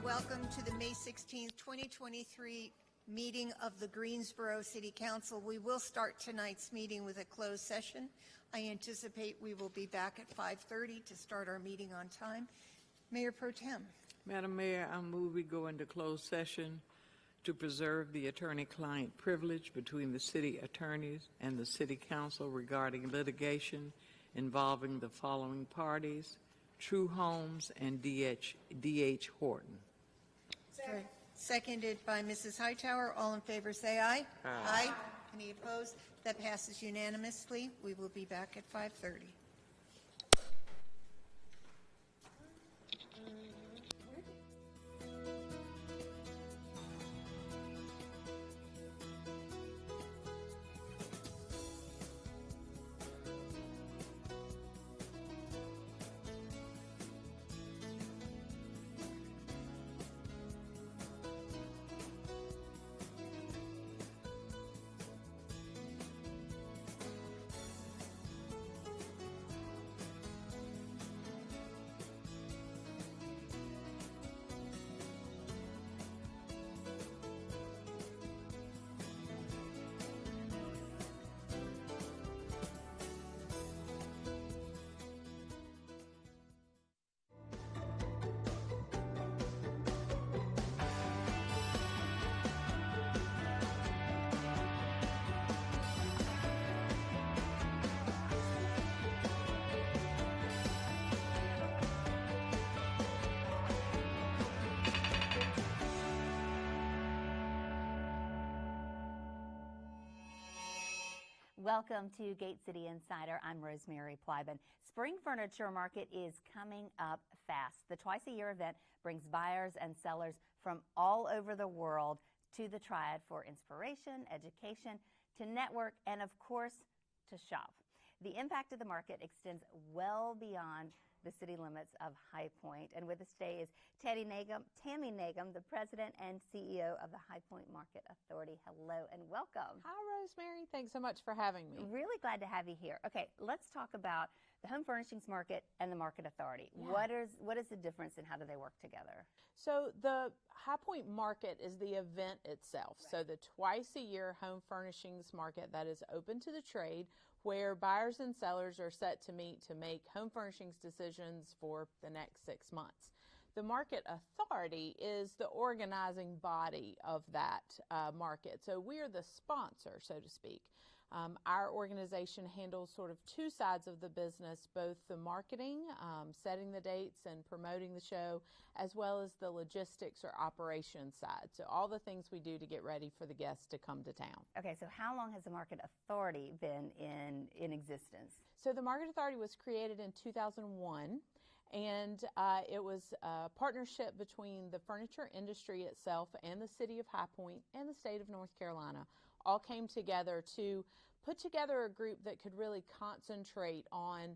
welcome to the May 16th, 2023 meeting of the Greensboro City Council. We will start tonight's meeting with a closed session. I anticipate we will be back at 5:30 to start our meeting on time. Mayor Pro Tem. Madam Mayor, I move we go into closed session to preserve the attorney-client privilege between the city attorneys and the city council regarding litigation involving the following parties: True Homes and D.H. Horton. Seconded by Mrs. Hightower. All in favor say aye. Aye. Any opposed? That passes unanimously. We will be back at 5:30. Welcome to Gate City Insider. I'm Rosemary Plyben. Spring Furniture Market is coming up fast. The twice-a-year event brings buyers and sellers from all over the world to the Triad for inspiration, education, to network, and of course, to shop. The impact of the market extends well beyond the city limits of High Point. And with us today is Tammy Nagum, the president and CEO of the High Point Market Authority. Hello and welcome. Hi, Rosemary. Thanks so much for having me. Really glad to have you here. Okay, let's talk about the Home Furnishings Market and the Market Authority. Yeah. What is the difference and how do they work together? So the High Point Market is the event itself. Right. So the twice-a-year Home Furnishings Market that is open to the trade, where buyers and sellers are set to meet to make home furnishings decisions for the next 6 months. The Market Authority is the organizing body of that market. So we are the sponsor, so to speak. Our organization handles sort of two sides of the business, both the marketing, setting the dates and promoting the show, as well as the logistics or operations side. So all the things we do to get ready for the guests to come to town. Okay, so how long has the Market Authority been in existence? So the Market Authority was created in 2001. And it was a partnership between the furniture industry itself and the city of High Point and the state of North Carolina all came together to put together a group that could really concentrate on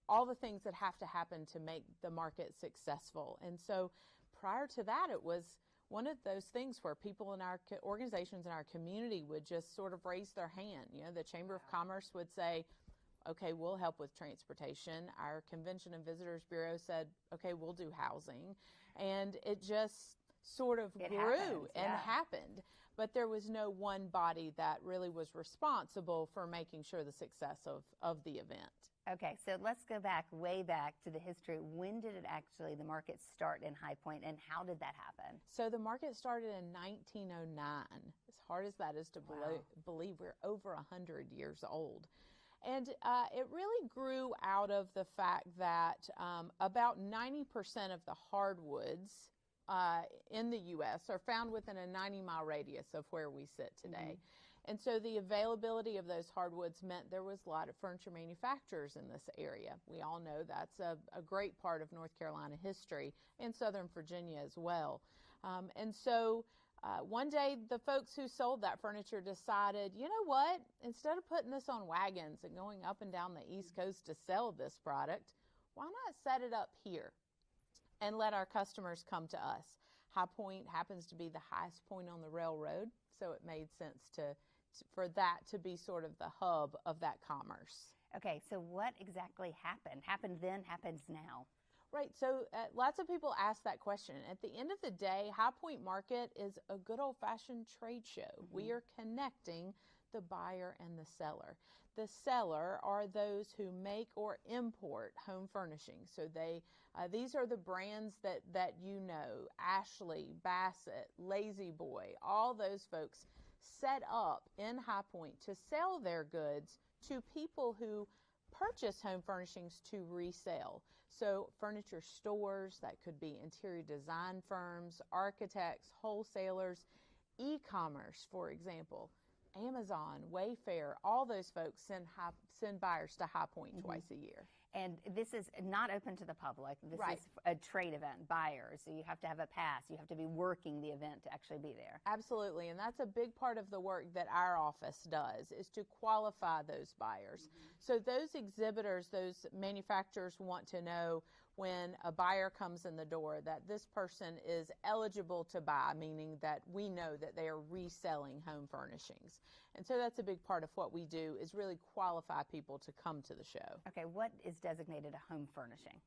all the things that have to happen to make the market successful. And so prior to that, it was one of those things where people in our organizations in our community would just sort of raise their hand. You know, the Chamber of Commerce would say, okay, we'll help with transportation. Our Convention and Visitors Bureau said, okay, we'll do housing. And it just sort of grew and happened. But there was no one body that really was responsible for making sure the success of the event. Okay, so let's go back, way back to the history. When did it actually, the market start in High Point, and how did that happen? So the market started in 1909. As hard as that is to believe, we're over 100 years old. And it really grew out of the fact that about 90% of the hardwoods in the U.S. are found within a 90-mile radius of where we sit today. Mm-hmm. And so the availability of those hardwoods meant there was a lot of furniture manufacturers in this area. We all know that's a great part of North Carolina history, and Southern Virginia as well. And so one day, the folks who sold that furniture decided, you know what, instead of putting this on wagons and going up and down the East Coast to sell this product, why not set it up here and let our customers come to us? High Point happens to be the highest point on the railroad, so it made sense for that to be sort of the hub of that commerce. Okay, so what exactly happened? Happened then, happens now? Right. So lots of people ask that question. At the end of the day, High Point Market is a good old-fashioned trade show. We are connecting the buyer and the seller. The seller are those who make or import home furnishings. So these are the brands that you know: Ashley, Bassett, Lazy Boy. All those folks set up in High Point to sell their goods to people who purchase home furnishings to resell. So furniture stores, that could be interior design firms, architects, wholesalers, e-commerce, for example, Amazon, Wayfair, all those folks send buyers to High Point twice a year. And this is not open to the public. This Right. is a trade event, buyers. So you have to have a pass. You have to be working the event to actually be there. Absolutely, and that's a big part of the work that our office does, is to qualify those buyers. So those exhibitors, those manufacturers want to know when a buyer comes in the door that this person is eligible to buy, meaning that we know that they are reselling home furnishings. And so that's a big part of what we do, is really qualify people to come to the show. Okay, what is designated a home furnishing?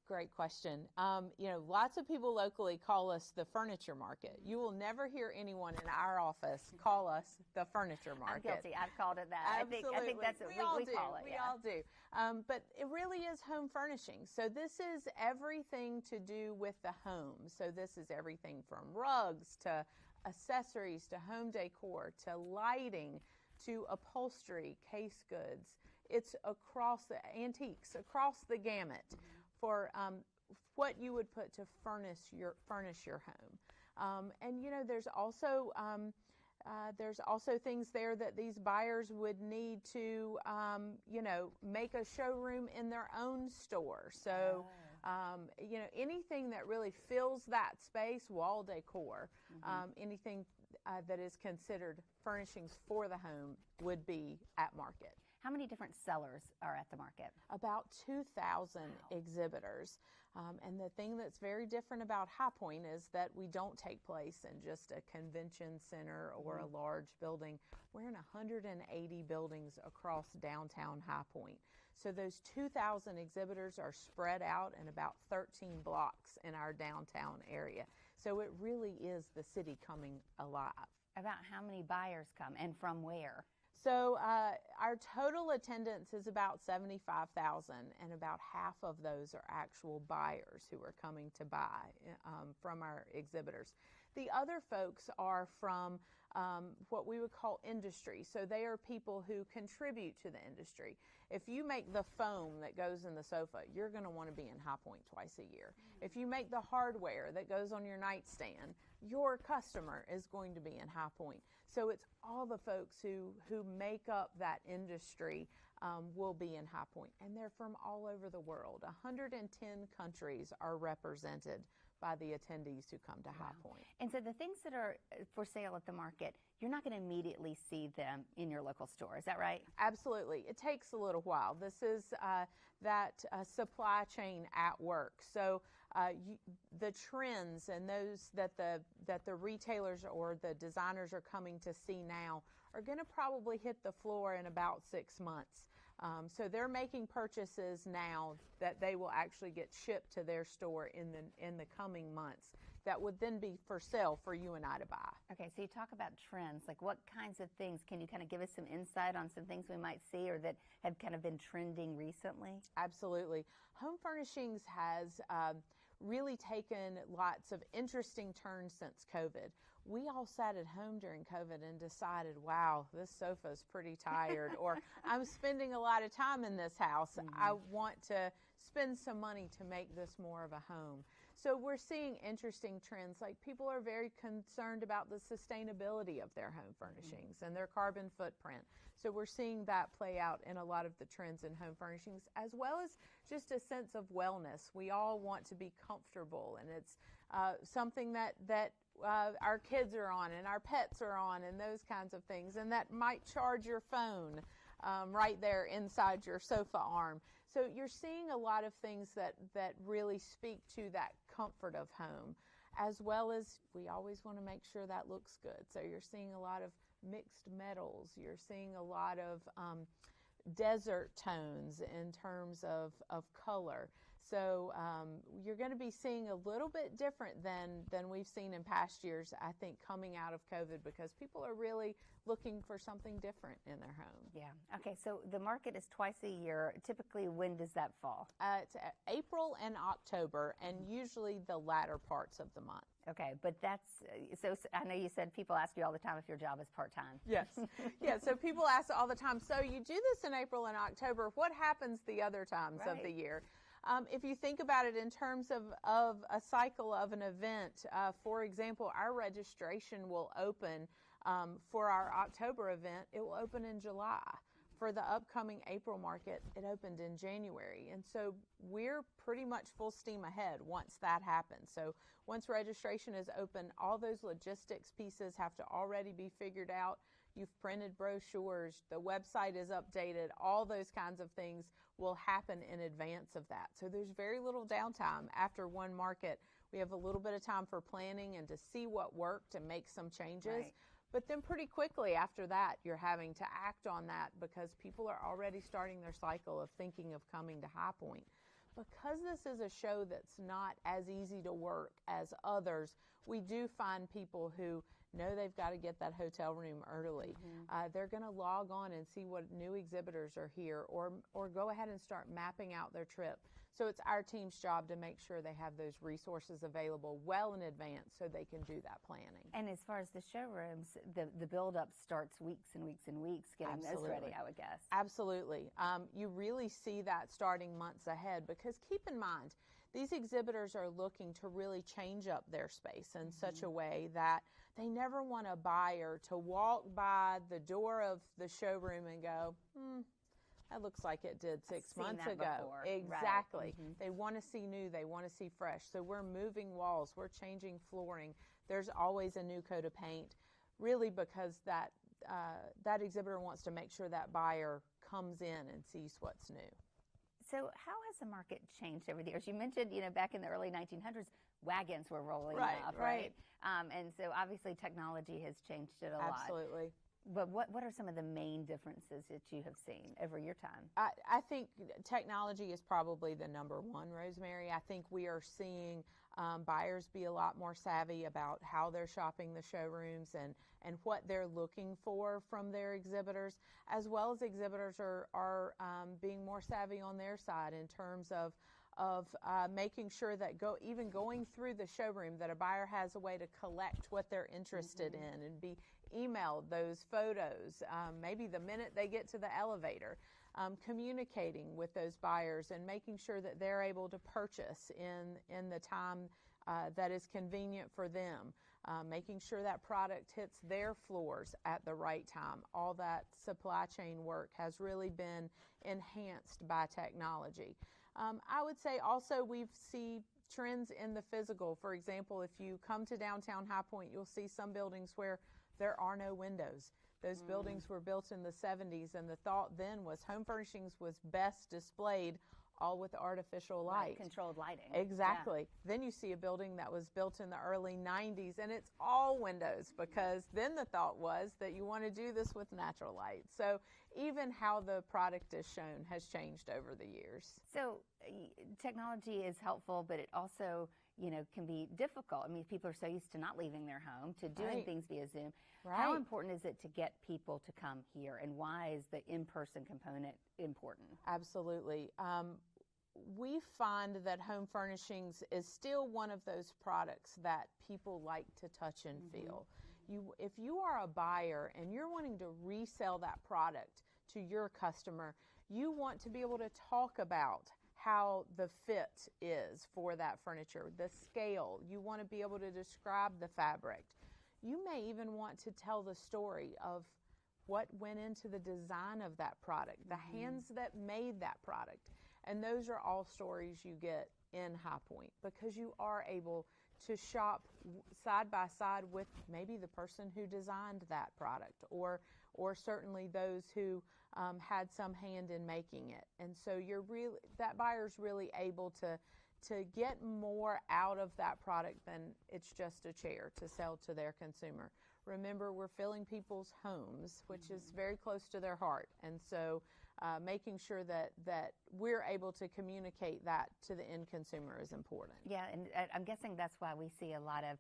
Great question. Lots of people locally call us the furniture market. You will never hear anyone in our office call us the furniture market. I'm guilty. I've called it that. Absolutely. I think that's what we call it. We all do. But it really is home furnishing. So this is everything to do with the home. So this is everything from rugs to accessories to home decor to lighting to upholstery, case goods. It's across the antiques, across the gamut for what you would put to furnish your home. There's also things there that these buyers would need to make a showroom in their own store. So anything that really fills that space, wall decor, anything that is considered furnishings for the home would be at market. How many different sellers are at the market? About 2,000 exhibitors. And the thing that's very different about High Point is that we don't take place in just a convention center or a large building. We're in 180 buildings across downtown High Point. So those 2,000 exhibitors are spread out in about 13 blocks in our downtown area. So it really is the city coming alive. About how many buyers come and from where? So our total attendance is about 75,000, and about half of those are actual buyers who are coming to buy from our exhibitors. The other folks are from what we would call industry. So they are people who contribute to the industry. If you make the foam that goes in the sofa, you're going to want to be in High Point twice a year. If you make the hardware that goes on your nightstand, your customer is going to be in High Point. So it's all the folks who make up that industry will be in High Point, and they're from all over the world. 110 countries are represented by the attendees who come to High Point. And so the things that are for sale at the market, you're not going to immediately see them in your local store. Is that right? Absolutely. It takes a little while. This is that supply chain at work. So the trends and those that the retailers or the designers are coming to see now are going to probably hit the floor in about 6 months. So they're making purchases now that they will actually get shipped to their store in the coming months that would then be for sale for you and I to buy. Okay, so you talk about trends. Like what kinds of things? Can you kind of give us some insight on some things we might see or that have kind of been trending recently? Absolutely. Home furnishings has really taken lots of interesting turns since COVID. We all sat at home during COVID and decided, wow, this sofa is pretty tired, or I'm spending a lot of time in this house. I want to spend some money to make this more of a home. So we're seeing interesting trends, like people are very concerned about the sustainability of their home furnishings and their carbon footprint. So we're seeing that play out in a lot of the trends in home furnishings, as well as just a sense of wellness. We all want to be comfortable, and it's something that our kids are on and our pets are on and those kinds of things, and that might charge your phone right there inside your sofa arm. So you're seeing a lot of things that really speak to that comfort of home, as well as we always want to make sure that looks good. So you're seeing a lot of mixed metals. You're seeing a lot of desert tones in terms of color. So you're going to be seeing a little bit different than we've seen in past years, I think, coming out of COVID, because people are really looking for something different in their home. Yeah. Okay, so the market is twice a year. Typically, when does that fall? It's April and October, and usually the latter parts of the month. Okay, but that's, so I know you said people ask you all the time if your job is part-time. Yes. Yeah, so people ask all the time, so you do this in April and October, what happens the other times of the year? If you think about it in terms of a cycle of an event, for example, our registration will open for our October event, it will open in July. For the upcoming April market, it opened in January. And so we're pretty much full steam ahead once that happens. So once registration is open, all those logistics pieces have to already be figured out. You've printed brochures, the website is updated, all those kinds of things will happen in advance of that. So there's very little downtime after one market. We have a little bit of time for planning and to see what worked and make some changes. Right. But then pretty quickly after that, you're having to act on that because people are already starting their cycle of thinking of coming to High Point. Because this is a show that's not as easy to work as others, we do find people who know they've got to get that hotel room early. They're going to log on and see what new exhibitors are here, or go ahead and start mapping out their trip. So it's our team's job to make sure they have those resources available well in advance so they can do that planning. And as far as the showrooms, the build-up starts weeks and weeks and weeks getting those ready, I would guess. Absolutely. You really see that starting months ahead, because keep in mind, these exhibitors are looking to really change up their space in such a way that they never want a buyer to walk by the door of the showroom and go, that looks like it did 6 months ago. Before. Exactly. Right. They want to see new. They want to see fresh. So we're moving walls. We're changing flooring. There's always a new coat of paint, really, because that exhibitor wants to make sure that buyer comes in and sees what's new. So how has the market changed over the years? You mentioned, back in the early 1900s, wagons were rolling up, right? And so obviously technology has changed it a lot. Absolutely. But what are some of the main differences that you have seen over your time? I think technology is probably the number one, Rosemary. I think we are seeing buyers be a lot more savvy about how they're shopping the showrooms and what they're looking for from their exhibitors, as well as exhibitors are being more savvy on their side in terms of making sure that even going through the showroom, that a buyer has a way to collect what they're interested in and be emailed those photos, maybe the minute they get to the elevator, communicating with those buyers and making sure that they're able to purchase in the time that is convenient for them, making sure that product hits their floors at the right time. All that supply chain work has really been enhanced by technology. I would say also we see trends in the physical. For example, if you come to downtown High Point, you'll see some buildings where there are no windows. Those buildings were built in the 70s, and the thought then was home furnishings was best displayed all with artificial light. Right, controlled lighting. Exactly. Yeah. Then you see a building that was built in the early 90s, and it's all windows, because then the thought was that you want to do this with natural light. So even how the product is shown has changed over the years. So technology is helpful, but it also, can be difficult. I mean, people are so used to not leaving their home, to doing things via Zoom. Right. How important is it to get people to come here, and why is the in-person component important? Absolutely. We find that home furnishings is still one of those products that people like to touch and feel. If you are a buyer and you're wanting to resell that product to your customer, you want to be able to talk about how the fit is for that furniture, the scale. You want to be able to describe the fabric. You may even want to tell the story of what went into the design of that product, the hands that made that product. And those are all stories you get in High Point, because you are able to shop side by side with maybe the person who designed that product, or certainly those who had some hand in making it. And so that buyer's really able to get more out of that product than it's just a chair to sell to their consumer. Remember, we're filling people's homes, which is very close to their heart. And so making sure that we're able to communicate that to the end consumer is important. Yeah, and I'm guessing that's why we see a lot of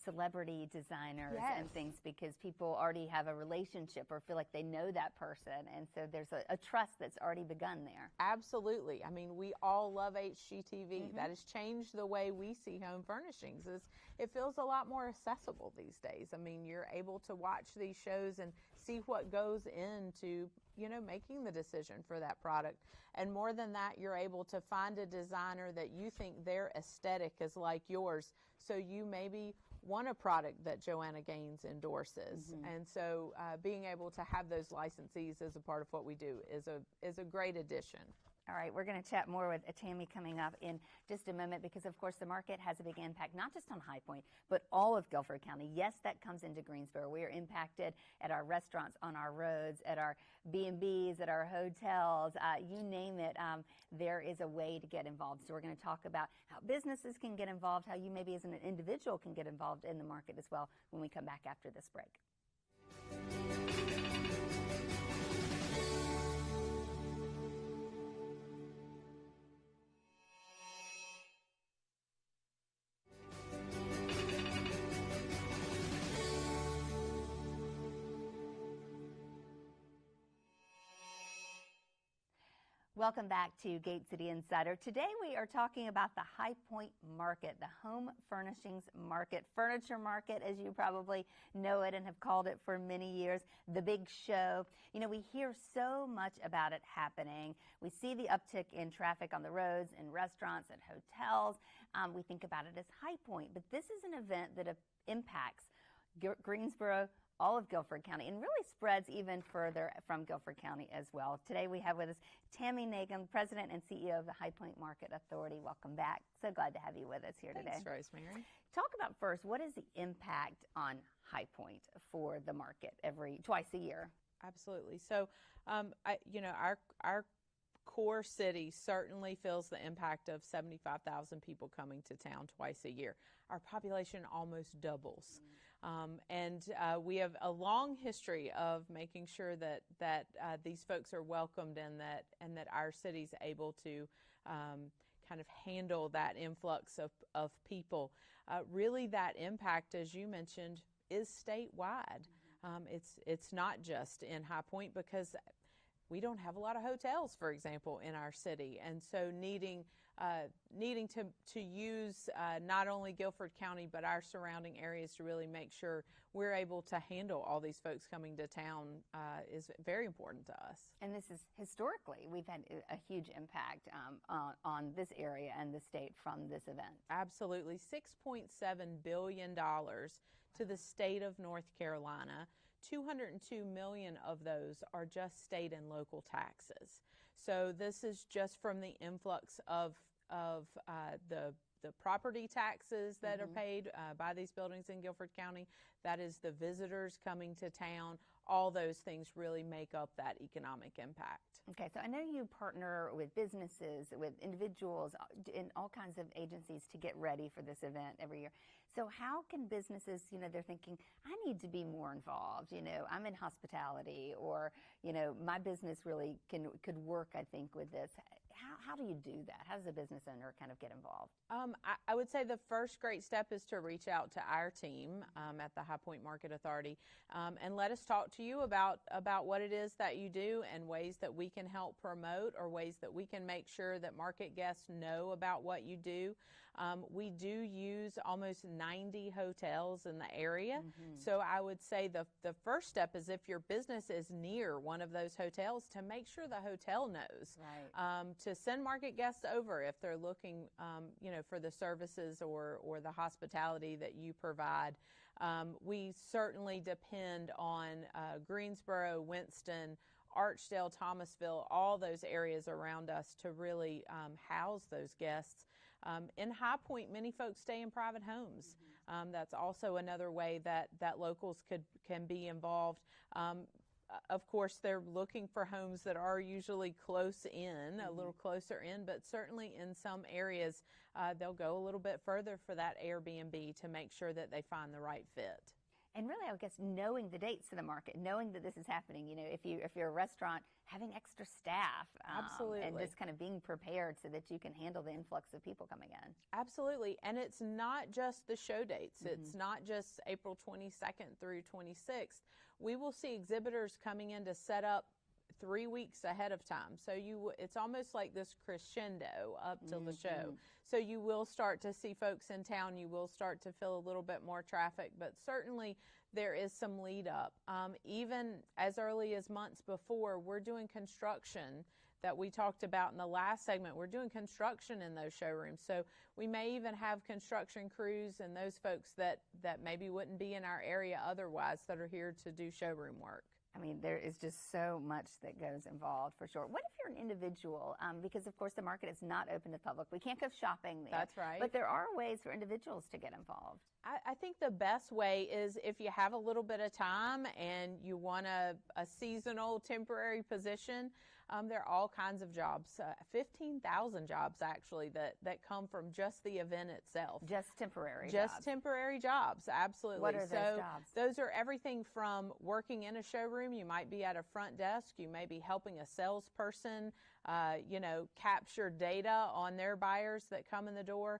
celebrity designers and things, because people already have a relationship or feel like they know that person, and so there's a trust that's already begun there. Absolutely. I mean, we all love HGTV. That has changed the way we see home furnishings. It feels a lot more accessible these days. I mean, you're able to watch these shows and see what goes into, making the decision for that product. And more than that, you're able to find a designer that you think their aesthetic is like yours. So you maybe want a product that Joanna Gaines endorses. And so being able to have those licensees as a part of what we do is a great addition. All right, we're going to chat more with Tammy coming up in just a moment, because, of course, the market has a big impact, not just on High Point, but all of Guilford County. Yes, that comes into Greensboro. We are impacted at our restaurants, on our roads, at our B&Bs, at our hotels, you name it. There is a way to get involved. So we're going to talk about how businesses can get involved, how you maybe as an individual can get involved in the market as well when we come back after this break. Welcome back to Gate City Insider. Today we are talking about the High Point Market, the home furnishings market, furniture market, as you probably know it and have called it for many years, the big show. We hear so much about it happening. We see the uptick in traffic on the roads, in restaurants, and hotels. We think about it as High Point, but this is an event that impacts Greensboro, all of Guilford County, and really spreads even further from Guilford County as well. Today we have with us Tammy Nagin, President and CEO of the High Point Market Authority. Welcome back. So glad to have you with us here today. Thanks, Rosemary. Talk about first, what is the impact on High Point for the market twice a year? Absolutely. So, our core city certainly feels the impact of 75,000 people coming to town twice a year. Our population almost doubles. And we have a long history of making sure that these folks are welcomed and that our city's able to kind of handle that influx of people. Really, that impact, as you mentioned, is statewide. It's not just in High Point, because we don't have a lot of hotels, for example, in our city, and so needing to use not only Guilford County but our surrounding areas to really make sure we're able to handle all these folks coming to town is very important to us. And this is historically, we've had a huge impact on this area and the state from this event. Absolutely. $6.7 billion to the state of North Carolina. 202 million of those are just state and local taxes. So this is just from the influx of the property taxes that are paid by these buildings in Guilford County. That is the visitors coming to town. All those things really make up that economic impact. Okay, so I know you partner with businesses, with individuals, and all kinds of agencies to get ready for this event every year. So how can businesses, they're thinking, I need to be more involved, I'm in hospitality, or, my business really could work, I think, with this. How do you do that? How does a business owner kind of get involved? I would say the first great step is to reach out to our team at the High Point Market Authority and let us talk to you about what it is that you do and ways that we can help promote, or ways that we can make sure that market guests know about what you do. We do use almost 90 hotels in the area. So I would say the first step is, if your business is near one of those hotels, to make sure the hotel knows. Right. To send market guests over if they're looking, for the services or the hospitality that you provide. We certainly depend on Greensboro, Winston, Archdale, Thomasville, all those areas around us to really house those guests. In High Point, many folks stay in private homes. That's also another way that locals can be involved. Of course, they're looking for homes that are usually close in, a little closer in, but certainly in some areas, they'll go a little bit further for that Airbnb to make sure that they find the right fit. And really, I would guess knowing the dates of the market, knowing that this is happening, if you're a restaurant, having extra staff. Absolutely. And just kind of being prepared so that you can handle the influx of people coming in. Absolutely. And it's not just the show dates. It's not just April 22nd through 26th. We will see exhibitors coming in to set up 3 weeks ahead of time. So it's almost like this crescendo up till the show. So you will start to see folks in town. You will start to feel a little bit more traffic, but certainly there is some lead up. Even as early as months before, we're doing construction that we talked about in the last segment. We're doing construction in those showrooms. So we may even have construction crews and those folks that maybe wouldn't be in our area otherwise that are here to do showroom work. I mean, there is just so much that goes involved, for sure. What if you're an individual? Because, of course, the market is not open to the public. We can't go shopping there. That's right. But there are ways for individuals to get involved. I think the best way is if you have a little bit of time and you want a seasonal, temporary position, there are all kinds of jobs, 15,000 jobs actually that come from just the event itself. Just temporary jobs. Just temporary jobs, absolutely. What are those jobs? Those are everything from working in a showroom. You might be at a front desk. You may be helping a salesperson, capture data on their buyers that come in the door.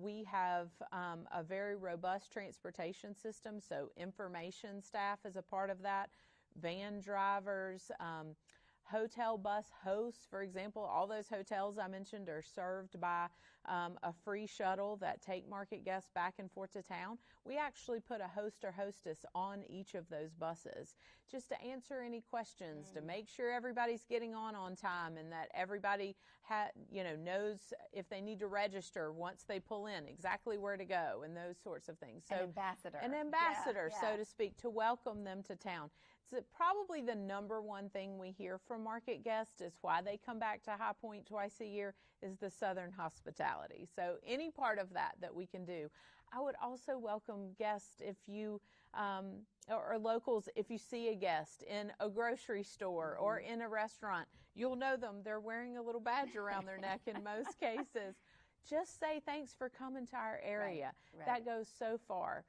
We have a very robust transportation system, so information staff is a part of that, van drivers, hotel bus hosts, for example. All those hotels I mentioned are served by a free shuttle that take market guests back and forth to town. We actually put a host or hostess on each of those buses just to answer any questions, to make sure everybody's getting on time and that everybody knows if they need to register once they pull in, exactly where to go and those sorts of things. So, An ambassador, so to speak, to welcome them to town. It's probably the number one thing we hear from market guests is why they come back to High Point twice a year is the Southern hospitality. So any part of that we can do. I would also welcome guests if you, or locals, if you see a guest in a grocery store or in a restaurant, you'll know them. They're wearing a little badge around their neck in most cases. Just say thanks for coming to our area. Right. That goes so far.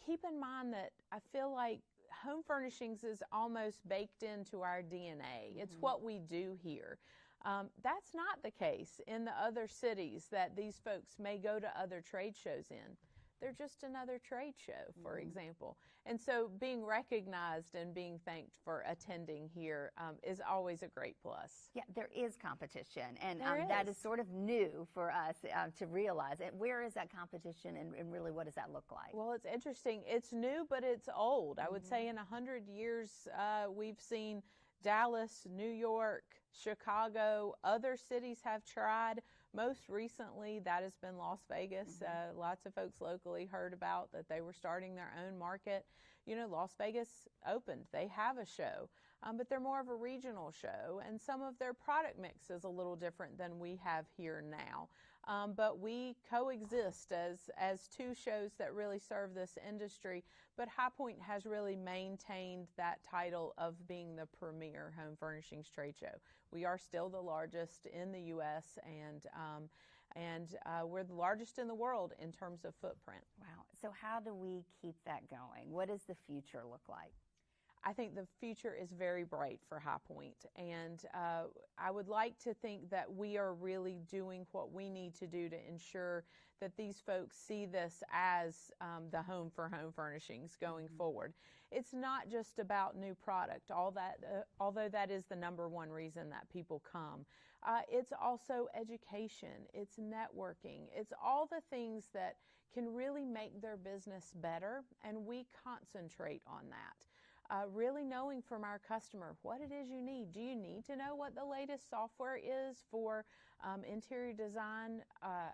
Keep in mind that I feel like home furnishings is almost baked into our DNA. It's what we do here. That's not the case in the other cities that these folks may go to other trade shows in. They're just another trade show, for example. And so being recognized and being thanked for attending here is always a great plus. Yeah, there is competition, and There that is. is sort of new for us to realize. And where is that competition, and really what does that look like? Well, it's interesting. It's new, but it's old. I would say in 100 years, we've seen Dallas, New York, Chicago, other cities have tried. Most recently, that has been Las Vegas. Lots of folks locally heard about that they were starting their own market. Las Vegas opened. They have a show, but they're more of a regional show, and some of their product mix is a little different than we have here now. But we coexist as two shows that really serve this industry. But High Point has really maintained that title of being the premier home furnishings trade show. We are still the largest in the U.S. and we're the largest in the world in terms of footprint. Wow. So how do we keep that going? What does the future look like? I think the future is very bright for High Point, and I would like to think that we are really doing what we need to do to ensure that these folks see this as the home for home furnishings going forward. It's not just about new product, although that is the number one reason that people come. It's also education, it's networking, it's all the things that can really make their business better, and we concentrate on that. Really knowing from our customer what it is you need. Do you need to know what the latest software is for interior design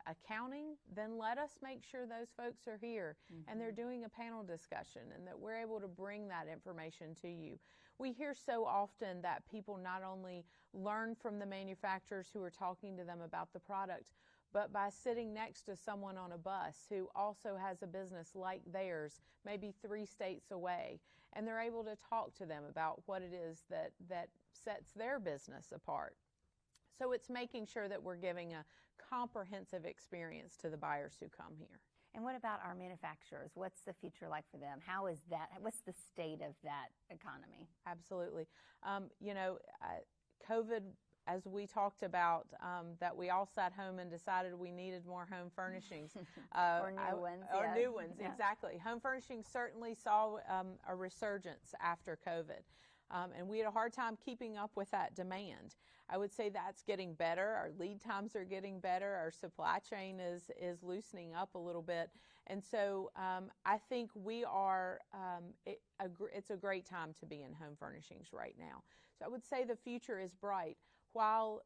accounting? Then let us make sure those folks are here and they're doing a panel discussion and that we're able to bring that information to you. We hear so often that people not only learn from the manufacturers who are talking to them about the product, but by sitting next to someone on a bus who also has a business like theirs, maybe 3 states away, and they're able to talk to them about what it is that sets their business apart. So it's making sure that we're giving a comprehensive experience to the buyers who come here. And what about our manufacturers? What's the future like for them? How is that? What's the state of that economy? Absolutely. COVID, as we talked about, that we all sat home and decided we needed more home furnishings. Or new ones. Or yes. new ones, Yeah. exactly. Home furnishings certainly saw a resurgence after COVID. And we had a hard time keeping up with that demand. I would say that's getting better. Our lead times are getting better. Our supply chain is loosening up a little bit. And so I think we are, it's a great time to be in home furnishings right now. So I would say the future is bright. While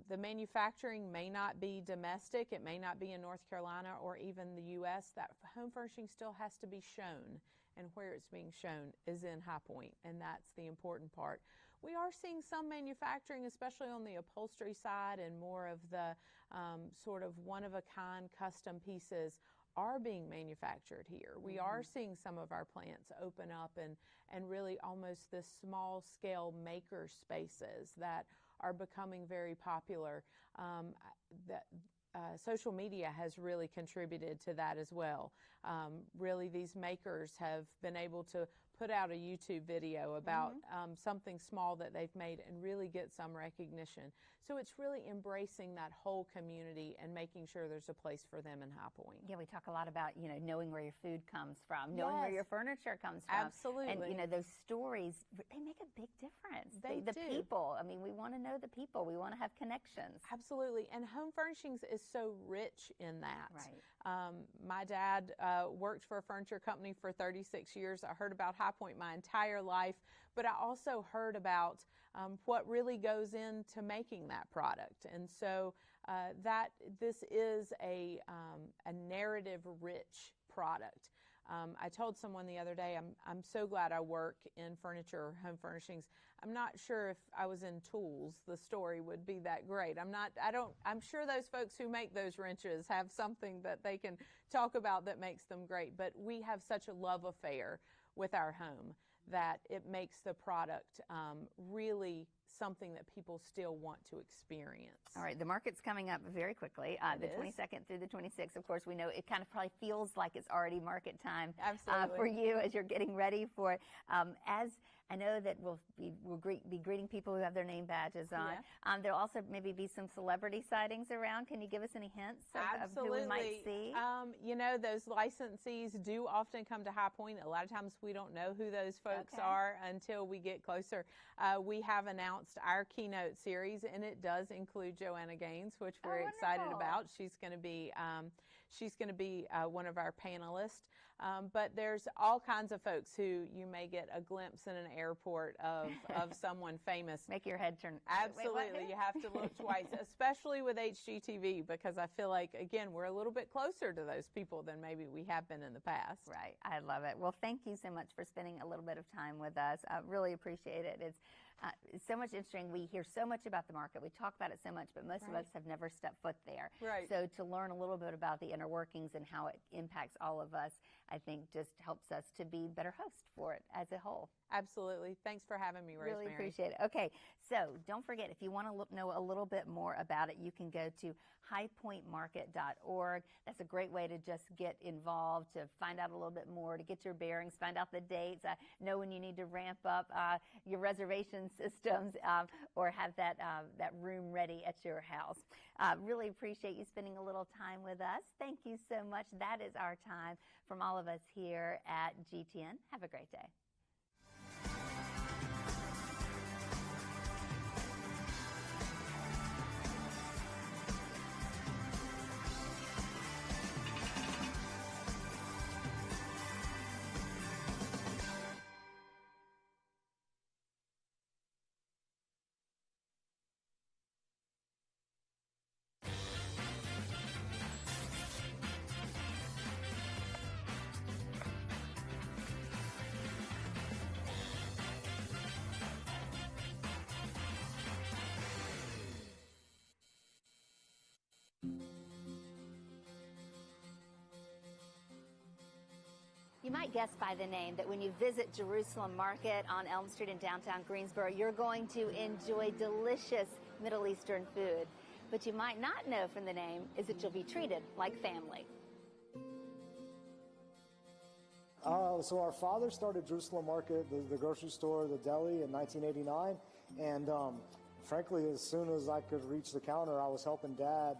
the manufacturing may not be domestic, it may not be in North Carolina or even the U.S., that home furnishing still has to be shown. And where it's being shown is in High Point, and that's the important part. We are seeing some manufacturing, especially on the upholstery side, and more of the sort of one-of-a-kind custom pieces are being manufactured here. We are seeing some of our plants open up and really almost the small-scale maker spaces that are becoming very popular. Social media has really contributed to that as well. Really, these makers have been able to put out a YouTube video about something small that they've made and really get some recognition. So it's really embracing that whole community and making sure there's a place for them in High Point. Yeah, we talk a lot about, knowing where your food comes from, knowing where your furniture comes from. Absolutely. And, those stories, they make a big difference. The do. people, we want to know the people. We want to have connections. Absolutely. And home furnishings is so rich in that. Right. My dad worked for a furniture company for 36 years. I heard about High Point my entire life, but I also heard about what really goes into making that product. And so this is a narrative-rich product. I told someone the other day, I'm so glad I work in furniture, home furnishings. I'm not sure if I was in tools, the story would be that great. I'm sure those folks who make those wrenches have something that they can talk about that makes them great, but we have such a love affair with our home that it makes the product really something that people still want to experience. All right, the market's coming up very quickly, the 22nd through the 26th. Of course, we know it kind of probably feels like it's already market time for you as you're getting ready for it. As I know that we'll be greeting people who have their name badges on. Yeah. There'll also maybe be some celebrity sightings around. Can you give us any hints of who we might see? Those licensees do often come to High Point. A lot of times we don't know who those folks are until we get closer. We have announced our keynote series, and it does include Joanna Gaines, which we're excited about. She's going to be one of our panelists. But there's all kinds of folks who you may get a glimpse in an airport of someone famous. Make your head turn. Absolutely. Wait, you have to look twice, especially with HGTV, because I feel like, again, we're a little bit closer to those people than maybe we have been in the past. Right. I love it. Well, thank you so much for spending a little bit of time with us. I really appreciate it. It's so much interesting. We hear so much about the market. We talk about it so much, but most of us have never stepped foot there. Right. So to learn a little bit about the inner workings and how it impacts all of us, I think just helps us to be better hosts for it as a whole. Absolutely. Thanks for having me, Rosemary. Really appreciate it. Okay, so don't forget, if you want to know a little bit more about it, you can go to highpointmarket.org. That's a great way to just get involved, to find out a little bit more, to get your bearings, find out the dates, know when you need to ramp up your reservation systems, or have that room ready at your house. Really appreciate you spending a little time with us. Thank you so much. That is our time from all of us here at GTN. Have a great day. You might guess by the name that when you visit Jerusalem Market on Elm Street in downtown Greensboro, you're going to enjoy delicious Middle Eastern food. But you might not know from the name is that you'll be treated like family. So our father started Jerusalem Market, the grocery store, the deli, in 1989. And frankly, as soon as I could reach the counter, I was helping Dad,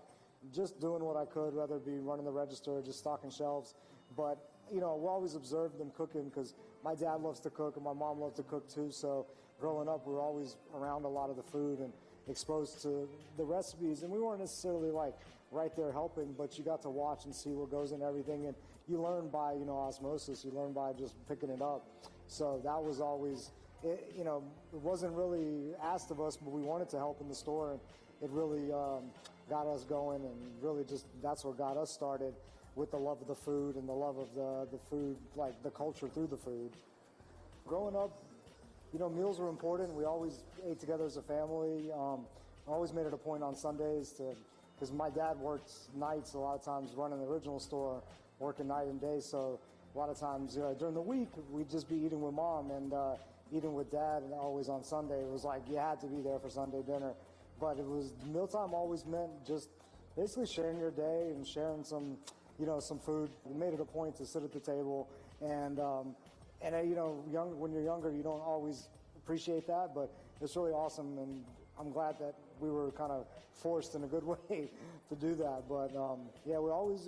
just doing what I could, whether it be running the register or just stocking shelves. But, we always observed them cooking because my dad loves to cook and my mom loved to cook too. So growing up, we were always around a lot of the food and exposed to the recipes. And we weren't necessarily like right there helping, but you got to watch and see what goes in everything. And you learn by, osmosis. You learn by just picking it up. So that was always, it wasn't really asked of us, but we wanted to help in the store. And it really got us going, and really just that's what got us started with the love of the food and the love of the food, like the culture through the food. Growing up, meals were important. We always ate together as a family. Always made it a point on Sundays because my dad worked nights a lot of times running the original store, working night and day. So a lot of times during the week, we'd just be eating with Mom and eating with Dad, and always on Sunday. It was like you had to be there for Sunday dinner. But it was, mealtime always meant just basically sharing your day and sharing some food. We made it a point to sit at the table, and when you're younger, you don't always appreciate that, but it's really awesome, and I'm glad that we were kind of forced in a good way to do that. But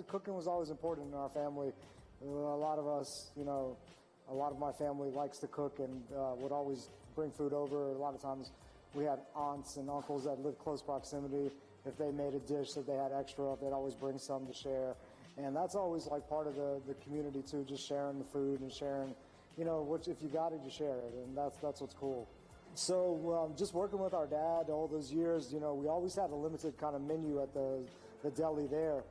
cooking was always important in our family. A lot of us, a lot of my family likes to cook and would always bring food over. A lot of times we had aunts and uncles that lived close proximity. If they made a dish that they had extra, they'd always bring some to share. And that's always like part of the community too, just sharing the food and sharing, if you got it, you share it. And that's what's cool. So just working with our dad all those years, we always had a limited kind of menu at the deli there.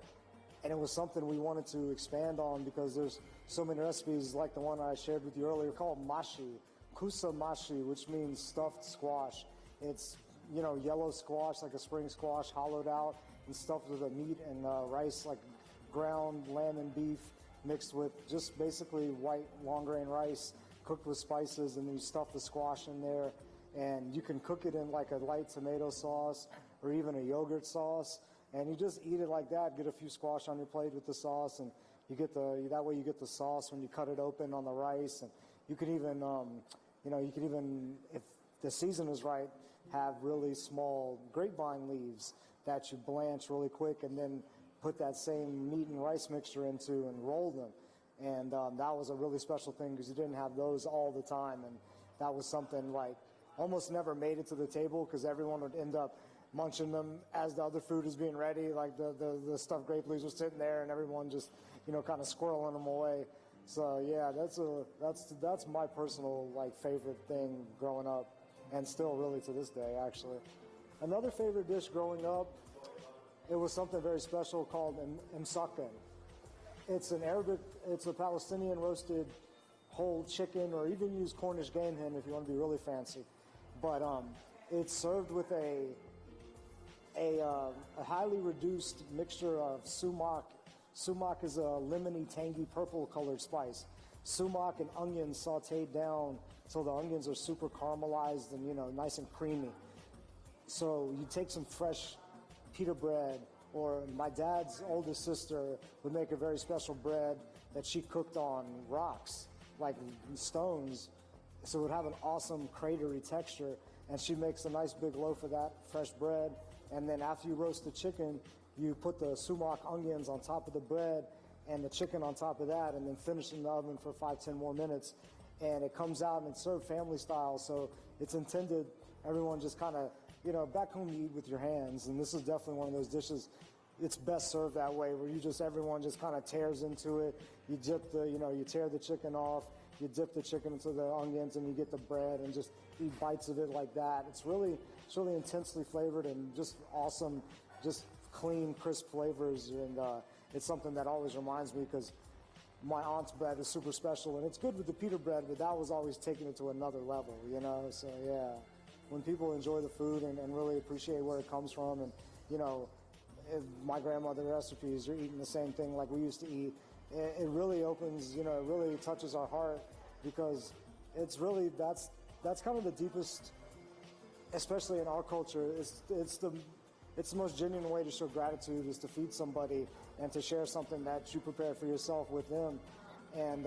And it was something we wanted to expand on because there's so many recipes like the one I shared with you earlier called mashi, kusa mashi, which means stuffed squash. It's, yellow squash, like a spring squash, hollowed out and stuffed with a meat and rice, like ground lamb and beef mixed with just basically white long grain rice cooked with spices, and then you stuff the squash in there, and you can cook it in like a light tomato sauce or even a yogurt sauce, and you just eat it like that. Get a few squash on your plate with the sauce, and you get that way you get the sauce when you cut it open on the rice. And you can even if the season is right, have really small grapevine leaves that you blanch really quick and then put that same meat and rice mixture into and roll them. And that was a really special thing because you didn't have those all the time. And that was something like almost never made it to the table because everyone would end up munching them as the other food is being ready. Like the stuffed grape leaves were sitting there and everyone just, kind of squirreling them away. So yeah, that's my personal favorite thing growing up, and still really to this day actually. Another favorite dish growing up, it was something very special called msaken. It's a Palestinian roasted whole chicken, or even use Cornish game hen if you want to be really fancy. But it's served with a highly reduced mixture of sumac. Sumac is a lemony, tangy, purple-colored spice. Sumac and onions sautéed down so the onions are super caramelized and nice and creamy. So you take some fresh pita bread, or my dad's oldest sister would make a very special bread that she cooked on rocks, like stones. So it would have an awesome cratery texture, and she makes a nice big loaf of that fresh bread. And then after you roast the chicken, you put the sumac onions on top of the bread and the chicken on top of that, and then finish in the oven for 5-10 more minutes. And it comes out and it's served family style, so it's intended everyone just kind of, back home you eat with your hands, and this is definitely one of those dishes. It's best served that way, where everyone just kind of tears into it. You dip you tear the chicken off, you dip the chicken into the onions, and you get the bread and just eat bites of it like that. It's really intensely flavored and just awesome, just clean, crisp flavors. And it's something that always reminds me, because my aunt's bread is super special, and it's good with the pita bread, but that was always taking it to another level, So yeah, when people enjoy the food and really appreciate where it comes from, and if my grandmother's recipes, you're eating the same thing like we used to eat, it really opens, it really touches our heart, because it's really, that's kind of the deepest, especially in our culture, it's the most genuine way to show gratitude, is to feed somebody and to share something that you prepared for yourself with them. And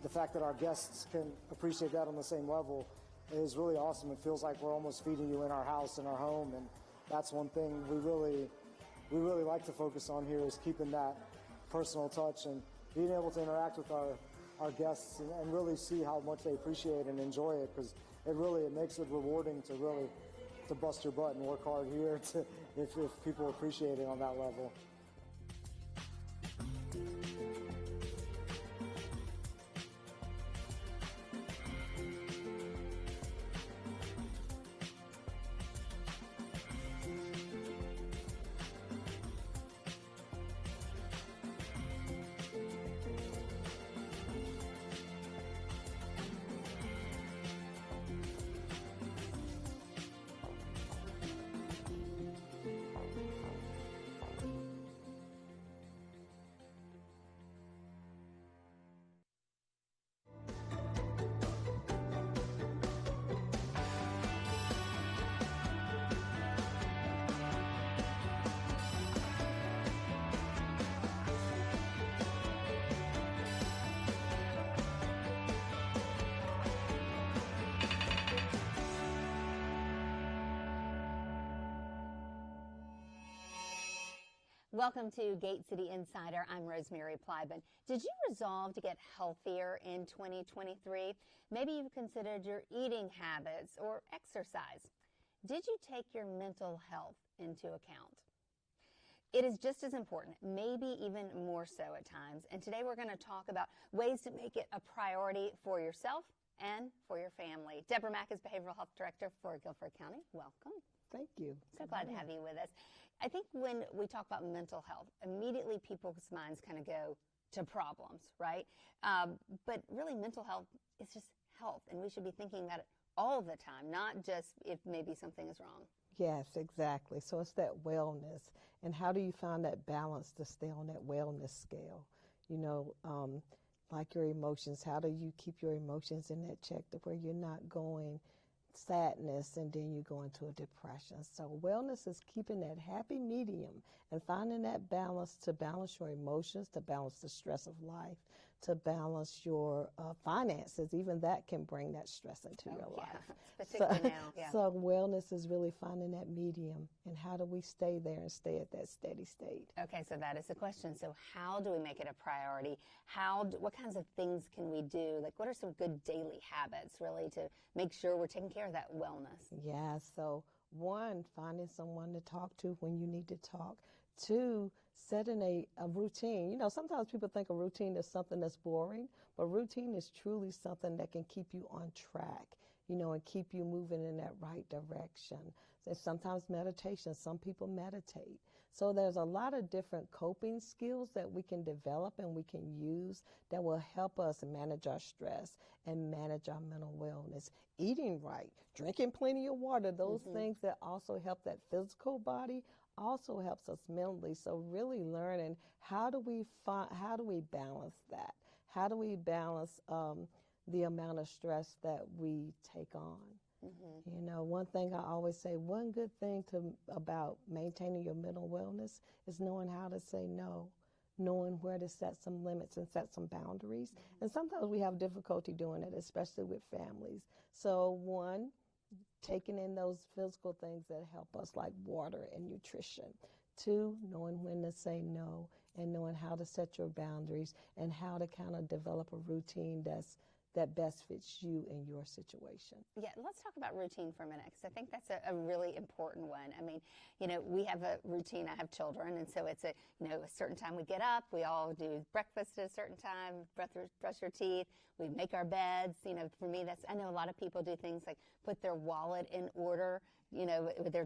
the fact that our guests can appreciate that on the same level is really awesome. It feels like we're almost feeding you in our house, in our home, and that's one thing we really like to focus on here, is keeping that personal touch and being able to interact with our guests and really see how much they appreciate and enjoy it, because it makes it rewarding to bust your butt and work hard here if people appreciate it on that level. Welcome to Gate City Insider. I'm Rosemary Plyben. Did you resolve to get healthier in 2023? Maybe you've considered your eating habits or exercise. Did you take your mental health into account? It is just as important, maybe even more so at times. And today we're going to talk about ways to make it a priority for yourself and for your family. Deborah Mack is Behavioral Health Director for Guilford County. Welcome. Thank you. So glad to have you with us. I think when we talk about mental health, immediately people's minds kind of go to problems, right? But really mental health is just health, and we should be thinking about it all the time, not just if maybe something is wrong. Yes, exactly. So it's that wellness. And how do you find that balance to stay on that wellness scale? You know, like your emotions, how do you keep your emotions in that check to where you're not going sadness and then you go into a depression? So wellness is keeping that happy medium and finding that balance to balance your emotions, to balance the stress of life, to balance your finances. Even that can bring that stress into your life. Particularly now. Yeah. So wellness is really finding that medium, and how do we stay there and stay at that steady state? Okay, so that is the question. So how do we make it a priority? What kinds of things can we do? Like, what are some good daily habits really to make sure we're taking care of that wellness? Yeah, so one, finding someone to talk to when you need to talk. Two, setting a routine. You know, sometimes people think a routine is something that's boring, but routine is truly something that can keep you on track, you know, and keep you moving in that right direction. So sometimes meditation, some people meditate. So there's a lot of different coping skills that we can develop and we can use that will help us manage our stress and manage our mental wellness. Eating right, drinking plenty of water, those things that also help that physical body also helps us mentally. So really learning how do we balance that? How do we balance the amount of stress that we take on? You know, one thing I always say, one good thing about maintaining your mental wellness is knowing how to say no, knowing where to set some limits and set some boundaries. And sometimes we have difficulty doing it, especially with families. So one, taking in those physical things that help us, like water and nutrition. Two, knowing when to say no and knowing how to set your boundaries and how to kind of develop a routine that best fits you and your situation. Yeah, let's talk about routine for a minute, because I think that's a really important one. I mean, you know, we have a routine. I have children, and so it's a certain time we get up. We all do breakfast at a certain time, brush your teeth. We make our beds. You know, for me, I know a lot of people do things like put their wallet in order, you know, with their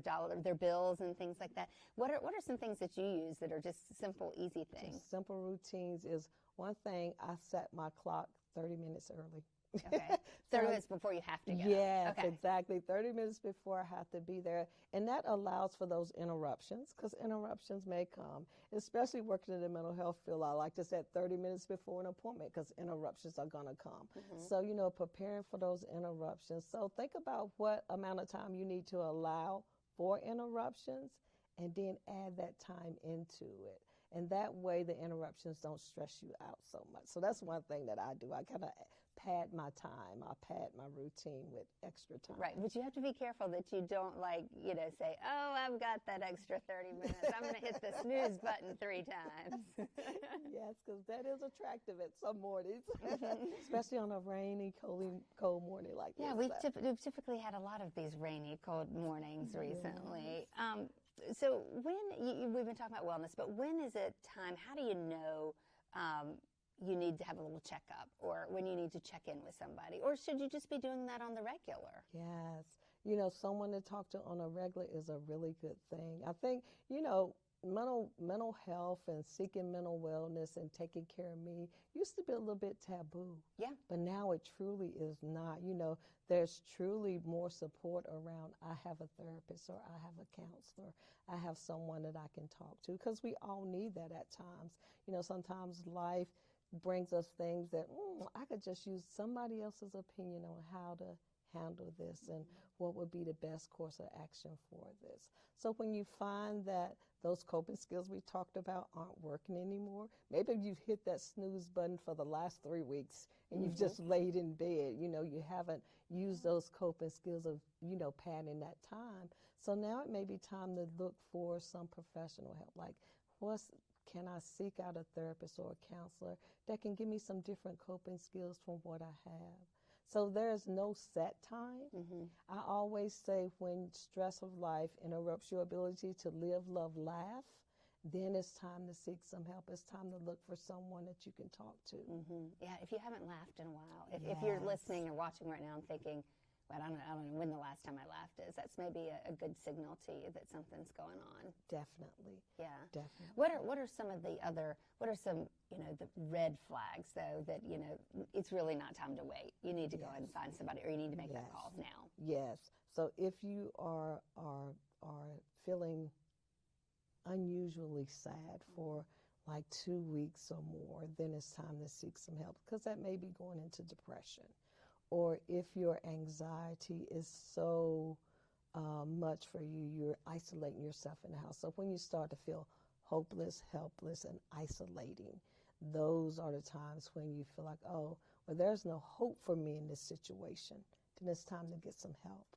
bills and things like that. What are some things that you use that are just simple, easy things? Just simple routines is one thing. I set my clock 30 minutes early. Okay. 30 minutes before you have to go. Yes, okay. Exactly. 30 minutes before I have to be there. And that allows for those interruptions, because interruptions may come, especially working in the mental health field. I like to set 30 minutes before an appointment because interruptions are going to come. So, you know, preparing for those interruptions. So think about what amount of time you need to allow for interruptions and then add that time into it. And that way the interruptions don't stress you out so much. So that's one thing that I do. I kind of pad my time. I pad my routine with extra time. Right, but you have to be careful that you don't say, oh, I've got that extra 30 minutes. I'm going to hit the snooze button 3 times. Yes, because that is attractive at some mornings, especially on a rainy, cold morning like Yeah, this. we've typically had a lot of these rainy, cold mornings recently. So we've been talking about wellness, but when is it time? How do you know you need to have a little checkup, or when you need to check in with somebody, or should you just be doing that on the regular? Yes, someone to talk to on a regular is a really good thing. I think mental health and seeking mental wellness and taking care of me used to be a little bit taboo. Yeah. But now it truly is not. There's truly more support around. I have a therapist, or I have a counselor. I have someone that I can talk to, because we all need that at times. Sometimes life brings us things that I could just use somebody else's opinion on how to handle this and what would be the best course of action for this. So when you find that those coping skills we talked about aren't working anymore, maybe you've hit that snooze button for the last 3 weeks and you've just laid in bed, you haven't used those coping skills of, padding that time. So now it may be time to look for some professional help. Like, can I seek out a therapist or a counselor that can give me some different coping skills from what I have? So there's no set time. I always say when stress of life interrupts your ability to live, love, laugh, then it's time to seek some help. It's time to look for someone that you can talk to. Yeah, if you haven't laughed in a while, if you're listening or watching right now and thinking, well, I don't know when the last time I laughed is, that's maybe a good signal to you that something's going on. Definitely. Yeah. Definitely. What are some the red flags, though, that, it's really not time to wait. You need to go and find somebody, or you need to make that call now. Yes. So if you are feeling unusually sad for like 2 weeks or more, then it's time to seek some help, because that may be going into depression. Or if your anxiety is so much for you, you're isolating yourself in the house. So when you start to feel hopeless, helpless, and isolating, those are the times when you feel like, oh, well, there's no hope for me in this situation. Then it's time to get some help.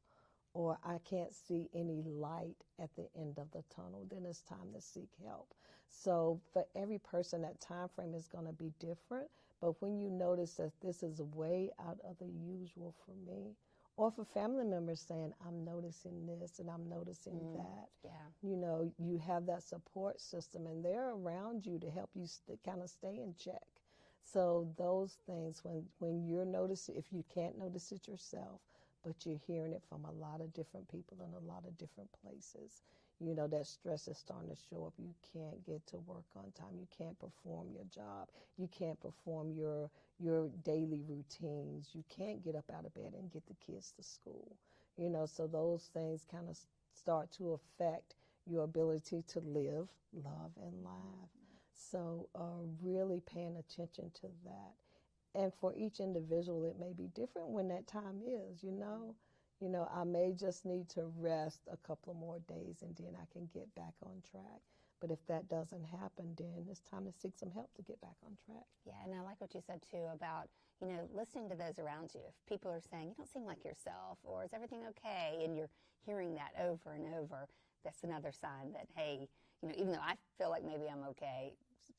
Or I can't see any light at the end of the tunnel. Then it's time to seek help. So for every person, that time frame is going to be different. But when you notice that this is way out of the usual for me, or for family members saying, I'm noticing this and I'm noticing that, you have that support system, and they're around you to help you kind of stay in check. So those things, when you're noticing, if you can't notice it yourself, but you're hearing it from a lot of different people in a lot of different places, that stress is starting to show up. You can't get to work on time. You can't perform your job. You can't perform your daily routines. You can't get up out of bed and get the kids to school. So those things kind of start to affect your ability to live, love, and laugh. So really paying attention to that. And for each individual, it may be different when that time is, I may just need to rest a couple of more days and then I can get back on track. But if that doesn't happen, then it's time to seek some help to get back on track. Yeah, and I like what you said, too, about, listening to those around you. If people are saying, you don't seem like yourself, or is everything okay, and you're hearing that over and over, that's another sign that, hey, even though I feel like maybe I'm okay,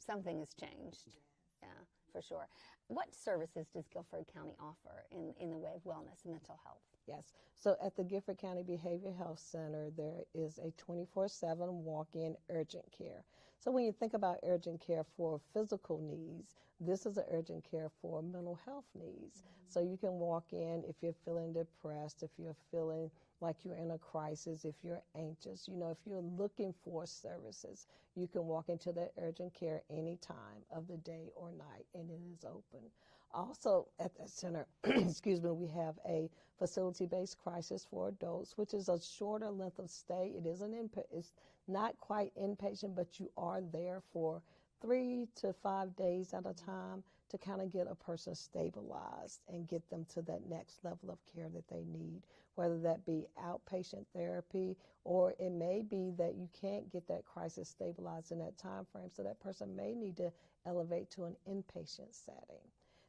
something has changed. Yeah, for sure. What services does Guilford County offer in the way of wellness and mental health? Yes. So at the Guilford County Behavioral Health Center, there is a 24/7 walk-in urgent care. So when you think about urgent care for physical needs, this is an urgent care for mental health needs. So you can walk in if you're feeling depressed, if you're feeling like you're in a crisis, if you're anxious, if you're looking for services, you can walk into the urgent care any time of the day or night, and it is open. Also at the center, we have a facility-based crisis for adults, which is a shorter length of stay. It isn't it's not quite inpatient, but you are there for 3 to 5 days at a time to kind of get a person stabilized and get them to that next level of care that they need whether that be outpatient therapy, or it may be that you can't get that crisis stabilized in that time frame, so that person may need to elevate to an inpatient setting.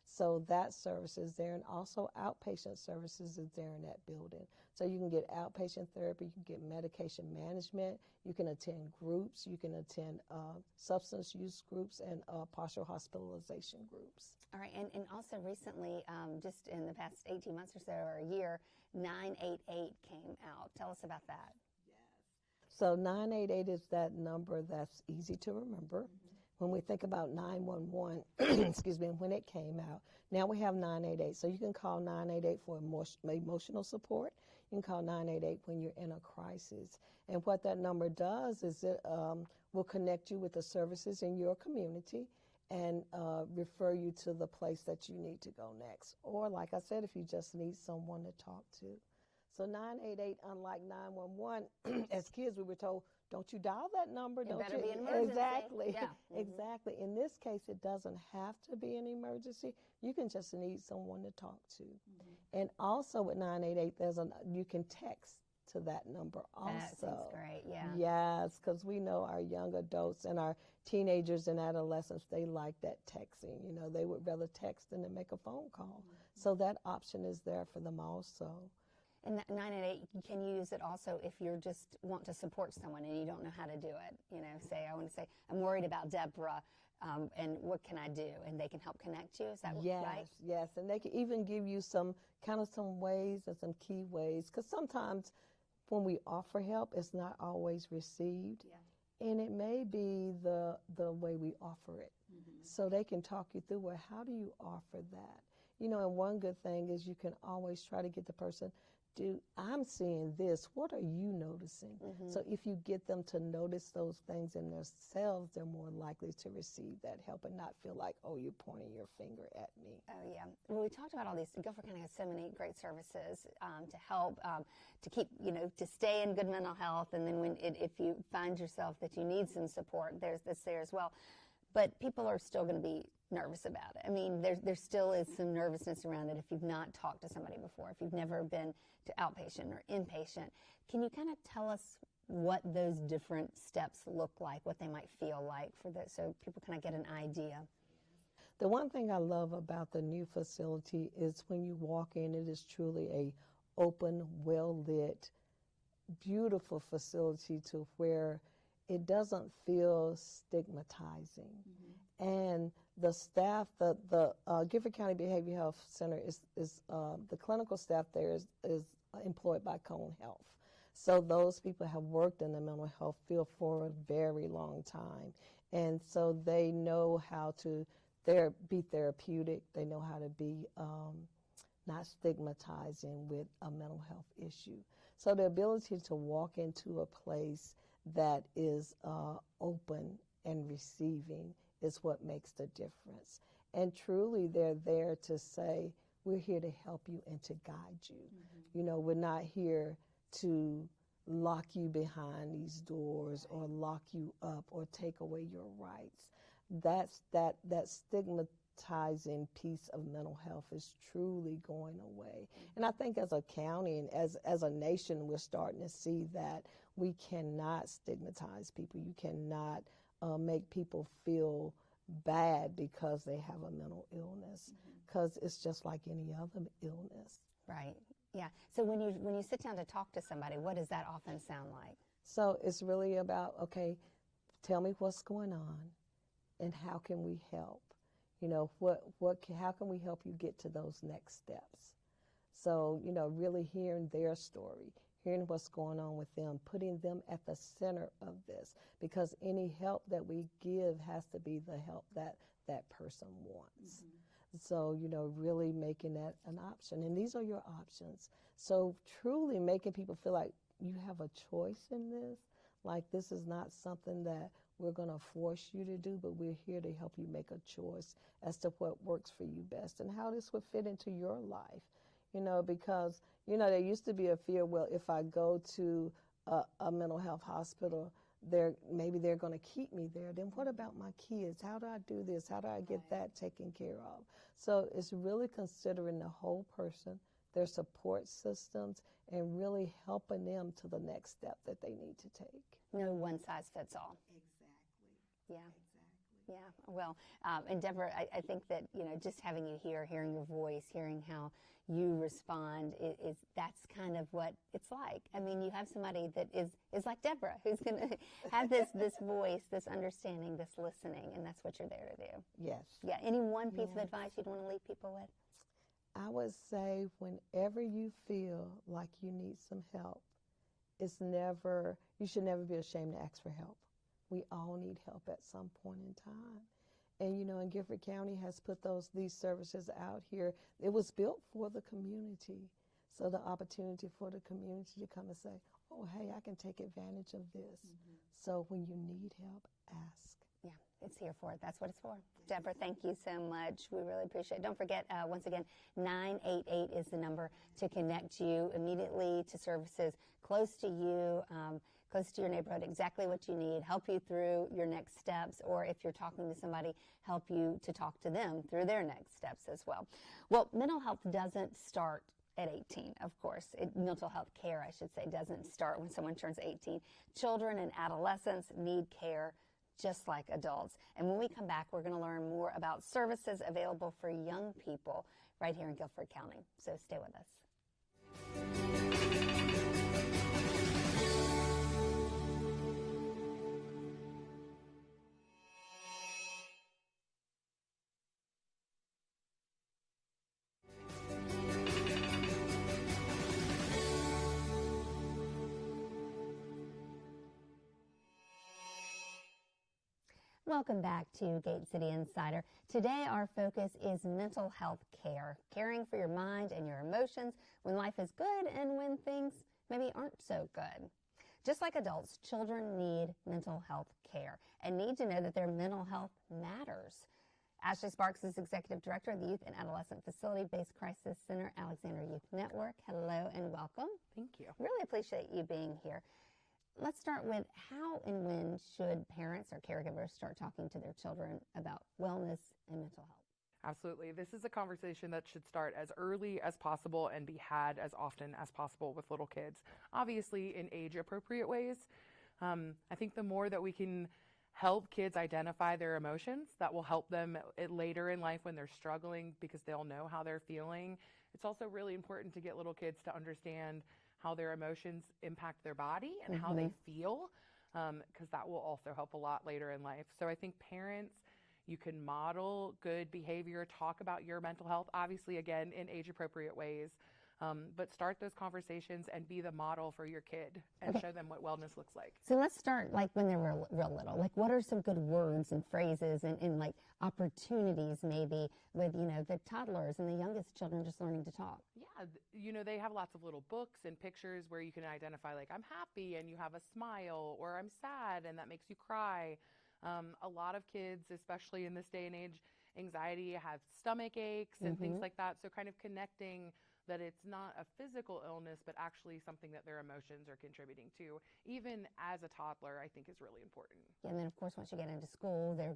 So that service is there, and also outpatient services is there in that building. So you can get outpatient therapy, you can get medication management, you can attend groups, you can attend substance use groups and partial hospitalization groups. All right, and also recently, just in the past 18 months or so, or a year, 988 came out. Tell us about that. So 988 is that number that's easy to remember. When we think about 911, excuse me, when it came out, now we have 988. So you can call 988 for emotional support. You can call 988 when you're in a crisis. And what that number does is it will connect you with the services in your community and refer you to the place that you need to go next. Or like I said, if you just need someone to talk to. So 988, unlike 911, as kids we were told, don't you dial that number. It don't better you? be an emergency. Exactly. Yeah. Exactly. In this case, it doesn't have to be an emergency. You can just need someone to talk to. And also with 988, you can text to that number also. That sounds great, yeah. Yes, because we know our young adults and our teenagers and adolescents, they like that texting. You know, they would rather text than to make a phone call. So that option is there for them also. And that 988, can you use it also if you just want to support someone and you don't know how to do it? You know, say, I want to say, I'm worried about Deborah, and what can I do? And they can help connect you, is that right? Yes, and they can even give you some ways and some key ways, because sometimes when we offer help, it's not always received. Yeah. And it may be the way we offer it. So they can talk you through, well, how do you offer that? You know, and one good thing is you can always try to get the person, I'm seeing this, what are you noticing? So if you get them to notice those things in themselves, they're more likely to receive that help and not feel like, oh, you're pointing your finger at me. Oh, yeah. Well, we talked about all these. Guilford County has so many great services to help, to keep, to stay in good mental health. And then if you find yourself that you need some support, there's this there as well. But people are still going to be nervous about it. I mean, there still is some nervousness around it if you've not talked to somebody before, if you've never been to outpatient or inpatient. Can you kind of tell us what those different steps look like, what they might feel like for this, so people kind of get an idea? The one thing I love about the new facility is when you walk in, it is truly a open, well-lit, beautiful facility to where it doesn't feel stigmatizing. And the staff, the Guilford County Behavioral Health Center is the clinical staff there is employed by Cone Health. So those people have worked in the mental health field for a very long time. And so they know how to be therapeutic. They know how to be not stigmatizing with a mental health issue. So the ability to walk into a place that is open and receiving is what makes the difference. And truly, they're there to say, we're here to help you and to guide you. You know, we're not here to lock you behind these doors or lock you up or take away your rights. That stigmatizing piece of mental health is truly going away. And I think as a county and as a nation, we're starting to see that we cannot stigmatize people. You cannot make people feel bad because they have a mental illness, because it's just like any other illness. Right. Yeah. So when you sit down to talk to somebody, what does that often sound like? So it's really about, okay, tell me what's going on and how can we help? You know, how can we help you get to those next steps? So, you know, really hearing their story, hearing what's going on with them, putting them at the center of this, because any help that we give has to be the help that that person wants. So, you know, really making that an option. And these are your options. So truly making people feel like you have a choice in this. Like this is not something that we're going to force you to do, but we're here to help you make a choice as to what works for you best and how this would fit into your life. You know, because, you know, there used to be a fear, well, if I go to a mental health hospital, maybe they're going to keep me there. Then what about my kids? How do I do this? How do I get that taken care of? So it's really considering the whole person, their support systems, and really helping them to the next step that they need to take. No one size fits all. Exactly. Yeah. Yeah, well, and Deborah, I think that, just having you here, hearing your voice, hearing how you respond, that's kind of what it's like. I mean, you have somebody that is like Deborah, who's going to have this voice, this understanding, this listening, and that's what you're there to do. Yes. Yeah, any one piece of advice you'd want to leave people with? I would say whenever you feel like you need some help, you should never be ashamed to ask for help. We all need help at some point in time. And, and Gifford County has put these services out here. It was built for the community. So the opportunity for the community to come and say, oh, hey, I can take advantage of this. So when you need help, ask. Yeah, it's here for it. That's what it's for. Deborah, thank you so much. We really appreciate it. Don't forget, once again, 988 is the number to connect you immediately to services close to you, close to your neighborhood, exactly what you need, help you through your next steps, or if you're talking to somebody, help you to talk to them through their next steps as well. Well, mental health doesn't start at 18, of course. Mental health care, I should say, doesn't start when someone turns 18. Children and adolescents need care just like adults. And when we come back, we're going to learn more about services available for young people right here in Guilford County. So stay with us. Welcome back to Gate City Insider. Today our focus is mental health care, caring for your mind and your emotions when life is good and when things maybe aren't so good. Just like adults, children need mental health care and need to know that their mental health matters. Ashley Sparks is Executive Director of the Youth and Adolescent Facility-Based Crisis Center, Alexander Youth Network. Hello and welcome. Thank you. Really appreciate you being here. Let's start with how and when should parents or caregivers start talking to their children about wellness and mental health? Absolutely. This is a conversation that should start as early as possible and be had as often as possible with little kids, obviously in age-appropriate ways. I think the more that we can help kids identify their emotions, that will help them later in life when they're struggling because they'll know how they're feeling. It's also really important to get little kids to understand how their emotions impact their body and how they feel, because that will also help a lot later in life. So I think parents, you can model good behavior, talk about your mental health, obviously, again, in age-appropriate ways, but start those conversations and be the model for your kid and show them what wellness looks like. So let's start like when they were real little. Like what are some good words and phrases and like opportunities maybe with, the toddlers and the youngest children just learning to talk? Yeah, they have lots of little books and pictures where you can identify like I'm happy and you have a smile, or I'm sad and that makes you cry. A lot of kids, especially in this day and age, anxiety have stomach aches and things like that. So kind of connecting that it's not a physical illness, but actually something that their emotions are contributing to, even as a toddler, I think is really important. And then, of course, once you get into school, they're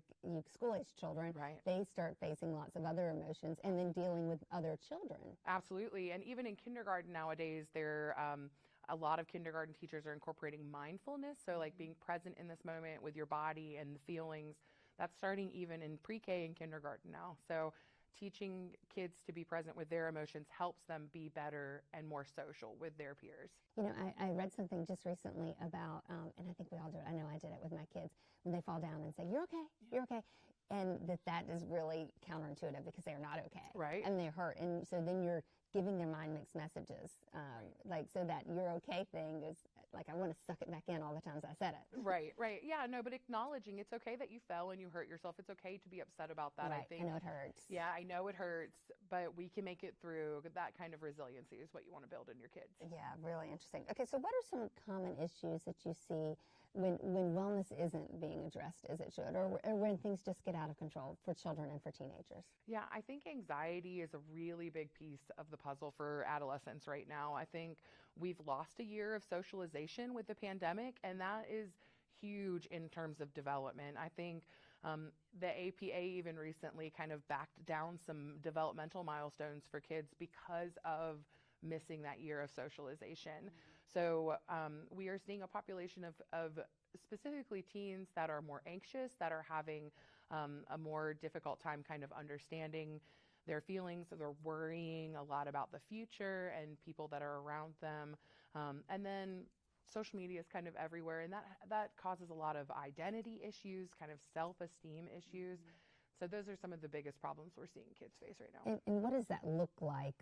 school-age children, right? They start facing lots of other emotions and then dealing with other children. Absolutely. And even in kindergarten nowadays, a lot of kindergarten teachers are incorporating mindfulness. So like being present in this moment with your body and the feelings. That's starting even in pre-K and kindergarten now. So teaching kids to be present with their emotions helps them be better and more social with their peers. I read something just recently about, and I think we all do it, I know I did it with my kids, when they fall down and say, you're okay, you're okay. And that is really counterintuitive because they're not okay. Right. And they're hurt. And so then you're giving their mind mixed messages. Like, so that you're okay thing is like, I want to suck it back in all the times I said it. Right. Yeah, no, but acknowledging it's okay that you fell and you hurt yourself. It's okay to be upset about that, right. I think. I know it hurts. Yeah, I know it hurts, but we can make it through. That kind of resiliency is what you want to build in your kids. Yeah, really interesting. Okay, so what are some common issues that you see when wellness isn't being addressed as it should, or when things just get out of control for children and for teenagers? Yeah, I think anxiety is a really big piece of the puzzle for adolescents right now. I think we've lost a year of socialization with the pandemic, and that is huge in terms of development. I think the APA even recently kind of backed down some developmental milestones for kids because of missing that year of socialization. So we are seeing a population of specifically teens that are more anxious, that are having a more difficult time kind of understanding their feelings. So they're worrying a lot about the future and people that are around them. And then social media is kind of everywhere, and that causes a lot of identity issues, kind of self-esteem issues. So those are some of the biggest problems we're seeing kids face right now. And what does that look like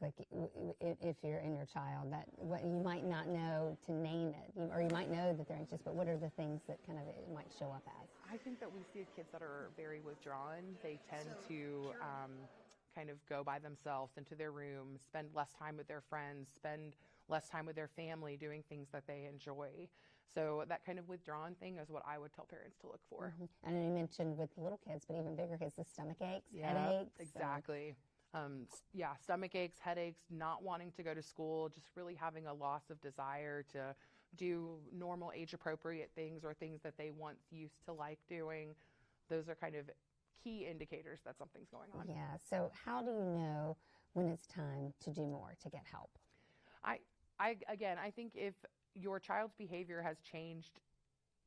if you're in your child, that what you might not know to name it, or you might know that they're anxious, but what are the things that kind of it might show up as? I think that we see kids that are very withdrawn. They tend to kind of go by themselves into their room, spend less time with their friends, spend less time with their family doing things that they enjoy. So that kind of withdrawn thing is what I would tell parents to look for. And you mentioned with little kids, but even bigger kids, the stomach aches, headaches. Exactly. Stomach aches, headaches, not wanting to go to school, just really having a loss of desire to do normal age-appropriate things or things that they once used to like doing. Those are kind of key indicators that something's going on. Yeah. So how do you know when it's time to do more, to get help? I think if your child's behavior has changed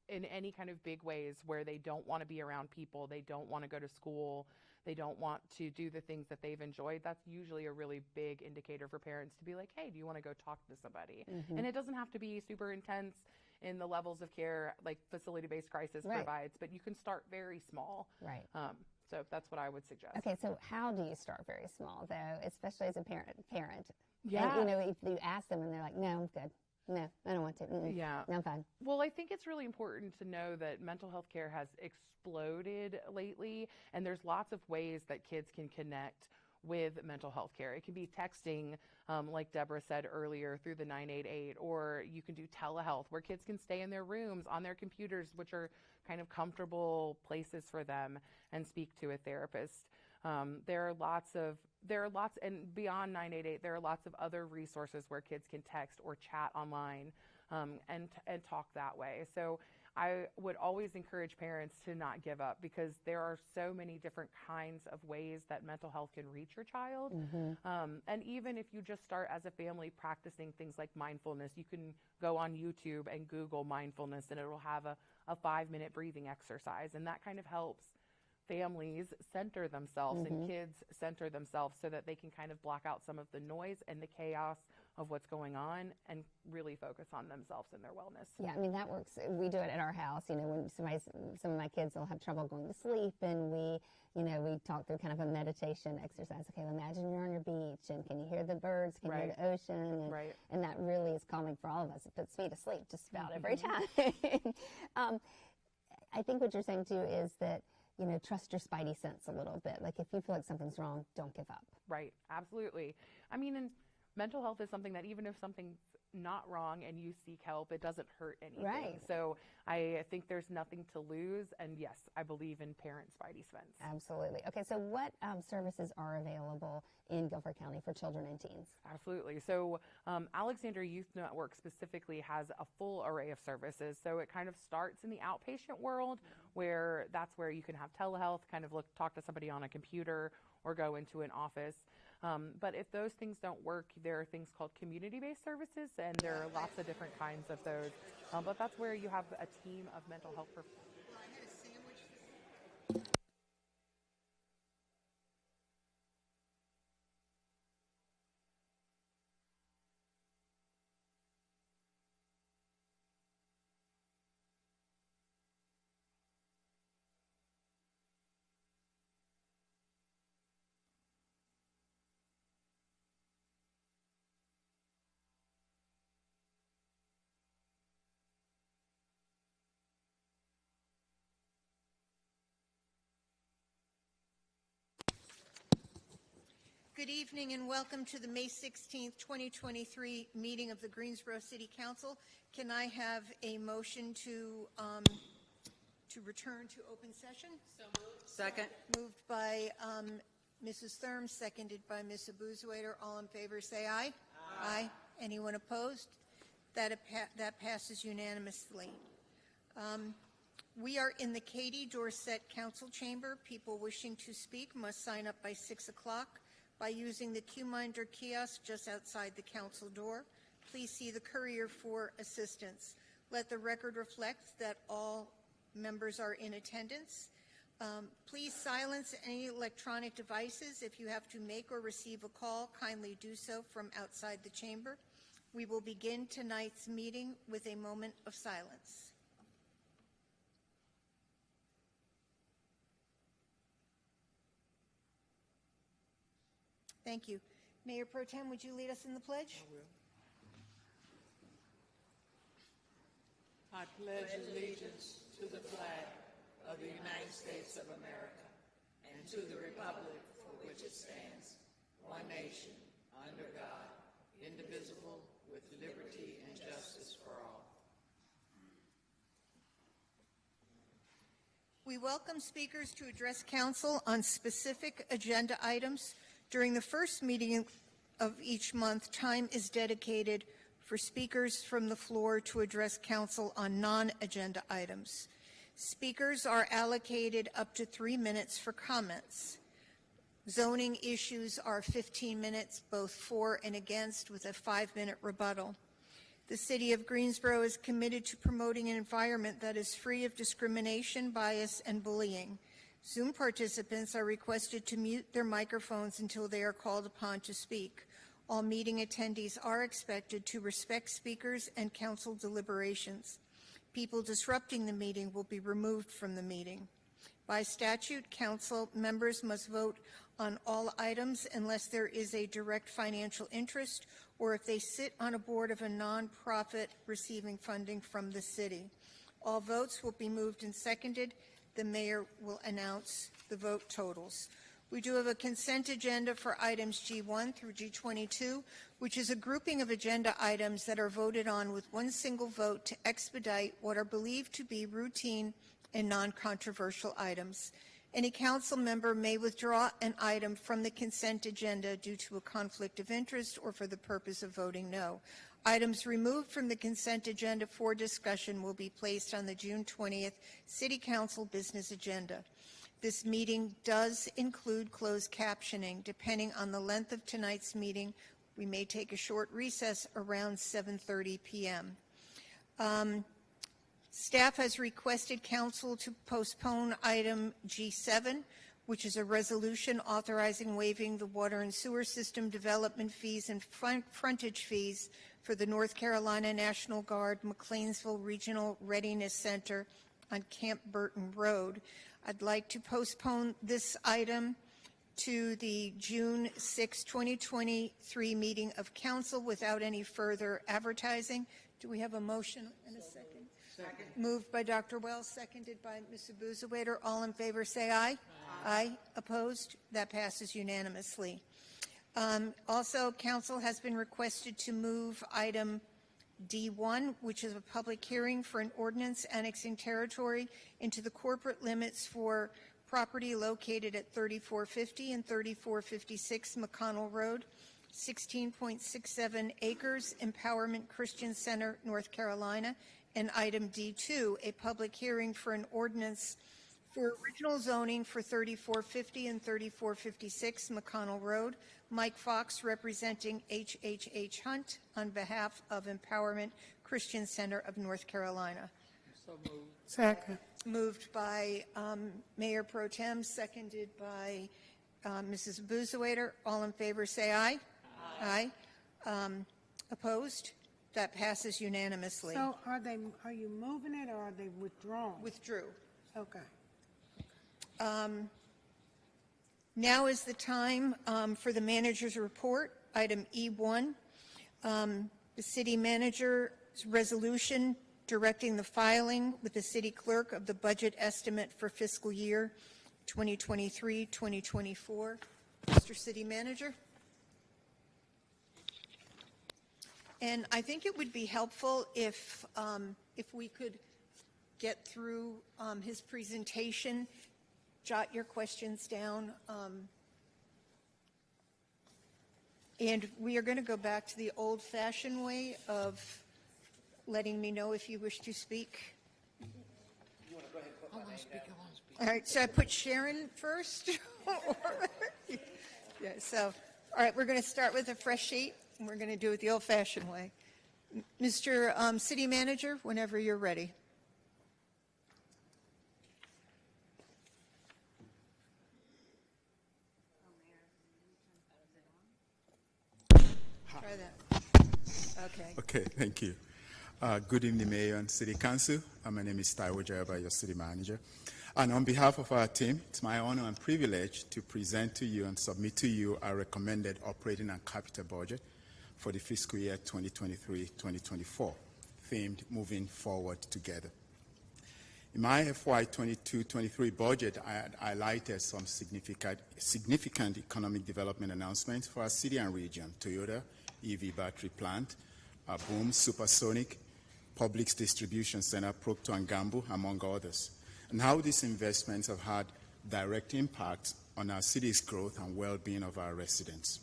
in any kind of big ways where they don't want to be around people, they don't want to go to school, they don't want to do the things that they've enjoyed, that's usually a really big indicator for parents to be like, hey, do you want to go talk to somebody? And it doesn't have to be super intense in the levels of care like facility-based crisis provides, but you can start very small. Right. So that's what I would suggest. Okay, so how do you start very small, though, especially as a parent? Yeah. And, if you ask them and they're like, no, I'm good. No, I don't want to. Yeah. No, I'm fine. Well, I think it's really important to know that mental health care has exploded lately, and there's lots of ways that kids can connect with mental health care. It can be texting, like Deborah said earlier, through the 988, or you can do telehealth where kids can stay in their rooms on their computers, which are kind of comfortable places for them, and speak to a therapist. There are lots, and beyond 988, there are lots of other resources where kids can text or chat online and talk that way. So I would always encourage parents to not give up, because there are so many different kinds of ways that mental health can reach your child. And even if you just start as a family practicing things like mindfulness, you can go on YouTube and Google mindfulness, and it will have a 5-minute breathing exercise. And that kind of helps families center themselves and kids center themselves so that they can kind of block out some of the noise and the chaos of what's going on and really focus on themselves and their wellness. Yeah, I mean, that works. We do it at our house. When some of my kids will have trouble going to sleep, and we talk through kind of a meditation exercise. Okay, well, imagine you're on your beach, and can you hear the birds? Can you hear the ocean? And that really is calming for all of us. It puts me to sleep just about every time. I think what you're saying, too, is that trust your spidey sense a little bit. Like, if you feel like something's wrong, don't give up. Right. Absolutely. I mean, and mental health is something that even if something's not wrong and you seek help, it doesn't hurt anything. Right. So I think there's nothing to lose. And yes, I believe in parent spidey sense. Absolutely. Okay, so what services are available in Guilford County for children and teens? Absolutely. So Alexander Youth Network specifically has a full array of services. So it kind of starts in the outpatient world, where that's where you can have telehealth, kind of talk to somebody on a computer or go into an office. But if those things don't work, there are things called community-based services, and there are lots of different kinds of those. But that's where you have a team of mental health professionals. Good evening and welcome to the May 16th, 2023 meeting of the Greensboro City Council. Can I have a motion to return to open session? So moved. Second. Moved by Mrs. Thurm, seconded by Ms. Abuzuader. All in favor say aye. Aye. Anyone opposed? That passes unanimously. We are in the Katie Dorset Council Chamber. People wishing to speak must sign up by 6 o'clock. by using the QMinder kiosk just outside the council door. Please see the courier for assistance. Let the record reflect that all members are in attendance. Please silence any electronic devices. If you have to make or receive a call, kindly do so from outside the chamber. We will begin tonight's meeting with a moment of silence. Thank you. Mayor Pro Tem, would you lead us in the pledge? I pledge allegiance to the flag of the United States of America and to the republic for which it stands, one nation, under God, indivisible, with liberty and justice for all. We welcome speakers to address council on specific agenda items. During the first meeting of each month, time is dedicated for speakers from the floor to address council on non-agenda items. Speakers are allocated up to 3 minutes for comments. Zoning issues are 15 minutes, both for and against, with a 5-minute rebuttal. The City of Greensboro is committed to promoting an environment that is free of discrimination, bias, and bullying. Zoom participants are requested to mute their microphones until they are called upon to speak. All meeting attendees are expected to respect speakers and council deliberations. People disrupting the meeting will be removed from the meeting. By statute, council members must vote on all items unless there is a direct financial interest or if they sit on a board of a nonprofit receiving funding from the city. All votes will be moved and seconded. The mayor will announce the vote totals. We do have a consent agenda for items G1 through G22, which is a grouping of agenda items that are voted on with one single vote to expedite what are believed to be routine and non-controversial items. Any council member may withdraw an item from the consent agenda due to a conflict of interest or for the purpose of voting no. Items removed from the consent agenda for discussion will be placed on the June 20th City Council business agenda. This meeting does include closed captioning. Depending on the length of tonight's meeting, we may take a short recess around 7:30 p.m. Staff has requested council to postpone item G7, which is a resolution authorizing waiving the water and sewer system development fees and frontage fees for the North Carolina National Guard McLeansville Regional Readiness Center on Camp Burton Road. I'd like to postpone this item to the June 6, 2023 meeting of council without any further advertising. Do we have a motion and a second? Second. Moved by Dr. Wells, seconded by Ms. Abuzawader. All in favor say aye. Aye. Opposed? That passes unanimously. Also, council has been requested to move item D1, which is a public hearing for an ordinance annexing territory into the corporate limits for property located at 3450 and 3456 McConnell Road, 16.67 acres, Empowerment Christian Center, North Carolina. And item D2, a public hearing for an ordinance for original zoning for 3450 and 3456 McConnell Road. Mike Fox representing HHH Hunt on behalf of Empowerment Christian Center of North Carolina. So moved. Second. Moved by Mayor Pro Tem, seconded by Mrs. Abuzawader. All in favor say aye. Aye. Opposed? That passes unanimously. So are you moving it or are they withdrawn? Withdrew. Okay. Now is the time for the manager's report. Item E1, the city manager's resolution directing the filing with the city clerk of the budget estimate for fiscal year 2023-2024. Mr. City Manager. And I think it would be helpful if we could get through his presentation, jot your questions down, and we are going to go back to the old-fashioned way of letting me know if you wish to speak. I want to speak. All right, so I put Sharon first? Yeah, so All right, we're going to start with a fresh sheet, and we're going to do it the old-fashioned way. Mr. City Manager, whenever you're ready. Try that. Okay. Okay, thank you. Good evening, Mayor and City Council. My name is Taiwo Jayaba, your City Manager. And on behalf of our team, it's my honor and privilege to present to you and submit to you our recommended operating and capital budget for the fiscal year 2023-2024, themed Moving Forward Together. In my FY 22-23 budget, I had highlighted some significant economic development announcements for our city and region: Toyota EV battery plant, Boom Supersonic, Publix Distribution Center, Procter & Gamble, among others, and how these investments have had direct impact on our city's growth and well-being of our residents.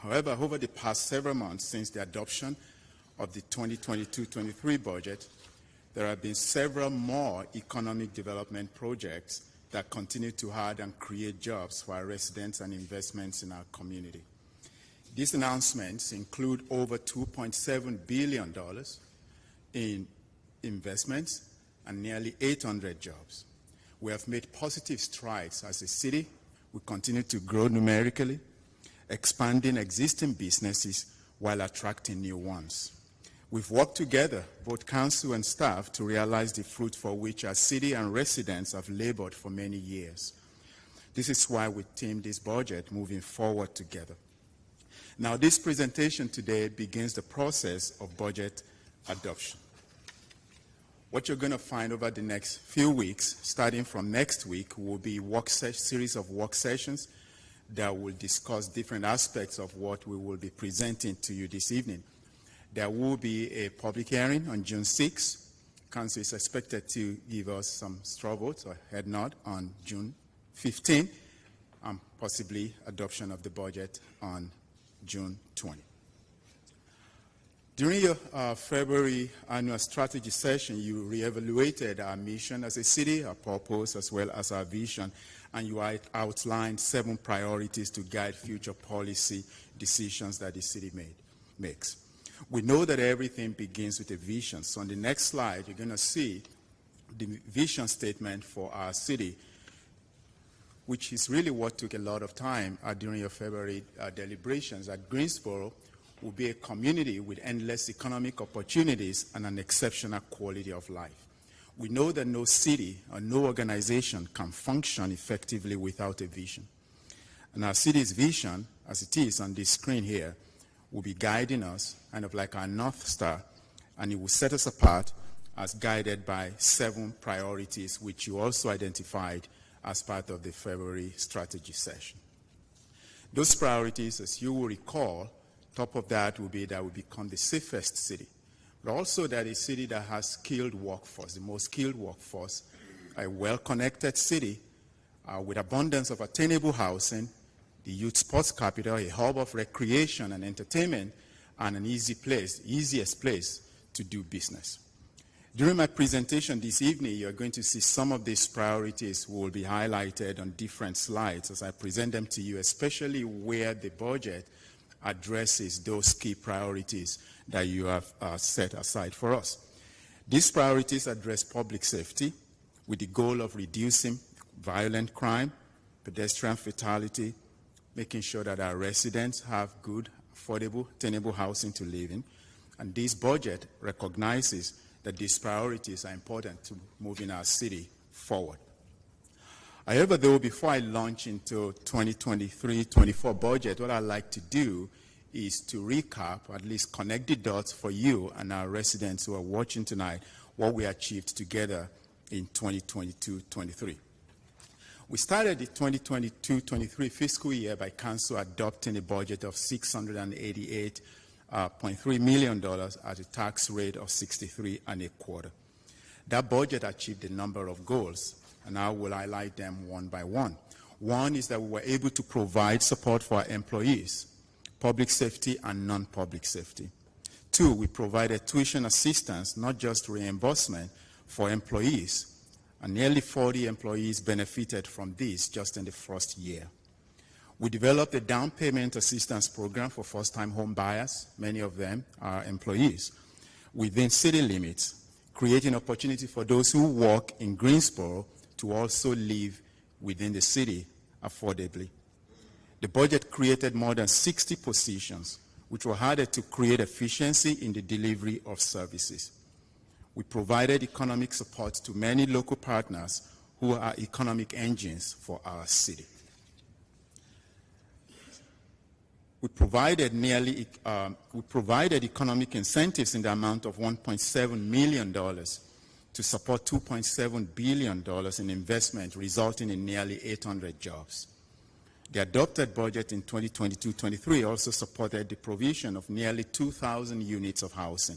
However, over the past several months since the adoption of the 2022-23 budget, there have been several more economic development projects that continue to add and create jobs for our residents and investments in our community. These announcements include over $2.7 billion in investments and nearly 800 jobs. We have made positive strides as a city. We continue to grow numerically, expanding existing businesses while attracting new ones. We've worked together, both council and staff, to realize the fruit for which our city and residents have labored for many years. This is why we themed this budget Moving Forward Together. Now, this presentation today begins the process of budget adoption. What you're going to find over the next few weeks, starting from next week, will be series of work sessions that will discuss different aspects of what we will be presenting to you this evening. There will be a public hearing on June 6th. Council is expected to give us some straw votes or head nod on June 15th, and possibly adoption of the budget on June 20. During your February annual strategy session, you reevaluated our mission as a city, our purpose, as well as our vision, and you outlined 7 priorities to guide future policy decisions that the city makes. We know that everything begins with a vision. So on the next slide, you're going to see the vision statement for our city, which is really what took a lot of time during your February deliberations. At Greensboro will be a community with endless economic opportunities and an exceptional quality of life. We know that no city or no organization can function effectively without a vision. And our city's vision, as it is on this screen here, will be guiding us, kind of like our North Star, and it will set us apart as guided by 7 priorities, which you also identified as part of the February strategy session. Those priorities, as you will recall, top of that will be that we become the safest city, but also that a city that has skilled workforce, the most skilled workforce, a well-connected city with abundance of attainable housing, the youth sports capital, a hub of recreation and entertainment, and an easiest place to do business. During my presentation this evening, you're going to see some of these priorities will be highlighted on different slides as I present them to you, especially where the budget addresses those key priorities that you have set aside for us. These priorities address public safety with the goal of reducing violent crime, pedestrian fatality, making sure that our residents have good, affordable, attainable housing to live in. And this budget recognizes that these priorities are important to moving our city forward. However, though, before I launch into 2023-24 budget, what I'd like to do is to recap, or at least connect the dots for you and our residents who are watching tonight, what we achieved together in 2022-23. We started the 2022-23 fiscal year by council adopting a budget of $688.3 million at a tax rate of 63.25%. That budget achieved a number of goals, and I will highlight them one by one. One is that we were able to provide support for our employees, public safety and non-public safety. 2, we provided tuition assistance, not just reimbursement, for employees, and nearly 40 employees benefited from this just in the first year. We developed a down payment assistance program for first-time home buyers, many of them are employees, within city limits, creating opportunity for those who work in Greensboro to also live within the city affordably. The budget created more than 60 positions, which were added to create efficiency in the delivery of services. We provided economic support to many local partners who are economic engines for our city. We provided economic incentives in the amount of $1.7 million to support $2.7 billion in investment, resulting in nearly 800 jobs. The adopted budget in 2022-23 also supported the provision of nearly 2,000 units of housing.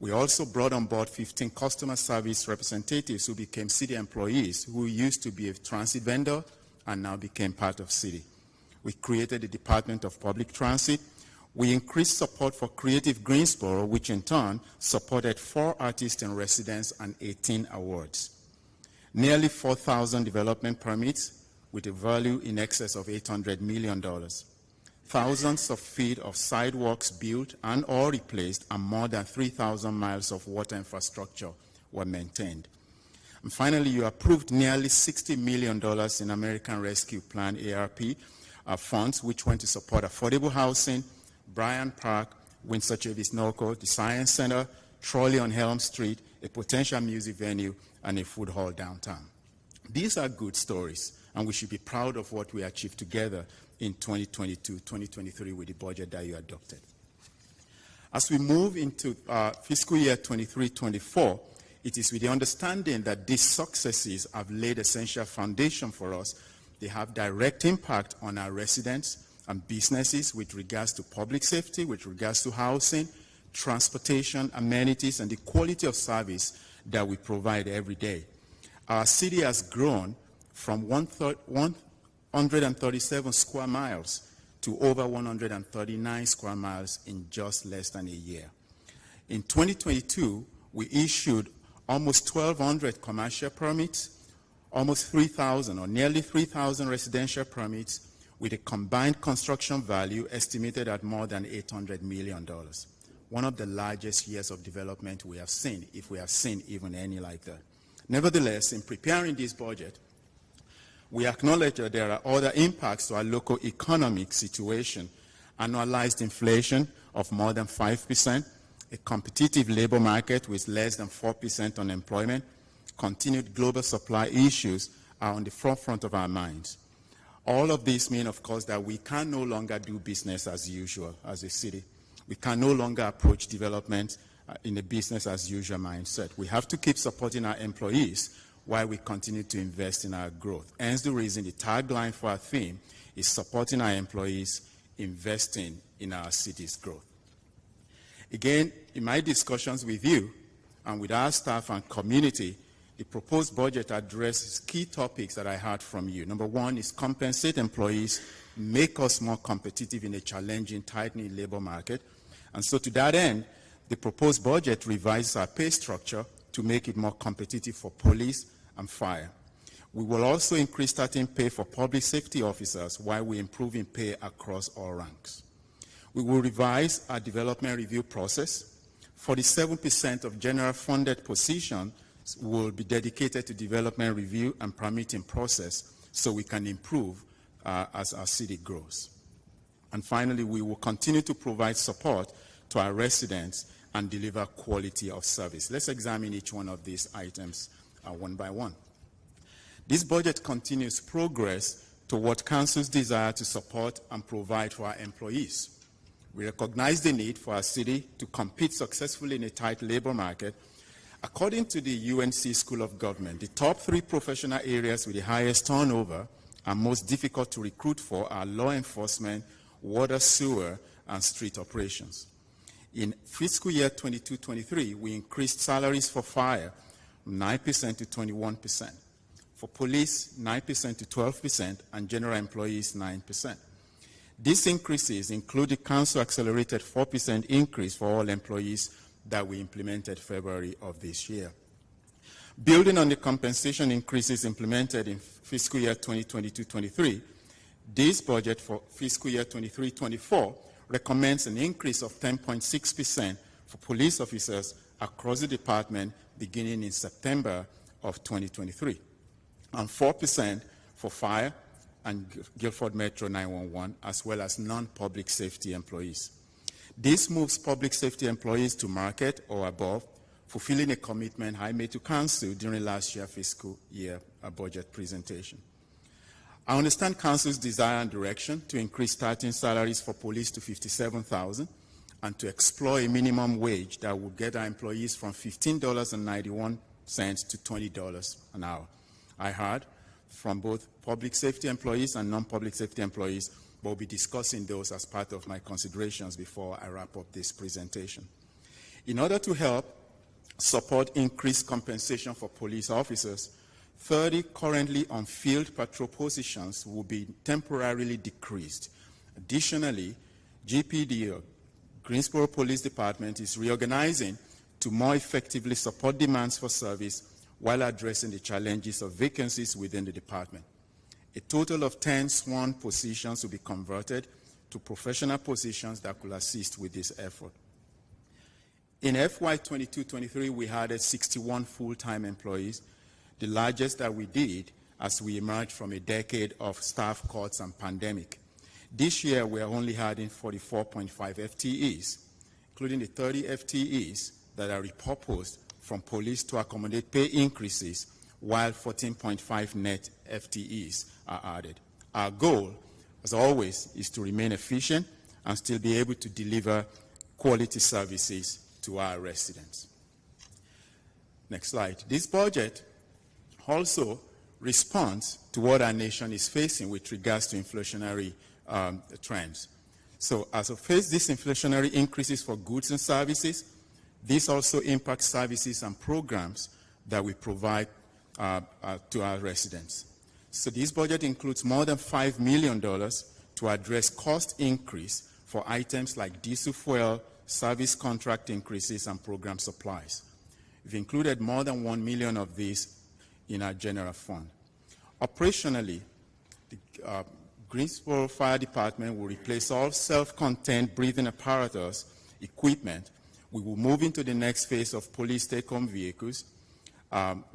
We also brought on board 15 customer service representatives who became city employees who used to be a transit vendor and now became part of city. We created the Department of Public Transit. We increased support for Creative Greensboro, which in turn supported 4 artists in residence and 18 awards. Nearly 4,000 development permits with a value in excess of $800 million. Thousands of feet of sidewalks built and or replaced, and more than 3,000 miles of water infrastructure were maintained. And finally, you approved nearly $60 million in American Rescue Plan, ARP, funds, which went to support affordable housing, Bryant Park, Windsor Chavis Norco, the Science Center, Trolley on Helm Street, a potential music venue, and a food hall downtown. These are good stories, and we should be proud of what we achieved together in 2022-2023 with the budget that you adopted. As we move into fiscal year 23-24, it is with the understanding that these successes have laid essential foundation for us. They have direct impact on our residents and businesses with regards to public safety, with regards to housing, transportation, amenities, and the quality of service that we provide every day. Our city has grown from 137 square miles to over 139 square miles in just less than a year. In 2022, we issued almost 1,200 commercial permits, almost 3,000 or nearly 3,000 residential permits with a combined construction value estimated at more than $800 million. One of the largest years of development we have seen, if we have seen even any like that. Nevertheless, in preparing this budget, we acknowledge that there are other impacts to our local economic situation: annualized inflation of more than 5%, a competitive labor market with less than 4% unemployment, continued global supply issues are on the forefront of our minds. All of these mean, of course, that we can no longer do business as usual as a city. We can no longer approach development in a business as usual mindset. We have to keep supporting our employees while we continue to invest in our growth. Hence the reason the tagline for our theme is supporting our employees, investing in our city's growth. Again, in my discussions with you and with our staff and community, the proposed budget addresses key topics that I heard from you. Number one is compensate employees, make us more competitive in a challenging, tightening labor market. And so to that end, the proposed budget revises our pay structure to make it more competitive for police and fire. We will also increase starting pay for public safety officers while we improve in pay across all ranks. We will revise our development review process. 47% of general funded positions will be dedicated to development review and permitting process so we can improve as our city grows. And finally, we will continue to provide support to our residents and deliver quality of service. Let's examine each one of these items one by one. This budget continues progress toward Council's desire to support and provide for our employees. We recognize the need for our city to compete successfully in a tight labor market. According to the UNC School of Government, the top 3 professional areas with the highest turnover and most difficult to recruit for are law enforcement, water, sewer, and street operations. In fiscal year 22-23, we increased salaries for fire from 9% to 21%, for police 9% to 12%, and general employees 9%. These increases include the Council accelerated 4% increase for all employees that we implemented February of this year. Building on the compensation increases implemented in fiscal year 2022-23, This budget for fiscal year 23-24 recommends an increase of 10.6% for police officers across the department beginning in September of 2023, and 4% for fire and Guilford Metro 911, as well as non-public safety employees. This moves public safety employees to market or above, fulfilling a commitment I made to Council during last year's fiscal year budget presentation. I understand Council's desire and direction to increase starting salaries for police to $57,000 and to explore a minimum wage that would get our employees from $15.91 to $20 an hour. I heard from both public safety employees and non-public safety employees, but we'll be discussing those as part of my considerations before I wrap up this presentation. In order to help support increased compensation for police officers, 30 currently on field patrol positions will be temporarily decreased. Additionally, GPD, or Greensboro Police Department, is reorganizing to more effectively support demands for service while addressing the challenges of vacancies within the department. A total of 10 sworn positions will be converted to professional positions that could assist with this effort. In FY 22-23, we added 61 full-time employees, the largest that we did as we emerged from a decade of staff cuts and pandemic. This year, we are only adding 44.5 FTEs, including the 30 FTEs that are repurposed from police to accommodate pay increases, while 14.5 net FTEs are added. Our goal, as always, is to remain efficient and still be able to deliver quality services to our residents. Next slide. This budget also responds to what our nation is facing with regards to inflationary trends. So as we face these inflationary increases for goods and services, this also impacts services and programs that we provide to our residents. So this budget includes more than $5 million to address cost increase for items like diesel fuel, service contract increases, and program supplies. We've included more than $1 million of these in our general fund. Operationally, the Greensboro Fire Department will replace all self-contained breathing apparatus equipment. We will move into the next phase of police take-home vehicles.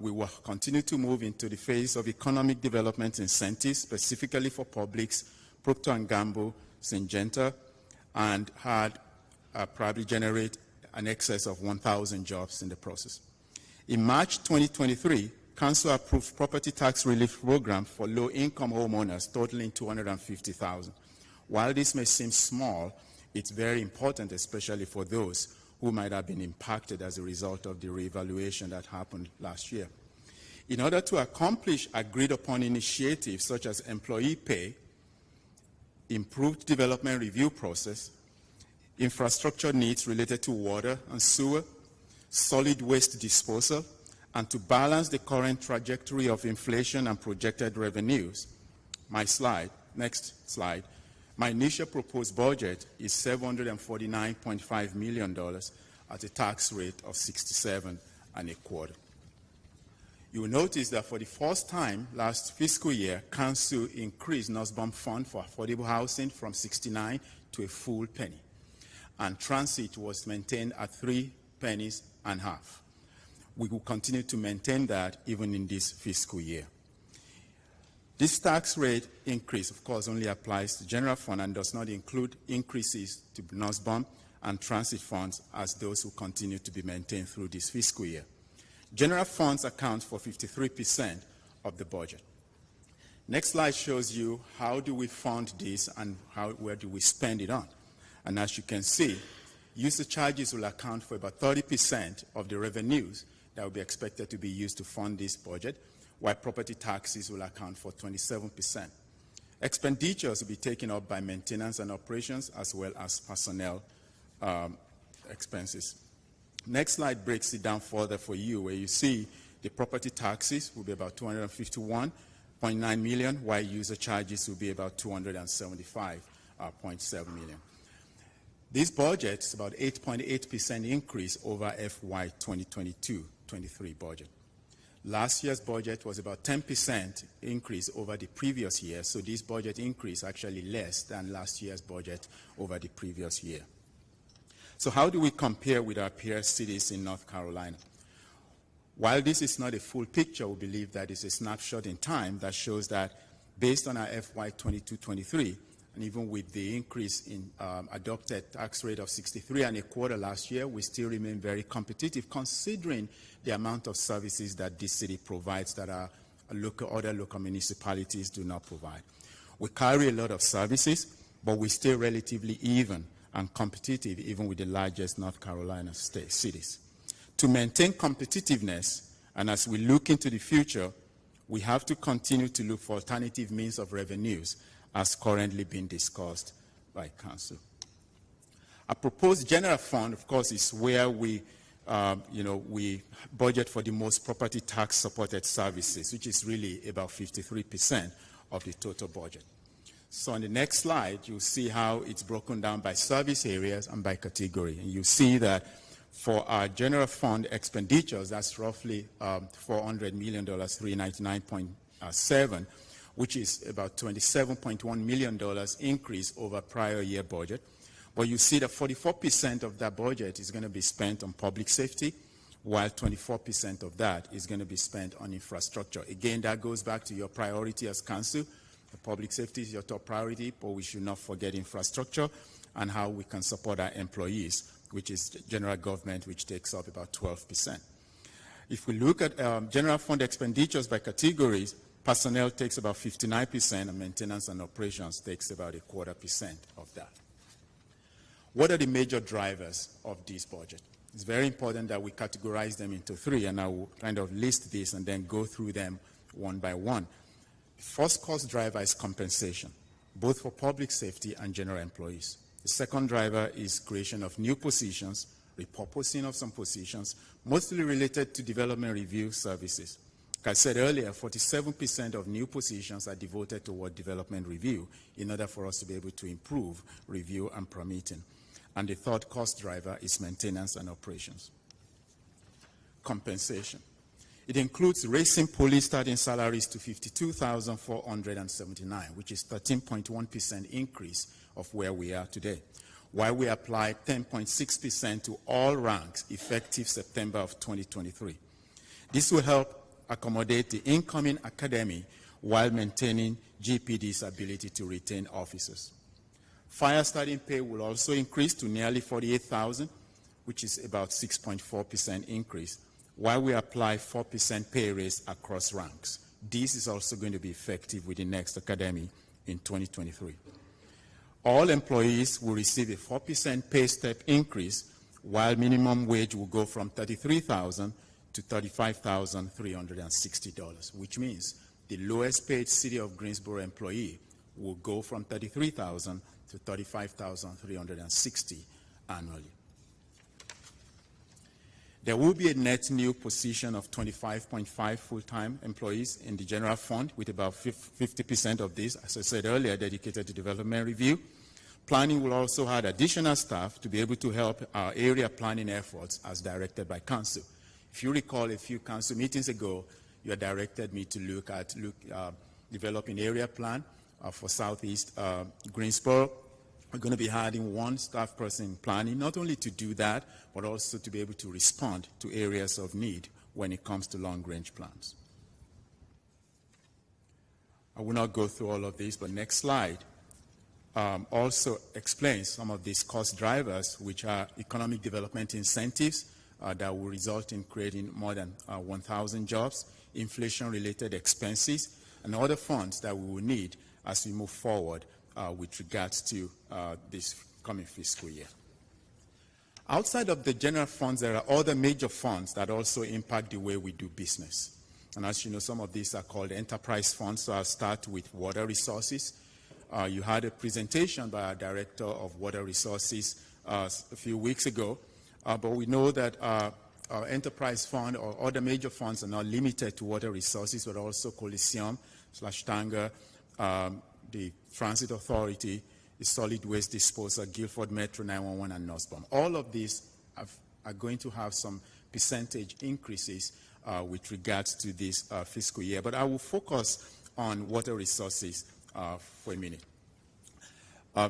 We will continue to move into the phase of economic development incentives, specifically for Publix, Procter & Gamble, Syngenta, and had probably generate an excess of 1,000 jobs in the process. In March 2023, Council approved property tax relief program for low-income homeowners totaling $250,000. While this may seem small, it's very important, especially for those who might have been impacted as a result of the reevaluation that happened last year. In order to accomplish agreed-upon initiatives such as employee pay, improved development review process, infrastructure needs related to water and sewer, solid waste disposal, and to balance the current trajectory of inflation and projected revenues. Next slide. My initial proposed budget is $749.5 million at a tax rate of 67.25%. You will notice that for the first time last fiscal year, Council increased Nussbaum Fund for affordable housing from 69 to a full penny, and transit was maintained at 3 pennies and a half. We will continue to maintain that even in this fiscal year. This tax rate increase, of course, only applies to general fund and does not include increases to Nussbaum and transit funds, as those will continue to be maintained through this fiscal year. General funds account for 53% of the budget. Next slide shows you how do we fund this and where do we spend it on. And as you can see, user charges will account for about 30% of the revenues that will be expected to be used to fund this budget, while property taxes will account for 27%. Expenditures will be taken up by maintenance and operations, as well as personnel expenses. Next slide breaks it down further for you, where you see the property taxes will be about $251.9 million, while user charges will be about $275.7 million. This budget is about 8.8% increase over FY 2022-23 budget. Last year's budget was about 10% increase over the previous year, so this budget increase actually less than last year's budget over the previous year. So how do we compare with our peer cities in North Carolina? While this is not a full picture, we believe that it's a snapshot in time that shows that based on our FY 22-23, and even with the increase in adopted tax rate of 63.25% last year, we still remain very competitive considering the amount of services that this city provides that our other local municipalities do not provide. We carry a lot of services, but we're still relatively even and competitive even with the largest North Carolina state cities. To maintain competitiveness, and as we look into the future, we have to continue to look for alternative means of revenues as currently being discussed by Council. A proposed general fund, of course, is where we budget for the most property tax supported services, which is really about 53% of the total budget. So on the next slide, you'll see how it's broken down by service areas and by category. And you see that for our general fund expenditures, that's roughly $400 million, $399.7, which is about $27.1 million increase over prior year budget. But you see that 44% of that budget is going to be spent on public safety, while 24% of that is going to be spent on infrastructure. Again, that goes back to your priority as council. The public safety is your top priority, but we should not forget infrastructure and how we can support our employees, which is general government, which takes up about 12%. If we look at general fund expenditures by categories, personnel takes about 59%, and maintenance and operations takes about 0.25% of that. What are the major drivers of this budget? It's very important that we categorize them into three, and I will kind of list these and then go through them one by one. The first cost driver is compensation, both for public safety and general employees. The second driver is creation of new positions, repurposing of some positions, mostly related to development review services. Like I said earlier, 47% of new positions are devoted toward development review in order for us to be able to improve review and permitting. And the third cost driver is maintenance and operations. Compensation. It includes raising police starting salaries to $52,479, which is 13.1% increase of where we are today, while we apply 10.6% to all ranks effective September of 2023. This will help accommodate the incoming academy while maintaining GPD's ability to retain officers. Fire starting pay will also increase to nearly $48,000, which is about 6.4% increase, while we apply 4% pay raise across ranks. This is also going to be effective with the next academy in 2023. All employees will receive a 4% pay step increase, while minimum wage will go from $33,000 to $35,360, which means the lowest paid City of Greensboro employee will go from $33,000 to $35,360 annually. There will be a net new position of 25.5 full-time employees in the general fund, with about 50% of this, as I said earlier, dedicated to development review. Planning will also add additional staff to be able to help our area planning efforts as directed by council. If you recall, a few council meetings ago, you had directed me to look at developing area plan for Southeast Greensboro. We're going to be adding one staff person in planning, not only to do that, but also to be able to respond to areas of need when it comes to long-range plans. I will not go through all of this, but next slide also explains some of these cost drivers, which are economic development incentives that will result in creating more than 1,000 jobs, inflation-related expenses, and other funds that we will need as we move forward with regards to this coming fiscal year. Outside of the general funds, there are other major funds that also impact the way we do business. And as you know, some of these are called enterprise funds, so I'll start with water resources. You had a presentation by our Director of Water Resources a few weeks ago, but we know that our enterprise fund or other major funds are not limited to water resources, but also Coliseum, /Tanger, the Transit Authority, the Solid Waste Disposal, Guilford Metro 911, and Nussbaum. All of these are going to have some percentage increases with regards to this fiscal year. But I will focus on water resources for a minute.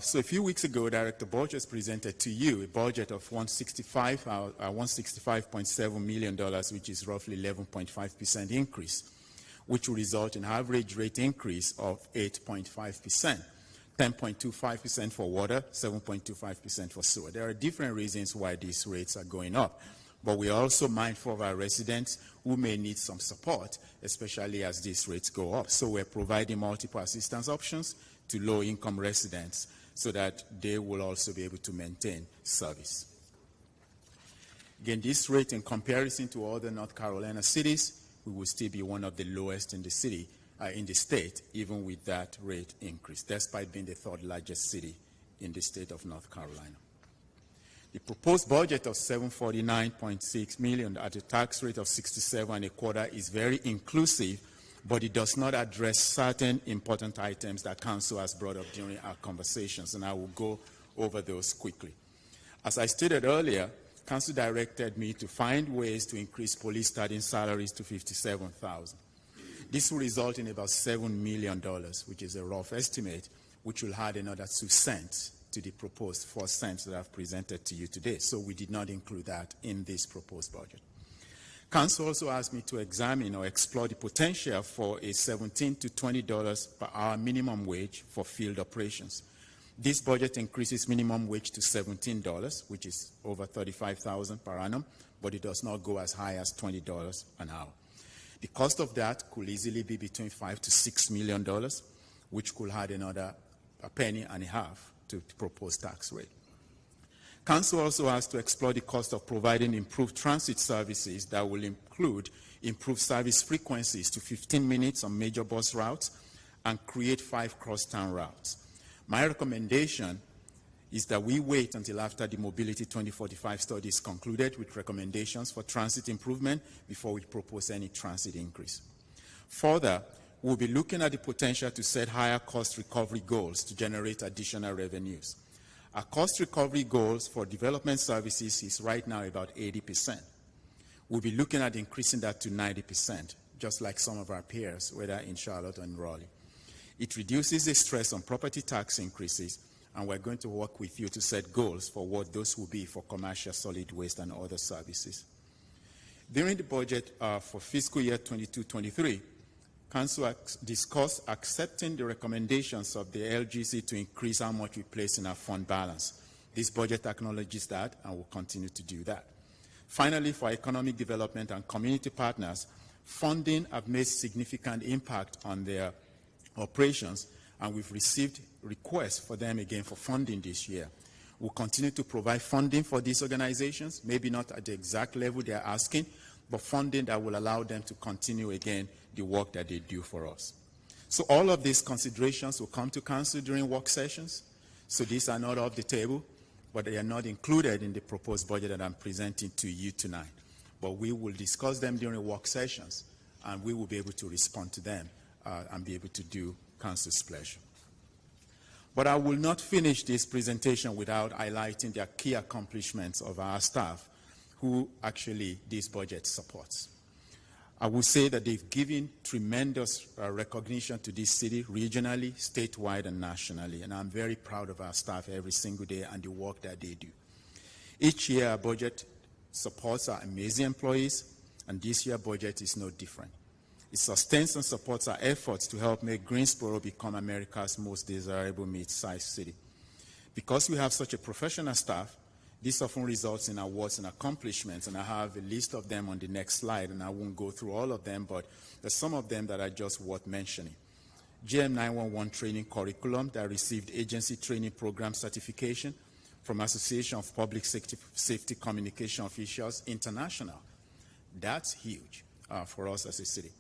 So a few weeks ago, Director Borges presented to you a budget of $165.7 million, which is roughly 11.5% increase, which will result in an average rate increase of 8.5%, 10.25% for water, 7.25% for sewer. There are different reasons why these rates are going up, but we are also mindful of our residents who may need some support, especially as these rates go up. So we're providing multiple assistance options to low-income residents so that they will also be able to maintain service. Again, this rate in comparison to other North Carolina cities, we will still be one of the lowest in the city, in the state, even with that rate increase, despite being the third largest city in the state of North Carolina. The proposed budget of $749.6 million at a tax rate of 67.25% is very inclusive, but it does not address certain important items that Council has brought up during our conversations, and I will go over those quickly. As I stated earlier, Council directed me to find ways to increase police starting salaries to $57,000. This will result in about $7 million, which is a rough estimate, which will add another 2 cents to the proposed 4 cents that I've presented to you today. So we did not include that in this proposed budget. Council also asked me to examine or explore the potential for a $17 to $20 per hour minimum wage for field operations. This budget increases minimum wage to $17, which is over $35,000 per annum, but it does not go as high as $20 an hour. The cost of that could easily be between $5 to $6 million, which could add another $0.015 to the proposed tax rate. Council also has to explore the cost of providing improved transit services that will include improved service frequencies to 15 minutes on major bus routes and create 5 crosstown routes. My recommendation is that we wait until after the Mobility 2045 study is concluded with recommendations for transit improvement before we propose any transit increase. Further, we'll be looking at the potential to set higher cost recovery goals to generate additional revenues. Our cost recovery goals for development services is right now about 80%. We'll be looking at increasing that to 90%, just like some of our peers, whether in Charlotte or in Raleigh. It reduces the stress on property tax increases, and we're going to work with you to set goals for what those will be for commercial solid waste and other services. During the budget for fiscal year 22-23, Council discussed accepting the recommendations of the LGC to increase how much we place in our fund balance. This budget acknowledges that and will continue to do that. Finally, for economic development and community partners, funding have made significant impact on their operations, and we've received requests for them again for funding this year. We'll continue to provide funding for these organizations, maybe not at the exact level they're asking, but funding that will allow them to continue again the work that they do for us. So all of these considerations will come to Council during work sessions. So these are not off the table, but they are not included in the proposed budget that I'm presenting to you tonight. But we will discuss them during work sessions, and we will be able to respond to them and be able to do Council's pleasure. But I will not finish this presentation without highlighting the key accomplishments of our staff who actually this budget supports. I will say that they've given tremendous recognition to this city regionally, statewide, and nationally, and I'm very proud of our staff every single day and the work that they do. Each year, our budget supports our amazing employees, and this year's budget is no different. It sustains and supports our efforts to help make Greensboro become America's most desirable mid-sized city. Because we have such a professional staff, this often results in awards and accomplishments, and I have a list of them on the next slide, and I won't go through all of them, but there's some of them that are just worth mentioning. GM 911 training curriculum that received agency training program certification from Association of Public Safety Communication Officials International. That's huge for us as a city.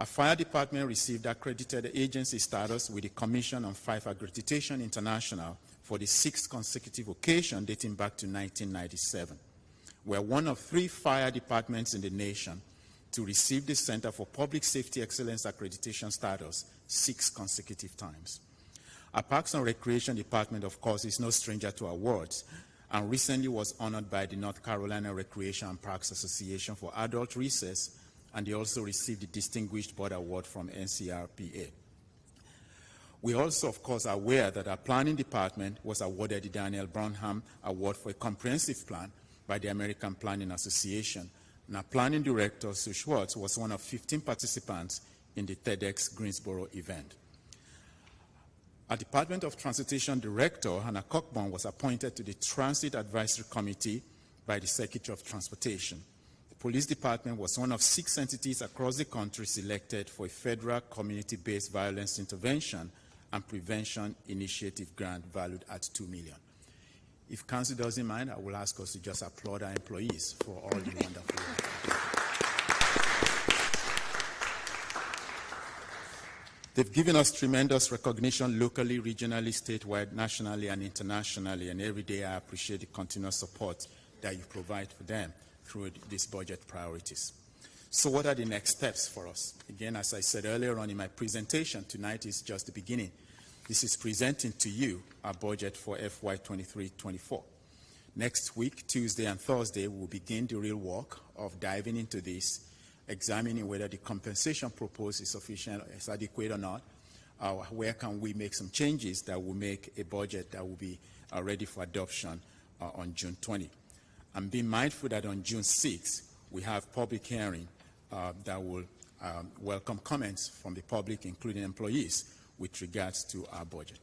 Our fire department received accredited agency status with the Commission on Fire Accreditation International for the 6th consecutive occasion dating back to 1997. We're one of 3 fire departments in the nation to receive the Center for Public Safety Excellence accreditation status 6 consecutive times. Our Parks and Recreation Department, of course, is no stranger to awards, and recently was honored by the North Carolina Recreation and Parks Association for Adult Recess and they also received the Distinguished Board Award from NCRPA. We also, of course, are aware that our planning department was awarded the Daniel Brownham Award for a comprehensive plan by the American Planning Association. And our planning director, Sue Schwartz, was one of 15 participants in the TEDx Greensboro event. Our Department of Transportation Director, Hannah Cockburn, was appointed to the Transit Advisory Committee by the Secretary of Transportation. The Police Department was one of 6 entities across the country selected for a federal community-based violence intervention and prevention initiative grant valued at $2 million. If Council doesn't mind, I will ask us to just applaud our employees for all the wonderful work. They've given us tremendous recognition locally, regionally, statewide, nationally, and internationally, and every day I appreciate the continuous support that you provide for them through these budget priorities. So what are the next steps for us? Again, as I said earlier on in my presentation, tonight is just the beginning. This is presenting to you our budget for FY 23-24. Next week, Tuesday and Thursday, we'll begin the real work of diving into this, examining whether the compensation proposed is sufficient, is adequate or not. Where can we make some changes that will make a budget that will be ready for adoption on June 20. And be mindful that on June 6, we have public hearing that will welcome comments from the public, including employees, with regards to our budget.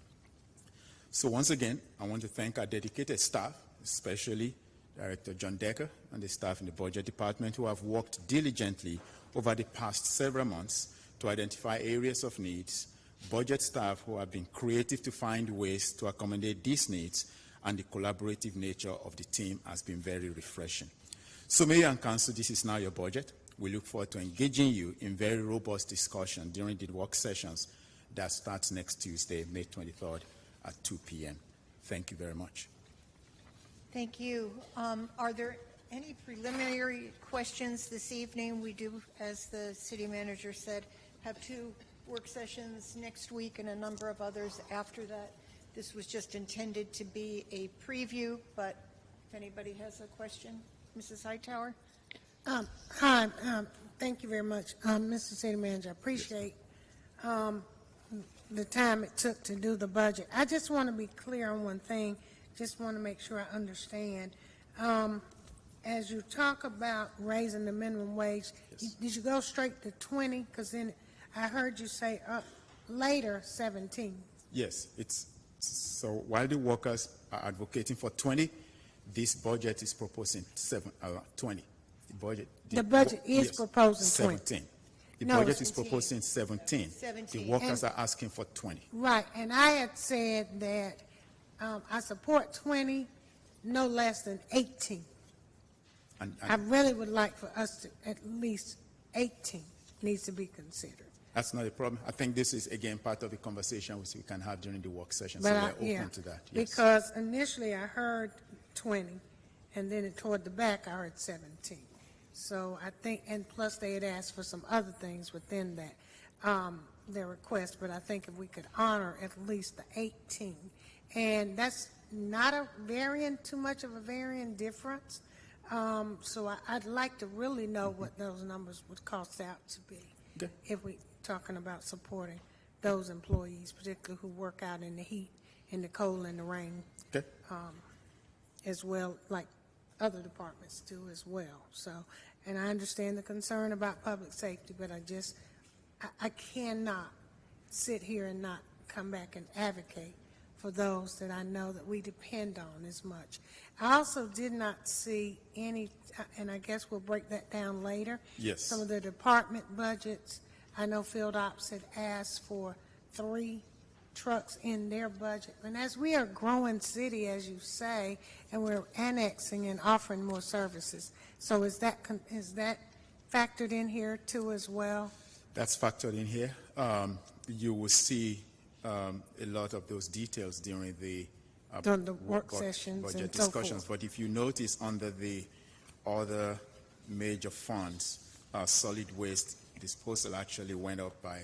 So once again, I want to thank our dedicated staff, especially Director John Decker and the staff in the Budget Department who have worked diligently over the past several months to identify areas of needs, budget staff who have been creative to find ways to accommodate these needs, and the collaborative nature of the team has been very refreshing. So Mayor and Council, this is now your budget. We look forward to engaging you in very robust discussion during the work sessions that starts next Tuesday, May 23rd at 2 p.m. Thank you very much. Thank you. Are there any preliminary questions this evening? We do, as the city manager said, have 2 work sessions next week and a number of others after that. This was just intended to be a preview, but if anybody has a question, Mrs. Hightower? Hi, thank you very much, Mr. City Manager. I appreciate the time it took to do the budget. I just want to be clear on one thing. Just want to make sure I understand. As you talk about raising the minimum wage, Yes. did you go straight to 20? Because then I heard you say later 17. Yes, so while the workers are advocating for 20, this budget is proposing 20. The budget is proposing 17. 20. The No, budget is 17. proposing 17. 17. The workers are asking for 20. Right, and I had said that I support 20, no less than 18. And I really would like for us to, at least 18 needs to be considered. that's not a problem. I think this is, again, part of the conversation which we can have during the work session, But so we're open to that. Yes. Because initially I heard 20, and then toward the back I heard 17. So I think, and plus they had asked for some other things within that, their request, but I think if we could honor at least the 18. And that's not too much of a varying difference. So I'd like to really know what those numbers would cost out to be. Okay. If we're talking about supporting those employees, particularly who work out in the heat, in the cold, and the rain, Okay. as well, like other departments do as well. So, and I understand the concern about public safety, but I cannot sit here and not come back and advocate for those that I know that we depend on as much. I also did not see any, and I guess we'll break that down later. Yes. Some of the department budgets. I know Field Ops had asked for 3 trucks in their budget. And as we are a growing city, as you say, and we're annexing and offering more services, so is that factored in here too as well? That's factored in here. You will see a lot of those details during the Work sessions budget and so discussions. forth. But if you notice under the other major funds, solid waste disposal actually went up by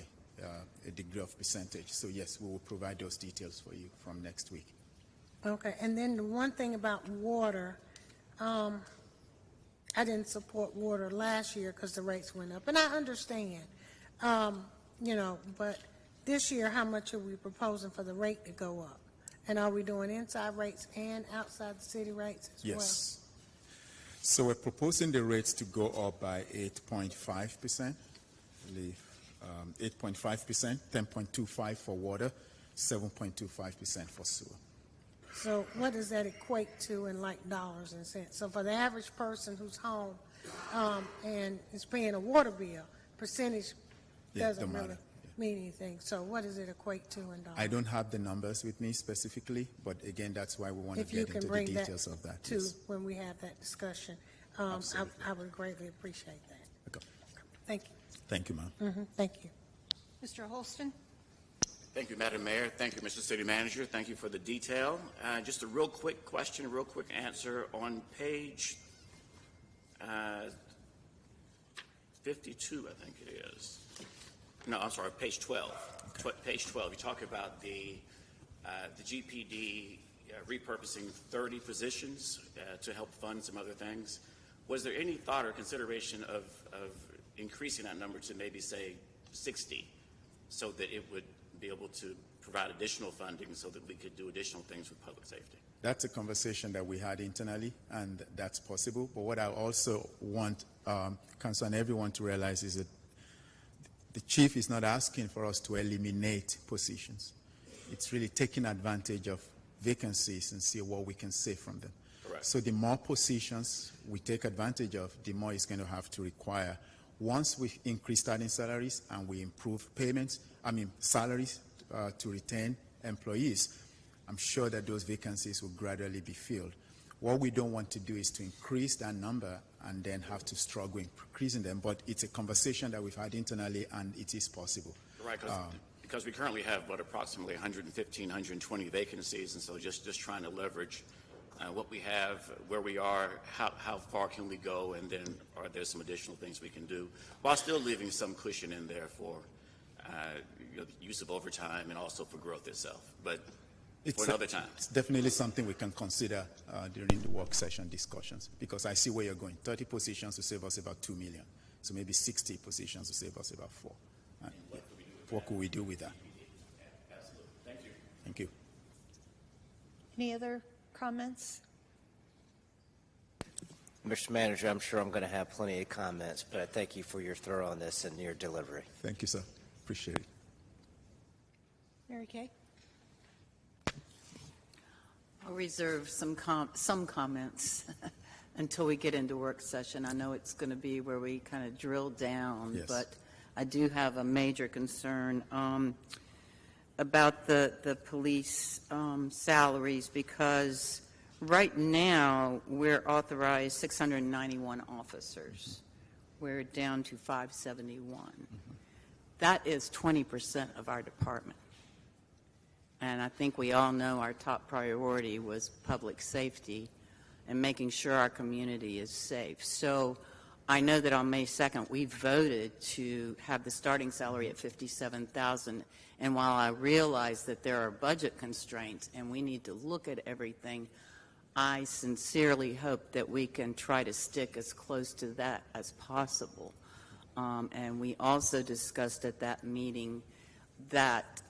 a degree of percentage. So yes, we will provide those details for you from next week. Okay, and then the one thing about water, I didn't support water last year because the rates went up, and I understand, you know, but this year, how much are we proposing for the rate to go up? And are we doing inside rates and outside the city rates as well? Yes. So we're proposing the rates to go up by 8.5%, I believe, 8.5%, 10.25 for water, 7.25% for sewer. So what does that equate to in like dollars and cents? So for the average person who's home and is paying a water bill, percentage doesn't really mean anything. So what does it equate to in dollars? I don't have the numbers with me specifically, but again, that's why we want to get into the details of that. Too, when we have that discussion, I would greatly appreciate that. Okay. Thank you. Thank you, ma'am. Thank you. Mr. Holston? Thank you, Madam Mayor. Thank you, Mr. City Manager. Thank you for the detail. Just a real quick question, a real quick answer. On page 52, I think it is. No, I'm sorry, page 12. Okay. Page 12, you talk about the GPD repurposing 30 positions to help fund some other things. Was there any thought or consideration of increasing that number to maybe, say, 60 so that it would be able to provide additional funding so that we could do additional things with public safety? That's a conversation that we had internally, and that's possible. But what I also want council and everyone to realize is that the chief is not asking for us to eliminate positions. It's really taking advantage of vacancies and see what we can save from them. Correct. So the more positions we take advantage of, the more it's going to have to require. Once we increase starting salaries and we improve salaries to retain employees, I'm sure that those vacancies will gradually be filled. What we don't want to do is to increase that number and then have to struggle increasing them. But it's a conversation that we've had internally, and it is possible. Right, because we currently have, approximately 115, 120 vacancies, and so just trying to leverage what we have, where we are, how far can we go, and then are there some additional things we can do, while still leaving some cushion in there for the use of overtime and also for growth itself. But for another time. It's definitely something we can consider during the work session discussions, because I see where you're going. 30 positions to save us about $2 million. So maybe 60 positions to save us about $4 million. What could we do with that? Absolutely. Thank you. Thank you. Any other comments? Mr. Manager, I'm sure I'm going to have plenty of comments, but I thank you for your thoroughness and your delivery. Thank you, sir. Appreciate it. Mary Kay? I'll reserve some comments until we get into work session. I know it's going to be where we kind of drill down, yes. But I do have a major concern about the police salaries, because right now we're authorized 691 officers. We're down to 571. That is 20% of our department. And I think we all know our top priority was public safety and making sure our community is safe. So I know that on May 2nd, we voted to have the starting salary at $57,000. And while I realize that there are budget constraints and we need to look at everything, I sincerely hope that we can try to stick as close to that as possible. And we also discussed at that meeting that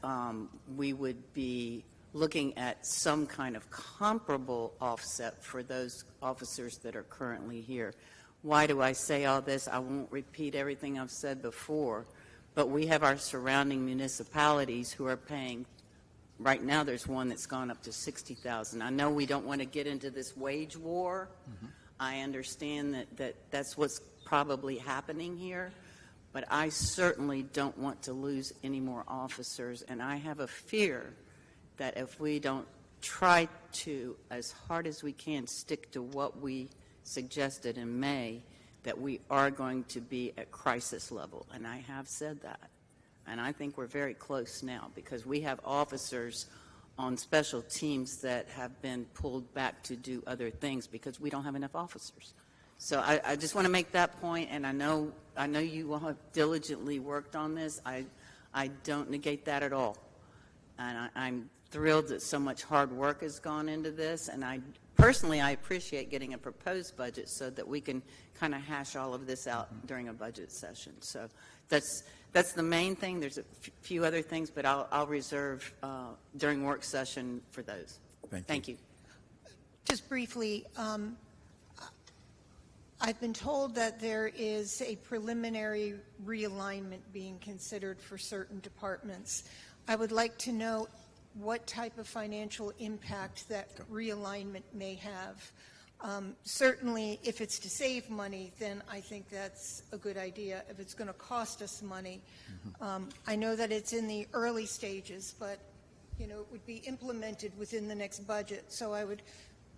we would be looking at some kind of comparable offset for those officers that are currently here. Why do I say all this? I won't repeat everything I've said before, but we have our surrounding municipalities who are paying. Right now there's one that's gone up to $60,000. I know we don't want to get into this wage war. I understand that that's what's probably happening here, but I certainly don't want to lose any more officers, and I have a fear that if we don't try to, as hard as we can, stick to what we suggested in May, that we are going to be at crisis level, and I have said that. And I think we're very close now, because we have officers on special teams that have been pulled back to do other things because we don't have enough officers. So I just want to make that point, and I know you all have diligently worked on this. I don't negate that at all. And I'm thrilled that so much hard work has gone into this, and I personally, I appreciate getting a proposed budget so that we can kind of hash all of this out during a budget session. So that's the main thing. There's a few other things, but I'll reserve during work session for those. Thank you. Just briefly, I've been told that there is a preliminary realignment being considered for certain departments. I would like to know what type of financial impact that realignment may have. Certainly, if it's to save money, then I think that's a good idea. If it's going to cost us money, I know that it's in the early stages, but it would be implemented within the next budget. So I would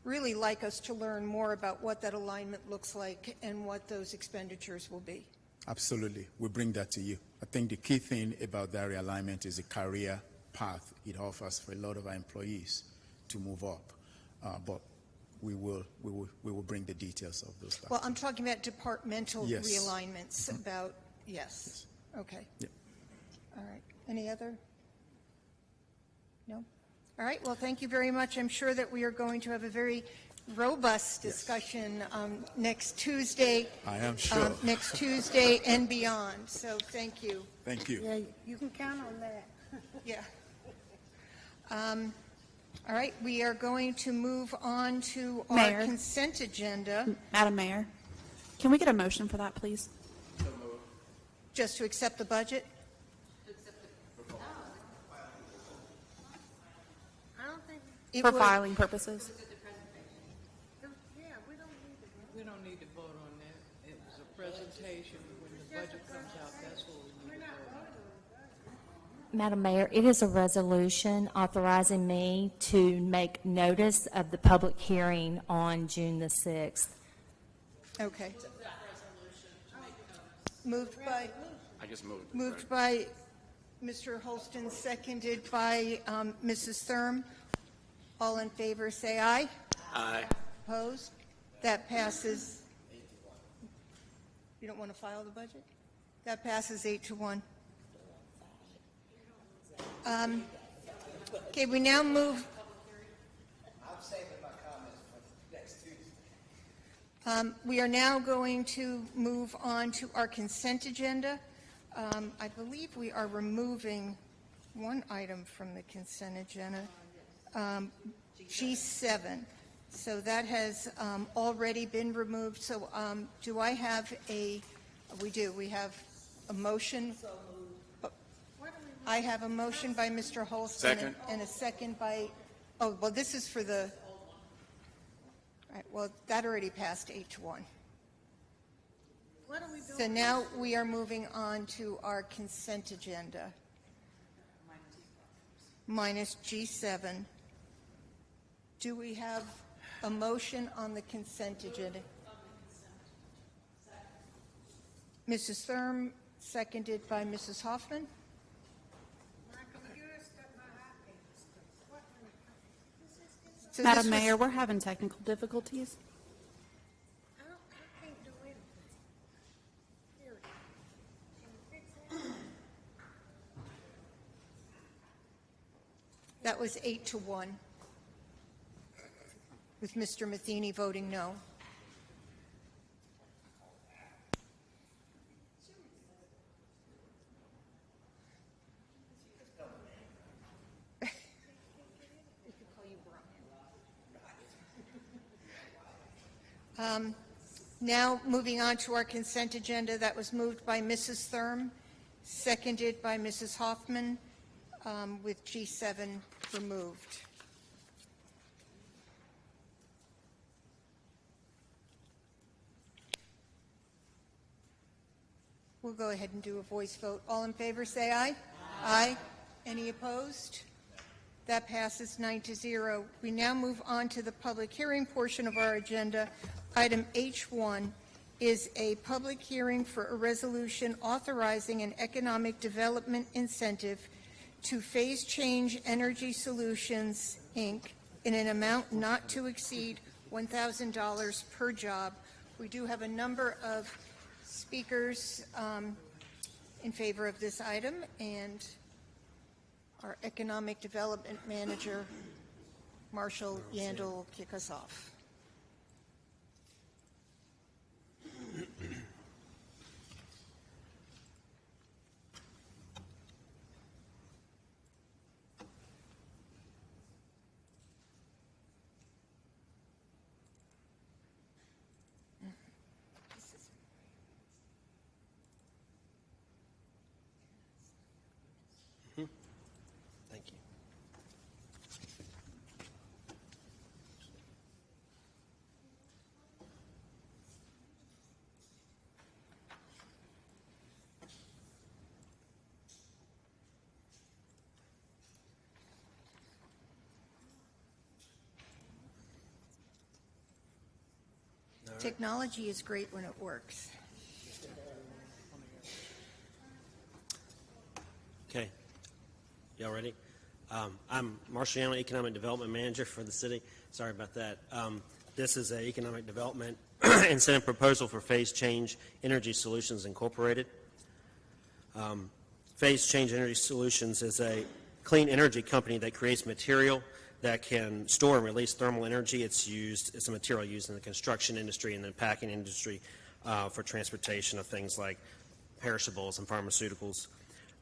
really like us to learn more about what that alignment looks like and what those expenditures will be. Absolutely. We bring that to you. I think the key thing about that realignment is the career path it offers for a lot of our employees to move up. But we will bring the details of those stuff. Well, I'm talking about departmental Yes. realignments about, yes. Okay. Yep. All right. Any other? No? All right. Well, thank you very much. I'm sure that we are going to have a very robust discussion next Tuesday. I am sure. Next Tuesday and beyond. So thank you. Thank you. Yeah, you can count on that. Yeah. All right. We are going to move on to our Mayor. consent agenda. Madam Mayor, can we get a motion for that, please? Just to accept the budget? I don't think, For would- filing purposes? yeah, we don't need to. We don't need to vote on that. It was a presentation. When the budget comes out, that's what we need to vote on. Madam Mayor, it is a resolution authorizing me to make notice of the public hearing on June the 6th. Okay. Moved by, I just moved. moved by Mr. Holston, seconded by Mrs. Thurm. All in favor, say aye. Aye. Opposed? That passes. You don't want to file the budget? That passes 8-1. Okay, we now move. I'm saving my comments for next Tuesday. We are now going to move on to our consent agenda. I believe we are removing one item from the consent agenda, G7. So that has already been removed. So do I have we do. We have a motion. I have a motion by Mr. Holston Second. and a second by, oh, well, this is for the, all right, well, that already passed 8-1. What are we doing? So now we are moving on to our consent agenda. Minus G7. Do we have a motion on the consent agenda? Mrs. Thurm, seconded by Mrs. Hoffman. So Madam this was- Mayor, we're having technical difficulties. I can't do anything. Here. Can you fix that? That was 8-1, with Mr. Matheny voting no. Now, moving on to our consent agenda, that was moved by Mrs. Thurm, seconded by Mrs. Hoffman, with G7 removed. We'll go ahead and do a voice vote. All in favor, say aye. Aye. Any opposed? That passes 9-0. We now move on to the public hearing portion of our agenda. Item H1 is a public hearing for a resolution authorizing an economic development incentive to Phase Change Energy Solutions, Inc., in an amount not to exceed $1,000 per job. We do have a number of speakers in favor of this item, and our Economic Development Manager, Marshall Yandel, will kick us off. Technology is great when it works. Okay. Y'all ready? I'm Marshall Young, Economic Development Manager for the city. Sorry about that. This is an economic development incentive proposal for Phase Change Energy Solutions Incorporated. Phase Change Energy Solutions is a clean energy company that creates material that can store and release thermal energy. It's a material used in the construction industry and the packing industry for transportation of things like perishables and pharmaceuticals.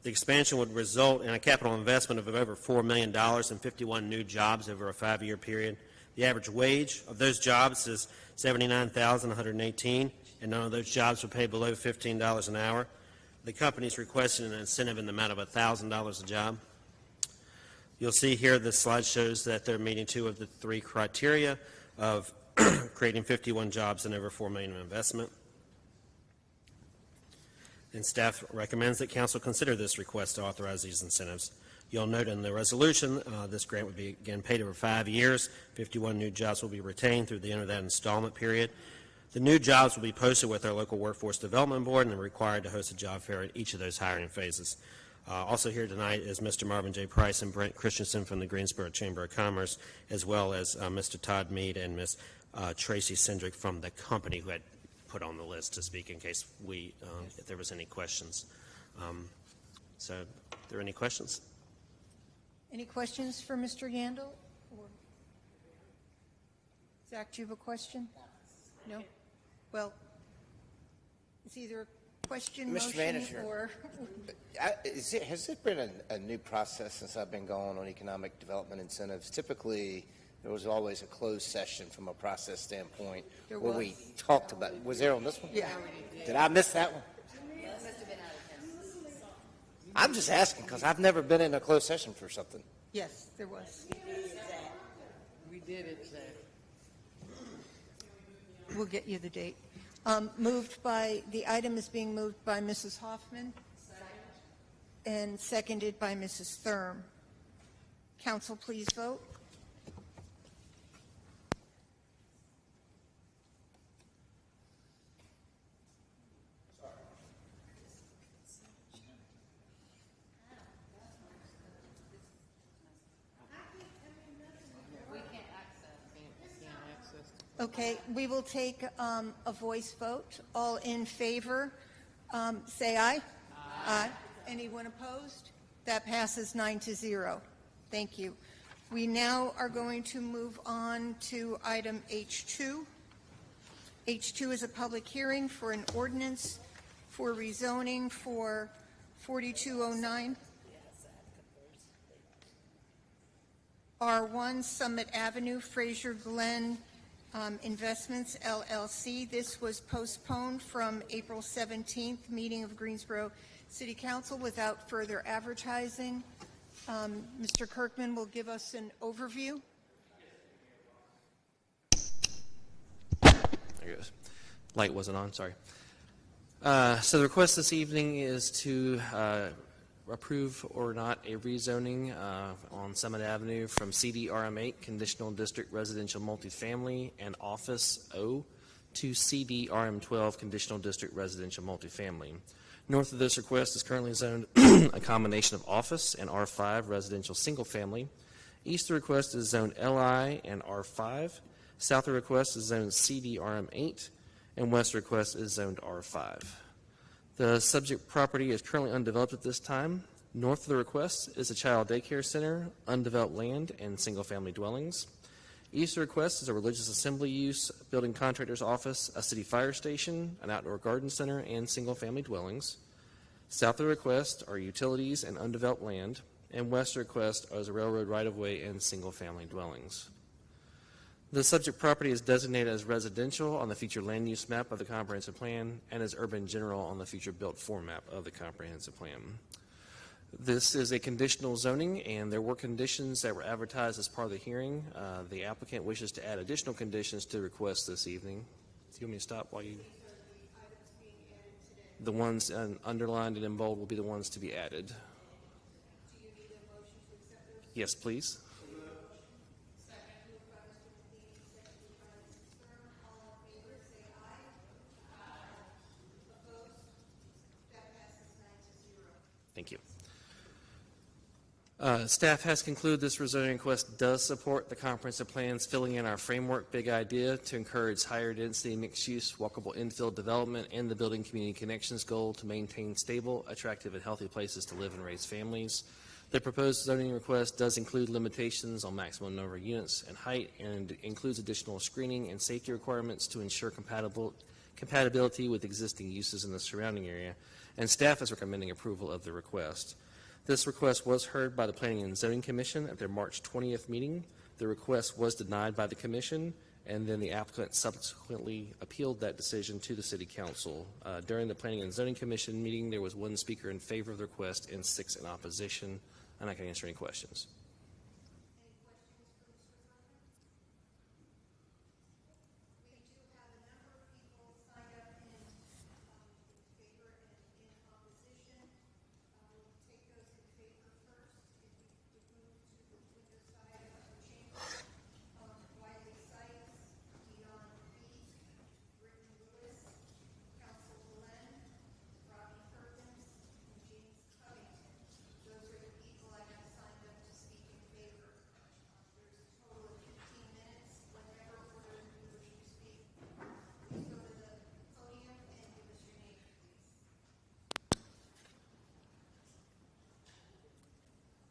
The expansion would result in a capital investment of over $4 million and 51 new jobs over a 5-year period. The average wage of those jobs is $79,118, and none of those jobs would pay below $15 an hour. The company is requesting an incentive in the amount of $1,000 a job. You'll see here the slide shows that they're meeting 2 of the 3 criteria of creating 51 jobs and over $4 million in investment. And staff recommends that council consider this request to authorize these incentives. You'll note in the resolution this grant would be again paid over 5 years. 51 new jobs will be retained through the end of that installment period. The new jobs will be posted with our local workforce development board and are required to host a job fair at each of those hiring phases. Also here tonight is Mr. Marvin J. Price and Brent Christensen from the Greensboro Chamber of Commerce, as well as Mr. Todd Mead and Ms. Tracy Sendrick from the company who had put on the list to speak in case if there was any questions. So, are there any questions? Any questions for Mr. Yandel? Or Zach, do you have a question? No? Well, it's either a question, Mr. motion, Manager, or... has there been a new process since I've been going on economic development incentives? Typically, there was always a closed session from a process standpoint where we talked about. Was there on this one? Yeah. Did I miss that one? I'm just asking because I've never been in a closed session for something. Yes, there was. We did it, Zach. We'll get you the date. The item is being moved by Mrs. Hoffman and seconded by Mrs. Thurm. Council, please vote. Okay, we will take a voice vote. All in favor, say aye. Aye. Anyone opposed? That passes 9-0. Thank you. We now are going to move on to item H2. H2 is a public hearing for an ordinance for rezoning for 4209 R1 Summit Avenue, Fraser Glen Investments, LLC. This was postponed from April 17th meeting of Greensboro City Council without further advertising. Mr. Kirkman will give us an overview. There it goes. Light wasn't on, sorry. So the request this evening is to approve or not a rezoning on Summit Avenue from CDRM8, Conditional District Residential Multifamily and Office O, to CDRM12, Conditional District Residential Multifamily. North of this request is currently zoned a combination of office and R5 residential single family. East of the request is zoned LI and R5. South of the request is zoned CDRM8, and west of the request is zoned R5. The subject property is currently undeveloped at this time. North of the request is a child daycare center, undeveloped land, and single-family dwellings. East of the request is a religious assembly use, building contractor's office, a city fire station, an outdoor garden center, and single-family dwellings. South of the request are utilities and undeveloped land, and west of the request is a railroad right-of-way and single-family dwellings. The subject property is designated as residential on the future land use map of the comprehensive plan and as urban general on the future built form map of the comprehensive plan. This is a conditional zoning, and there were conditions that were advertised as part of the hearing. The applicant wishes to add additional conditions to the request this evening. Do you want me to stop while you... The ones underlined and in bold will be the ones to be added. Yes, please. Staff has concluded this rezoning request does support the comprehensive plans filling in our framework big idea to encourage higher density mixed-use walkable infill development and the building community connections goal to maintain stable, attractive, and healthy places to live and raise families. The proposed zoning request does include limitations on maximum number of units and height and includes additional screening and safety requirements to ensure compatibility with existing uses in the surrounding area, and staff is recommending approval of the request. This request was heard by the Planning and Zoning Commission at their March 20th meeting. The request was denied by the Commission, and then the applicant subsequently appealed that decision to the City Council. During the Planning and Zoning Commission meeting, there was 1 speaker in favor of the request and 6 in opposition, and I can answer any questions.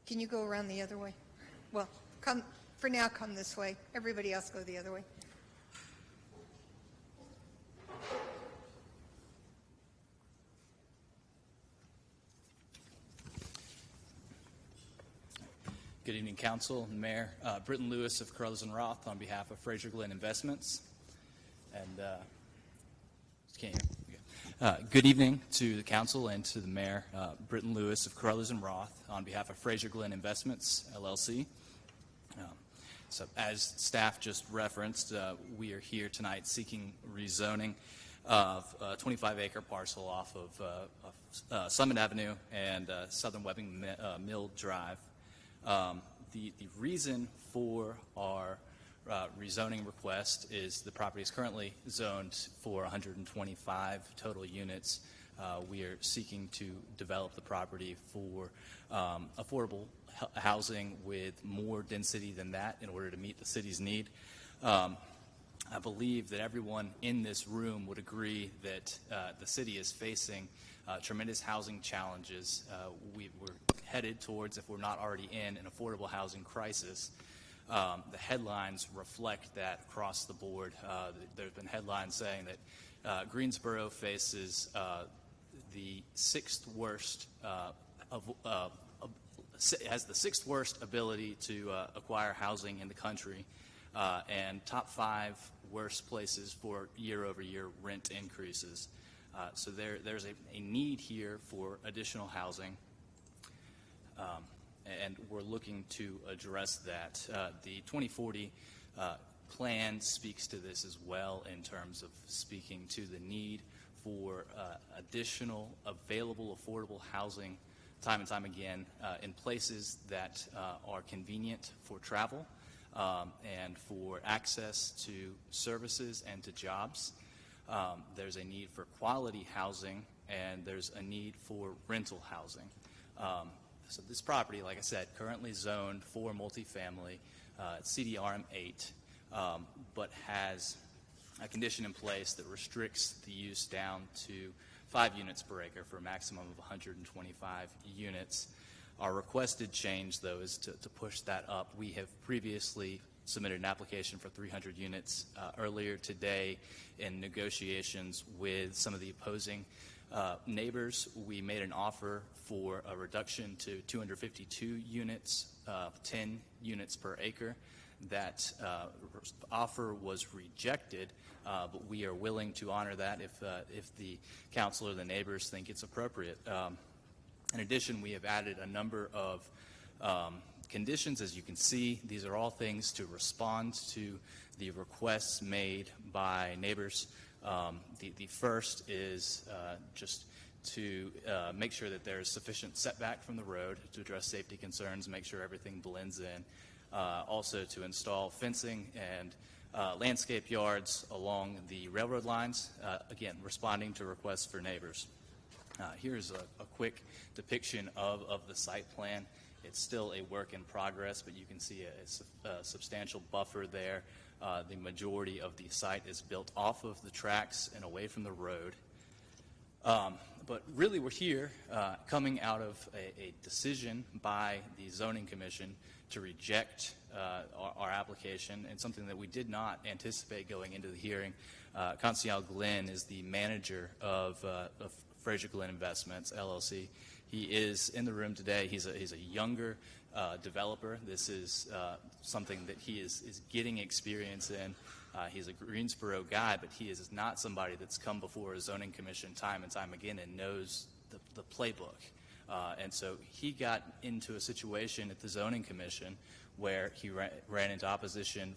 Can you go around the other way? Well, come this way. Everybody else go the other way. Good evening, Council and Mayor. Britton Lewis of Carruthers and Roth on behalf of Fraser Glenn Investments. And can't hear. Good evening to the Council and to the Mayor. Britton Lewis of Carruthers and Roth on behalf of Fraser Glenn Investments, LLC. So as staff just referenced, we are here tonight seeking rezoning of a 25-acre parcel off of Summit Avenue and Southern Webbing Mill Drive. The reason for our rezoning request is the property is currently zoned for 125 total units. We are seeking to develop the property for affordable housing with more density than that in order to meet the city's need. I believe that everyone in this room would agree that the city is facing tremendous housing challenges. We're headed towards, if we're not already in, an affordable housing crisis. The headlines reflect that across the board. There have been headlines saying that Greensboro faces the sixth worst has the sixth worst ability to acquire housing in the country, and top 5 worst places for year-over-year rent increases. So there's a need here for additional housing. And we're looking to address that. The 2040 plan speaks to this as well in terms of speaking to the need for additional available affordable housing time and time again in places that are convenient for travel and for access to services and to jobs. There's a need for quality housing, and there's a need for rental housing. So this property, like I said, currently zoned for multifamily, CDRM 8, but has a condition in place that restricts the use down to 5 units per acre for a maximum of 125 units. Our requested change, though, is to push that up. We have previously submitted an application for 300 units earlier today in negotiations with some of the opposing neighbors. We made an offer for a reduction to 252 units, 10 units per acre. That offer was rejected, but we are willing to honor that if the council or the neighbors think it's appropriate. In addition, we have added a number of conditions. As you can see, these are all things to respond to the requests made by neighbors. The first is just to make sure that there is sufficient setback from the road to address safety concerns, make sure everything blends in. Also to install fencing and landscape yards along the railroad lines, again, responding to requests for neighbors. Here's a quick depiction of the site plan. It's still a work in progress, but you can see a substantial buffer there. The majority of the site is built off of the tracks and away from the road. But really we're here coming out of a decision by the Zoning Commission to reject our application, and something that we did not anticipate going into the hearing. Constable Glenn is the manager of Fraser Glenn Investments, LLC. He is in the room today. He's a younger developer. This is something that he is getting experience in. He's a Greensboro guy, but he is not somebody that's come before a zoning commission time and time again and knows the playbook. And so he got into a situation at the zoning commission where he ran into opposition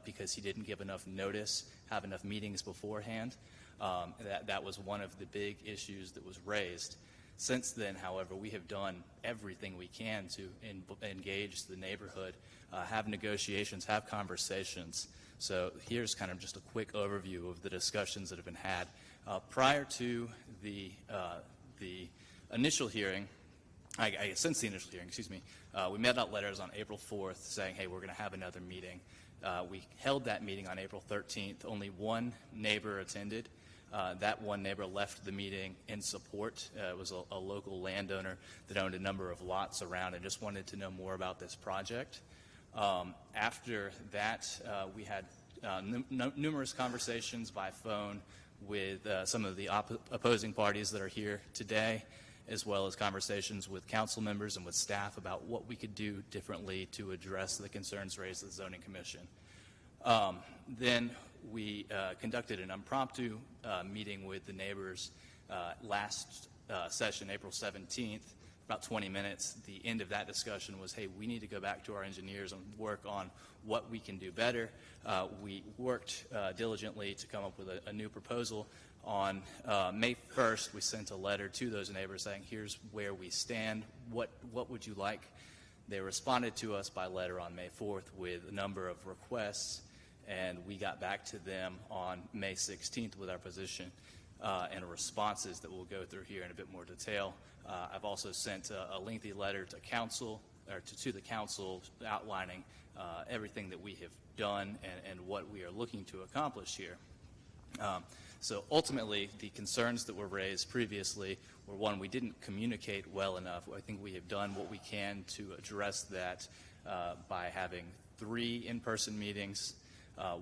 because he didn't give enough notice, have enough meetings beforehand. That was one of the big issues that was raised. Since then, however, we have done everything we can to engage the neighborhood, have negotiations, have conversations. So here's kind of just a quick overview of the discussions that have been had. Prior to the initial hearing, since the initial hearing, excuse me, we met out letters on April 4th saying, hey, we're going to have another meeting. We held that meeting on April 13th. Only one neighbor attended. That one neighbor left the meeting in support. It was a local landowner that owned a number of lots around and just wanted to know more about this project. After that, we had numerous conversations by phone with some of the opposing parties that are here today, as well as conversations with council members and with staff about what we could do differently to address the concerns raised at the Zoning Commission. Then we conducted an impromptu meeting with the neighbors last session, April 17th, about 20 minutes. The end of that discussion was, hey, we need to go back to our engineers and work on what we can do better. We worked diligently to come up with a new proposal. On May 1st, we sent a letter to those neighbors saying, here's where we stand. What would you like? They responded to us by letter on May 4th with a number of requests, and we got back to them on May 16th with our position and responses that we'll go through here in a bit more detail. I've also sent a lengthy letter to council, or to the council, outlining everything that we have done and what we are looking to accomplish here. So ultimately, the concerns that were raised previously were, one, we didn't communicate well enough. I think we have done what we can to address that by having 3 in-person meetings,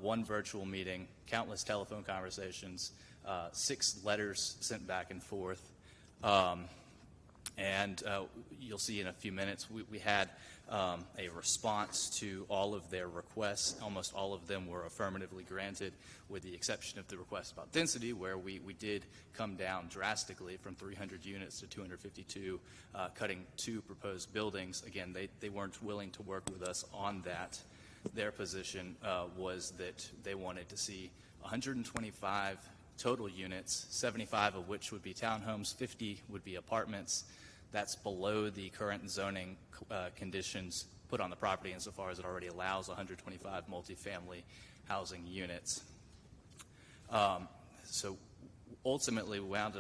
1 virtual meeting, countless telephone conversations, 6 letters sent back and forth. And you'll see in a few minutes, we had a response to all of their requests. Almost all of them were affirmatively granted, with the exception of the request about density, where we did come down drastically from 300 units to 252, cutting 2 proposed buildings. Again, they weren't willing to work with us on that. Their position was that they wanted to see 125 total units, 75 of which would be townhomes, 50 would be apartments. That's below the current zoning conditions put on the property insofar as it already allows 125 multifamily housing units. So ultimately, we wound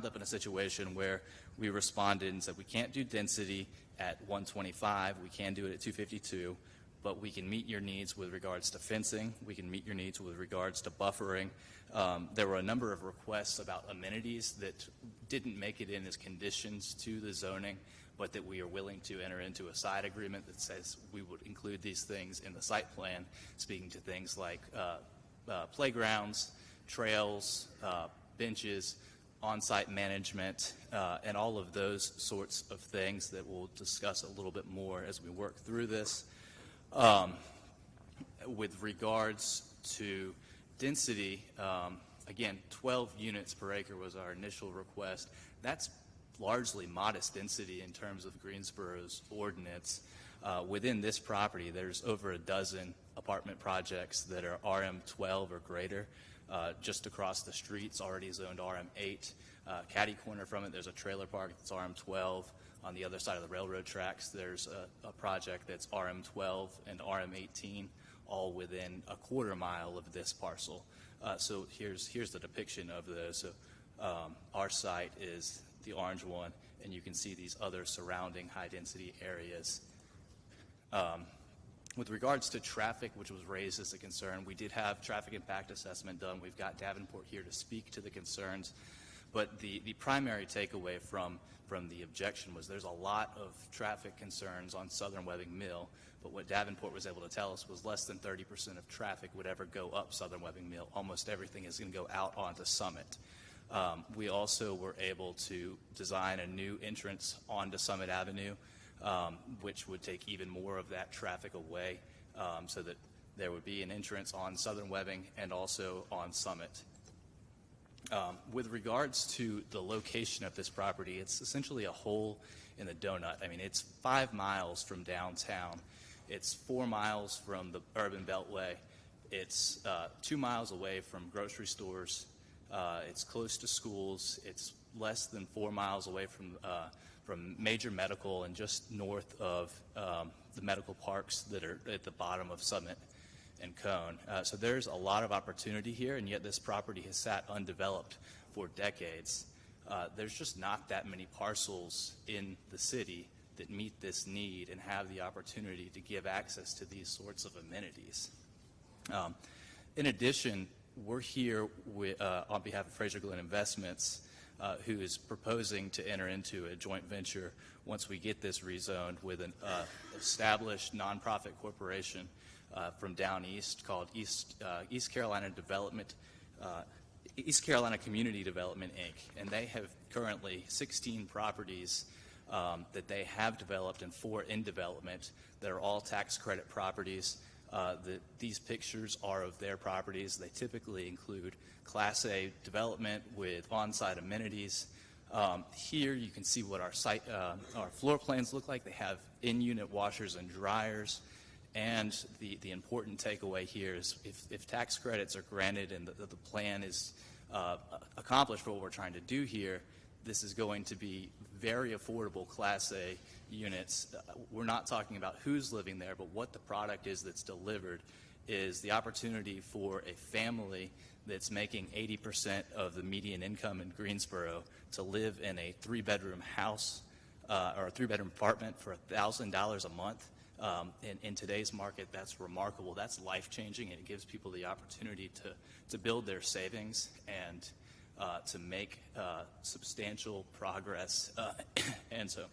up in a situation where we responded and said we can't do density at 125, we can do it at 252, but we can meet your needs with regards to fencing, we can meet your needs with regards to buffering. There were a number of requests about amenities that didn't make it in as conditions to the zoning, but that we are willing to enter into a side agreement that says we would include these things in the site plan, speaking to things like playgrounds, trails, benches, on-site management, and all of those sorts of things that we'll discuss a little bit more as we work through this. With regards to density, again, 12 units per acre was our initial request. That's largely modest density in terms of Greensboro's ordinance. Within this property, there's over a dozen apartment projects that are RM12 or greater. Just across the street's already zoned RM8. Catty corner from it, there's a trailer park that's RM12. On the other side of the railroad tracks, there's a project that's RM12 and RM18, all within a quarter mile of this parcel. So here's the depiction of those. So our site is the orange one, and you can see these other surrounding high-density areas. With regards to traffic, which was raised as a concern, we did have traffic impact assessment done. We've got Davenport here to speak to the concerns. But the primary takeaway from the objection was there's a lot of traffic concerns on Southern Webbing Mill, but what Davenport was able to tell us was less than 30% of traffic would ever go up Southern Webbing Mill. Almost everything is going to go out onto Summit. We also were able to design a new entrance onto Summit Avenue, which would take even more of that traffic away, so that there would be an entrance on Southern Webbing and also on Summit. With regards to the location of this property, it's essentially a hole in the donut. I mean, it's 5 miles from downtown. It's 4 miles from the urban beltway. It's 2 miles away from grocery stores. It's close to schools. It's less than 4 miles away from major medical and just north of the medical parks that are at the bottom of Summit and Cone. So there's a lot of opportunity here, and yet this property has sat undeveloped for decades. There's just not that many parcels in the city that meet this need and have the opportunity to give access to these sorts of amenities. In addition, we're here on behalf of Fraser Glenn Investments, who is proposing to enter into a joint venture once we get this rezoned with an established nonprofit corporation from down east called East Carolina Community Development, Inc. And they have currently 16 properties that they have developed and 4 in development that are all tax credit properties. These pictures are of their properties. They typically include Class A development with on-site amenities. Here you can see what our floor plans look like. They have in-unit washers and dryers. And the important takeaway here is if tax credits are granted and the plan is accomplished for what we're trying to do here, this is going to be very affordable Class A units. We're not talking about who's living there, but what the product is that's delivered is the opportunity for a family that's making 80% of the median income in Greensboro to live in a 3-bedroom house or a 3-bedroom apartment for $1,000 a month. In today's market, that's remarkable. That's life-changing, and it gives people the opportunity to build their savings and to make substantial progress. And so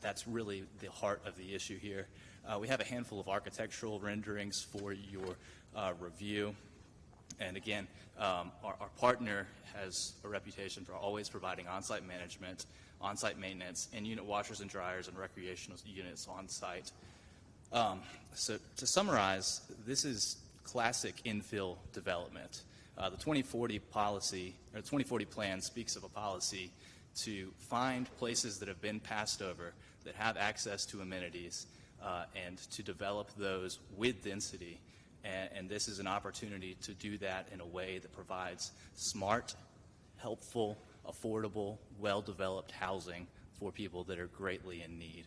that's really the heart of the issue here. We have a handful of architectural renderings for your review. And again, our partner has a reputation for always providing on-site management, on-site maintenance, and unit washers and dryers and recreational units on-site. So to summarize, this is classic infill development. The 2040 policy, or 2040 plan, speaks of a policy to find places that have been passed over that have access to amenities and to develop those with density. And this is an opportunity to do that in a way that provides smart, helpful, affordable, well-developed housing for people that are greatly in need.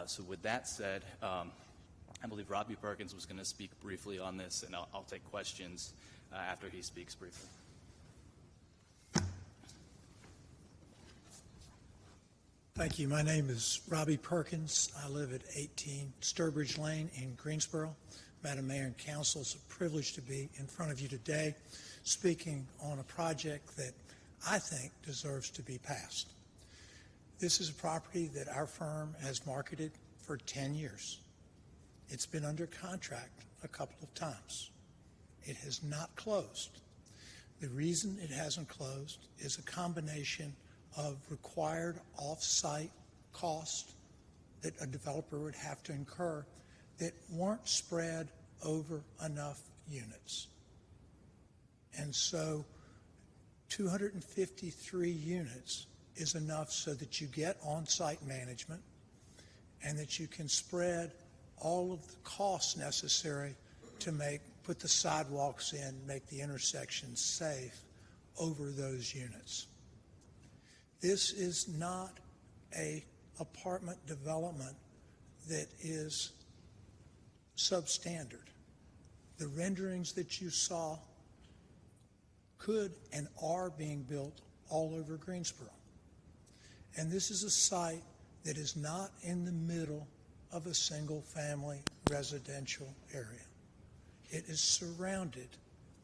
So with that said, I believe Robbie Perkins was going to speak briefly on this, and I'll take questions after he speaks briefly. Thank you. My name is Robbie Perkins. I live at 18 Sturbridge Lane in Greensboro. Madam Mayor and Council, it's a privilege to be in front of you today speaking on a project that I think deserves to be passed. This is a property that our firm has marketed for 10 years. It's been under contract a couple of times. It has not closed. The reason it hasn't closed is a combination of required off-site costs that a developer would have to incur that weren't spread over enough units. And so 253 units is enough so that you get on-site management and that you can spread all of the costs necessary to put the sidewalks in, make the intersections safe over those units. This is not an apartment development that is substandard. The renderings that you saw could and are being built all over Greensboro. And this is a site that is not in the middle of a single-family residential area. It is surrounded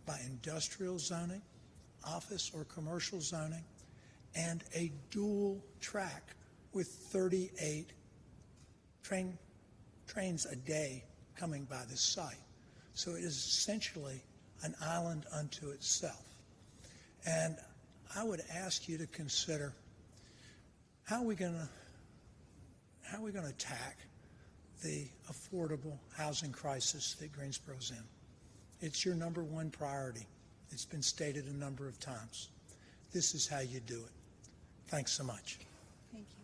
by industrial zoning, office or commercial zoning, and a dual track with 38 trains a day coming by this site. So it is essentially an island unto itself. And I would ask you to consider how are we going to attack the affordable housing crisis that Greensboro's in. It's your number one priority. It's been stated a number of times. This is how you do it. Thanks so much. Thank you.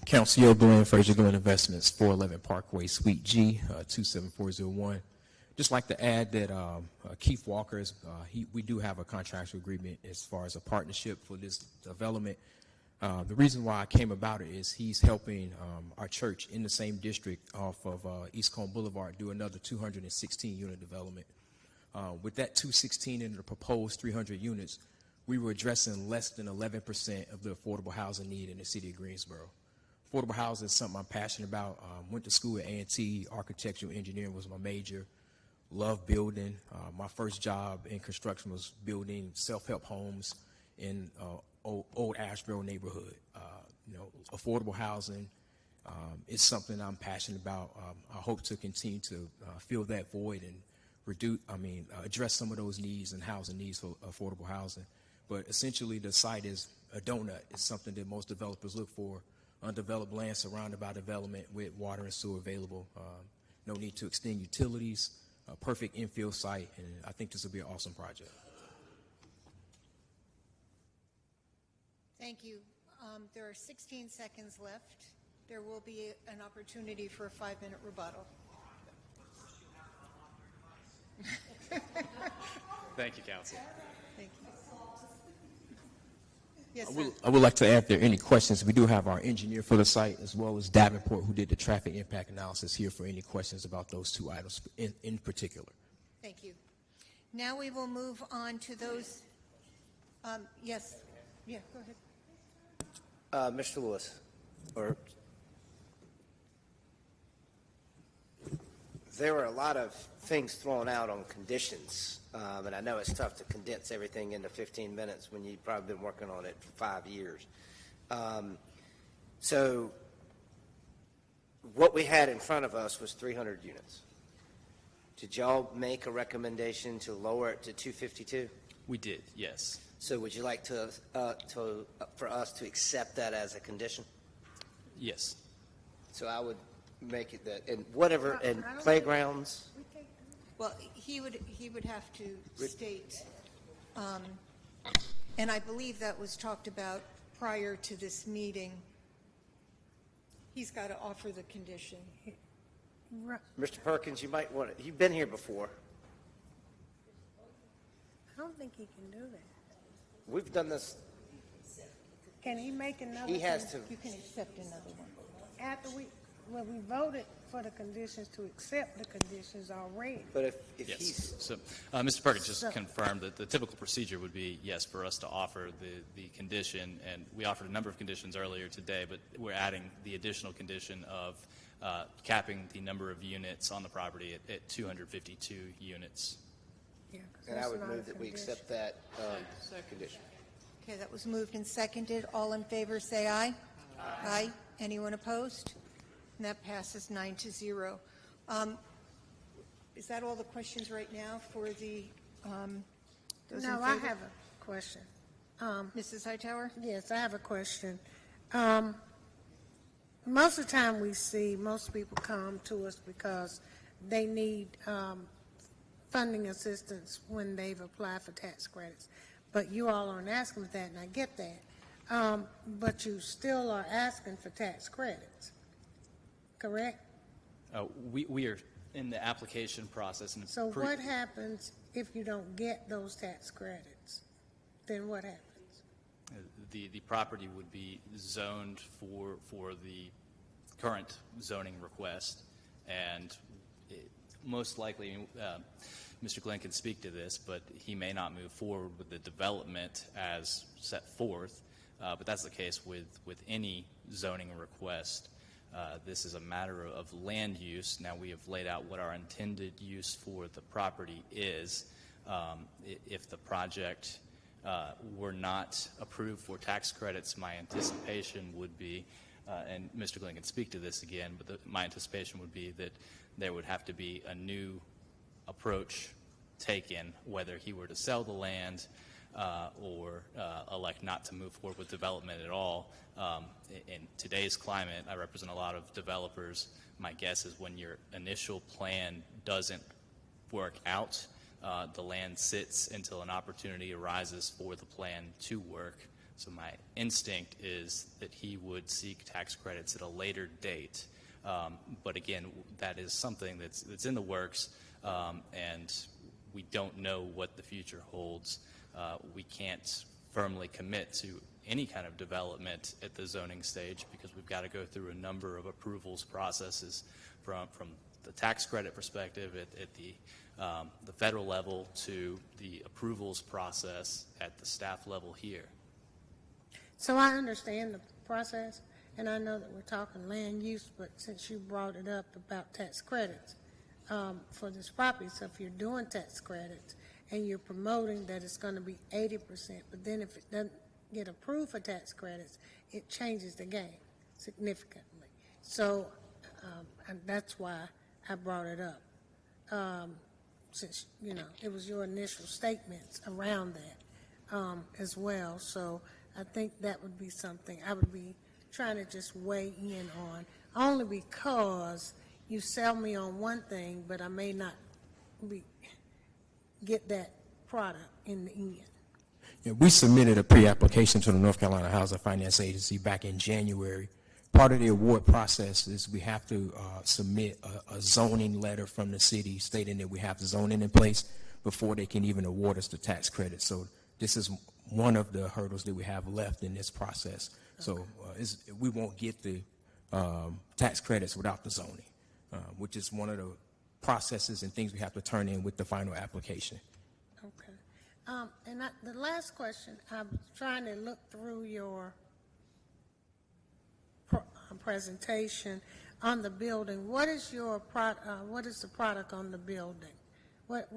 Council Yoblin, Fraser Glen Investments, 411 Parkway, Suite G, 27401. Just like to add that Keith Walker, we do have a contractual agreement as far as a partnership for this development. The reason why I came about it is he's helping our church in the same district off of East Cone Boulevard do another 216 unit development. With that 216 and the proposed 300 units, we were addressing less than 11% of the affordable housing need in the city of Greensboro. Affordable housing is something I'm passionate about. Went to school at A&T, architectural engineering was my major. Love building. My first job in construction was building self-help homes in old Asheville neighborhood. Affordable housing is something I'm passionate about. I hope to continue to fill that void and address some of those needs and housing needs for affordable housing. But essentially, the site is a donut. It's something that most developers look for. Undeveloped land surrounded by development with water and sewer available. No need to extend utilities. A perfect infill site, and I think this will be an awesome project. Thank you. There are 16 seconds left. There will be an opportunity for a 5-minute rebuttal. Thank you, Council. Thank you. Yes, I would like to add if there are any questions. We do have our engineer for the site as well as Davenport, who did the traffic impact analysis, here for any questions about those two items in particular. Thank you. Now we will move on to those. Yes. Yeah, go ahead. Mr. Lewis, there were a lot of things thrown out on conditions, and I know it's tough to condense everything into 15 minutes when you've probably been working on it for 5 years. So what we had in front of us was 300 units. Did y'all make a recommendation to lower it to 252? We did, yes. So would you like for us to accept that as a condition? Yes. So I would make it that, and whatever, and playgrounds. Well, he would have to state, and I believe that was talked about prior to this meeting. He's got to offer the condition. Mr. Perkins, you might want to, you've been here before. I don't think he can do that. We've done this. Can he make another? He has to. You can accept another one. After we voted for the conditions to accept the conditions already. But if Yes. he's. So, Mr. Perkins just confirmed that the typical procedure would be, yes, for us to offer the condition, and we offered a number of conditions earlier today, but we're adding the additional condition of capping the number of units on the property at 252 units. Yeah, And I would move that we accept that condition. Okay, that was moved and seconded. All in favor, say aye. Aye. Anyone opposed? And that passes 9-0. Is that all the questions right now for the? Those in No, I favor? have a question. Mrs. Hightower? Yes, I have a question. Most of the time we see most people come to us because they need funding assistance when they've applied for tax credits. But you all aren't asking for that, and I get that. But you still are asking for tax credits, correct? We are in the application process. And So what happens if you don't get those tax credits? Then what happens? The property would be zoned for the current zoning request, and most likely Mr. Glenn can speak to this, but he may not move forward with the development as set forth. But that's the case with any zoning request. This is a matter of land use. Now we have laid out what our intended use for the property is. If the project were not approved for tax credits, my anticipation would be, and Mr. Glenn can speak to this again, but my anticipation would be that there would have to be a new approach taken, whether he were to sell the land or elect not to move forward with development at all. In today's climate, I represent a lot of developers. My guess is when your initial plan doesn't work out, the land sits until an opportunity arises for the plan to work. So my instinct is that he would seek tax credits at a later date. But again, that is something that's in the works, and we don't know what the future holds. We can't firmly commit to any kind of development at the zoning stage because we've got to go through a number of approvals processes from the tax credit perspective at the federal level to the approvals process at the staff level here. So I understand the process, and I know that we're talking land use, but since you brought it up about tax credits for this property, so if you're doing tax credits and you're promoting that it's going to be 80%, but then if it doesn't get approved for tax credits, it changes the game significantly. So and that's why I brought it up, since, you know, it was your initial statements around that as well. So I think that would be something I would be trying to just weigh in on, only because you sell me on one thing, but I may not get that product in the end. Yeah, we submitted a pre-application to the North Carolina Housing Finance Agency back in January. Part of the award process is we have to submit a zoning letter from the city stating that we have zoning in place before they can even award us the tax credit. So this is one of the hurdles that we have left in this process. So we won't get the tax credits without the zoning, which is one of the processes and things we have to turn in with the final application. Okay. And the last question, I'm trying to look through your presentation on the building. What is your what is the product on the building? What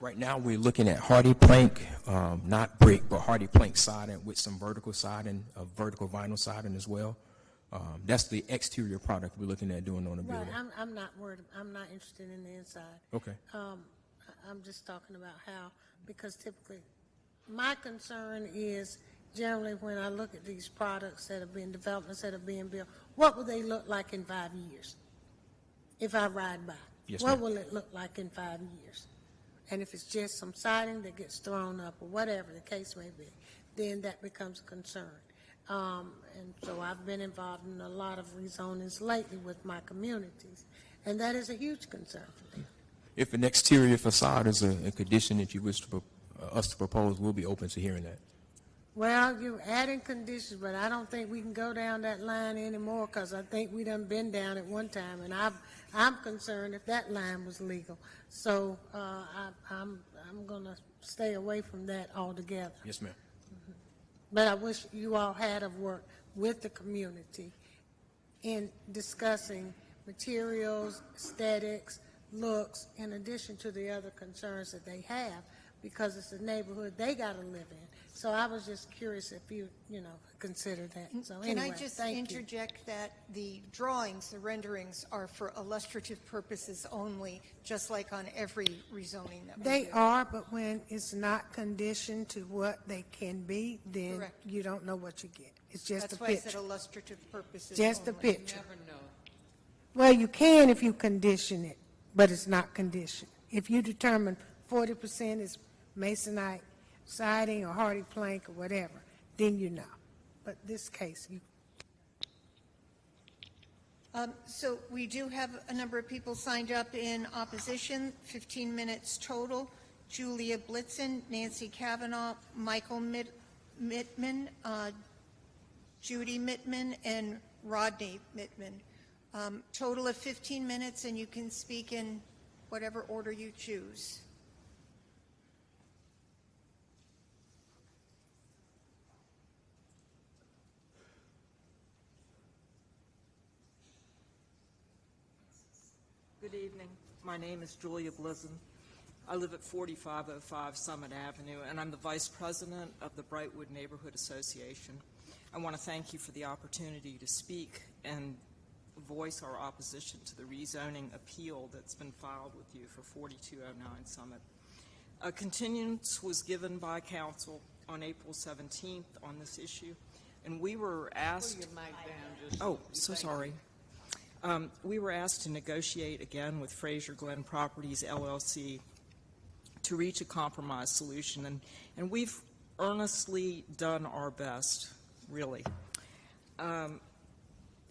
Right now, we're looking at hardy plank, not brick, but hardy plank siding with some vertical siding, vertical vinyl siding as well. That's the exterior product we're looking at doing on the building. Right. I'm not worried. I'm not interested in the inside. Okay. I'm just talking about how, because typically my concern is generally when I look at these products that are being developments that are being built, what will they look like in 5 years? If I ride by, yes, what ma'am. will it look like in 5 years? And if it's just some siding that gets thrown up or whatever the case may be, then that becomes a concern. And so I've been involved in a lot of rezonings lately with my communities, and that is a huge concern for them. If an exterior facade is a condition that you wish to, us to propose, we'll be open to hearing that. Well, you're adding conditions, but I don't think we can go down that line anymore because I think we done been down at one time, and I'm concerned if that line was legal. So I'm going to stay away from that altogether. Yes, ma'am. But I wish you all had of work with the community in discussing materials, aesthetics, looks, in addition to the other concerns that they have, because it's a neighborhood they got to live in. So I was just curious if you consider that. So Can anyway, I just thank you. interject that the drawings, the renderings, are for illustrative purposes only, just like on every rezoning that we They do. are, but when it's not conditioned to what they can be, then Correct. you don't know what you get. It's just That's a why I said picture. illustrative purposes Just a only. picture. Well, you can if you condition it, but it's not conditioned. If you determine 40% is masonite siding or hardy plank or whatever, then you know. But this case, you. So we do have a number of people signed up in opposition, 15 minutes total. Julia Blitzen, Nancy Kavanaugh, Michael Mittman, Judy Mittman, and Rodney Mittman. Total of 15 minutes, and you can speak in whatever order you choose. Good evening. My name is Julia Blizzin. I live at 4505 Summit Avenue, and I'm the Vice President of the Brightwood Neighborhood Association. I want to thank you for the opportunity to speak and voice our opposition to the rezoning appeal that's been filed with you for 4209 Summit. A continuance was given by Council on April 17th on this issue, and we were asked... Oh, so sorry. We were asked to negotiate again with Fraser Glen Properties, LLC, to reach a compromise solution, and we've earnestly done our best, really.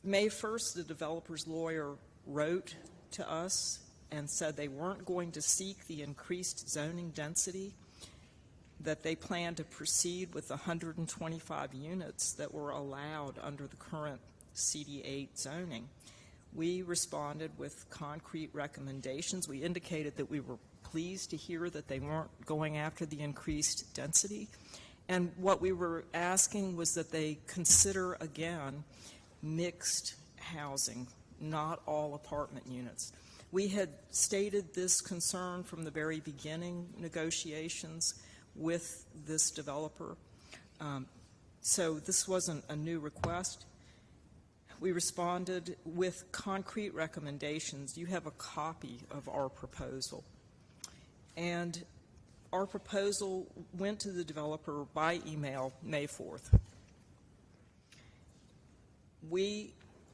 May 1st, the developer's lawyer wrote to us and said they weren't going to seek the increased zoning density, that they planned to proceed with 125 units that were allowed under the current CD8 zoning. We responded with concrete recommendations. We indicated that we were pleased to hear that they weren't going after the increased density. And what we were asking was that they consider, again, mixed housing, not all apartment units. We had stated this concern from the very beginning negotiations with this developer. So this wasn't a new request. We responded with concrete recommendations. You have a copy of our proposal. And our proposal went to the developer by email May 4th. We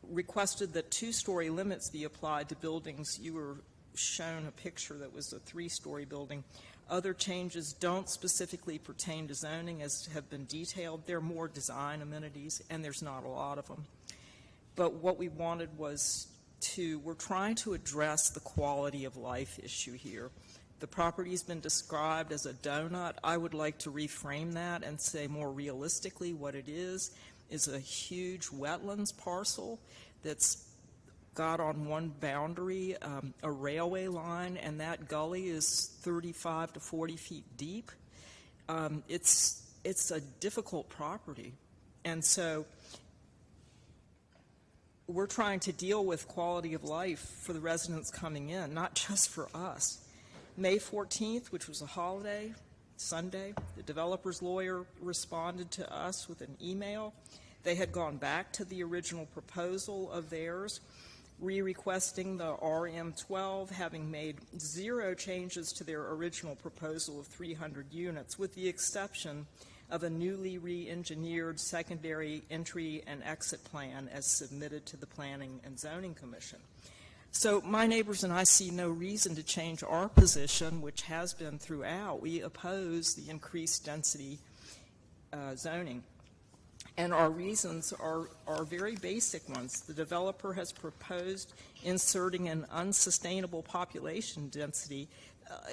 requested that 2-story limits be applied to buildings. You were shown a picture that was a 3-story building. Other changes don't specifically pertain to zoning, as have been detailed. They're more design amenities, and there's not a lot of them. But what we wanted was we're trying to address the quality of life issue here. The property's been described as a donut. I would like to reframe that and say more realistically what it is a huge wetlands parcel that's got on one boundary a railway line, and that gully is 35 to 40 feet deep. It's a difficult property. And so we're trying to deal with quality of life for the residents coming in, not just for us. May 14th, which was a holiday, Sunday, the developer's lawyer responded to us with an email. They had gone back to the original proposal of theirs, re-requesting the RM12, having made 0 changes to their original proposal of 300 units, with the exception of a newly re-engineered secondary entry and exit plan as submitted to the Planning and Zoning Commission. So my neighbors and I see no reason to change our position, which has been throughout. We oppose the increased density zoning. And our reasons are very basic ones. The developer has proposed inserting an unsustainable population density.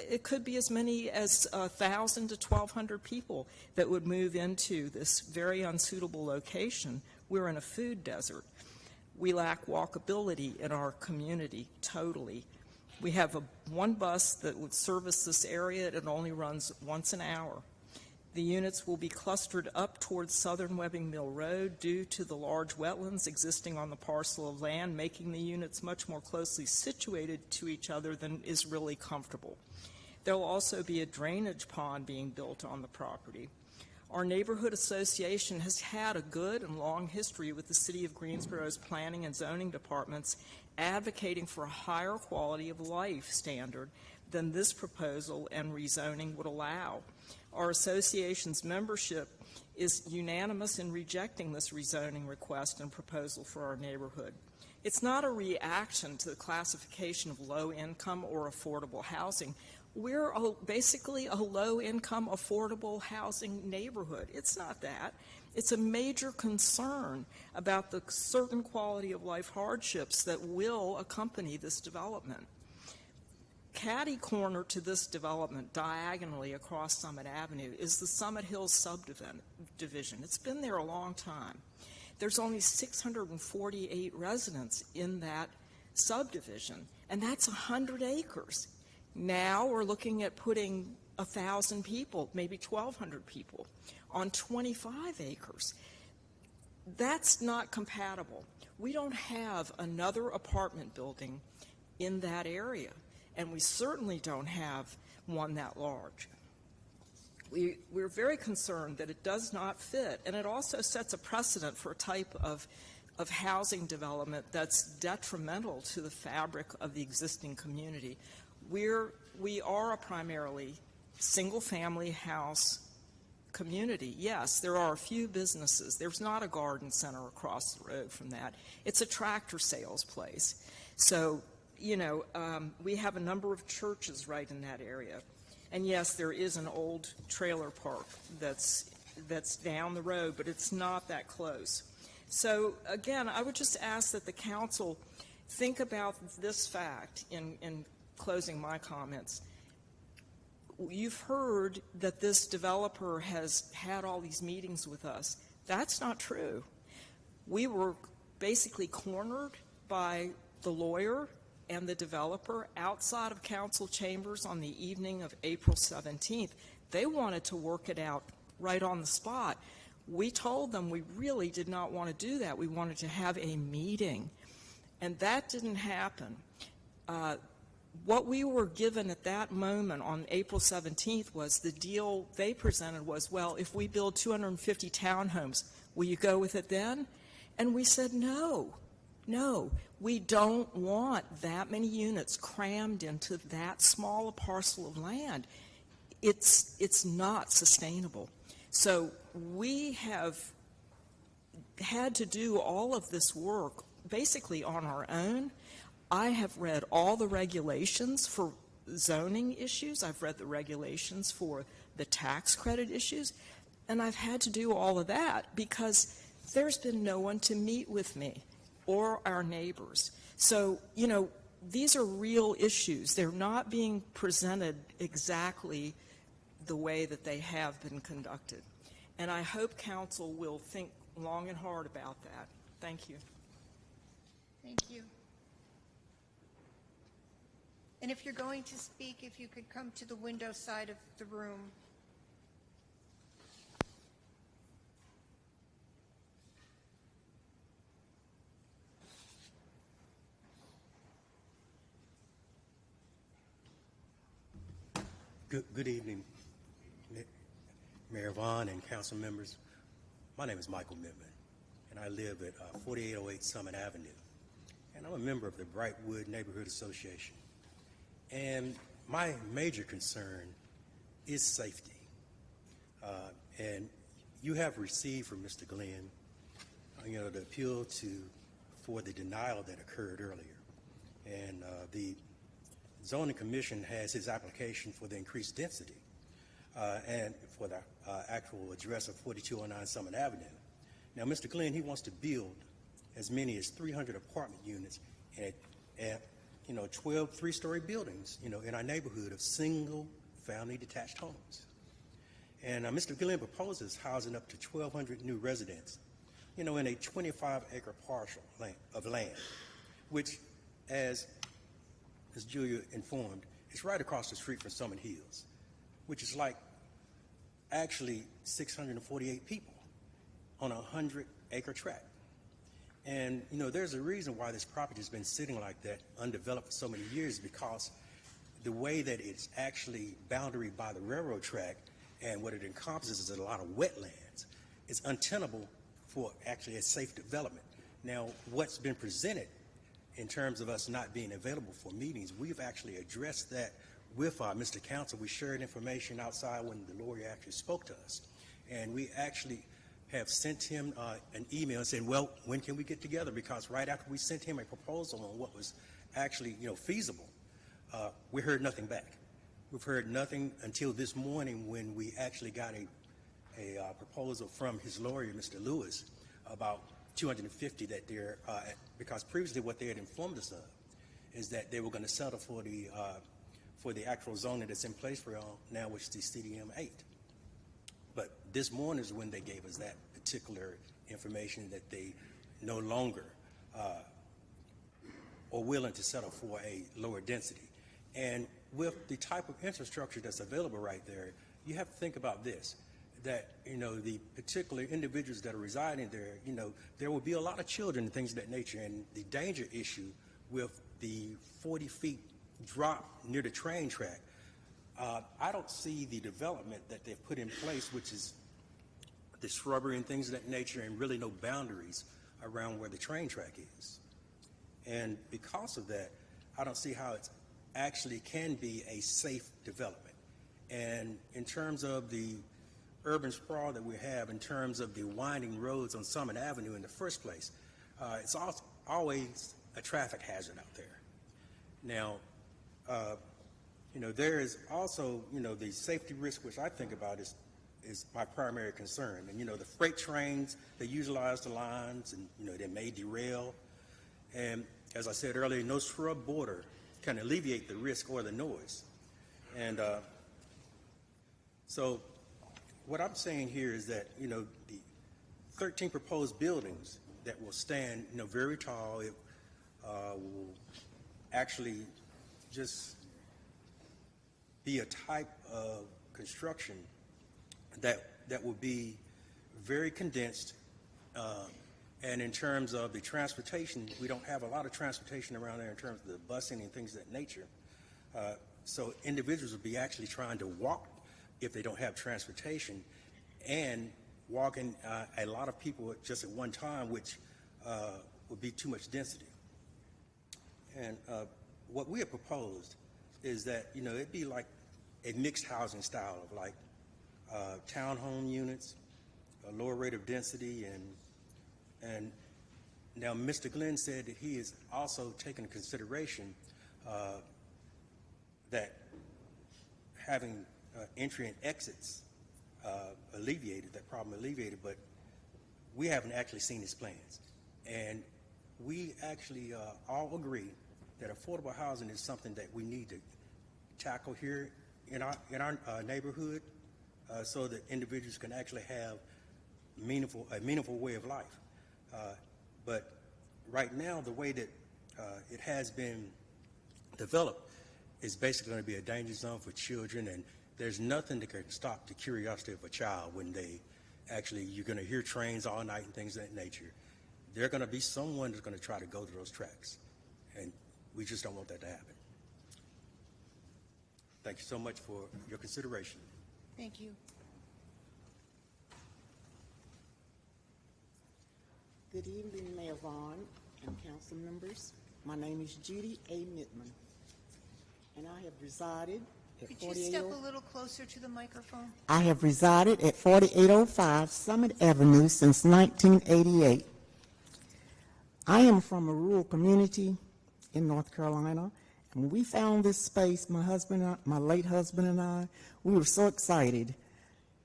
It could be as many as 1,000 to 1,200 people that would move into this very unsuitable location. We're in a food desert. We lack walkability in our community, totally. We have one bus that would service this area. It only runs once an hour. The units will be clustered up towards southern Webbing Mill Road due to the large wetlands existing on the parcel of land, making the units much more closely situated to each other than is really comfortable. There will also be a drainage pond being built on the property. Our neighborhood association has had a good and long history with the City of Greensboro's planning and zoning departments advocating for a higher quality of life standard than this proposal and rezoning would allow. Our association's membership is unanimous in rejecting this rezoning request and proposal for our neighborhood. It's not a reaction to the classification of low income or affordable housing. We're basically a low-income, affordable housing neighborhood. It's not that. It's a major concern about the certain quality of life hardships that will accompany this development. Catty corner to this development, diagonally across Summit Avenue, is the Summit Hills subdivision. It's been there a long time. There's only 648 residents in that subdivision, and that's 100 acres. Now we're looking at putting 1,000 people, maybe 1,200 people, on 25 acres. That's not compatible. We don't have another apartment building in that area, and we certainly don't have one that large. We're very concerned that it does not fit, and it also sets a precedent for a type of housing development that's detrimental to the fabric of the existing community. We are a primarily single-family house community. Yes, there are a few businesses. There's not a garden center across the road from that. It's a tractor sales place. So, you know, we have a number of churches right in that area. And yes, there is an old trailer park that's down the road, but it's not that close. So again, I would just ask that the council think about this fact in closing my comments. You've heard that this developer has had all these meetings with us. That's not true. We were basically cornered by the lawyer and the developer outside of council chambers on the evening of April 17th. They wanted to work it out right on the spot. We told them we really did not want to do that. We wanted to have a meeting, and that didn't happen. What we were given at that moment on April 17th was the deal they presented was, well, if we build 250 townhomes, will you go with it then? And we said, no, we don't want that many units crammed into that small a parcel of land. It's not sustainable. So we have had to do all of this work basically on our own. I have read all the regulations for zoning issues. I've read the regulations for the tax credit issues. And I've had to do all of that because there's been no one to meet with me or our neighbors. So, you know, these are real issues. They're not being presented exactly the way that they have been conducted. And I hope council will think long and hard about that. Thank you. Thank you. And if you're going to speak, if you could come to the window side of the room. Good evening, Mayor Vaughn and council members. My name is Michael Mittman, and I live at 4808 Summit Avenue. And I'm a member of the Brightwood Neighborhood Association. And my major concern is safety. And you have received from Mr. Glenn, the appeal for the denial that occurred earlier. And the Zoning Commission has his application for the increased density and for the actual address of 4209 Summit Avenue. Now, Mr. Glenn, he wants to build as many as 300 apartment units at 12 three-story buildings, in our neighborhood of single-family detached homes. And Mr. Glenn proposes housing up to 1,200 new residents, in a 25-acre parcel of land, which, as Julia informed, is right across the street from Summit Hills, which is like actually 648 people on a 100-acre tract. And, there's a reason why this property has been sitting like that, undeveloped for so many years, because the way that it's actually boundaried by the railroad track and what it encompasses is a lot of wetlands. It's untenable for actually a safe development. Now, what's been presented in terms of us not being available for meetings, we've actually addressed that with Mr. Counsel. We shared information outside when the lawyer actually spoke to us. And we actually have sent him an email saying, well, when can we get together? Because right after we sent him a proposal on what was actually, feasible, we heard nothing back. We've heard nothing until this morning when we actually got a proposal from his lawyer, Mr. Lewis, about 250 that they're, because previously what they had informed us of is that they were going to settle for the actual zoning that's in place for now, which is the CDM 8. But this morning is when they gave us that particular information that they no longer are willing to settle for a lower density. And with the type of infrastructure that's available right there, you have to think about this, that, the particular individuals that are residing there, there will be a lot of children and things of that nature, and the danger issue with the 40 feet drop near the train track. I don't see the development that they've put in place, which is the shrubbery and things of that nature, and really no boundaries around where the train track is. And because of that, I don't see how it actually can be a safe development. And in terms of the urban sprawl that we have, in terms of the winding roads on Summit Avenue in the first place, it's always a traffic hazard out there. Now, there is also, the safety risk, which I think about is my primary concern. And, the freight trains, they utilize the lines and, they may derail. And as I said earlier, no shrub border can alleviate the risk or the noise. And so what I'm saying here is that, the 13 proposed buildings that will stand, very tall, it will actually just be a type of construction that will be very condensed. And in terms of the transportation, we don't have a lot of transportation around there in terms of the busing and things of that nature. So individuals will be actually trying to walk if they don't have transportation, and walking a lot of people just at one time, which would be too much density. And what we have proposed is that, it'd be like a mixed housing style of like townhome units, a lower rate of density, and now Mr. Glenn said that he is also taking into consideration that having entry and exits alleviated, that problem alleviated, but we haven't actually seen his plans. And we actually all agree that affordable housing is something that we need to tackle here in our neighborhood, so that individuals can actually have a meaningful way of life. But right now, the way that it has been developed is basically going to be a danger zone for children, and there's nothing that can stop the curiosity of a child when you're going to hear trains all night and things of that nature. There's going to be someone that's going to try to go to those tracks, and we just don't want that to happen. Thank you so much for your consideration. Thank you. Good evening, Mayor Vaughn and council members. My name is Judy A. Mittman, and I have resided at Could you step a little closer to the microphone? I have resided at 4805 Summit Avenue since 1988. I am from a rural community in North Carolina, and when we found this space, my late husband and I, we were so excited,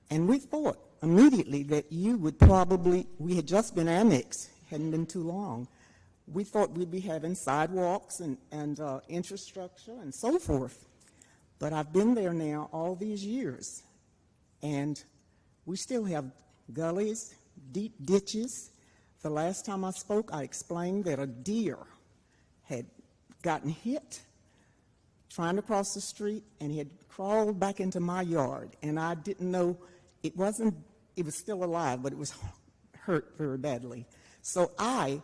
and we thought immediately that we had just been annexed, hadn't been too long. We thought we'd be having sidewalks and infrastructure and so forth. But I've been there now all these years, and we still have gullies, deep ditches. The last time I spoke, I explained that a deer had gotten hit trying to cross the street, and he had crawled back into my yard, and I didn't know it was still alive, but it was hurt very badly. So I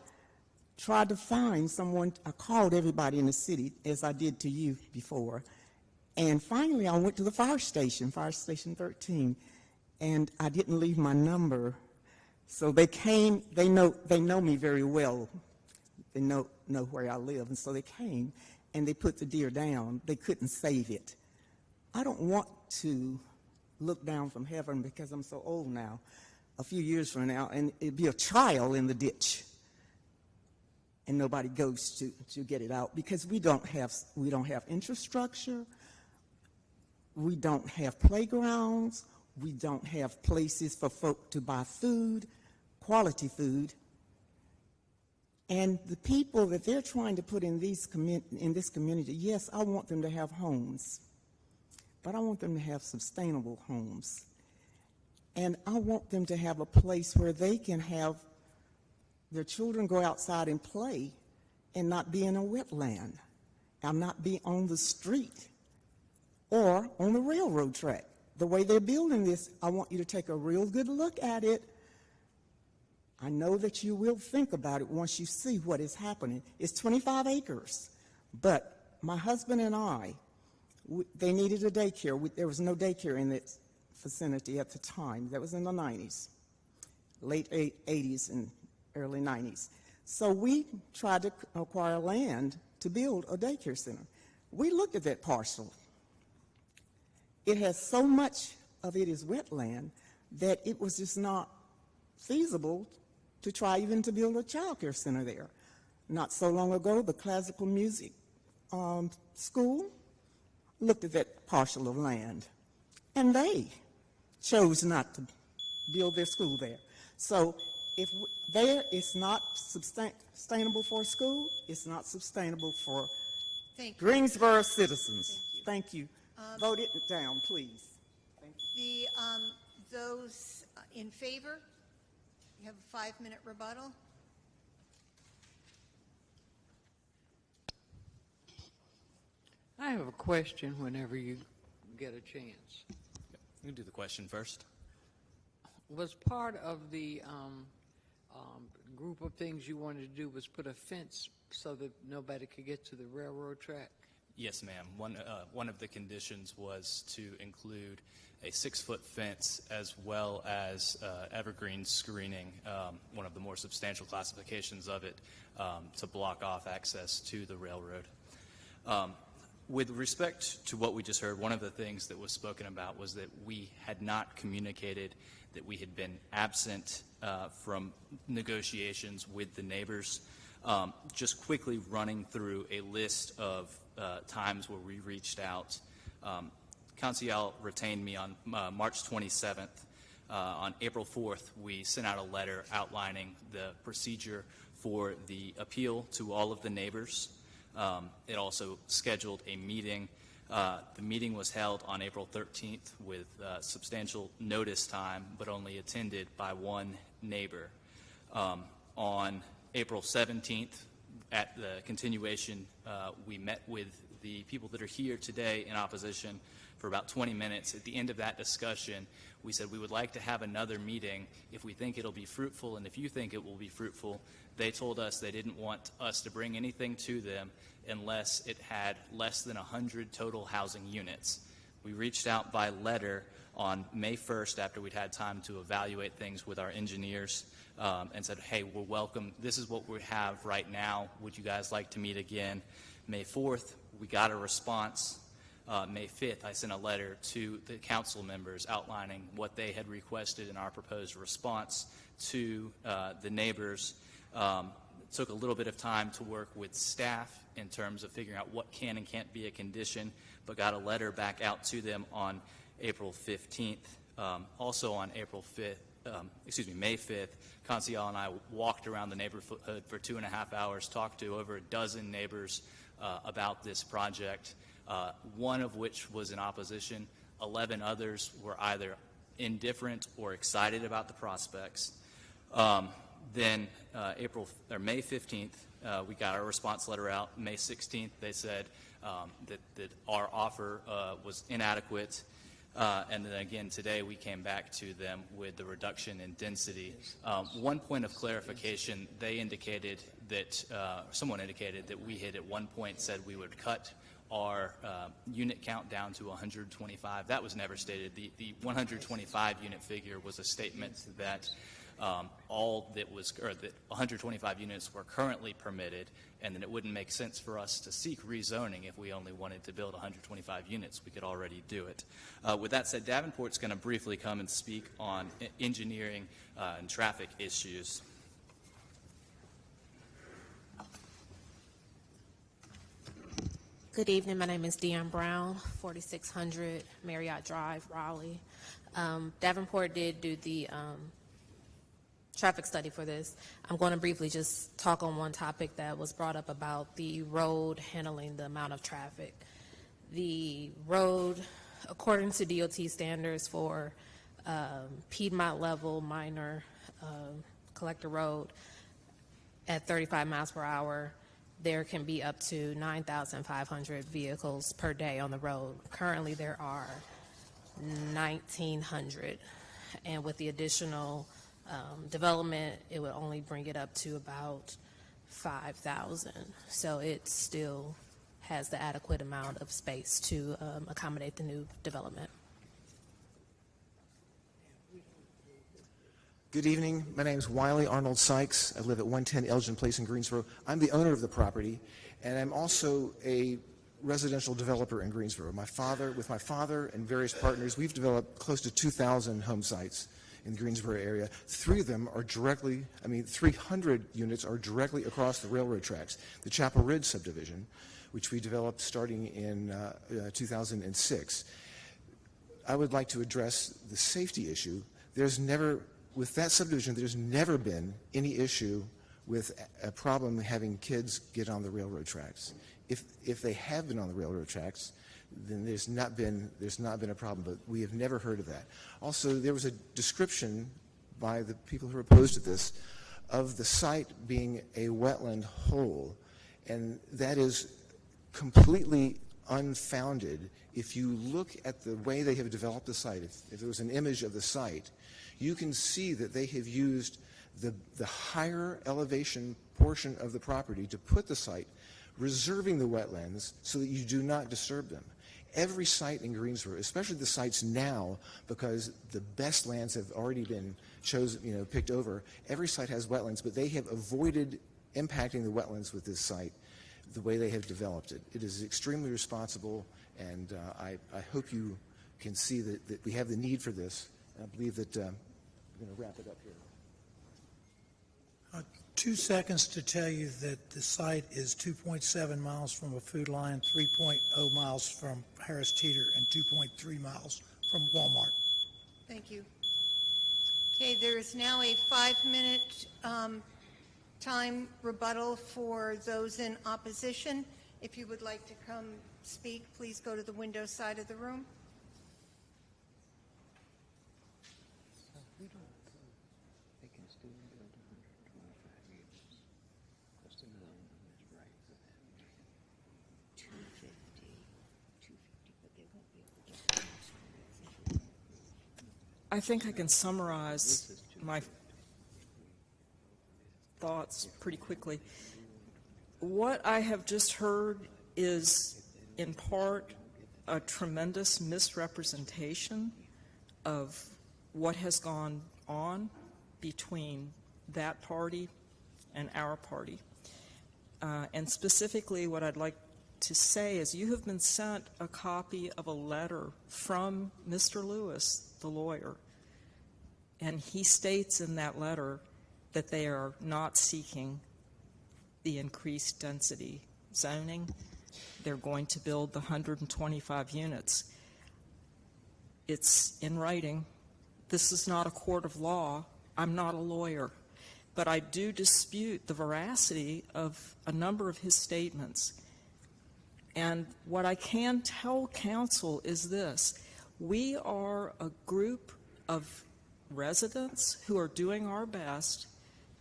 tried to find someone. I called everybody in the city, as I did to you before, and finally I went to the fire station 13, and I didn't leave my number. So they came. They know me very well. They know where I live, and so they came, and they put the deer down. They couldn't save it. I don't want to look down from heaven because I'm so old now, a few years from now, and it'd be a child in the ditch, and nobody goes to get it out because we don't have infrastructure, we don't have playgrounds, we don't have places for folk to buy food, quality food. And the people that they're trying to put in this community, yes, I want them to have homes, but I want them to have sustainable homes. And I want them to have a place where they can have their children go outside and play and not be in a wetland and not be on the street or on the railroad track. The way they're building this, I want you to take a real good look at it. I know that you will think about it once you see what is happening. It's 25 acres, but my husband and I, they needed a daycare. There was no daycare in that vicinity at the time. That was in the 90s, late 80s and early 90s. So we tried to acquire land to build a daycare center. We looked at that parcel. It has so much of it is wetland that it was just not feasible to try even to build a child care center there. Not so long ago, the classical music school looked at that parcel of land, and they chose not to build their school there. So if there is not sustainable for a school, it's not sustainable for Greensboro citizens. Thank you. Vote it down, please. Thank you. Those in favor, you have a 5-minute rebuttal. I have a question whenever you get a chance. You can do the question first. Was part of the group of things you wanted to do was put a fence so that nobody could get to the railroad track? Yes, ma'am. One of the conditions was to include a 6-foot fence as well as evergreen screening, one of the more substantial classifications of it, to block off access to the railroad. With respect to what we just heard, one of the things that was spoken about was that we had not communicated that we had been absent from negotiations with the neighbors. Just quickly running through a list of times where we reached out. Council retained me on March 27th. On April 4th, we sent out a letter outlining the procedure for the appeal to all of the neighbors. It also scheduled a meeting. The meeting was held on April 13th with substantial notice time, but only attended by one neighbor. On April 17th, at the continuation, we met with the people that are here today in opposition for about 20 minutes. At the end of that discussion, we said we would like to have another meeting if we think it'll be fruitful and if you think it will be fruitful. They told us they didn't want us to bring anything to them unless it had less than 100 total housing units. We reached out by letter on May 1st after we'd had time to evaluate things with our engineers and said, hey, we're welcome. This is what we have right now. Would you guys like to meet again? May 4th, we got a response. May 5th, I sent a letter to the council members outlining what they had requested in our proposed response to the neighbors. It took a little bit of time to work with staff in terms of figuring out what can and can't be a condition, but got a letter back out to them on April 15th. Also on May 5th, Council and I walked around the neighborhood for 2.5 hours, talked to over a dozen neighbors about this project, one of which was in opposition. 11 others were either indifferent or excited about the prospects. Then May 15th, we got our response letter out. May 16th, they said that our offer was inadequate. And then again today, we came back to them with the reduction in density. One point of clarification, they indicated that, someone indicated that we had at one point said we would cut our unit count down to 125. That was never stated. The 125 unit figure was a statement that that 125 units were currently permitted, and then it wouldn't make sense for us to seek rezoning if we only wanted to build 125 units. We could already do it. With that said, Davenport's going to briefly come and speak on engineering and traffic issues. Good evening. My name is Deanne Brown, 4600 Marriott Drive, Raleigh. Davenport did do the traffic study for this. I'm going to briefly just talk on one topic that was brought up about the road handling the amount of traffic. The road, according to DOT standards for Piedmont level minor collector road at 35 miles per hour, there can be up to 9,500 vehicles per day on the road. Currently, there are 1,900, and with the additional development, it would only bring it up to about 5,000. So it still has the adequate amount of space to accommodate the new development. Good evening. My name is Wiley Arnold Sykes. I live at 110 Elgin Place in Greensboro. I'm the owner of the property, and I'm also a residential developer in Greensboro. With my father and various partners, we've developed close to 2,000 home sites in the Greensboro area. 300 units are directly across the railroad tracks. The Chapel Ridge subdivision, which we developed starting in 2006. I would like to address the safety issue. With that subdivision, there's never been any issue with a problem having kids get on the railroad tracks. If they have been on the railroad tracks, then there's not been a problem, but we have never heard of that. Also, there was a description by the people who are opposed to this of the site being a wetland hole, and that is completely unfounded. If you look at the way they have developed the site, if there was an image of the site, you can see that they have used the higher elevation portion of the property to put the site, reserving the wetlands so that you do not disturb them. Every site in Greensboro, especially the sites now, because the best lands have already been chosen, picked over, every site has wetlands, but they have avoided impacting the wetlands with this site the way they have developed it. It is extremely responsible, and I hope you can see that we have the need for this. I believe that I'm going to wrap it up here. 2 seconds to tell you that the site is 2.7 miles from a food line, 3.0 miles from Harris Teeter, and 2.3 miles from Walmart. Thank you. Okay, there is now a 5-minute time rebuttal for those in opposition. If you would like to come speak, please go to the window side of the room. I think I can summarize my thoughts pretty quickly. What I have just heard is, in part, a tremendous misrepresentation of what has gone on between that party and our party. And specifically, what I'd like to say is you have been sent a copy of a letter from Mr. Lewis, the lawyer, and he states in that letter that they are not seeking the increased density zoning. They're going to build the 125 units. It's in writing. This is not a court of law. I'm not a lawyer, but I do dispute the veracity of a number of his statements. And what I can tell council is this: we are a group of residents who are doing our best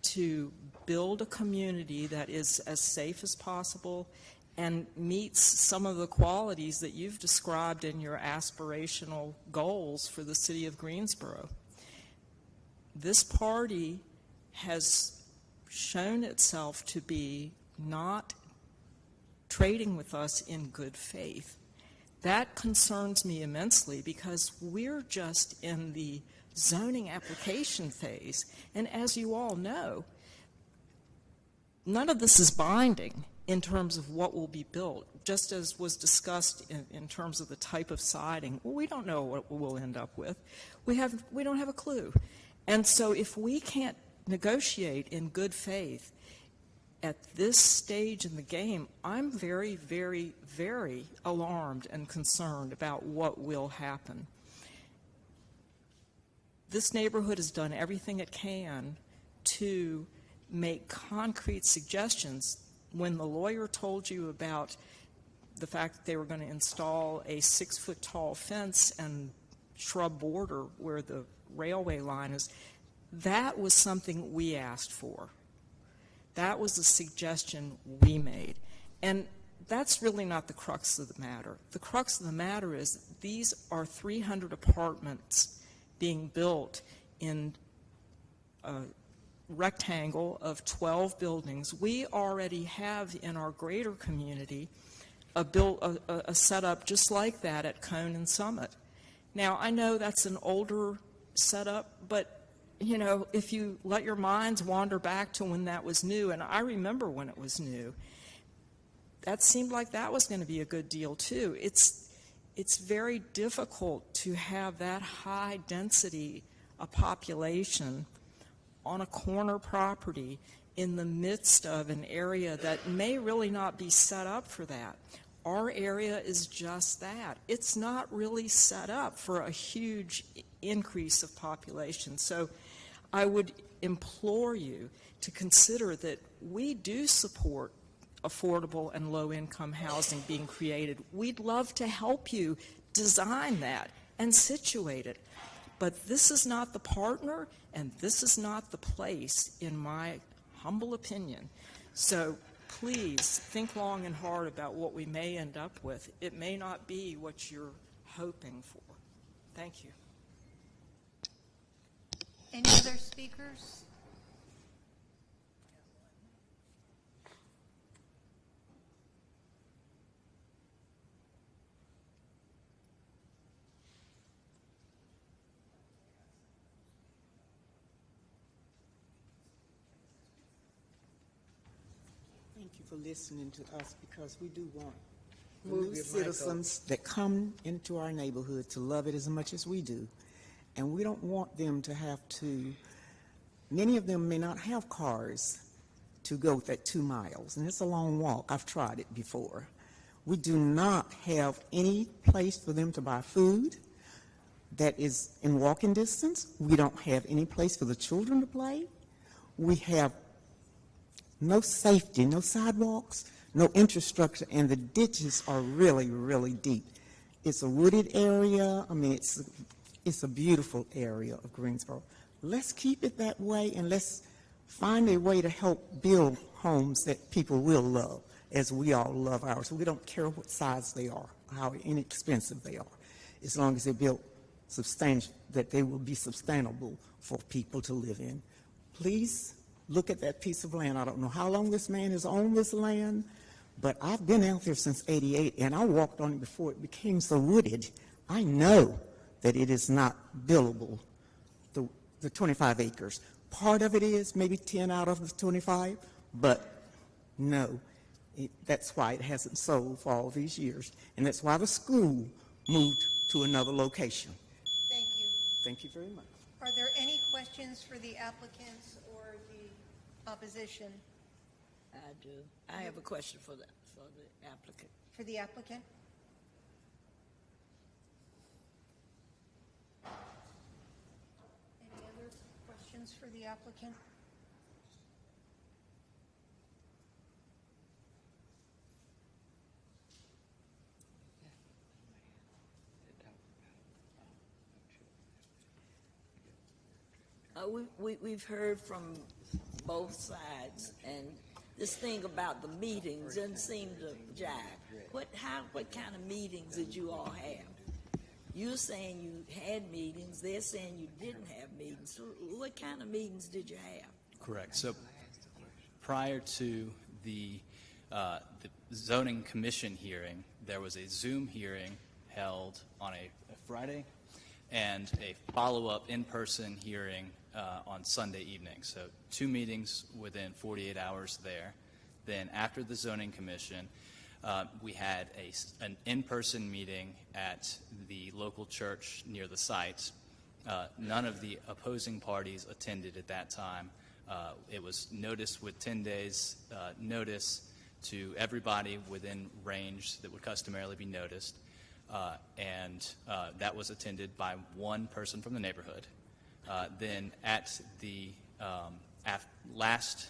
to build a community that is as safe as possible and meets some of the qualities that you've described in your aspirational goals for the city of Greensboro. This party has shown itself to be not trading with us in good faith. That concerns me immensely because we're just in the zoning application phase. And as you all know, none of this is binding in terms of what will be built, just as was discussed in terms of the type of siding. Well, we don't know what we'll end up with. We don't have a clue. And so if we can't negotiate in good faith at this stage in the game, I'm very, very, very alarmed and concerned about what will happen. This neighborhood has done everything it can to make concrete suggestions. When the lawyer told you about the fact that they were going to install a 6-foot-tall fence and shrub border where the railway line is, that was something we asked for. That was a suggestion we made. And that's really not the crux of the matter. The crux of the matter is these are 300 apartments being built in a rectangle of 12 buildings. We already have in our greater community a setup just like that at Cone and Summit. Now, I know that's an older setup, but you know, if you let your minds wander back to when that was new, and I remember when it was new, that seemed like that was going to be a good deal too. It's very difficult to have that high density a population on a corner property in the midst of an area that may really not be set up for that. Our area is just that. It's not really set up for a huge increase of population. So I would implore you to consider that we do support affordable and low-income housing being created. We'd love to help you design that and situate it. But this is not the partner, and this is not the place, in my humble opinion. So please think long and hard about what we may end up with. It may not be what you're hoping for. Thank you. Any other speakers? Thank you for listening to us, because we do want new citizens that come into our neighborhood to love it as much as we do. And we don't want them to have to, many of them may not have cars to go that 2 miles, and it's a long walk. I've tried it before. We do not have any place for them to buy food that is in walking distance. We don't have any place for the children to play. We have no safety, no sidewalks, no infrastructure, and the ditches are really, really deep. It's a wooded area. I mean, it's a beautiful area of Greensboro. Let's keep it that way, and let's find a way to help build homes that people will love, as we all love ours. We don't care what size they are, how inexpensive they are, as long as they're built substantial, that they will be sustainable for people to live in. Please look at that piece of land. I don't know how long this man has owned this land, but I've been out there since '88, and I walked on it before it became so wooded. I know that it is not buildable, the 25 acres. Part of it is, maybe 10 out of the 25, but no. That's why it hasn't sold for all these years, and that's why the school moved to another location. Thank you. Thank you very much. Are there any questions for the applicants or the opposition? I do. I have a question for the applicant. For the applicant? Any other questions for the applicant? We've heard from both sides, and this thing about the meetings doesn't seem to jive. What kind of meetings did you all have? You're saying you had meetings, they're saying you didn't have meetings. So what kind of meetings did you have? Correct. So prior to the zoning commission hearing, there was a Zoom hearing held on a Friday and a follow-up in-person hearing on Sunday evening. So 2 meetings within 48 hours there. Then after the zoning commission, we had an in-person meeting at the local church near the site. None of the opposing parties attended at that time. It was noticed with 10 days notice to everybody within range that would customarily be noticed. And that was attended by one person from the neighborhood. Then at the last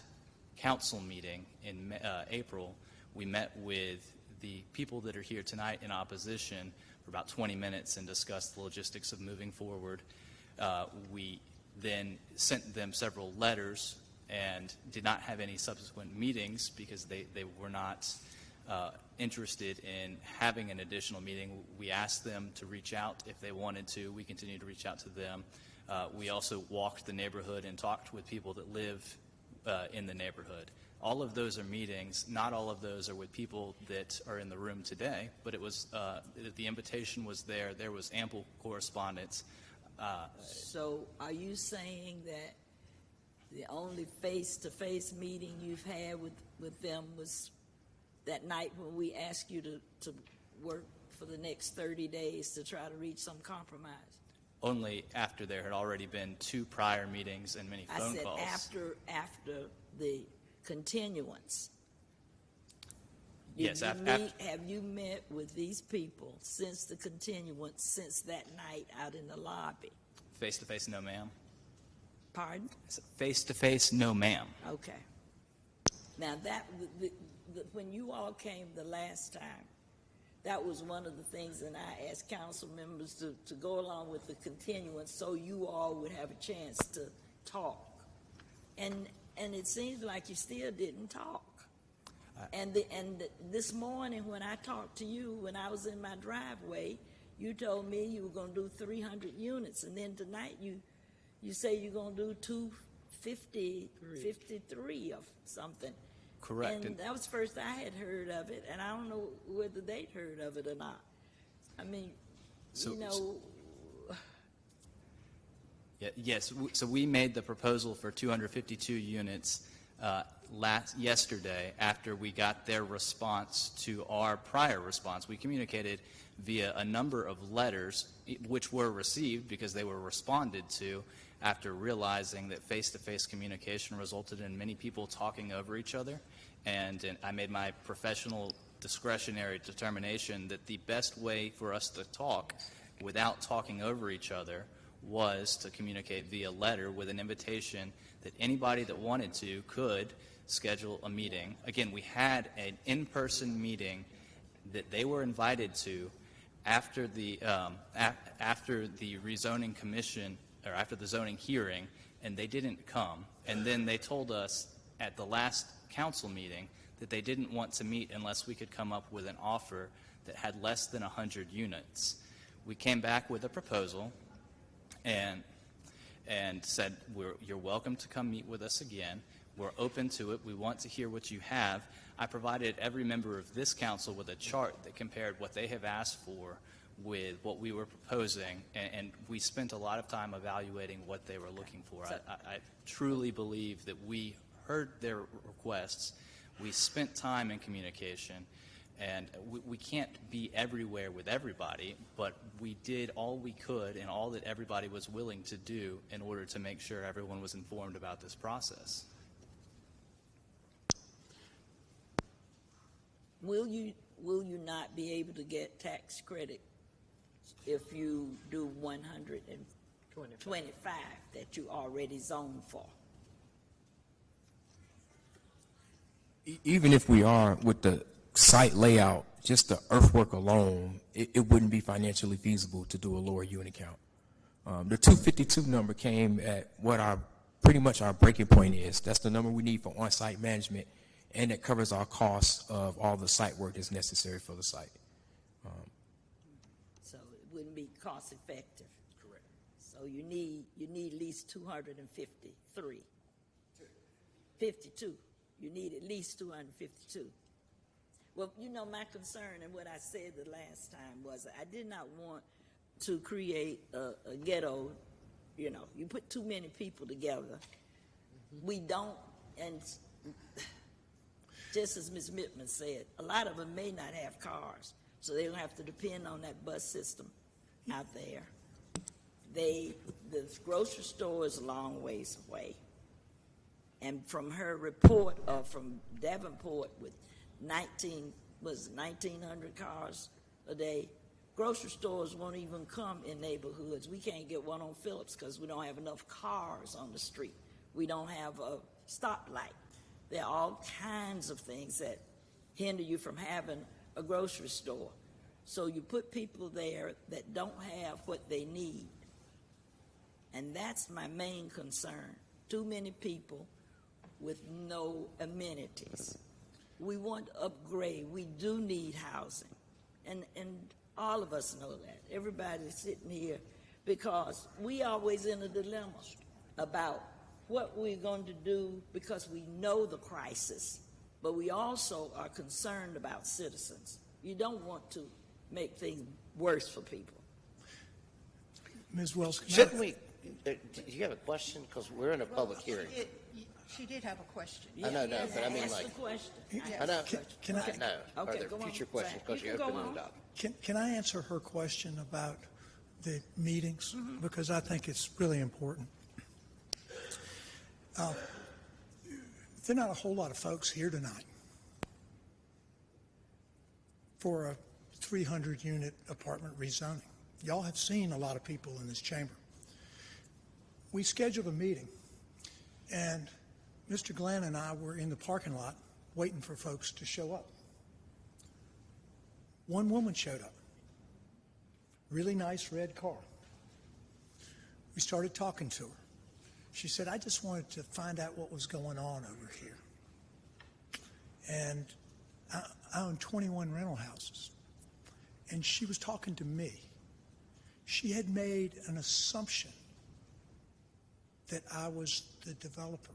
council meeting in April, we met with the people that are here tonight in opposition for about 20 minutes and discussed the logistics of moving forward. We then sent them several letters and did not have any subsequent meetings because they were not interested in having an additional meeting. We asked them to reach out if they wanted to. We continued to reach out to them. We also walked the neighborhood and talked with people that live in the neighborhood. All of those are meetings. Not all of those are with people that are in the room today, but it was the invitation was there. There was ample correspondence. So are you saying that the only face-to-face meeting you've had with them was that night when we asked you to work for the next 30 days to try to reach some compromise? Only after there had already been 2 prior meetings and many phone calls. I said after the continuance. Yes, Have you met with these people since the continuance, since that night out in the lobby? Face-to-face, no, ma'am. Pardon? Face-to-face, no, ma'am. Okay. Now, when you all came the last time, that was one of the things that I asked council members to go along with the continuance so you all would have a chance to talk. And it seems like you still didn't talk. And this morning when I talked to you, when I was in my driveway, you told me you were going to do 300 units. And then tonight you say you're going to do 253 or something. Correct. And that was first I had heard of it, and I don't know whether they'd heard of it or not. I mean, Yes, so we made the proposal for 252 units yesterday after we got their response to our prior response. We communicated via a number of letters, which were received because they were responded to after realizing that face-to-face communication resulted in many people talking over each other. And I made my professional discretionary determination that the best way for us to talk without talking over each other was to communicate via letter with an invitation that anybody that wanted to could schedule a meeting. Again, we had an in-person meeting that they were invited to after the rezoning commission, or after the zoning hearing, and they didn't come. And then they told us at the last council meeting that they didn't want to meet unless we could come up with an offer that had less than 100 units. We came back with a proposal and said, you're welcome to come meet with us again. We're open to it. We want to hear what you have. I provided every member of this council with a chart that compared what they have asked for with what we were proposing, and we spent a lot of time evaluating what they were looking for. I truly believe that we heard their requests. We spent time in communication, and we can't be everywhere with everybody, but we did all we could and all that everybody was willing to do in order to make sure everyone was informed about this process. Will you not be able to get tax credit if you do 125 that you already zoned for? Even if we are with the site layout, just the earthwork alone, it wouldn't be financially feasible to do a lower unit count. The 252 number came at what pretty much our breaking point is. That's the number we need for on-site management, and it covers our costs of all the site work that's necessary for the site. So it wouldn't be cost effective. Correct. So you need at least 253. 52. You need at least 252. Well, my concern and what I said the last time was I did not want to create a ghetto. You put too many people together. We don't, and just as Ms. Mittman said, a lot of them may not have cars, so they don't have to depend on that bus system out there. The grocery store is a long ways away. And from her report, from Davenport with 1,900 cars a day, grocery stores won't even come in neighborhoods. We can't get one on Phillips because we don't have enough cars on the street. We don't have a stoplight. There are all kinds of things that hinder you from having a grocery store. So you put people there that don't have what they need. And that's my main concern. Too many people with no amenities. We want to upgrade. We do need housing. And all of us know that. Everybody sitting here, because we always in a dilemma about what we're going to do because we know the crisis, but we also are concerned about citizens. You don't want to make things worse for people. Ms. Wells, Shouldn't we, do you have a question? Because we're in a public hearing. She did have a question. I know, but I mean, Ask like, the question. I know, Can I- no. Are Okay, there go on. future questions Say. because You you're can go opening it on. up? Can I answer her question about the meetings? Because I think it's really important. There are not a whole lot of folks here tonight for a 300-unit apartment rezoning. Y'all have seen a lot of people in this chamber. We scheduled a meeting, and Mr. Glenn and I were in the parking lot waiting for folks to show up. One woman showed up. Really nice red car. We started talking to her. She said, I just wanted to find out what was going on over here. And I own 21 rental houses. And she was talking to me. She had made an assumption that I was the developer.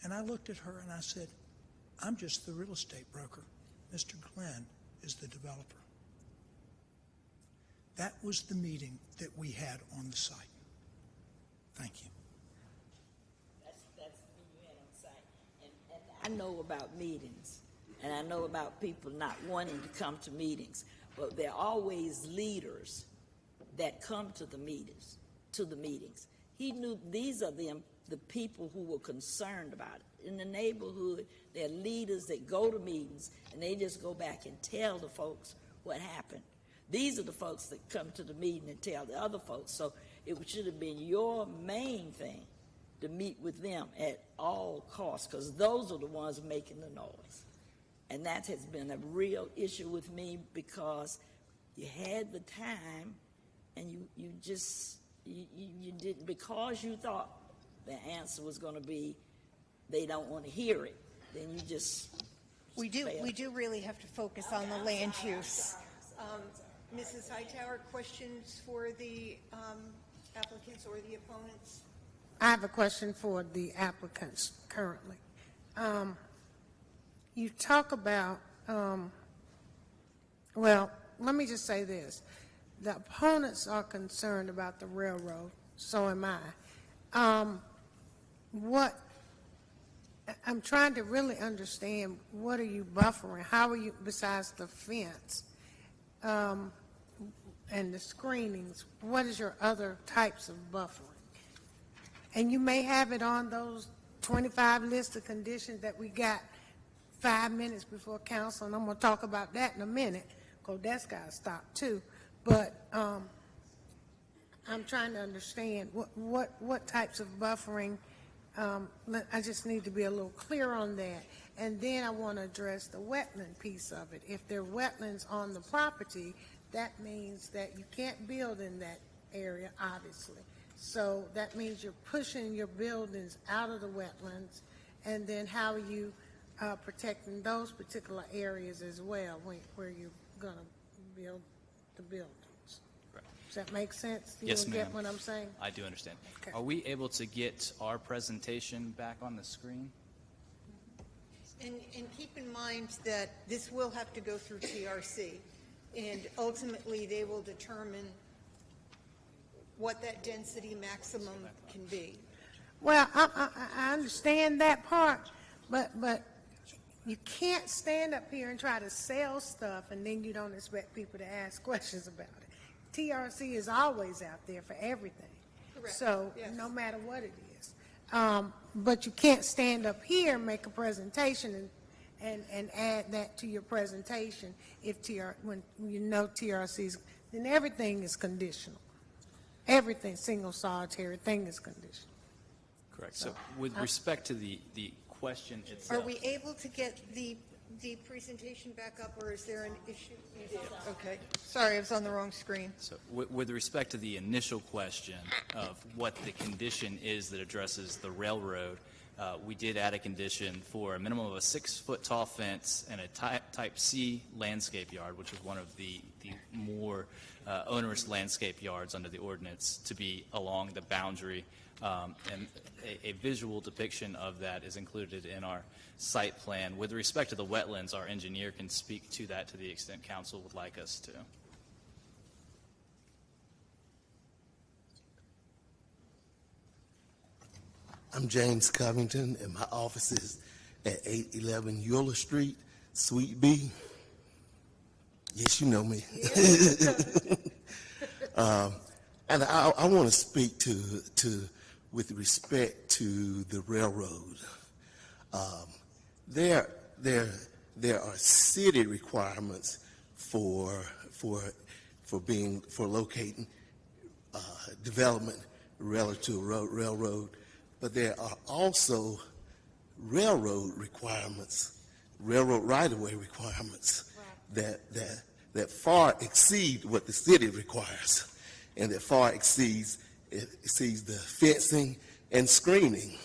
And I looked at her and I said, I'm just the real estate broker. Mr. Glenn is the developer. That was the meeting that we had on the site. Thank you. That's when you had on site. And I know about meetings, and I know about people not wanting to come to meetings, but there are always leaders that come to the meetings. He knew these are the people who were concerned about it. In the neighborhood, there are leaders that go to meetings, and they just go back and tell the folks what happened. These are the folks that come to the meeting and tell the other folks. So it should have been your main thing to meet with them at all costs, because those are the ones making the noise. And that has been a real issue with me, because you had the time and you didn't, because you thought the answer was going to be they don't want to hear it, then you just We failed. do really have to focus on the land use. Mrs. Hightower, questions for the applicants or the opponents? I have a question for the applicants currently. You talk about, well, let me just say this. The opponents are concerned about the railroad, so am I. I'm trying to really understand, what are you buffering? How are you, besides the fence and the screenings, what is your other types of buffering? And you may have it on those 25 list of conditions that we got 5 minutes before council, and I'm going to talk about that in a minute, because that's got to stop too. But I'm trying to understand what types of buffering. I just need to be a little clear on that. And then I want to address the wetland piece of it. If there are wetlands on the property, that means that you can't build in that area, obviously. So that means you're pushing your buildings out of the wetlands, and then how are you protecting those particular areas as well, where you're going to build the buildings? Correct. Does that make sense? Do Yes, you ma'am. get what I'm saying? I do understand. Okay. Are we able to get our presentation back on the screen? And keep in mind that this will have to go through TRC, and ultimately they will determine what that density maximum can be. Well, I understand that part, but you can't stand up here and try to sell stuff and then you don't expect people to ask questions about it. TRC is always out there for everything. Correct. So Yes. no matter what it is. But you can't stand up here and make a presentation and add that to your presentation when you know TRC's, then everything is conditional. Everything, single solitary thing is conditional. Correct. So with respect to the question itself. Are we able to get the presentation back up, or is there an issue? Okay. Sorry, I was on the wrong screen. So with respect to the initial question of what the condition is that addresses the railroad, we did add a condition for a minimum of a 6-foot tall fence and a type C landscape yard, which is one of the more onerous landscape yards under the ordinance, to be along the boundary. And a visual depiction of that is included in our site plan. With respect to the wetlands, our engineer can speak to that to the extent council would like us to. I'm James Covington, and my office is at 811 Euler Street, Suite B. Yes, you know me. And I want to speak to with respect to the railroad. There are city requirements for locating development relative to railroad. But there are also railroad requirements, railroad right-of-way requirements that far exceed what the city requires, and that far exceeds the fencing and screening.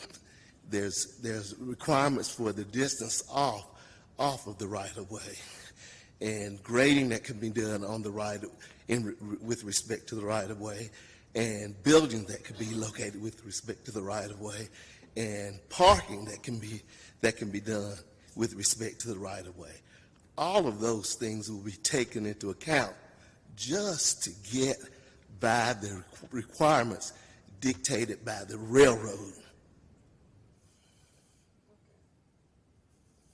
There's requirements for the distance off of the right-of-way, and grading that can be done on the with respect to the right-of-way, and buildings that could be located with respect to the right-of-way, and parking that can be done with respect to the right-of-way. All of those things will be taken into account just to get by the requirements dictated by the railroad.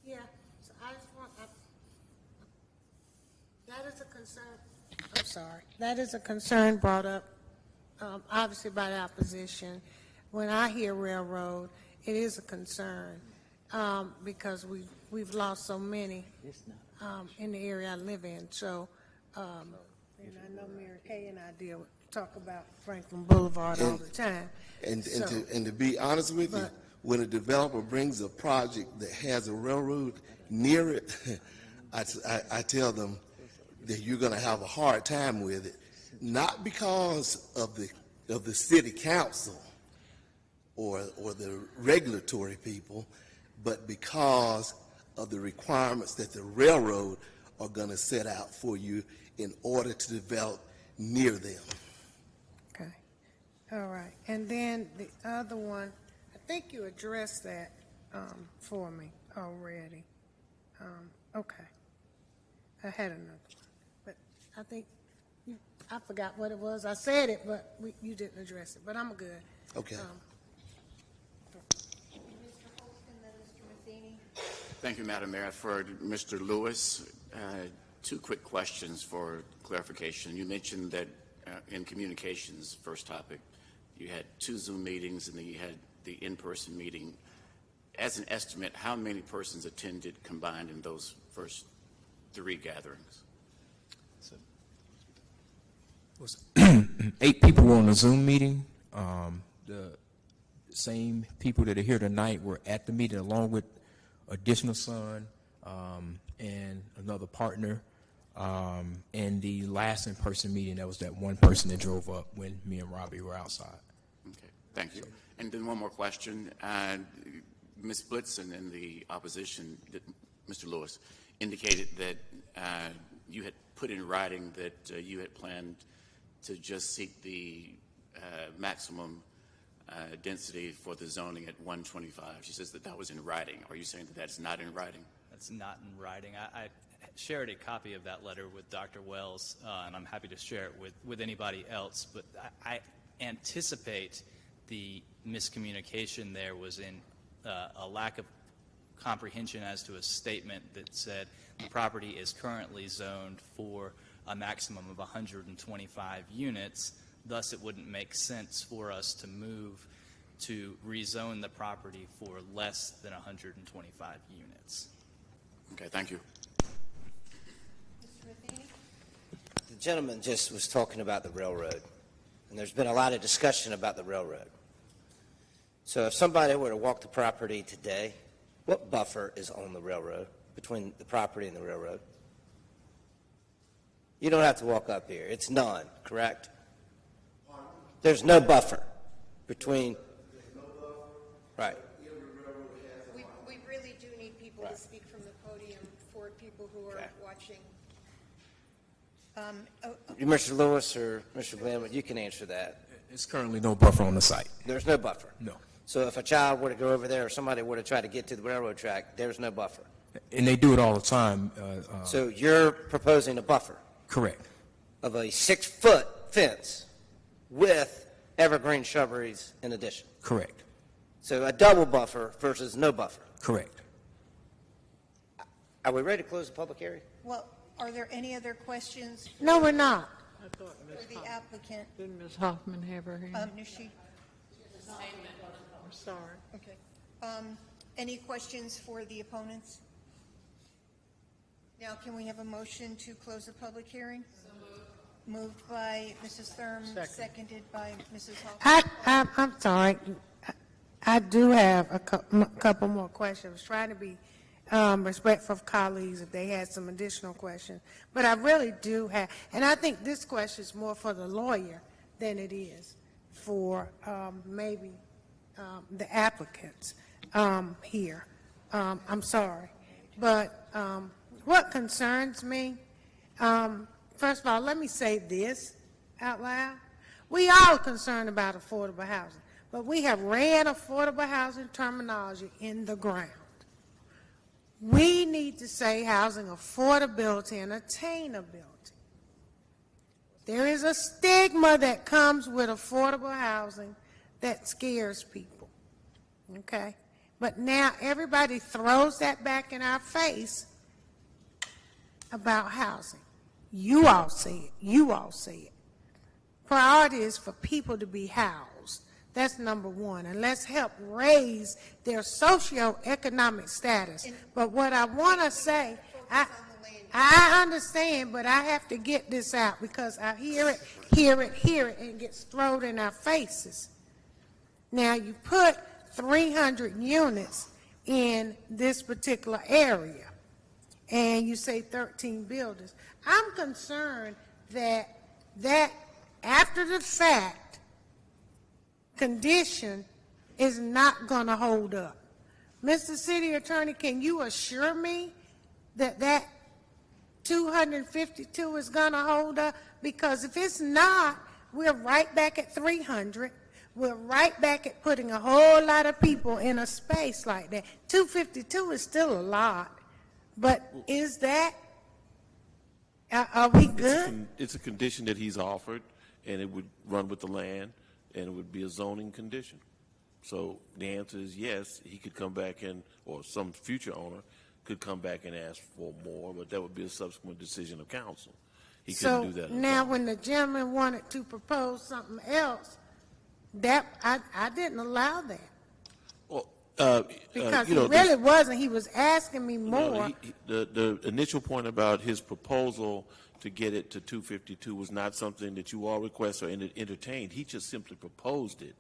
Yeah, so I just want, that is a concern, I'm sorry, that is a concern brought up obviously by the opposition. When I hear railroad, it is a concern because we've lost so many in the area I live in. So, and I know Mary Kay and I talk about Franklin Boulevard all the time. And to be honest with you, when a developer brings a project that has a railroad near it, I tell them that you're going to have a hard time with it. Not because of the city council or the regulatory people, but because of the requirements that the railroad are going to set out for you in order to develop near them. Okay. All right. And then the other one, I think you addressed that for me already. Okay. I had another one, but I think I forgot what it was. I said it, but you didn't address it, but I'm good. Okay. Mr. Holston, then Mr. Matheny. Thank you, Madam Mayor. For Mr. Lewis, two quick questions for clarification. You mentioned that in communications, first topic, you had 2 Zoom meetings and then you had the in-person meeting. As an estimate, how many persons attended combined in those first 3 gatherings? Was 8 people were on the Zoom meeting. The same people that are here tonight were at the meeting along with additional son and another partner. And the last in-person meeting, that was that one person that drove up when me and Robbie were outside. Okay, thank you. And then one more question. Ms. Blitzen in the opposition, Mr. Lewis, indicated that you had put in writing that you had planned to just seek the maximum density for the zoning at 125. She says that that was in writing. Are you saying that that's not in writing? That's not in writing. I shared a copy of that letter with Dr. Wells, and I'm happy to share it with anybody else, but I anticipate the miscommunication there was in a lack of comprehension as to a statement that said the property is currently zoned for a maximum of 125 units. Thus, it wouldn't make sense for us to move to rezone the property for less than 125 units. Okay, thank you. Mr. Matheny? The gentleman just was talking about the railroad, and there's been a lot of discussion about the railroad. So if somebody were to walk the property today, what buffer is on the railroad, between the property and the railroad? You don't have to walk up here. It's none, correct? There's no buffer between. Right. to speak from the podium for people who are watching. Mr. Lewis or Mr. Glenwood, you can answer that. There's currently no buffer on the site. There's no buffer. No. So if a child were to go over there or somebody were to try to get to the railroad track, there's no buffer. And they do it all the time. So you're proposing a buffer Correct. of a 6-foot fence with evergreen shrubberies in addition. Correct. So a double buffer versus no buffer. Correct. Are we ready to close the public hearing? Well, are there any other questions? No, we're not. I thought For the applicant. Didn't Ms. Hoffman have her hand? Is she? I'm sorry. Okay. Any questions for the opponents? Now, can we have a motion to close the public hearing? Moved by Mrs. Thurm, seconded by Mrs. Hoffman. I'm sorry. I do have a couple more questions. I was trying to be respectful of colleagues if they had some additional questions. But I really do have, and I think this question is more for the lawyer than it is for maybe the applicants here. I'm sorry. But what concerns me, first of all, let me say this out loud. We all are concerned about affordable housing, but we have ran affordable housing terminology in the ground. We need to say housing affordability and attainability. There is a stigma that comes with affordable housing that scares people, okay? But now everybody throws that back in our face about housing. You all say it. You all say it. Priority is for people to be housed. That's number one. And let's help raise their socioeconomic status. But what I want to say, I understand, but I have to get this out because I hear it, and it gets thrown in our faces. Now, you put 300 units in this particular area, and you say 13 buildings. I'm concerned that after the fact, condition is not going to hold up. Mr. City Attorney, can you assure me that 252 is going to hold up? Because if it's not, we're right back at 300. We're right back at putting a whole lot of people in a space like that. 252 is still a lot, but is that, are we good? It's a condition that he's offered, and it would run with the land, and it would be a zoning condition. So the answer is yes, he could come back and, or some future owner could come back and ask for more, but that would be a subsequent decision of council. He couldn't do that. Now when the gentleman wanted to propose something else, that I didn't allow that. Well, because he really wasn't. He was asking me more. The initial point about his proposal to get it to 252 was not something that you all requested or entertained. He just simply proposed it,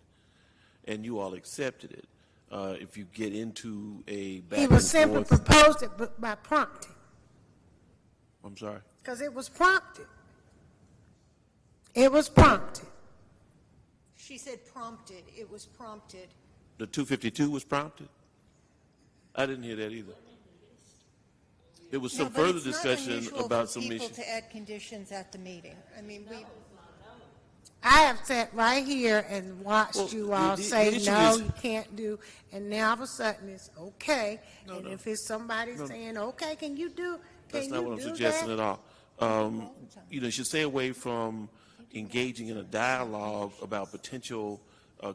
and you all accepted it. If you get into a back he was simply proposed it by prompting. I'm sorry? Because it was prompted. It was prompted. She said prompted. It was prompted. The 252 was prompted? I didn't hear that either. There was some further discussion about some issues. To add conditions at the meeting. I mean, I have sat right here and watched you all say, no, you can't do, and now all of a sudden it's okay. And if it's somebody saying, okay, can you do, that's not what I'm suggesting at all. You should stay away from engaging in a dialogue about potential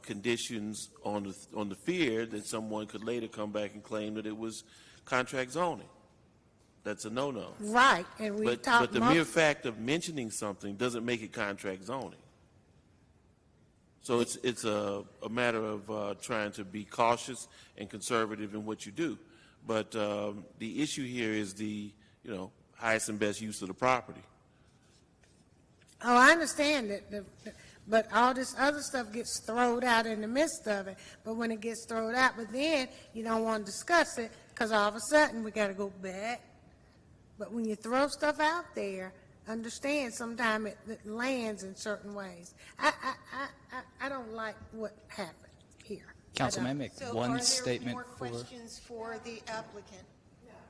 conditions on the fear that someone could later come back and claim that it was contract zoning. That's a no-no. Right, and we talked. But the mere fact of mentioning something doesn't make it contract zoning. So it's a matter of trying to be cautious and conservative in what you do. But the issue here is the highest and best use of the property. Oh, I understand that, but all this other stuff gets thrown out in the midst of it. But when it gets thrown out, but then you don't want to discuss it because all of a sudden we got to go back. But when you throw stuff out there, understand sometimes it lands in certain ways. I don't like what happened here. Councilman, make one statement more questions for the applicant?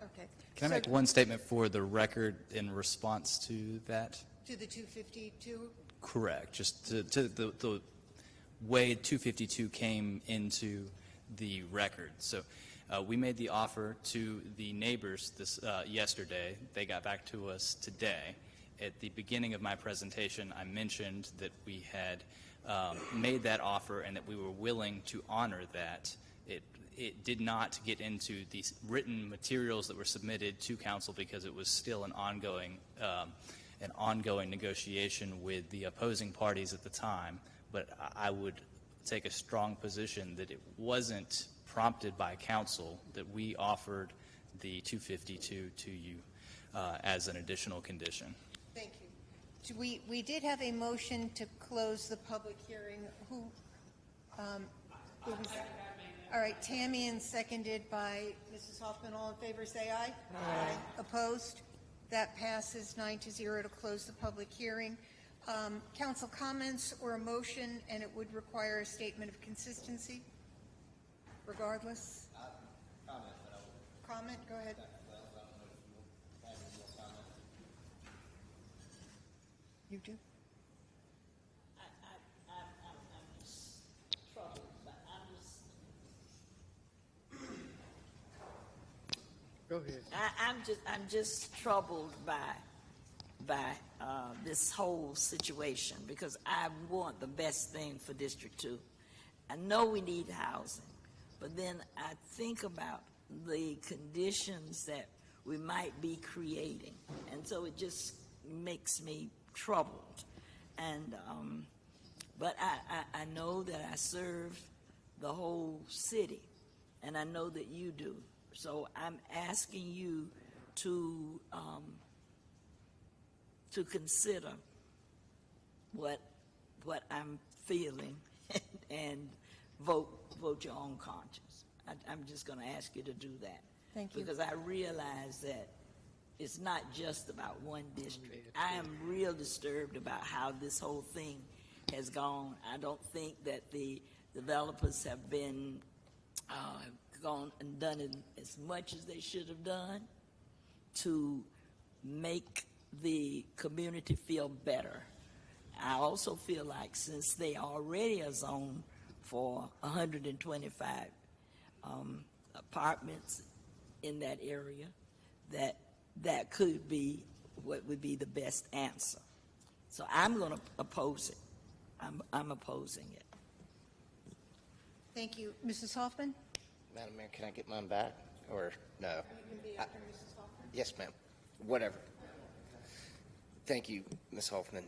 Okay. Can I So- make one statement for the record in response to that? To the 252? Correct. Just to the way 252 came into the record. So we made the offer to the neighbors yesterday. They got back to us today. At the beginning of my presentation, I mentioned that we had made that offer and that we were willing to honor that. It did not get into the written materials that were submitted to council because it was still an ongoing negotiation with the opposing parties at the time. But I would take a strong position that it wasn't prompted by council that we offered the 252 to you as an additional condition. Thank you. We did have a motion to close the public hearing. Who was? All right, Tammy, and seconded by Mrs. Hoffman. All in favor, say aye. Aye. Opposed? That passes 9-0 to close the public hearing. Council comments or a motion, and it would require a statement of consistency, regardless. Comment, go ahead. You do? I'm just troubled, but Go ahead. I'm just troubled by this whole situation because I want the best thing for District 2. I know we need housing, but then I think about the conditions that we might be creating, and so it just makes me troubled. And but I know that I serve the whole city, and I know that you do. So I'm asking you to consider what I'm feeling and vote your own conscience. I'm just going to ask you to do that. Thank you. Because I realize that it's not just about one district. I am real disturbed about how this whole thing has gone. I don't think that the developers have been gone and done as much as they should have done to make the community feel better. I also feel like since they already are zoned for 125 apartments in that area, that could be what would be the best answer. So I'm going to oppose it. I'm opposing it. Thank you. Mrs. Hoffman? Madam Mayor, can I get mine back, or no? You can be after Mrs. Hoffman. Yes, ma'am. Whatever. Thank you, Ms. Hoffman.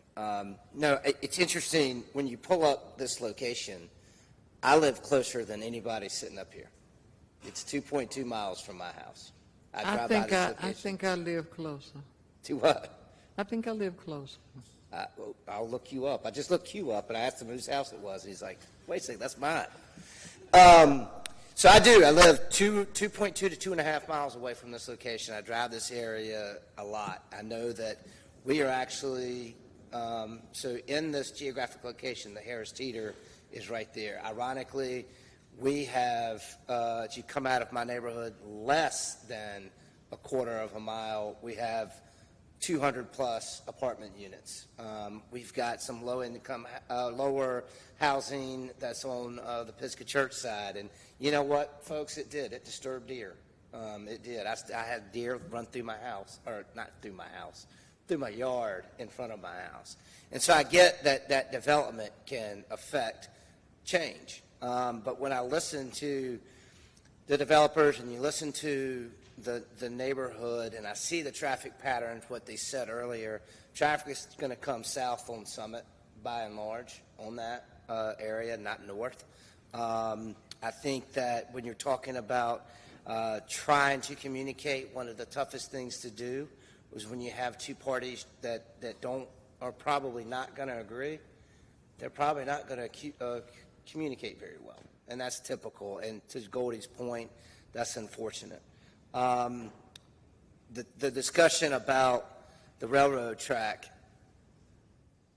No, it's interesting, when you pull up this location, I live closer than anybody sitting up here. It's 2.2 miles from my house. I drive by this location. I think I live closer. To what? I think I live closer. I'll look you up. I just looked you up, and I asked him whose house it was, and he's like, wait a second, that's mine. So I do. I live 2.2 to 2.5 miles away from this location. I drive this area a lot. I know that we are actually, so in this geographic location, the Harris Teeter is right there. Ironically, we have, as you come out of my neighborhood, less than a quarter of a mile, we have 200 plus apartment units. We've got some low-income, lower housing that's on the Pisgah Church side. And you know what, folks, it did. It disturbed deer. It did. I had deer run through my house, or not through my house, through my yard in front of my house. And so I get that development can affect change. But when I listen to the developers and you listen to the neighborhood and I see the traffic patterns, what they said earlier, traffic is going to come south on Summit by and large on that area, not north. I think that when you're talking about trying to communicate, one of the toughest things to do was when you have two parties that are probably not going to agree. They're probably not going to communicate very well, and that's typical. And to Goldie's point, that's unfortunate. The discussion about the railroad track,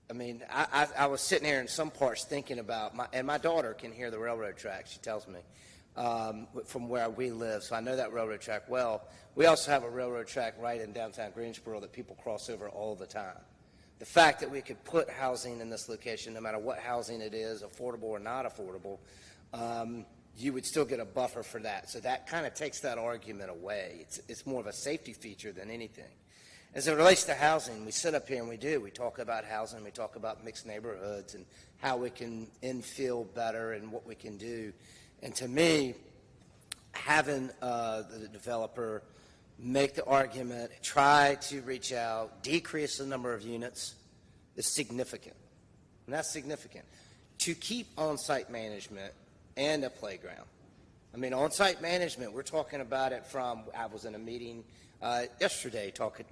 I mean, I was sitting here in some parts thinking about, and my daughter can hear the railroad track, she tells me. from where we live, so I know that railroad track well. We also have a railroad track right in downtown Greensboro that people cross over all the time. The fact that we could put housing in this location, no matter what housing it is, affordable or not affordable, you would still get a buffer for that. So that kind of takes that argument away. It's more of a safety feature than anything. As it relates to housing, we sit up here and we talk about housing, we talk about mixed neighborhoods and how we can infill better and what we can do. And to me, having the developer make the argument, try to reach out, decrease the number of units is significant. And that's significant. To keep on-site management and a playground. I mean, on-site management, we're talking about it from, I was in a meeting yesterday talking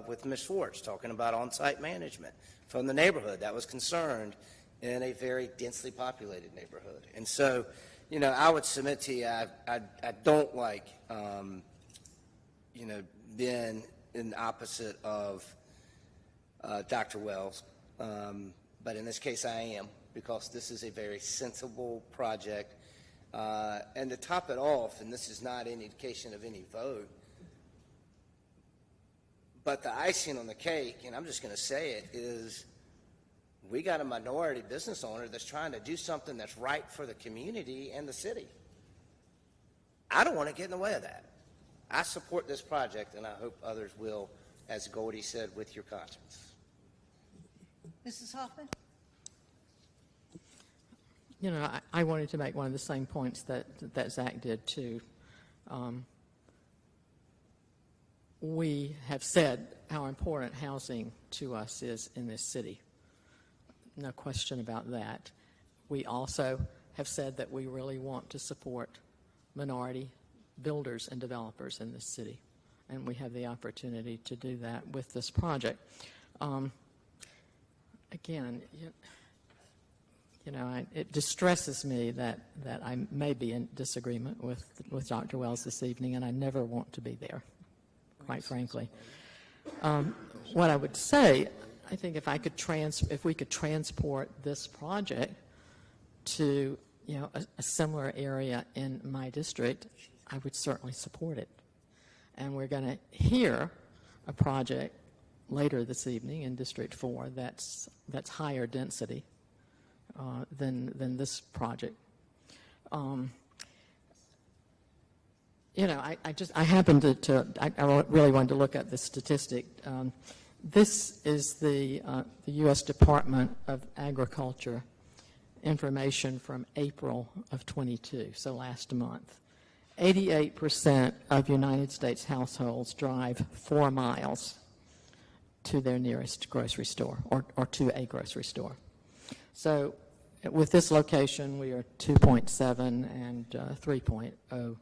with Ms. Schwartz, talking about on-site management from the neighborhood that was concerned in a very densely populated neighborhood. And so, you know, I would submit to you, I don't like, you know, being in the opposite of Dr. Wells, but in this case I am, because this is a very sensible project. And to top it off, and this is not any indication of any vote, but the icing on the cake, and I'm just going to say it, is we got a minority business owner that's trying to do something that's right for the community and the city. I don't want to get in the way of that. I support this project, and I hope others will, as Goldie said, with your conscience. Mrs. Hoffman? You know, I wanted to make one of the same points that Zach did, too. We have said how important housing to us is in this city. No question about that. We also have said that we really want to support minority builders and developers in this city, and we have the opportunity to do that with this project. Again, you know, it distresses me that I may be in disagreement with Dr. Wells this evening, and I never want to be there, quite frankly. What I would say, I think if we could transport this project to, you know, a similar area in my district, I would certainly support it. And we're going to hear a project later this evening in District 4 that's higher density than this project. You know, I happened I really wanted to look at this statistic. This is the U.S. Department of Agriculture information from April of 22, so last month. 88% of United States households drive 4 miles to their nearest grocery store or to a grocery store. So with this location, we are 2.7 and 3.0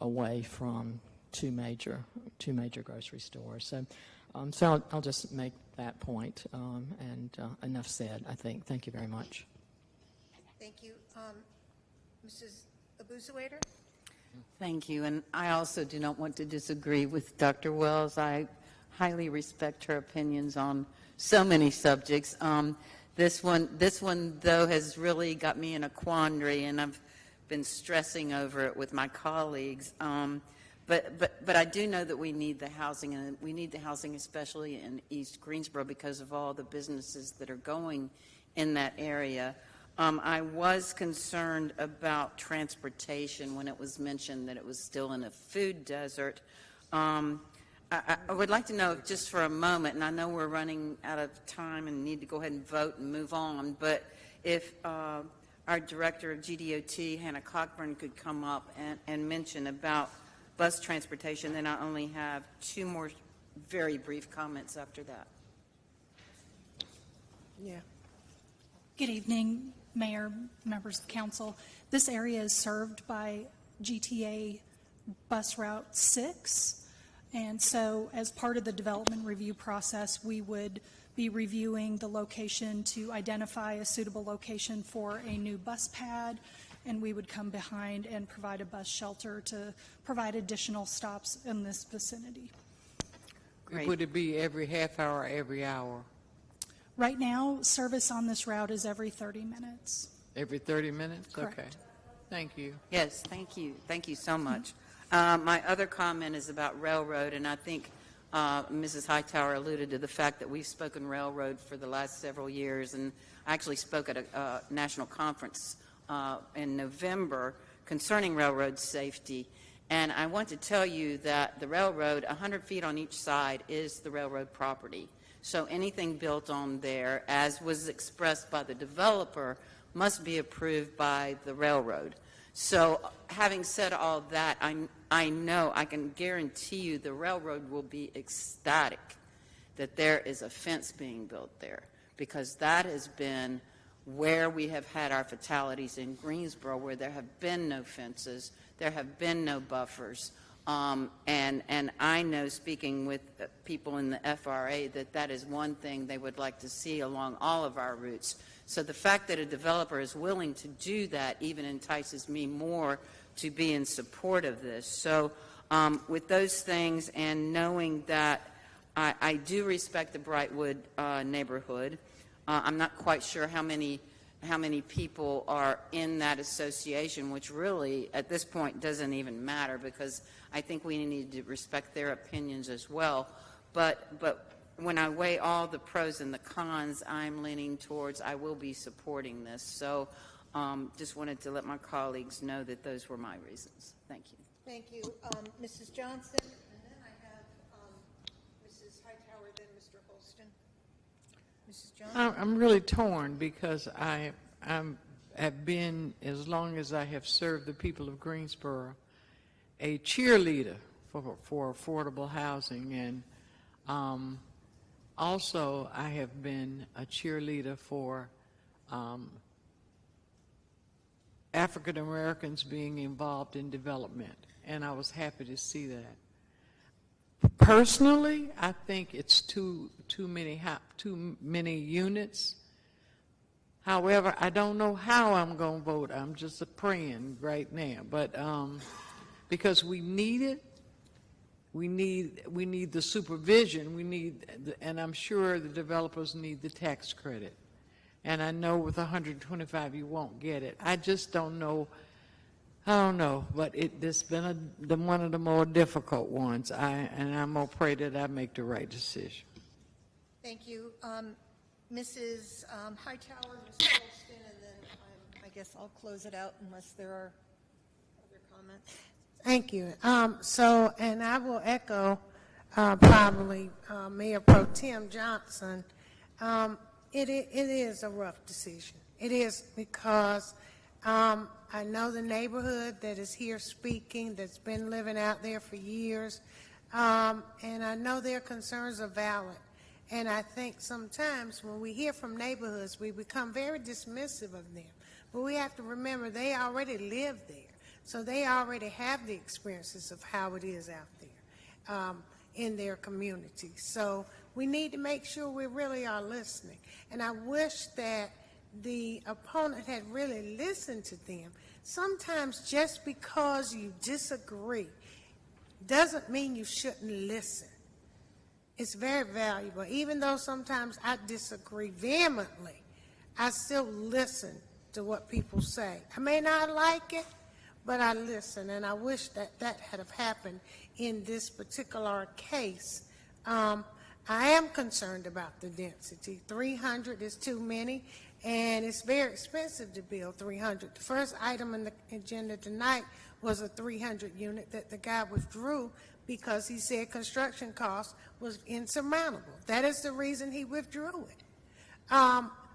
away from two major grocery stores. So I'll just make that point, and enough said, I think. Thank you very much. Thank you. Mrs. Abuzawader? Thank you, and I also do not want to disagree with Dr. Wells. I highly respect her opinions on so many subjects. This one, though, has really got me in a quandary, and I've been stressing over it with my colleagues. But I do know that we need the housing, and we need the housing especially in East Greensboro because of all the businesses that are going in that area. I was concerned about transportation when it was mentioned that it was still in a food desert. I would like to know, just for a moment, and I know we're running out of time and need to go ahead and vote and move on, but if our director of GDOT, Hannah Cockburn, could come up and mention about bus transportation, then I only have 2 more very brief comments after that. Yeah. Good evening, Mayor, members of council. This area is served by GTA Bus Route 6, and so as part of the development review process, we would be reviewing the location to identify a suitable location for a new bus pad, and we would come behind and provide a bus shelter to provide additional stops in this vicinity. Great. Would it be every half hour, every hour? Right now, service on this route is every 30 minutes. Every 30 minutes? Correct. Okay. Thank you. Yes, thank you. Thank you so much. My other comment is about railroad, and I think Mrs. Hightower alluded to the fact that we've spoken railroad for the last several years, and I actually spoke at a national conference in November concerning railroad safety. And I want to tell you that the railroad, 100 feet on each side, is the railroad property. So anything built on there, as was expressed by the developer, must be approved by the railroad. So having said all that, I know, I can guarantee you the railroad will be ecstatic that there is a fence being built there, because that has been where we have had our fatalities in Greensboro, where there have been no fences, there have been no buffers. And I know, speaking with people in the FRA, that that is one thing they would like to see along all of our routes. So the fact that a developer is willing to do that even entices me more to be in support of this. So with those things, and knowing that I do respect the Brightwood neighborhood, I'm not quite sure how many people are in that association, which really at this point doesn't even matter, because I think we need to respect their opinions as well. But when I weigh all the pros and the cons, I'm leaning towards I will be supporting this. So just wanted to let my colleagues know that those were my reasons. Thank you. Thank you. Mrs. Johnson, and then I have Mrs. Hightower, then Mr. Holston. Mrs. Johnson? I'm really torn, because I have been, as long as I have served the people of Greensboro, a cheerleader for affordable housing, and also I have been a cheerleader for African Americans being involved in development, and I was happy to see that. Personally, I think it's too many units. However, I don't know how I'm going to vote. I'm just praying right now, but because we need it, we need the supervision. And I'm sure the developers need the tax credit. And I know with 125 you won't get it. I just don't know. I don't know, but it's been one of the more difficult ones. And I'm going to pray that I make the right decision. Thank you. Mrs. Hightower, Mr. Holston, and then I guess I'll close it out unless there are other comments. Thank you. And I will echo probably Mayor Pro Tem Johnson. It is a rough decision. It is, because I know the neighborhood that is here speaking, that's been living out there for years, and I know their concerns are valid. And I think sometimes when we hear from neighborhoods, we become very dismissive of them. But we have to remember they already live there. So they already have the experiences of how it is out there in their community. So we need to make sure we really are listening. And I wish that the opponent had really listened to them. Sometimes just because you disagree doesn't mean you shouldn't listen. It's very valuable. Even though sometimes I disagree vehemently, I still listen to what people say. I may not like it, but I listen, and I wish that that had have happened in this particular case. I am concerned about the density. 300 is too many, and it's very expensive to build 300. The first item in the agenda tonight was a 300 unit that the guy withdrew because he said construction cost was insurmountable. That is the reason he withdrew it.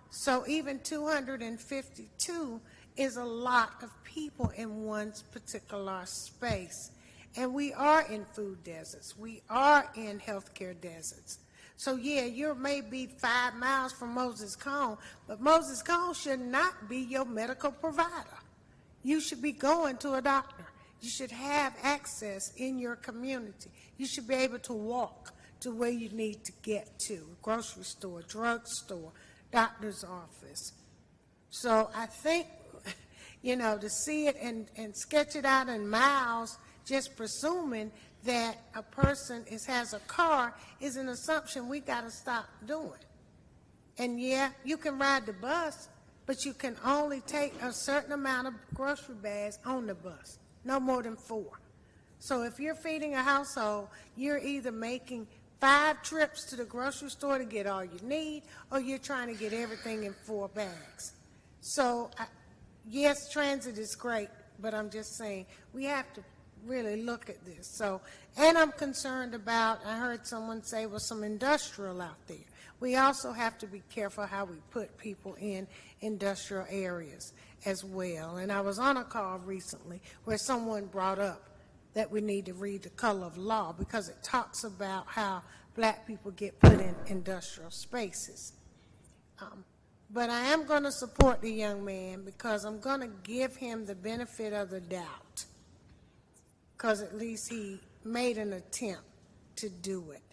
So even 252 is a lot of people in one particular space. And we are in food deserts. We are in healthcare deserts. So yeah, you may be 5 miles from Moses Cone, but Moses Cone should not be your medical provider. You should be going to a doctor. You should have access in your community. You should be able to walk to where you need to get to, a grocery store, drugstore, doctor's office. So I think, to see it and sketch it out in miles, just presuming that a person has a car, is an assumption we got to stop doing. And yeah, you can ride the bus, but you can only take a certain amount of grocery bags on the bus, no more than 4. So if you're feeding a household, you're either making 5 trips to the grocery store to get all you need, or you're trying to get everything in 4 bags. So, yes, transit is great, but I'm just saying, we have to really look at this. So, and I'm concerned about, I heard someone say, well, some industrial out there. We also have to be careful how we put people in industrial areas as well. And I was on a call recently where someone brought up that we need to read the color of law, because it talks about how black people get put in industrial spaces. But I am going to support the young man, because I'm going to give him the benefit of the doubt, because at least he made an attempt to do it.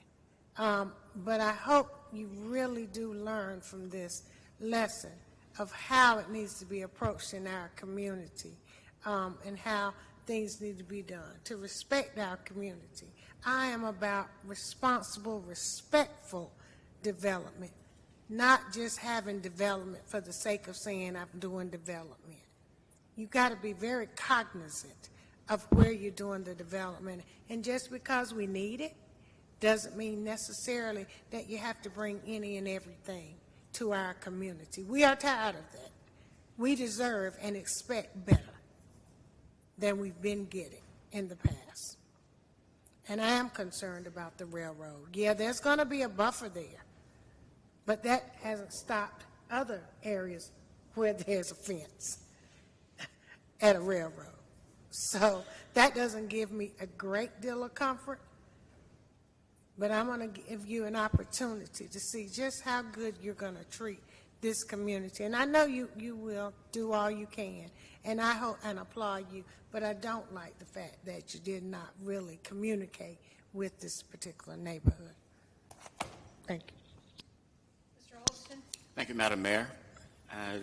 But I hope you really do learn from this lesson of how it needs to be approached in our community, and how things need to be done to respect our community. I am about responsible, respectful development, not just having development for the sake of saying I'm doing development. You've got to be very cognizant of where you're doing the development. And just because we need it doesn't mean necessarily that you have to bring any and everything to our community. We are tired of that. We deserve and expect better than we've been getting in the past. And I am concerned about the railroad. Yeah, there's going to be a buffer there, but that hasn't stopped other areas where there's a fence at a railroad. So that doesn't give me a great deal of comfort, but I'm going to give you an opportunity to see just how good you're going to treat this community. And I know you will do all you can, and I hope and applaud you, but I don't like the fact that you did not really communicate with this particular neighborhood. Thank you. Mr. Holston? Thank you, Madam Mayor.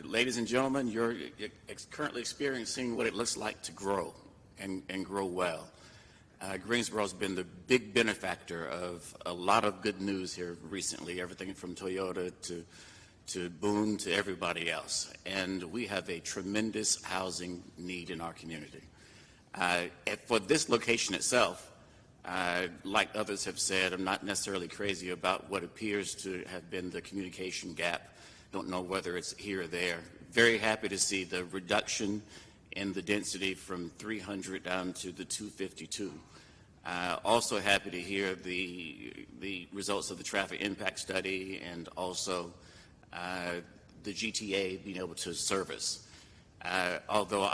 Ladies and gentlemen, you're currently experiencing what it looks like to grow and grow well. Greensboro has been the big benefactor of a lot of good news here recently, everything from Toyota to Boone to everybody else. And we have a tremendous housing need in our community. For this location itself, like others have said, I'm not necessarily crazy about what appears to have been the communication gap. Don't know whether it's here or there. Very happy to see the reduction in the density from 300 down to the 252. Also happy to hear the results of the traffic impact study, and also the GTA being able to service. Although,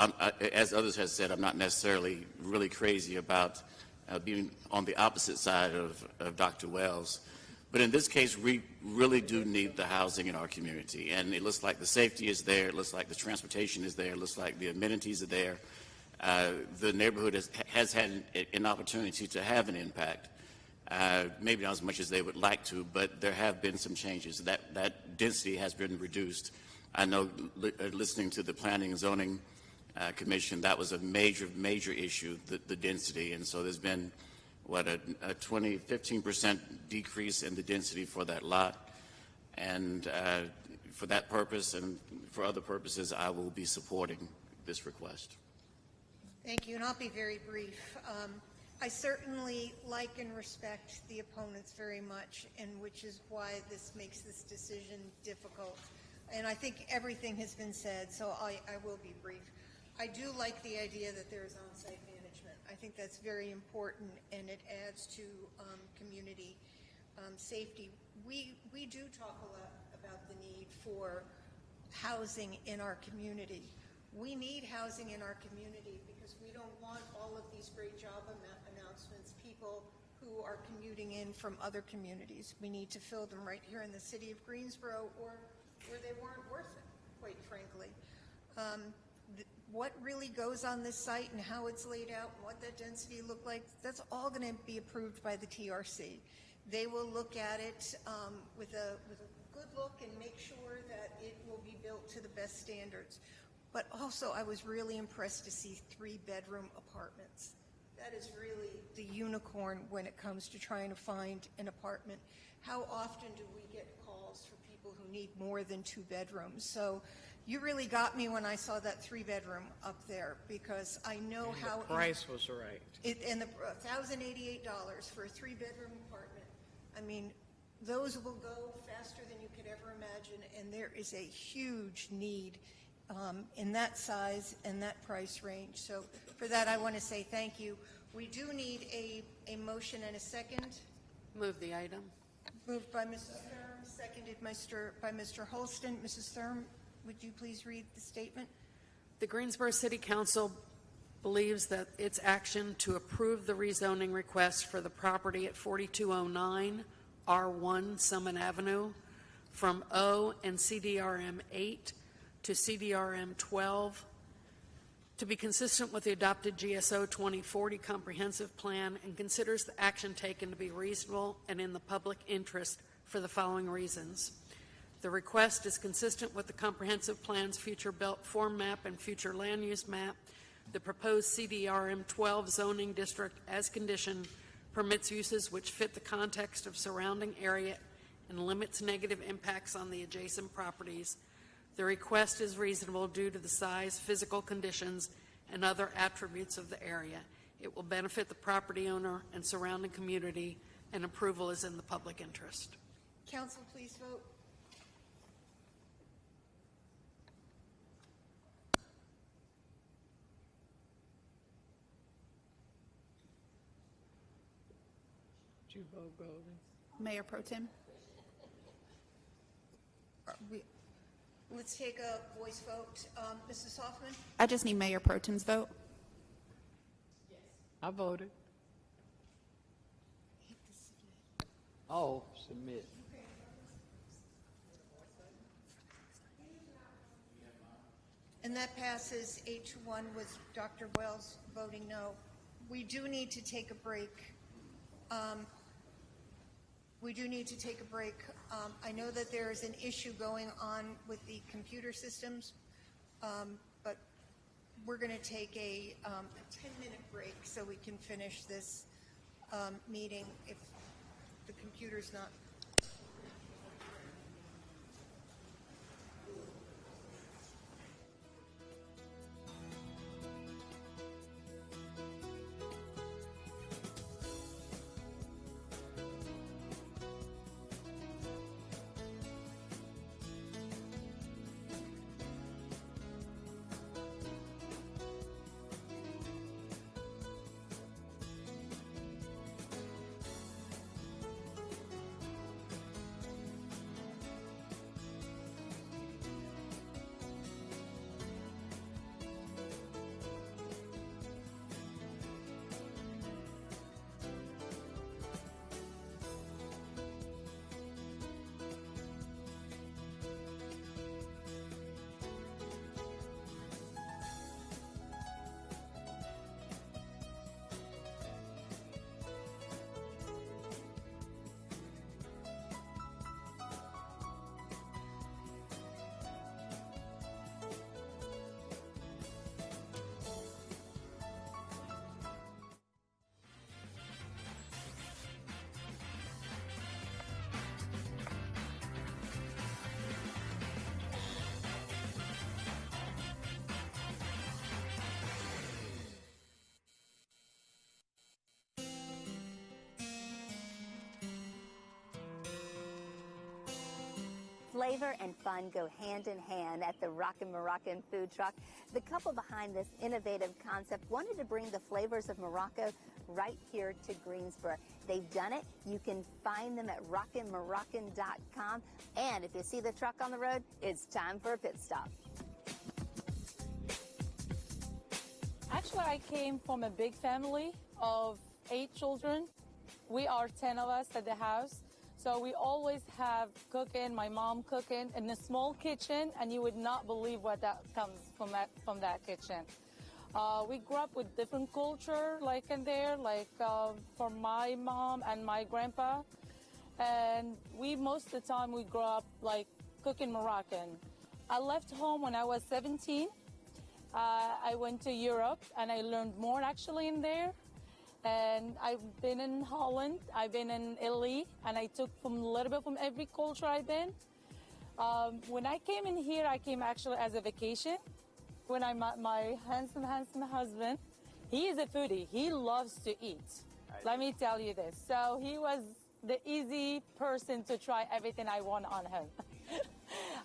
as others have said, I'm not necessarily really crazy about being on the opposite side of Dr. Wells. But in this case, we really do need the housing in our community. And it looks like the safety is there. It looks like the transportation is there. It looks like the amenities are there. The neighborhood has had an opportunity to have an impact. Maybe not as much as they would like to, but there have been some changes. That density has been reduced. I know, listening to the Planning and Zoning Commission, that was a major issue, the density. And so there's been, what, a 15% decrease in the density for that lot. And for that purpose and for other purposes, I will be supporting this request. Thank you, and I'll be very brief. I certainly like and respect the opponents very much, and which is why this makes this decision difficult. And I think everything has been said, so I will be brief. I do like the idea that there is on-site management. I think that's very important, and it adds to community safety. We do talk a lot about the need for housing in our community. We need housing in our community because we don't want all of these great job announcements, people who are commuting in from other communities. We need to fill them right here in the city of Greensboro, or where they weren't worth it, quite frankly. What really goes on this site and how it's laid out and what that density look like, that's all going to be approved by the TRC. They will look at it with a good look and make sure that it will be built to the best standards. But also, I was really impressed to see 3-bedroom apartments. That is really the unicorn when it comes to trying to find an apartment. How often do we get calls for people who need more than 2 bedrooms? So You really got me when I saw that 3-bedroom up there, because I know And how. the price was right. And the $1,088 for a 3-bedroom apartment, I mean, those will go faster than you could ever imagine, and there is a huge need in that size and that price range. So for that, I want to say thank you. We do need a motion and a second. Move the item. Moved by Mrs. Thurm, seconded by Mr. Holston. Mrs. Thurm, would you please read the statement? The Greensboro City Council believes that its action to approve the rezoning request for the property at 4209 R1 Summit Avenue from O and CDRM 8 to CDRM 12 to be consistent with the adopted GSO 2040 comprehensive plan, and considers the action taken to be reasonable and in the public interest for the following reasons. The request is consistent with the comprehensive plan's future belt form map and future land use map. The proposed CDRM 12 zoning district, as conditioned, permits uses which fit the context of surrounding area and limits negative impacts on the adjacent properties. The request is reasonable due to the size, physical conditions, and other attributes of the area. It will benefit the property owner and surrounding community, and approval is in the public interest. Council, please vote. Did you vote, Golden? Mayor Pro Tem. Let's take a voice vote. Mrs. Hoffman? I just need Mayor Pro Tem's vote. I voted. Oh, submit. And that passes 8-1 with Dr. Wells voting no. We do need to take a break. I know that there is an issue going on with the computer systems, but we're going to take a 10-minute break so we can finish this meeting if the computer's not. Flavor and fun go hand in hand at the Rockin Moroccan food truck. The couple behind this innovative concept wanted to bring the flavors of Morocco right here to Greensboro. They've done it. You can find them at rockinmoroccan.com. And if you see the truck on the road, it's time for a pit stop. Actually, I came from a big family of 8 children. We are 10 of us at the house. So we always have cooking, my mom cooking in a small kitchen, and you would not believe what that comes from that kitchen. We grew up with different culture, like in there, like from my mom and my grandpa. And most of the time we grew up like cooking Moroccan. I left home when I was 17. I went to Europe and I learned more actually in there. And I've been in Holland, I've been in Italy, and I took from a little bit from every culture I've been. When I came in here, I came actually as a vacation. When I met my handsome husband, he is a foodie. He loves to eat. Let me tell you this. So he was the easy person to try everything I want on him.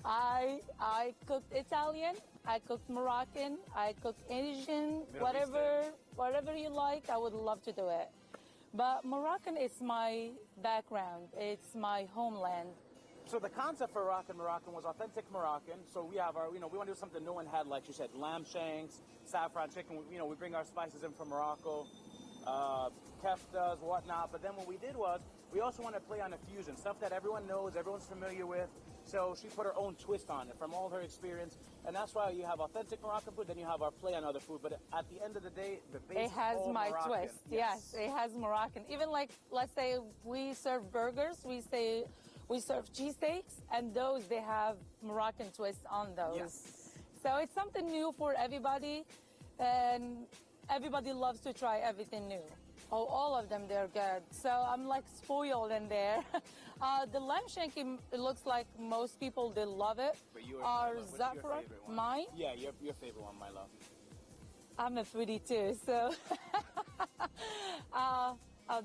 I cooked Italian, I cooked Moroccan, I cooked Asian, whatever you like, I would love to do it. But Moroccan is my background. It's my homeland. So the concept for Rockin Moroccan was authentic Moroccan. So we have our, we want to do something no one had, like you said, lamb shanks, saffron chicken. We bring our spices in from Morocco, keftas, whatnot. But then what we did was, we also want to play on a fusion, stuff that everyone knows, everyone's familiar with. So she put her own twist on it from all her experience. And that's why you have authentic Moroccan food, then you have our play on other food. But at the end of the day, the base it has is all my Moroccan. twist. Yes, it has Moroccan. Even like, let's say we serve burgers, we serve cheesesteaks, and those, they have Moroccan twist on those. Yes. So it's something new for everybody, and everybody loves to try everything new. Oh, all of them, they're good. So I'm like spoiled in there. The lamb shank, it looks like most people, they love it. But yours, what's your Zafra, favorite one? mine? Yeah, your favorite one, my love. I'm a foodie too, so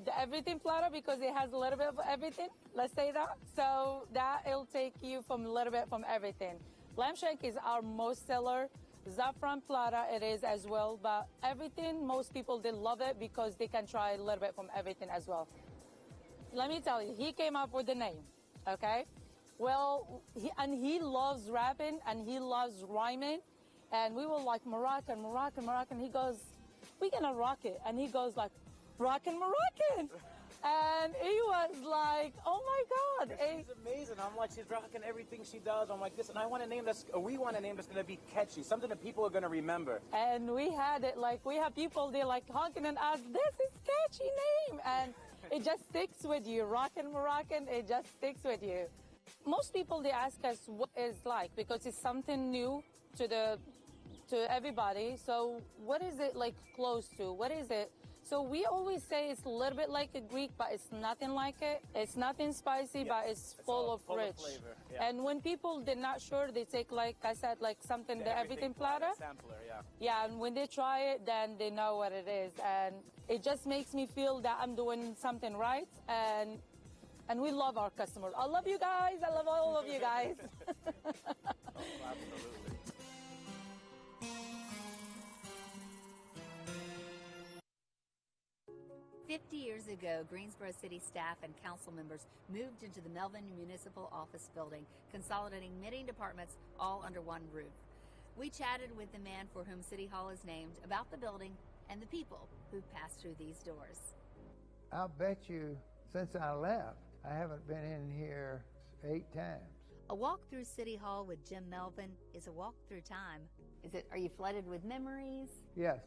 the everything platter, because it has a little bit of everything, let's say that. So that it'll take you from a little bit from everything. Lamb shank is our most seller. Saffron platter it is as well, but everything, most people, they love it because they can try a little bit from everything as well. Let me tell you, he came up with the name, okay? Well, he loves rapping and he loves rhyming, and we were like, Moroccan. He goes, we're gonna rock it. And he goes like, Rockin Moroccan. And he was like, oh my God. She's amazing. I'm like, she's rocking everything she does. I'm like, we want a name that's going to be catchy, something that people are going to remember. And we had it, like, we have people, they're like honking and us, this is catchy name. And it just sticks with you. Rockin Moroccan, it just sticks with you. Most people, they ask us what it's like, because it's something new to everybody. So what is it like close to? What is it? So we always say it's a little bit like a Greek, but it's nothing like it. It's nothing spicy, but it's full of rich. Flavor, yeah. And when people, they're not sure, they take, like I said, like something, the everything platter. Sampler, yeah. Yeah, and when they try it, then they know what it is. And it just makes me feel that I'm doing something right. And we love our customers. I love you guys. I love all of you guys. Absolutely. 50 years ago, Greensboro City staff and council members moved into the Melvin Municipal Office Building, consolidating many departments all under one roof. We chatted with the man for whom City Hall is named about the building and the people who passed through these doors. I'll bet you since I left, I haven't been in here 8 times. A walk through City Hall with Jim Melvin is a walk through time. Are you flooded with memories? Yes,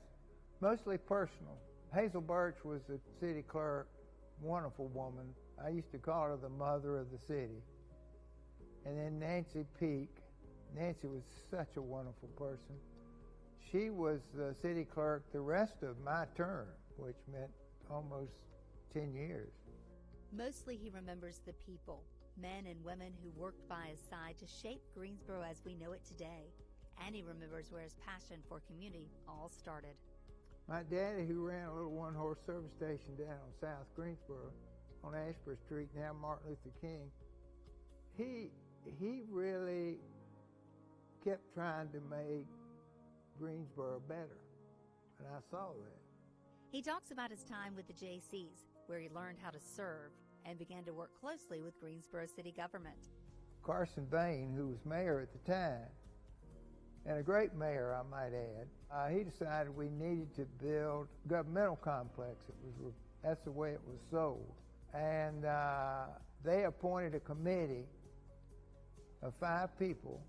mostly personal. Hazel Birch was the city clerk, wonderful woman. I used to call her the mother of the city. And then Nancy Peak. Nancy was such a wonderful person. She was the city clerk the rest of my term, which meant almost 10 years. Mostly he remembers the people, men and women who worked by his side to shape Greensboro as we know it today. And he remembers where his passion for community all started. My daddy, who ran a little one-horse service station down on South Greensboro, on Ashburn Street, now Martin Luther King, he really kept trying to make Greensboro better, and I saw that. He talks about his time with the JCs, where he learned how to serve and began to work closely with Greensboro city government. Carson Bain, who was mayor at the time, and a great mayor, I might add, he decided we needed to build a governmental complex. That's the way it was sold. And they appointed a committee of 5 people.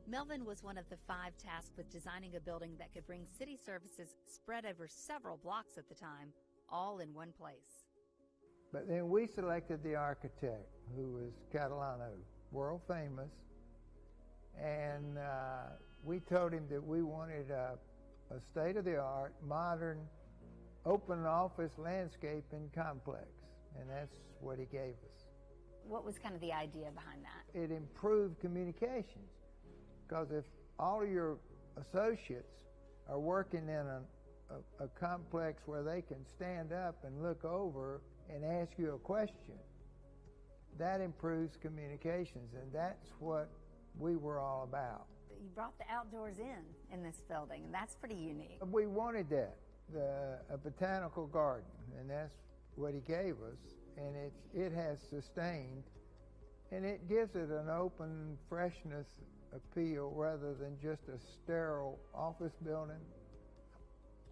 Melvin was one of the 5 tasked with designing a building that could bring city services spread over several blocks at the time, all in one place. But then we selected the architect, who was Catalano, world famous. And we told him that we wanted a state-of-the-art, modern, open office landscaping complex, and that's what he gave us. What was kind of the idea behind that? It improved communications, because if all of your associates are working in a complex where they can stand up and look over and ask you a question, that improves communications, and that's what we were all about. You brought the outdoors in this building, and that's pretty unique. We wanted that, a botanical garden, and that's what he gave us, and it has sustained, and it gives it an open freshness appeal rather than just a sterile office building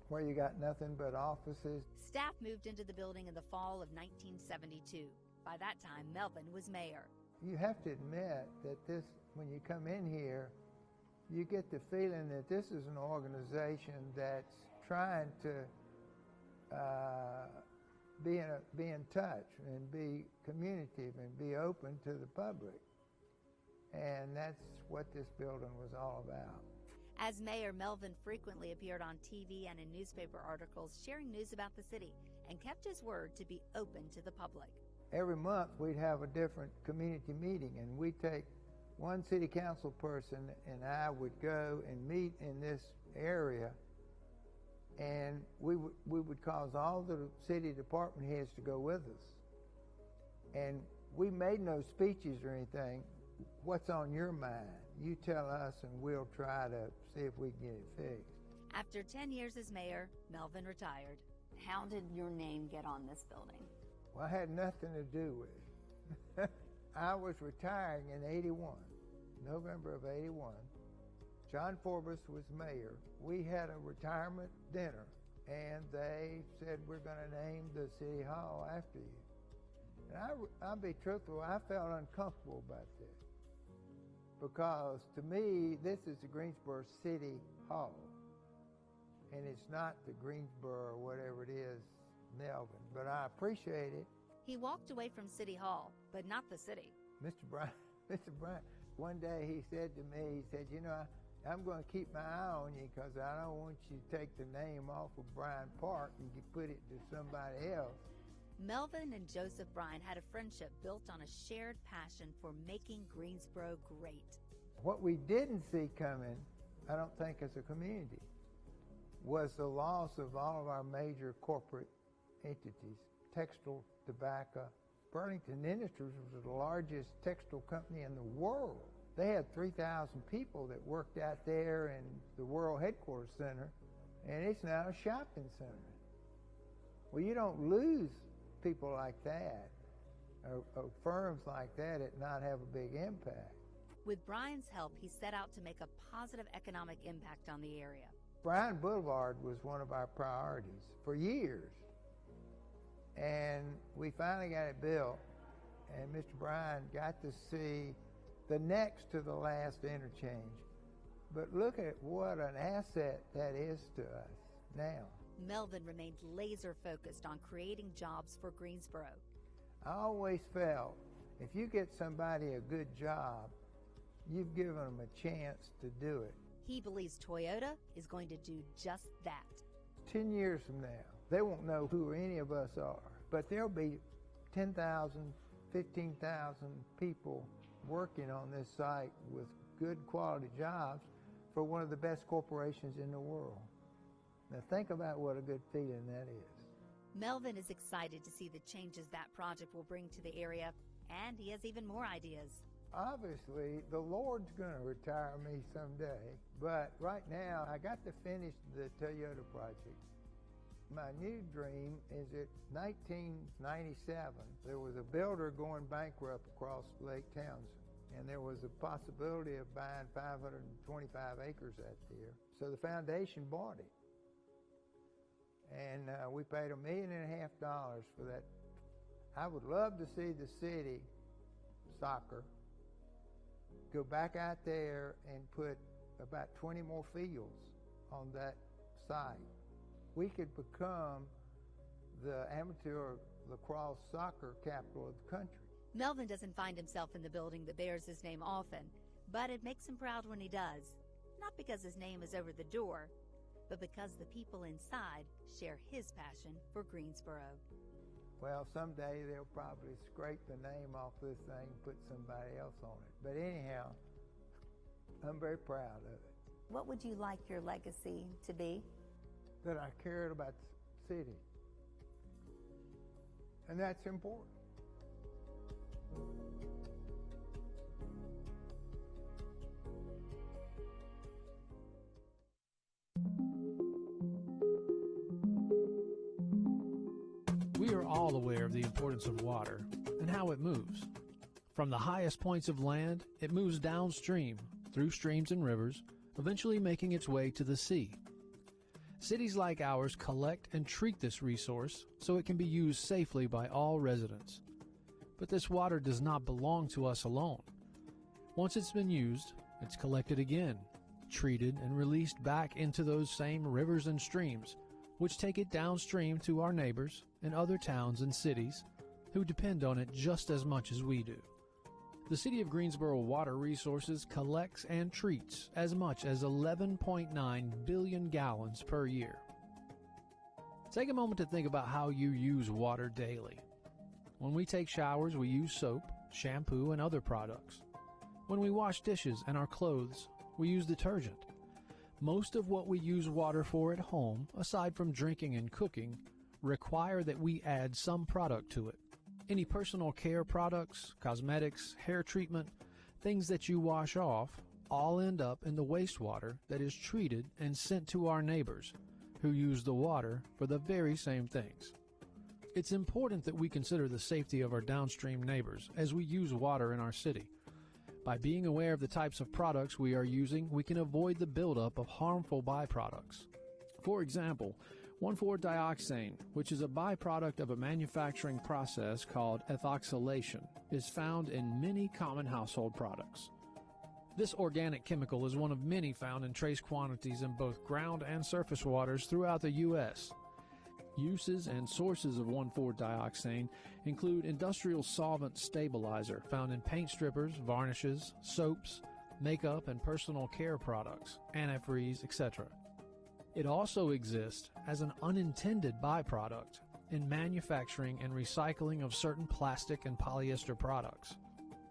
where you got nothing but offices. Staff moved into the building in the fall of 1972. By that time, Melvin was mayor. You have to admit that this, when you come in here, you get the feeling that this is an organization that's trying to be in touch and be communicative and be open to the public. And that's what this building was all about. As mayor, Melvin frequently appeared on TV and in newspaper articles sharing news about the city and kept his word to be open to the public. Every month we'd have a different community meeting, and we'd take one city council person and I would go and meet in this area, and we would cause all the city department heads to go with us. And we made no speeches or anything. What's on your mind? You tell us and we'll try to see if we can get it fixed. After 10 years as mayor, Melvin retired. How did your name get on this building? Well, I had nothing to do with it. I was retiring in 81, November of 81. John Forbes was mayor. We had a retirement dinner, and they said, we're going to name the city hall after you. And I'll be truthful, I felt uncomfortable about this, because to me, this is the Greensboro City Hall, and it's not the Greensboro or whatever it is, Melvin, but I appreciate it. He walked away from City Hall, but not the city. Mr. Bryant, one day he said to me, he said, you know, I'm going to keep my eye on you because I don't want you to take the name off of Bryant Park and you put it to somebody else. Melvin and Joseph Bryant had a friendship built on a shared passion for making Greensboro great. What we didn't see coming, I don't think as a community, was the loss of all of our major corporate entities, textile, tobacco. Burlington Industries was the largest textile company in the world. They had 3,000 people that worked out there in the World Headquarters Center, and it's now a shopping center. Well, you don't lose people like that, or firms like that not have a big impact. With Brian's help, he set out to make a positive economic impact on the area. Bryan Boulevard was one of our priorities for years, and we finally got it built, and Mr. Bryan got to see the next to the last interchange. But look at what an asset that is to us now. Melvin remained laser focused on creating jobs for Greensboro. I always felt if you get somebody a good job, you've given them a chance to do it. He believes Toyota is going to do just that. 10 years from now, they won't know who any of us are, but there'll be 10,000, 15,000 people working on this site with good quality jobs for one of the best corporations in the world. Now think about what a good feeling that is. Melvin is excited to see the changes that project will bring to the area, and he has even more ideas. Obviously, the Lord's going to retire me someday, but right now I got to finish the Toyota project. My new dream is that 1997, there was a builder going bankrupt across Lake Townsend, and there was a possibility of buying 525 acres out there. So the foundation bought it, and we paid $1.5 million for that. I would love to see the city soccer go back out there and put about 20 more fields on that site. We could become the amateur lacrosse soccer capital of the country. Melvin doesn't find himself in the building that bears his name often, but it makes him proud when he does. Not because his name is over the door, but because the people inside share his passion for Greensboro. Well, someday they'll probably scrape the name off this thing and put somebody else on it. But anyhow, I'm very proud of it. What would you like your legacy to be? That I cared about the city. And that's important. We are all aware of the importance of water and how it moves. From the highest points of land, it moves downstream, through streams and rivers, eventually making its way to the sea. Cities like ours collect and treat this resource so it can be used safely by all residents. But this water does not belong to us alone. Once it's been used, it's collected again, treated, and released back into those same rivers and streams, which take it downstream to our neighbors and other towns and cities who depend on it just as much as we do. The City of Greensboro Water Resources collects and treats as much as 11.9 billion gallons per year. Take a moment to think about how you use water daily. When we take showers, we use soap, shampoo, and other products. When we wash dishes and our clothes, we use detergent. Most of what we use water for at home, aside from drinking and cooking, require that we add some product to it. Any personal care products, cosmetics, hair treatment, things that you wash off, all end up in the wastewater that is treated and sent to our neighbors, who use the water for the very same things. It's important that we consider the safety of our downstream neighbors as we use water in our city. By being aware of the types of products we are using, we can avoid the buildup of harmful byproducts. For example, 1,4-dioxane, which is a byproduct of a manufacturing process called ethoxylation, is found in many common household products. This organic chemical is one of many found in trace quantities in both ground and surface waters throughout the U.S. Uses and sources of 1,4-dioxane include industrial solvent stabilizer found in paint strippers, varnishes, soaps, makeup and personal care products, antifreeze, etc. It also exists as an unintended byproduct in manufacturing and recycling of certain plastic and polyester products.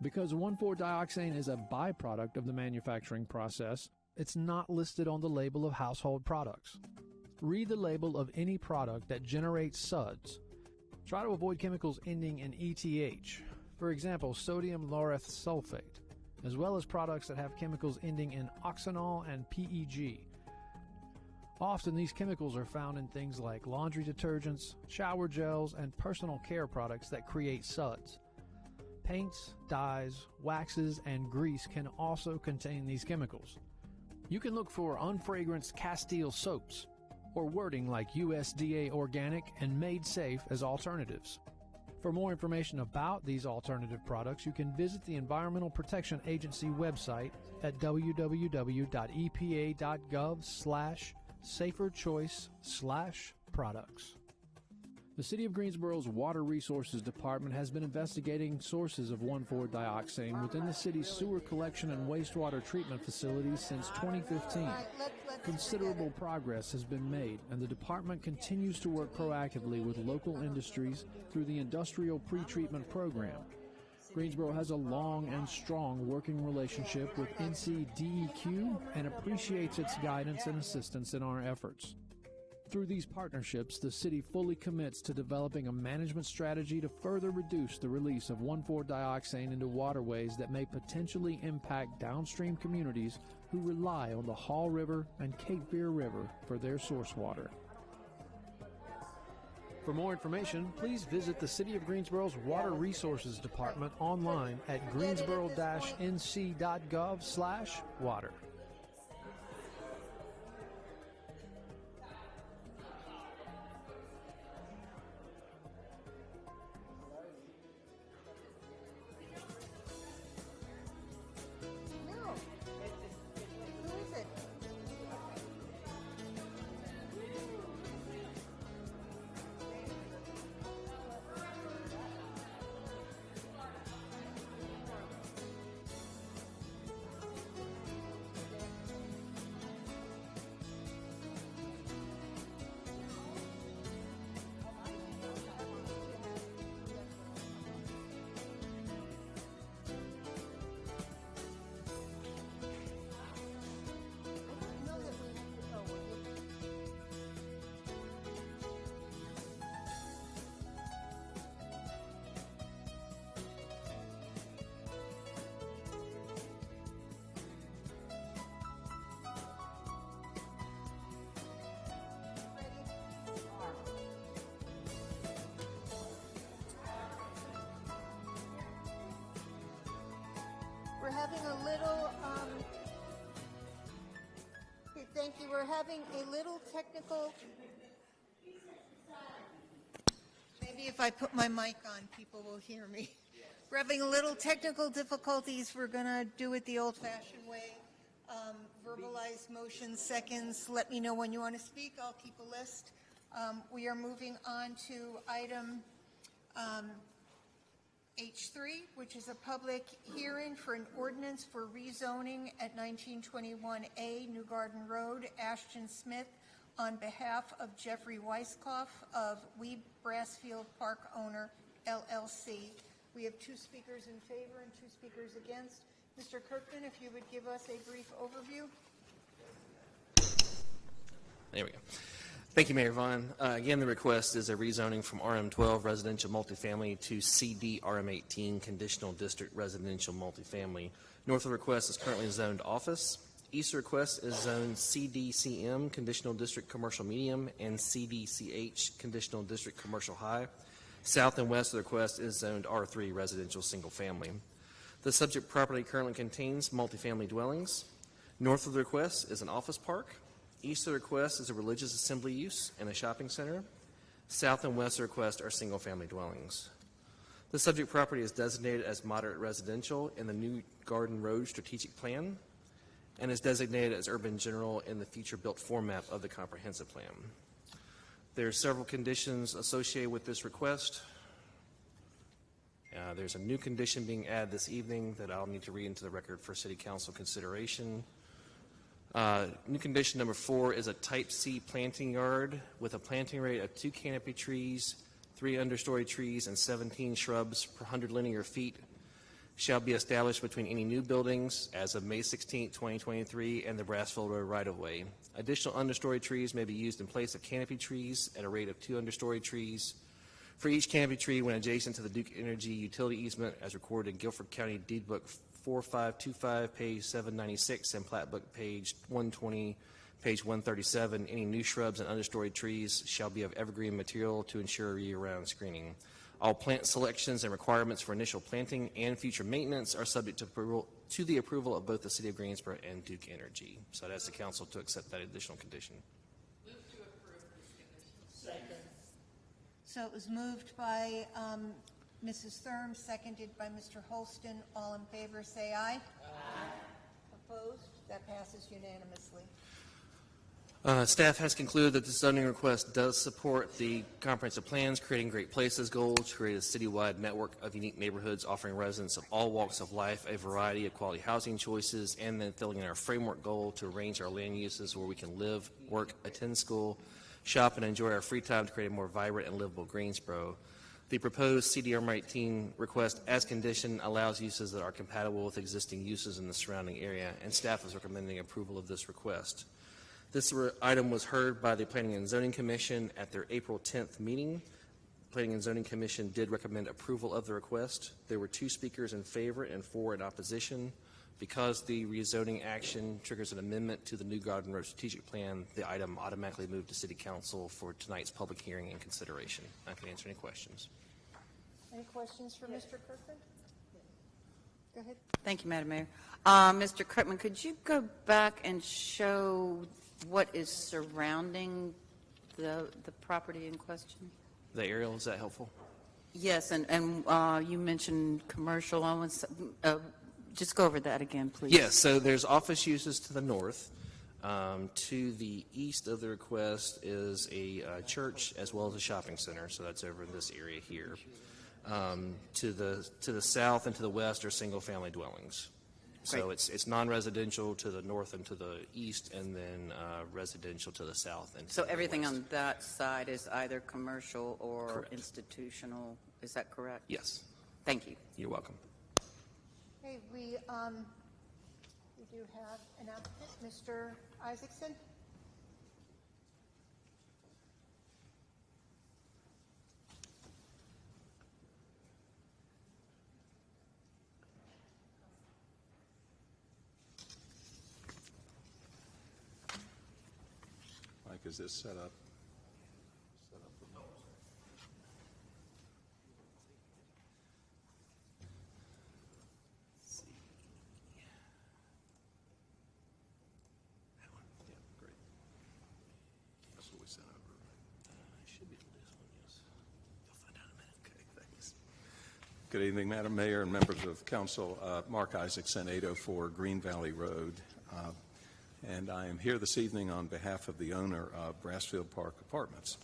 Because 1,4-dioxane is a byproduct of the manufacturing process, it's not listed on the label of household products. Read the label of any product that generates suds. Try to avoid chemicals ending in ETH, for example, sodium lauryl sulfate, as well as products that have chemicals ending in oxanol and PEG. Often these chemicals are found in things like laundry detergents, shower gels, and personal care products that create suds. Paints, dyes, waxes, and grease can also contain these chemicals. You can look for unfragranced Castile soaps, or wording like USDA organic and made safe as alternatives. For more information about these alternative products, you can visit the Environmental Protection Agency website at www.epa.gov/saferchoice/products. The City of Greensboro's Water Resources Department has been investigating sources of 1,4-dioxane within the city's sewer collection and wastewater treatment facilities since 2015. Considerable progress has been made, and the department continues to work proactively with local industries through the Industrial Pretreatment Program. Greensboro has a long and strong working relationship with NCDEQ and appreciates its guidance and assistance in our efforts. Through these partnerships, the city fully commits to developing a management strategy to further reduce the release of 1,4-dioxane into waterways that may potentially impact downstream communities who rely on the Hall River and Cape Fear River for their source water. For more information, please visit the City of Greensboro's Water Resources Department online at greensboro-nc.gov/water. Thank you. We're having a little technical. Maybe if I put my mic on, people will hear me. We're having a little technical difficulties. We're going to do it the old-fashioned way. Verbalize motions, seconds. Let me know when you want to speak. I'll keep a list. We are moving on to item H3, which is a public hearing for an ordinance for rezoning at 1921A New Garden Road, Ashton Smith, on behalf of Jeffrey Weiskopf of We Brassfield Park Owner, LLC. We have 2 speakers in favor and 2 speakers against. Mr. Kirkman, if you would give us a brief overview. There we go. Thank you, Mayor Vaughn. Again, the request is a rezoning from RM12 residential multifamily to CD RM18 conditional district residential multifamily. North of the request is currently zoned office. East of the request is zoned CDCM conditional district commercial medium and CDCH conditional district commercial high. South and west of the request is zoned R3 residential single family. The subject property currently contains multifamily dwellings. North of the request is an office park. East of the request is a religious assembly use and a shopping center. South and west of the request are single-family dwellings. The subject property is designated as moderate residential in the New Garden Road strategic plan and is designated as urban general in the future built format of the comprehensive plan. There are several conditions associated with this request. There's a new condition being added this evening that I'll need to read into the record for City Council consideration. New condition number 4 is a type C planting yard with a planting rate of 2 canopy trees, 3 understory trees, and 17 shrubs per 100 linear feet shall be established between any new buildings as of May 16, 2023 and the Brassfield Road right-of-way. Additional understory trees may be used in place of canopy trees at a rate of 2 understory trees for each canopy tree when adjacent to the Duke Energy utility easement as recorded in Guilford County Deed Book 4525, page 796, and Plat Book page 120, page 137. Any new shrubs and understory trees shall be of evergreen material to ensure year-round screening. All plant selections and requirements for initial planting and future maintenance are subject to the approval of both the City of Greensboro and Duke Energy. So I'd ask the council to accept that additional condition. Move to approve this condition. Second. So it was moved by Mrs. Thurm, seconded by Mr. Holston. All in favor, say aye. Aye. Opposed? That passes unanimously. Staff has concluded that the zoning request does support the comprehensive plans, creating great places goal to create a citywide network of unique neighborhoods offering residents of all walks of life a variety of quality housing choices, and then filling in our framework goal to arrange our land uses where we can live, work, attend school, shop, and enjoy our free time to create a more vibrant and livable Greensboro. The proposed CDR-19 request as condition allows uses that are compatible with existing uses in the surrounding area, and staff is recommending approval of this request. This item was heard by the Planning and Zoning Commission at their April 10th meeting. Planning and Zoning Commission did recommend approval of the request. There were 2 speakers in favor and 4 in opposition. Because the rezoning action triggers an amendment to the New Garden Road strategic plan, the item automatically moved to City Council for tonight's public hearing and consideration. I can answer any questions. Any questions for Mr. Kirkman? Go ahead. Thank you, Madam Mayor. Mr. Kirkman, could you go back and show what is surrounding the property in question? The aerial, is that helpful? Yes, and you mentioned commercial. Just go over that again, please. Yes, so there's office uses to the north. To the east of the request is a church as well as a shopping center, so that's over in this area here. To the south and to the west are single-family dwellings. So Great. it's non-residential to the north and to the east, and then residential to the south and to So the everything west. on that side is either commercial or Correct. institutional. Is that correct? Yes. Thank you. You're welcome. Okay, we do have an applicant, Mr. Isaacson. Mike, is this set up? Good evening, Madam Mayor and members of council. Mark Isaacson, 804 Green Valley Road. And I am here this evening on behalf of the owner of Brassfield Park Apartments.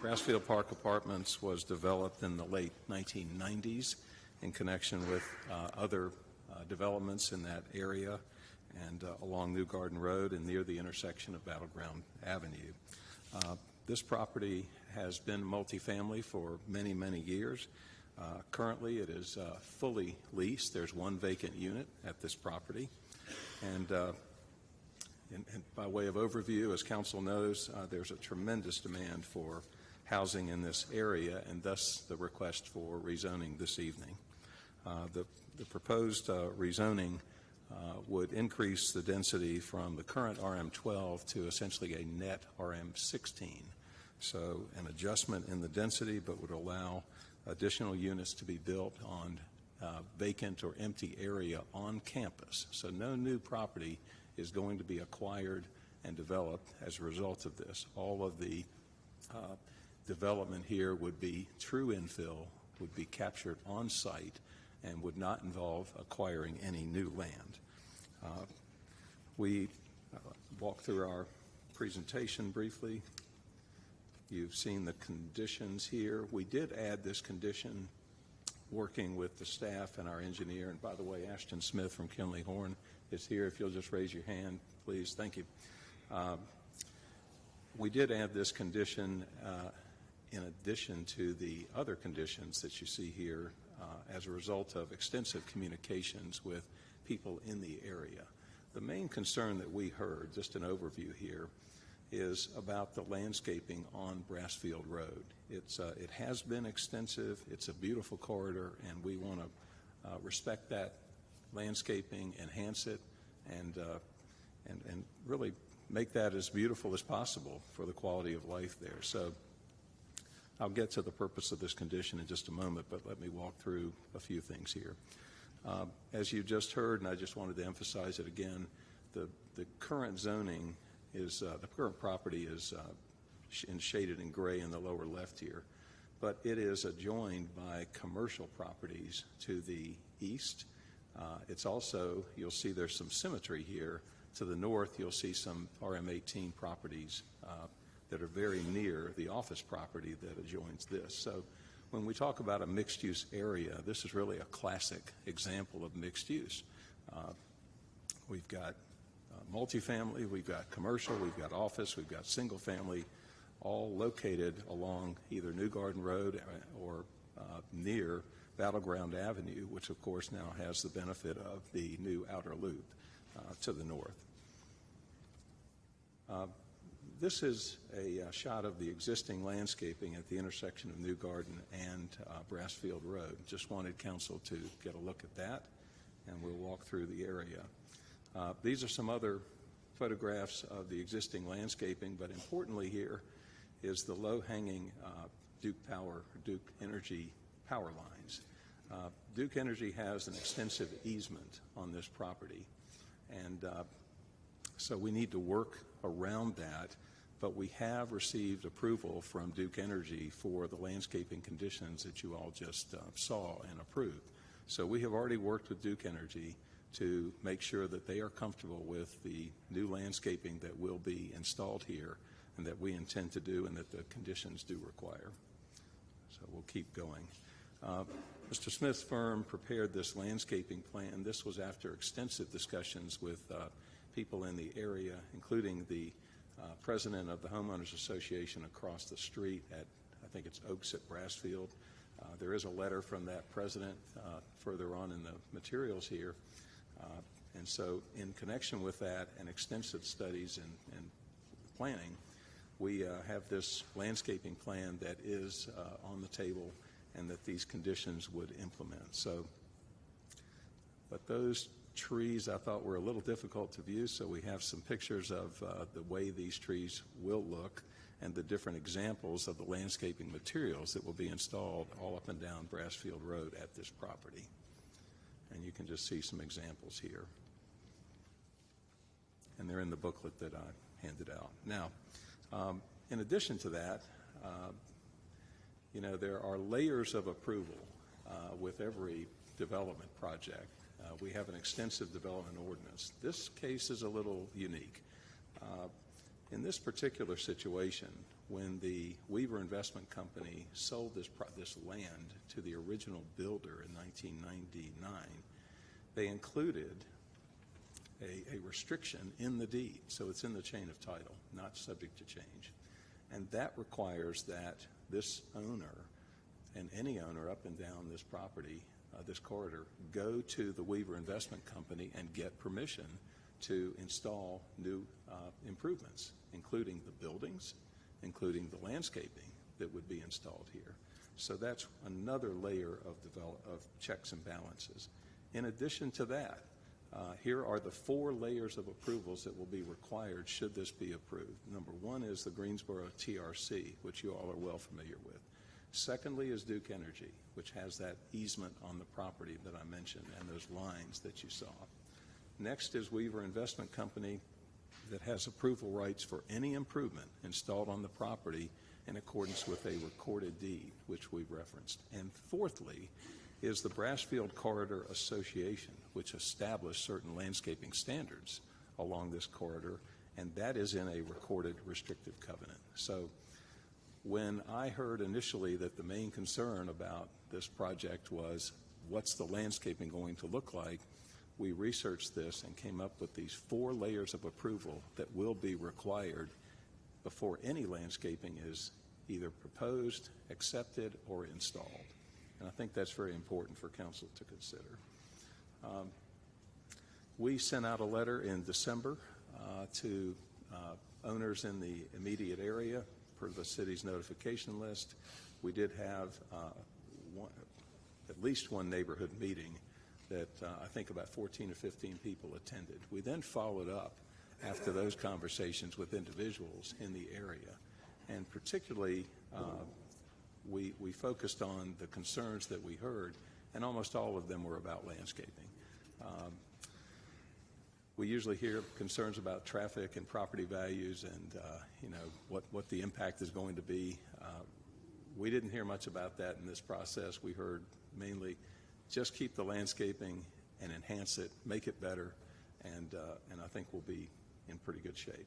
Brassfield Park Apartments was developed in the late 1990s in connection with other developments in that area and along New Garden Road and near the intersection of Battleground Avenue. This property has been multifamily for many, many years. Currently, it is fully leased. There's one vacant unit at this property. And by way of overview, as council knows, there's a tremendous demand for housing in this area, and thus the request for rezoning this evening. The proposed rezoning would increase the density from the current RM12 to essentially a net RM16. So an adjustment in the density, but would allow additional units to be built on vacant or empty area on campus. So no new property is going to be acquired and developed as a result of this. All of the development here would be true infill, would be captured on site, and would not involve acquiring any new land. We walk through our presentation briefly. You've seen the conditions here. We did add this condition working with the staff and our engineer. And by the way, Ashton Smith from Kinley Horn is here. If you'll just raise your hand, please. Thank you. We did add this condition in addition to the other conditions that you see here as a result of extensive communications with people in the area. The main concern that we heard, just an overview here, is about the landscaping on Brassfield Road. It has been extensive. It's a beautiful corridor, and we want to respect that landscaping, enhance it, and really make that as beautiful as possible for the quality of life there. So I'll get to the purpose of this condition in just a moment, but let me walk through a few things here. As you just heard, and I just wanted to emphasize it again, the current zoning is, the current property is shaded in gray in the lower left here, but it is adjoined by commercial properties to the east. It's also, you'll see there's some symmetry here. To the north, you'll see some RM18 properties that are very near the office property that adjoins this. So when we talk about a mixed-use area, this is really a classic example of mixed use. We've got multifamily, we've got commercial, we've got office, we've got single family, all located along either New Garden Road or near Battleground Avenue, which of course now has the benefit of the new outer loop to the north. This is a shot of the existing landscaping at the intersection of New Garden and Brassfield Road. Just wanted council to get a look at that, and we'll walk through the area. These are some other photographs of the existing landscaping, but importantly here is the low-hanging Duke Energy power lines. Duke Energy has an extensive easement on this property, and so we need to work around that, but we have received approval from Duke Energy for the landscaping conditions that you all just saw and approved. So we have already worked with Duke Energy to make sure that they are comfortable with the new landscaping that will be installed here and that we intend to do and that the conditions do require. So we'll keep going. Mr. Smith's firm prepared this landscaping plan. This was after extensive discussions with people in the area, including the president of the Homeowners Association across the street at, I think it's Oaks at Brassfield. There is a letter from that president further on in the materials here. And so in connection with that and extensive studies and planning, we have this landscaping plan that is on the table and that these conditions would implement. So, but those trees I thought were a little difficult to view, so we have some pictures of the way these trees will look and the different examples of the landscaping materials that will be installed all up and down Brassfield Road at this property. And you can just see some examples here. And they're in the booklet that I handed out. Now, in addition to that, You know, there are layers of approval with every development project. We have an extensive development ordinance. This case is a little unique. In this particular situation, when the Weaver Investment Company sold this land to the original builder in 1999, they included a restriction in the deed, so it's in the chain of title, not subject to change. And that requires that this owner and any owner up and down this property, this corridor, go to the Weaver Investment Company and get permission to install new improvements, including the buildings, including the landscaping that would be installed here. So that's another layer of checks and balances. In addition to that, here are the 4 layers of approvals that will be required should this be approved. Number 1 is the Greensboro TRC, which you all are well familiar with. Secondly is Duke Energy, which has that easement on the property that I mentioned and those lines that you saw. Next is Weaver Investment Company, that has approval rights for any improvement installed on the property in accordance with a recorded deed, which we've referenced. And fourthly is the Brassfield Corridor Association, which established certain landscaping standards along this corridor, and that is in a recorded restrictive covenant. So when I heard initially that the main concern about this project was what's the landscaping going to look like, we researched this and came up with these 4 layers of approval that will be required before any landscaping is either proposed, accepted, or installed. And I think that's very important for council to consider. We sent out a letter in December to owners in the immediate area per the city's notification list. We did have at least one neighborhood meeting that I think about 14 or 15 people attended. We then followed up after those conversations with individuals in the area, and particularly we focused on the concerns that we heard, and almost all of them were about landscaping. We usually hear concerns about traffic and property values and you know what the impact is going to be. We didn't hear much about that in this process. We heard mainly just keep the landscaping and enhance it, make it better, and I think we'll be in pretty good shape.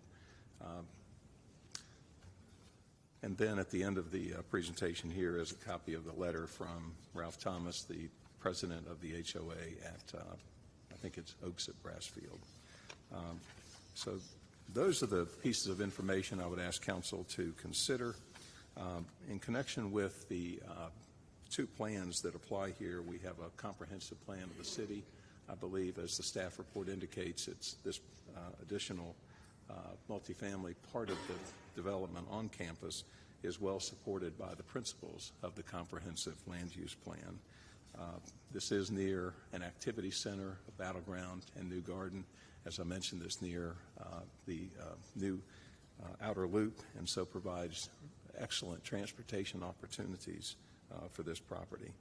And then at the end of the presentation here is a copy of the letter from Ralph Thomas, the president of the HOA at, I think it's Oaks at Brassfield. So those are the pieces of information I would ask council to consider. In connection with the 2 plans that apply here, we have a comprehensive plan of the city. I believe, as the staff report indicates, it's this additional multifamily part of the development on campus is well supported by the principles of the comprehensive land use plan. This is near an activity center, a battleground, and new garden. As I mentioned, this near the new outer loop, and so provides excellent transportation opportunities for this property.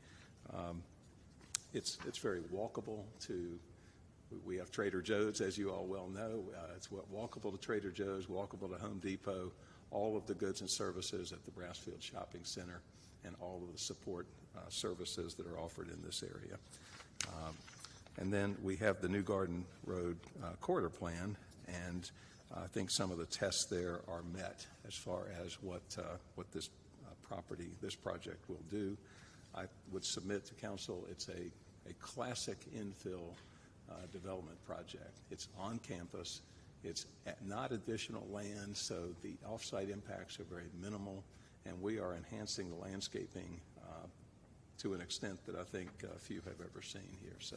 It's very walkable to, we have Trader Joe's, as you all well know. It's walkable to Trader Joe's, walkable to Home Depot, all of the goods and services at the Brassfield Shopping Center, and all of the support services that are offered in this area. And then we have the New Garden Road corridor plan, and I think some of the tests there are met as far as what this project will do. I would submit to council it's a classic infill development project. It's on campus. It's not additional land, so the off-site impacts are very minimal, and we are enhancing the landscaping to an extent that I think few have ever seen here. So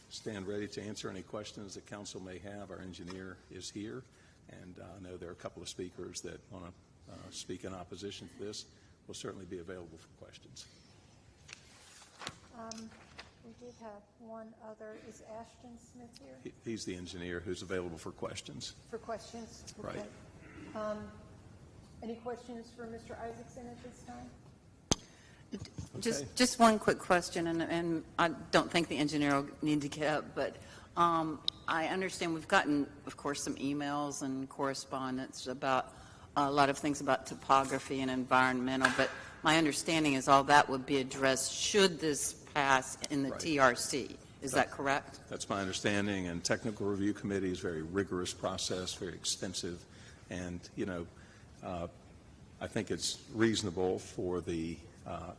stand ready to answer any questions that council may have. Our engineer is here, and I know there are a couple of speakers that want to speak in opposition to this. Will certainly be available for questions. We did have one other. Is Ashton Smith here? He's the engineer who's available for questions. For questions? Okay. Right. Any questions for Mr. Isaacson at this time? Just one quick question, and I don't think the engineer will need to get up, but I understand we've gotten, of course, some emails and correspondence about a lot of things about topography and environmental, but my understanding is all that would be addressed should this pass in the TRC. Is that correct? That's my understanding, and technical review committee is a very rigorous process, very extensive, and, I think it's reasonable for the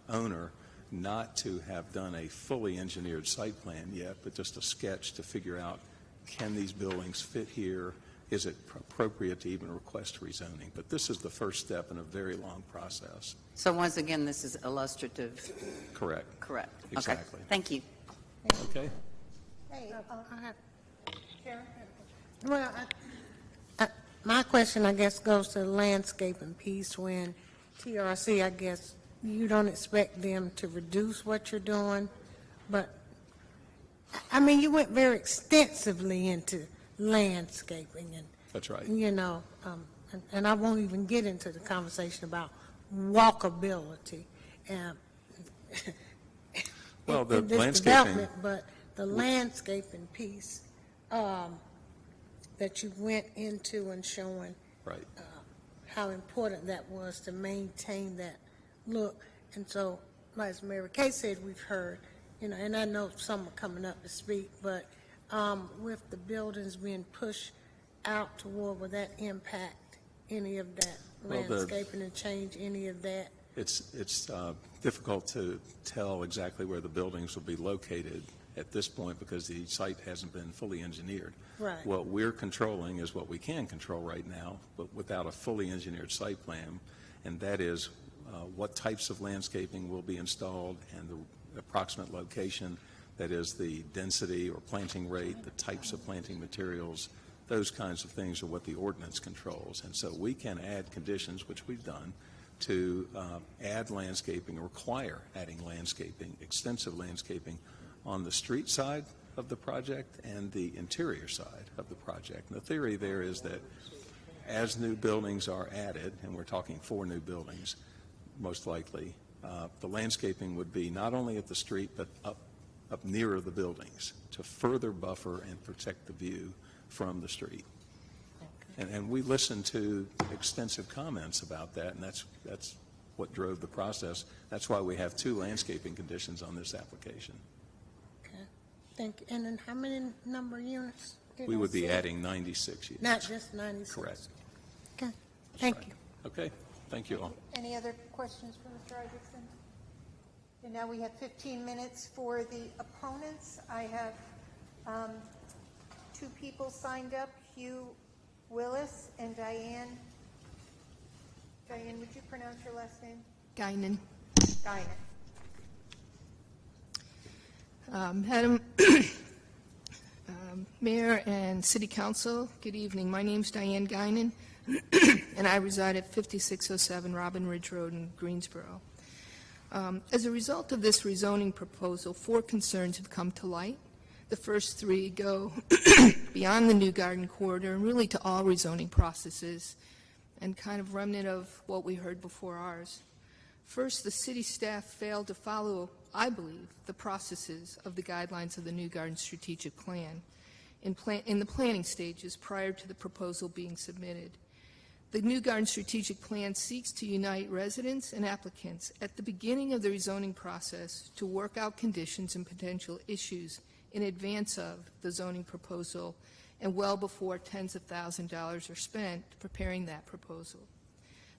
owner not to have done a fully engineered site plan yet, but just a sketch to figure out, can these buildings fit here? Is it appropriate to even request rezoning? But this is the first step in a very long process. So once again, this is illustrative. Correct. Correct. Exactly. Okay. Thank you. Okay. Hey, Karen? Well, my question, I guess, goes to the landscaping piece. When TRC, I guess, you don't expect them to reduce what you're doing, but, I mean, you went very extensively into landscaping and, that's right. And I won't even get into the conversation about walkability. Well, the in this landscaping, development, but the landscaping piece that you went into and showing right. How important that was to maintain that look. And so, as Mary Kay said, we've heard, and I know some are coming up to speak, but with the buildings being pushed out toward, will that impact any of that landscaping and change any of that? It's difficult to tell exactly where the buildings will be located at this point because the site hasn't been fully engineered. Right. What we're controlling is what we can control right now, but without a fully engineered site plan, and that is what types of landscaping will be installed and the approximate location, that is the density or planting rate, the types of planting materials, those kinds of things are what the ordinance controls. And so we can add conditions, which we've done, to add landscaping, require adding landscaping, extensive landscaping on the street side of the project and the interior side of the project. And the theory there is that as new buildings are added, and we're talking 4 new buildings, most likely, the landscaping would be not only at the street, but up nearer the buildings to further buffer and protect the view from the street. And we listened to extensive comments about that, and that's what drove the process. That's why we have 2 landscaping conditions on this application. Okay, thank you. And then how many number of units? We would be adding 96 units. Not just 96? Correct. Okay, thank you. Okay, thank you all. Any other questions for Mr. Isaacson? And now we have 15 minutes for the opponents. I have 2 people signed up, Hugh Willis and Diane. Diane, would you pronounce your last name? Guinan. Guinan. Madam Mayor and City Council, good evening. My name's Diane Guinan, and I reside at 5607 Robin Ridge Road in Greensboro. As a result of this rezoning proposal, 4 concerns have come to light. The first 3 go beyond the new garden corridor and really to all rezoning processes and kind of remnant of what we heard before ours. First, the city staff failed to follow, I believe, the processes of the guidelines of the new garden strategic plan in the planning stages prior to the proposal being submitted. The new garden strategic plan seeks to unite residents and applicants at the beginning of the rezoning process to work out conditions and potential issues in advance of the zoning proposal and well before tens of thousands of dollars are spent preparing that proposal.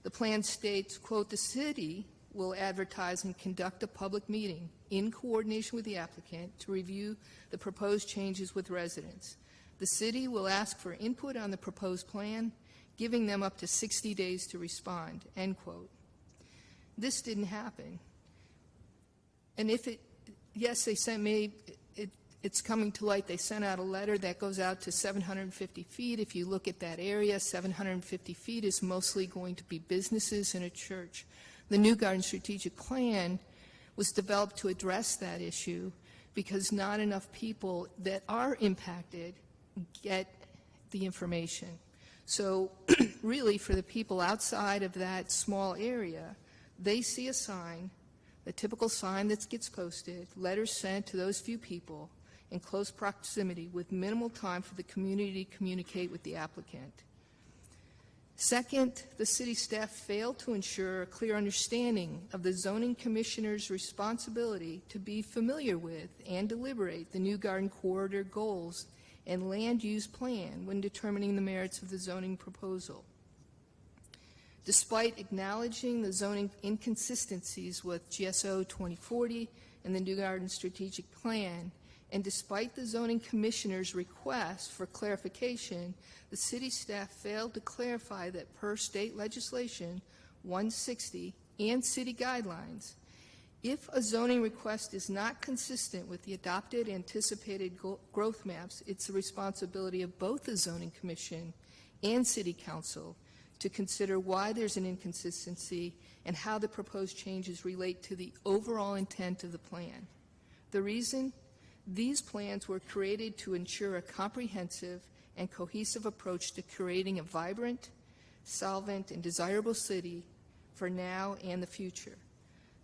The plan states, quote, the city will advertise and conduct a public meeting in coordination with the applicant to review the proposed changes with residents. The city will ask for input on the proposed plan, giving them up to 60 days to respond, end quote. This didn't happen. And if it, yes, they sent me, it's coming to light, they sent out a letter that goes out to 750 feet. If you look at that area, 750 feet is mostly going to be businesses and a church. The new garden strategic plan was developed to address that issue because not enough people that are impacted get the information. So really for the people outside of that small area, they see a sign, the typical sign that gets posted, letters sent to those few people in close proximity with minimal time for the community to communicate with the applicant. Second, the city staff failed to ensure a clear understanding of the zoning commissioner's responsibility to be familiar with and deliberate the new garden corridor goals and land use plan when determining the merits of the zoning proposal. Despite acknowledging the zoning inconsistencies with GSO 2040 and the New Garden Strategic Plan, and despite the zoning commissioner's request for clarification, the city staff failed to clarify that per state legislation 160 and city guidelines, if a zoning request is not consistent with the adopted anticipated growth maps, it's the responsibility of both the zoning commission and city council to consider why there's an inconsistency and how the proposed changes relate to the overall intent of the plan. The reason? These plans were created to ensure a comprehensive and cohesive approach to creating a vibrant, solvent, and desirable city for now and the future.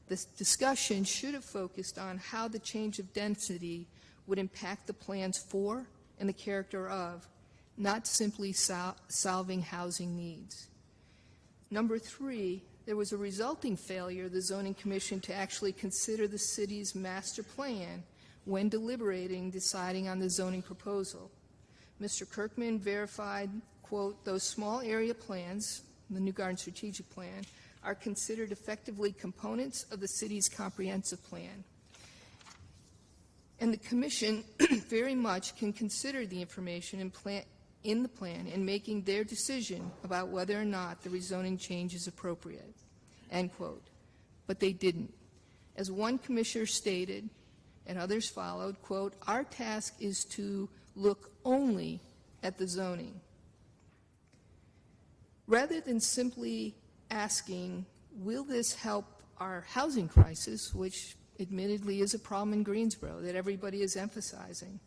This discussion should have focused on how the change of density would impact the plans for and the character of, not simply solving housing needs. Number three, there was a resulting failure of the Zoning Commission to actually consider the city's master plan when deliberating, deciding on the zoning proposal. Mr. Kirkman verified, quote, those small area plans, the New Garden Strategic Plan, are considered effectively components of the city's comprehensive plan. And the Commission very much can consider the information in the plan in making their decision about whether or not the rezoning change is appropriate, end quote. But they didn't. As one commissioner stated, and others followed, quote, our task is to look only at the zoning. Rather than simply asking, will this help our housing crisis, which admittedly is a problem in Greensboro that everybody is emphasizing,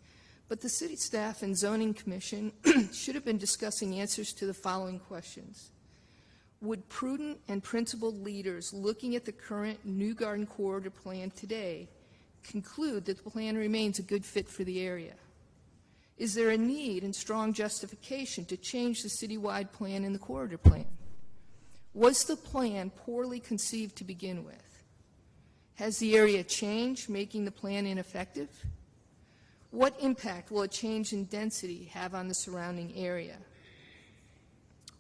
but the city staff and zoning commission should have been discussing answers to the following questions. Would prudent and principled leaders looking at the current New Garden Corridor plan today conclude that the plan remains a good fit for the area? Is there a need and strong justification to change the citywide plan and the corridor plan? Was the plan poorly conceived to begin with? Has the area changed, making the plan ineffective? What impact will a change in density have on the surrounding area?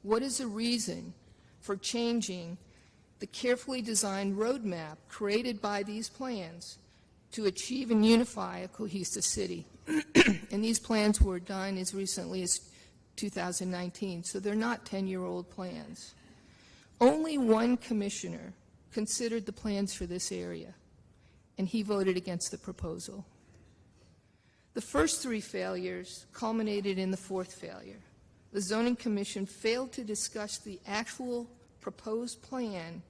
What is the reason for changing the carefully designed roadmap created by these plans to achieve and unify a cohesive city? And these plans were done as recently as 2019, so they're not 10-year-old plans. Only one commissioner considered the plans for this area, and he voted against the proposal. The first three failures culminated in the fourth failure. The Zoning Commission failed to discuss the actual proposed plan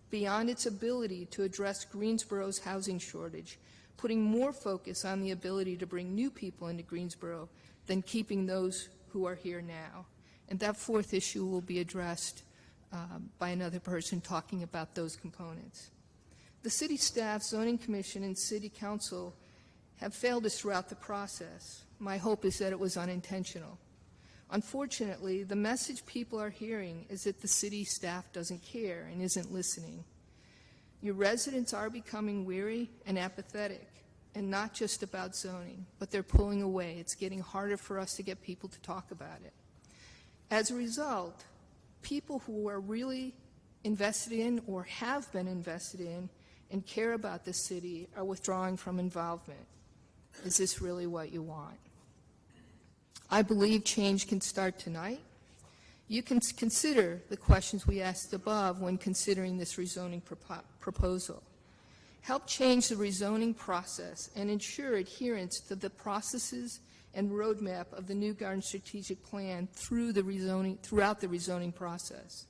beyond its ability to address Greensboro's housing shortage, putting more focus on the ability to bring new people into Greensboro than keeping those who are here now. And that fourth issue will be addressed by another person talking about those components. The city staff, zoning commission, and city council have failed us throughout the process. My hope is that it was unintentional. Unfortunately, the message people are hearing is that the city staff doesn't care and isn't listening. Your residents are becoming weary and apathetic, and not just about zoning, but they're pulling away. It's getting harder for us to get people to talk about it. As a result, people who are really invested in or have been invested in and care about the city are withdrawing from involvement. Is this really what you want? I believe change can start tonight. You can consider the questions we asked above when considering this rezoning proposal. Help change the rezoning process and ensure adherence to the processes and roadmap of the New Garden Strategic Plan throughout the rezoning process.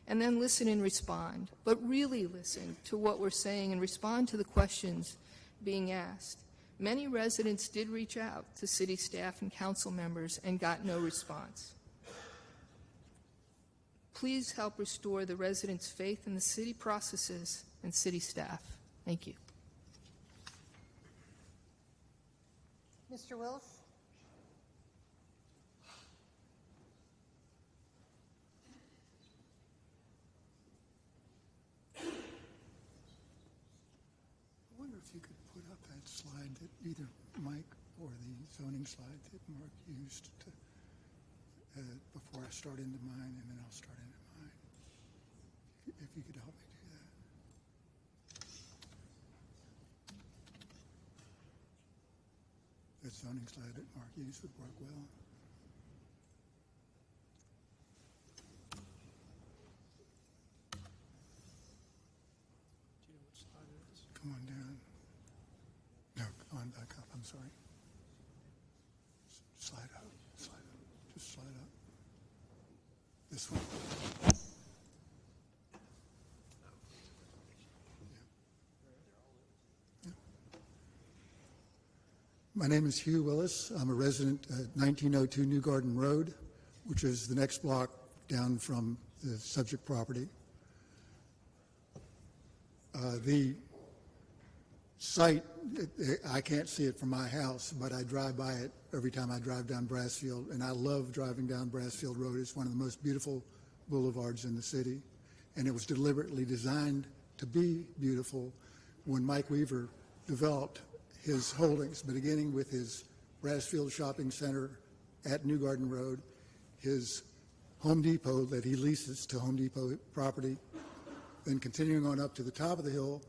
And then listen and respond, but really listen to what we're saying and respond to the questions being asked. Many residents did reach out to city staff and council members and got no response. Please help restore the residents' faith in the city processes and city staff. Thank you. Mr. Wills? if you could put up that slide that either Mike or the zoning slide that Mark used to, before I start into mine, and then I'll start into mine. If you could help me do that. That zoning slide that Mark used would work well. Come on down. No, come on back up. I'm sorry. Slide up. Slide up. Just slide up. This one. Yeah. My name is Hugh Willis. I'm a resident at 1902 New Garden Road, which is the next block down from the subject property. The site, I can't see it from my house, but I drive by it every time I drive down Brassfield, and I love driving down Brassfield Road. It's one of the most beautiful boulevards in the city, and it was deliberately designed to be beautiful when Mike Weaver developed his holdings, beginning with his Brassfield Shopping Center at New Garden Road, his Home Depot that he leases to Home Depot property, then continuing on up to the top of the hill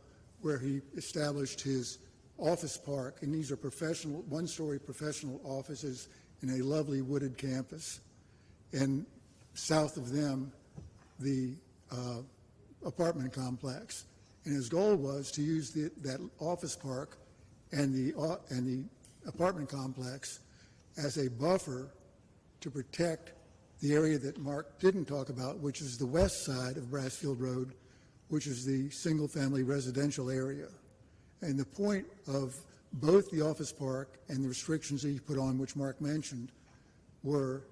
where he established his office park, and these are professional, one-story professional offices in a lovely wooded campus. And south of them, the apartment complex. And his goal was to use that office park and the apartment complex as a buffer to protect the area that Mark didn't talk about, which is the west side of Brassfield Road, which is the single-family residential area. And the point of both the office park and the restrictions that he put on, which Mark mentioned, were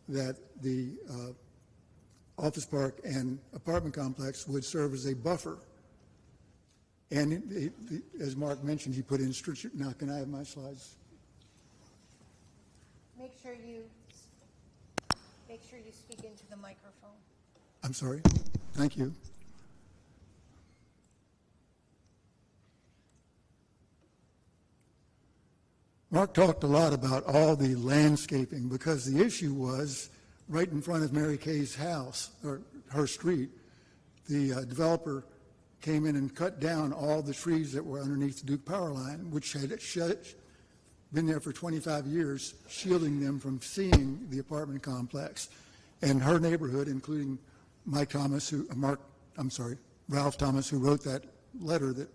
that the office park and apartment complex would serve as a buffer. And as Mark mentioned, he put in strict. Now, can I have my slides? Make sure you speak into the microphone. I'm sorry. Thank you. Mark talked a lot about all the landscaping because the issue was right in front of Mary Kay's house, or her street, the developer came in and cut down all the trees that were underneath the Duke power line, which had been there for 25 years, shielding them from seeing the apartment complex. And her neighborhood, including Ralph Thomas, who wrote that letter that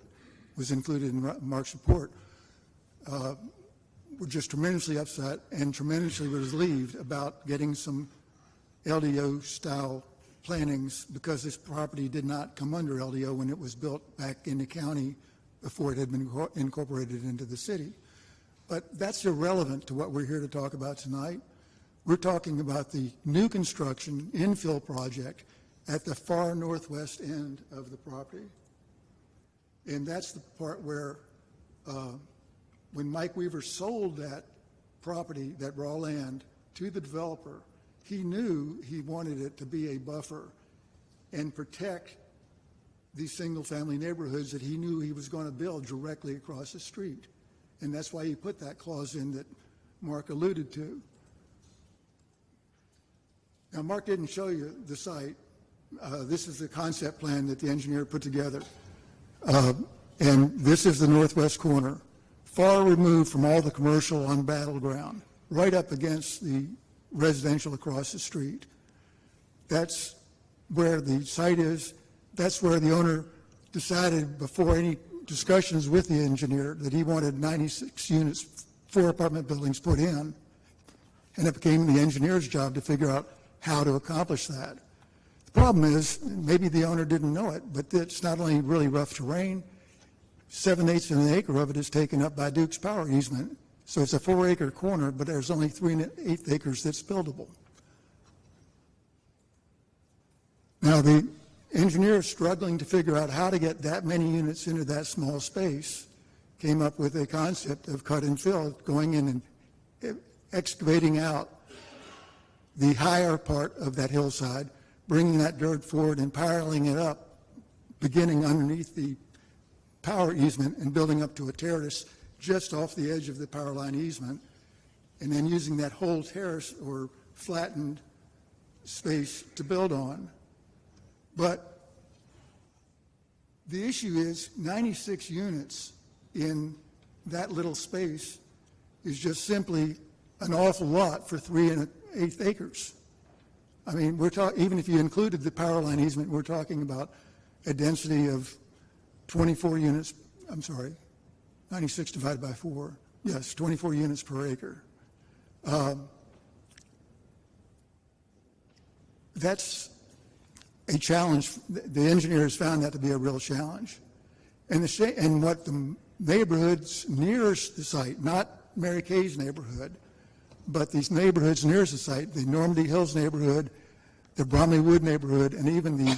was included in Mark's report, were just tremendously upset and tremendously relieved about getting some LDO-style plantings because this property did not come under LDO when it was built back in the county before it had been incorporated into the city. But that's irrelevant to what we're here to talk about tonight. We're talking about the new construction infill project at the far northwest end of the property. And that's the part where when Mike Weaver sold that property, that raw land, to the developer, he knew he wanted it to be a buffer and protect these single-family neighborhoods that he knew he was going to build directly across the street. And that's why he put that clause in that Mark alluded to. Now, Mark didn't show you the site. This is the concept plan that the engineer put together. And this is the northwest corner, far removed from all the commercial on Battleground, right up against the residential across the street. That's where the site is. That's where the owner decided before any discussions with the engineer that he wanted 96 units, 4 apartment buildings put in. And it became the engineer's job to figure out how to accomplish that. The problem is, maybe the owner didn't know it, but it's not only really rough terrain, 7/8 of an acre of it is taken up by Duke's power easement. So it's a 4-acre corner, but there's only 3/8 acres that's buildable. Now, the engineer struggling to figure out how to get that many units into that small space came up with a concept of cut and fill, going in and excavating out the higher part of that hillside, bringing that dirt forward and piling it up, beginning underneath the power easement and building up to a terrace just off the edge of the power line easement, and then using that whole terrace or flattened space to build on. But the issue is 96 units in that little space is just simply an awful lot for 3 1/8 acres. I mean, even if you included the power line easement, we're talking about a density of 24 units, 96 divided by 4. Yes, 24 units per acre. That's a challenge. The engineers found that to be a real challenge. And what the neighborhoods nearest the site, not Mary Kay's neighborhood, but these neighborhoods nearest the site, the Normandy Hills neighborhood, the Bromley Wood neighborhood, and even the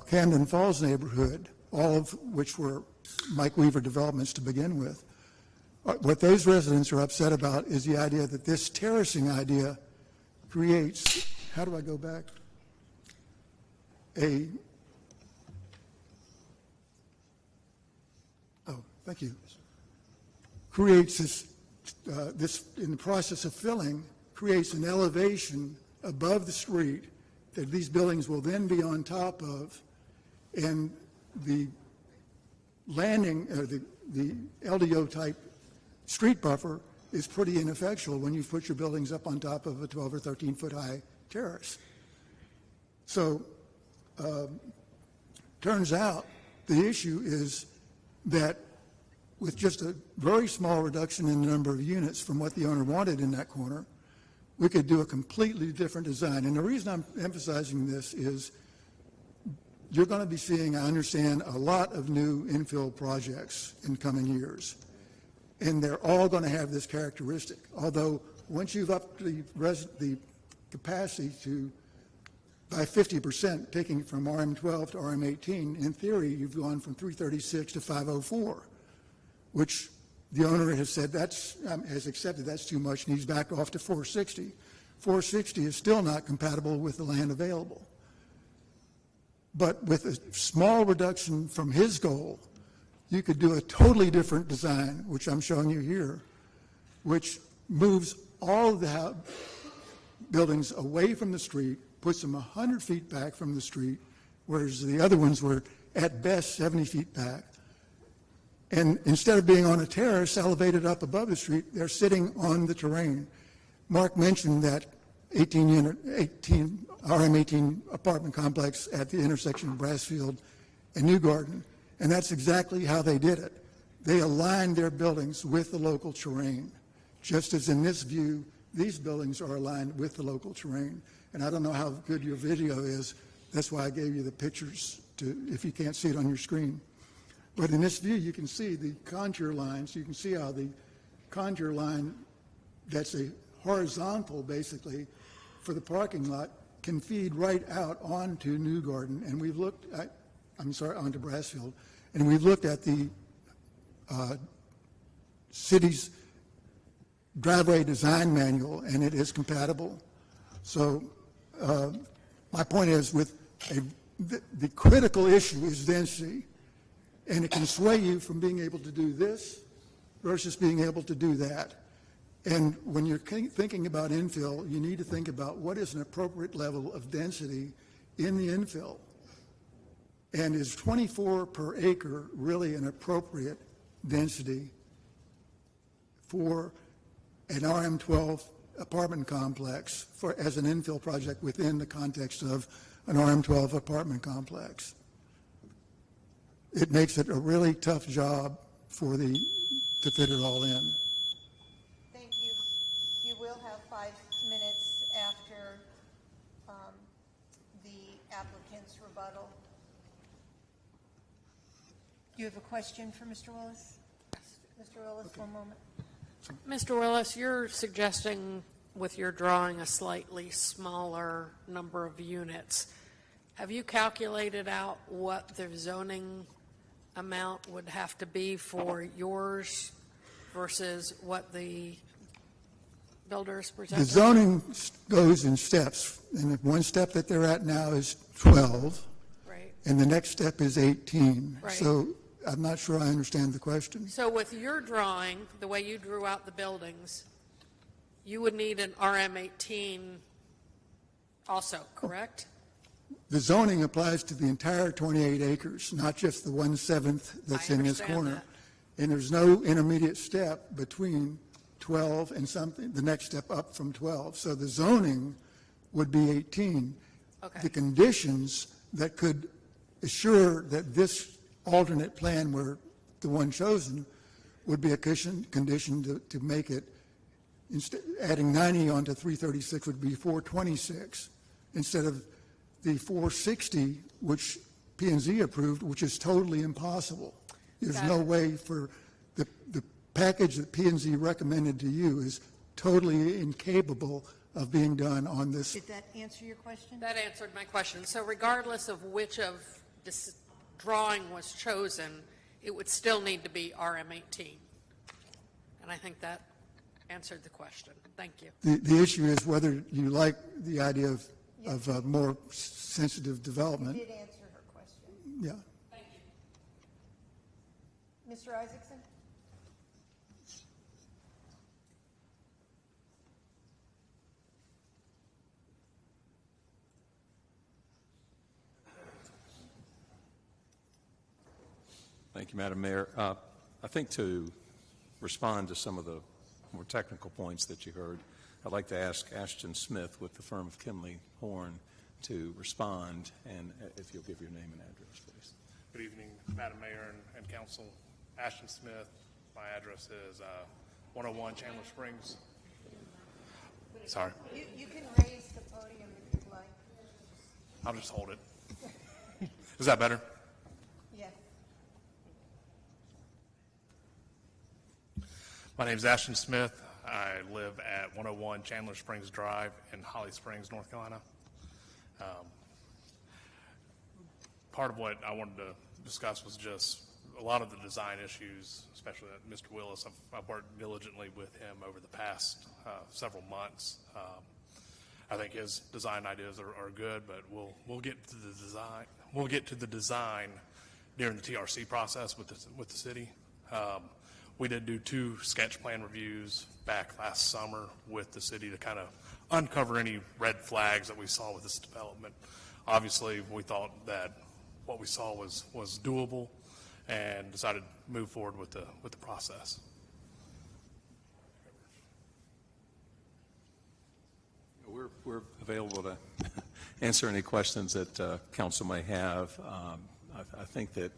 Camden Falls neighborhood, all of which were Mike Weaver developments to begin with. What those residents are upset about is the idea that this terracing idea creates, how do I go back? Thank you. Creates this, in the process of filling, creates an elevation above the street that these buildings will then be on top of, and the landing, the LDO type street buffer is pretty ineffectual when you put your buildings up on top of a 12 or 13 foot high terrace. So turns out the issue is that with just a very small reduction in the number of units from what the owner wanted in that corner, we could do a completely different design. And the reason I'm emphasizing this is you're going to be seeing, I understand, a lot of new infill projects in coming years. And they're all going to have this characteristic. Although once you've upped the capacity to by 50%, taking it from RM12 to RM18, in theory, you've gone from 336 to 504, which the owner has said has accepted that's too much, and he's backed off to 460. 460 is still not compatible with the land available. But with a small reduction from his goal, you could do a totally different design, which I'm showing you here, which moves all of the buildings away from the street, puts them 100 feet back from the street, whereas the other ones were at best 70 feet back. And instead of being on a terrace elevated up above the street, they're sitting on the terrain. Mark mentioned that RM18 apartment complex at the intersection of Brassfield and New Garden, and that's exactly how they did it. They aligned their buildings with the local terrain, just as in this view, these buildings are aligned with the local terrain. And I don't know how good your video is. That's why I gave you the pictures if you can't see it on your screen. But in this view, you can see the contour lines. You can see how the contour line, that's a horizontal, basically, for the parking lot, can feed right out onto New Garden. And we've looked at, onto Brassfield. And we've looked at the city's driveway design manual, and it is compatible. So my point is, the critical issue is density. And it can sway you from being able to do this versus being able to do that. And when you're thinking about infill, you need to think about what is an appropriate level of density in the infill. And is 24 per acre really an appropriate density for an RM12 apartment complex as an infill project within the context of an RM12 apartment complex? It makes it a really tough job to fit it all in. Thank you. You will have 5 minutes after the applicant's rebuttal. Do you have a question for Mr. Willis? Mr. Willis, okay. One moment. Mr. Willis, you're suggesting with your drawing a slightly smaller number of units. Have you calculated out what the zoning amount would have to be for yours versus what the builders presented? The zoning goes in steps, and one step that they're at now is 12, right, and the next step is 18. Right. So I'm not sure I understand the question. So with your drawing, the way you drew out the buildings, you would need an RM18 also, correct? The zoning applies to the entire 28 acres, not just the 1/7 that's in this corner. that. And there's no intermediate step between 12 and something, the next step up from 12. So the zoning would be 18. Okay. The conditions that could assure that this alternate plan were the one chosen would be a condition to make it, instead, adding 90 onto 336 would be 426 instead of the 460, which P&Z approved, which is totally impossible. There's no way for the package that P&Z recommended to you is totally incapable of being done on this. Did that answer your question? That answered my question. So regardless of which of this drawing was chosen, it would still need to be RM18. And I think that answered the question. Thank you. The issue is whether you like the idea of more sensitive development. You did answer her question. Yeah. Thank you. Mr. Isaacson? Thank you, Madam Mayor. I think to respond to some of the more technical points that you heard, I'd like to ask Ashton Smith with the firm of Kimley Horn to respond, and if you'll give your name and address, please. Good evening, Madam Mayor and Council. Ashton Smith. My address is 101 Chandler Springs. Sorry. You can raise the podium if you'd like. I'll just hold it. Is that better? Yes. My name is Ashton Smith. I live at 101 Chandler Springs Drive in Holly Springs, North Carolina. Part of what I wanted to discuss was just a lot of the design issues, especially Mr. Willis. I've worked diligently with him over the past several months. I think his design ideas are good, but we'll get to the design. We'll get to the design during the TRC process with the city. We did do 2 sketch plan reviews back last summer with the city to kind of uncover any red flags that we saw with this development. Obviously, we thought that what we saw was doable and decided to move forward with the process. We're available to answer any questions that council may have. I think that,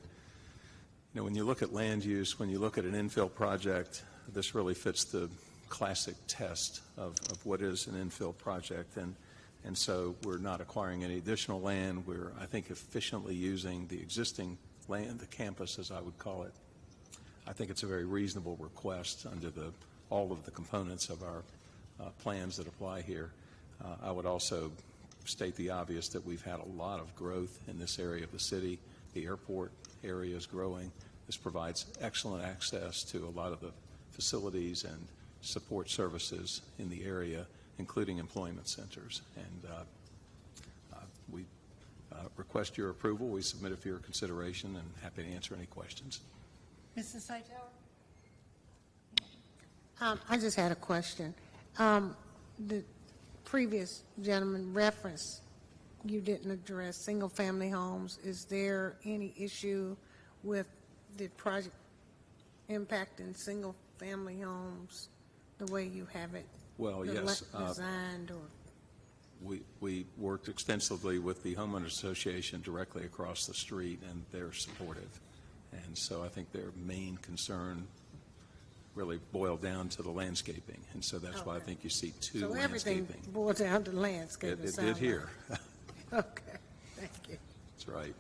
when you look at land use, when you look at an infill project, this really fits the classic test of what is an infill project. And so we're not acquiring any additional land. We're, I think, efficiently using the existing land, the campus, as I would call it. I think it's a very reasonable request under all of the components of our plans that apply here. I would also state the obvious that we've had a lot of growth in this area of the city. The airport area is growing. This provides excellent access to a lot of the facilities and support services in the area, including employment centers. And we request your approval. We submit it for your consideration and happy to answer any questions. Mrs. Hightower? I just had a question. The previous gentleman referenced you didn't address single-family homes. Is there any issue with the project impacting single-family homes the way you have it designed? Or we worked extensively with the homeowners association directly across the street, and they're supportive. And so I think their main concern really boiled down to the landscaping, and so that's why I think you see 2 landscaping. So everything boiled down to landscaping. It did here. Okay, thank you. That's right.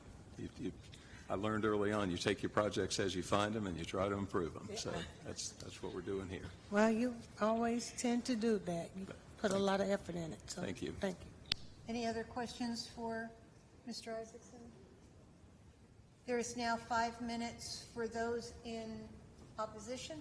I learned early on, you take your projects as you find them and you try to improve them. So that's what we're doing here. Well, you always tend to do that. You put a lot of effort in it. So thank you. Thank you. Any other questions for Mr. Isaacson? There is now 5 minutes for those in opposition.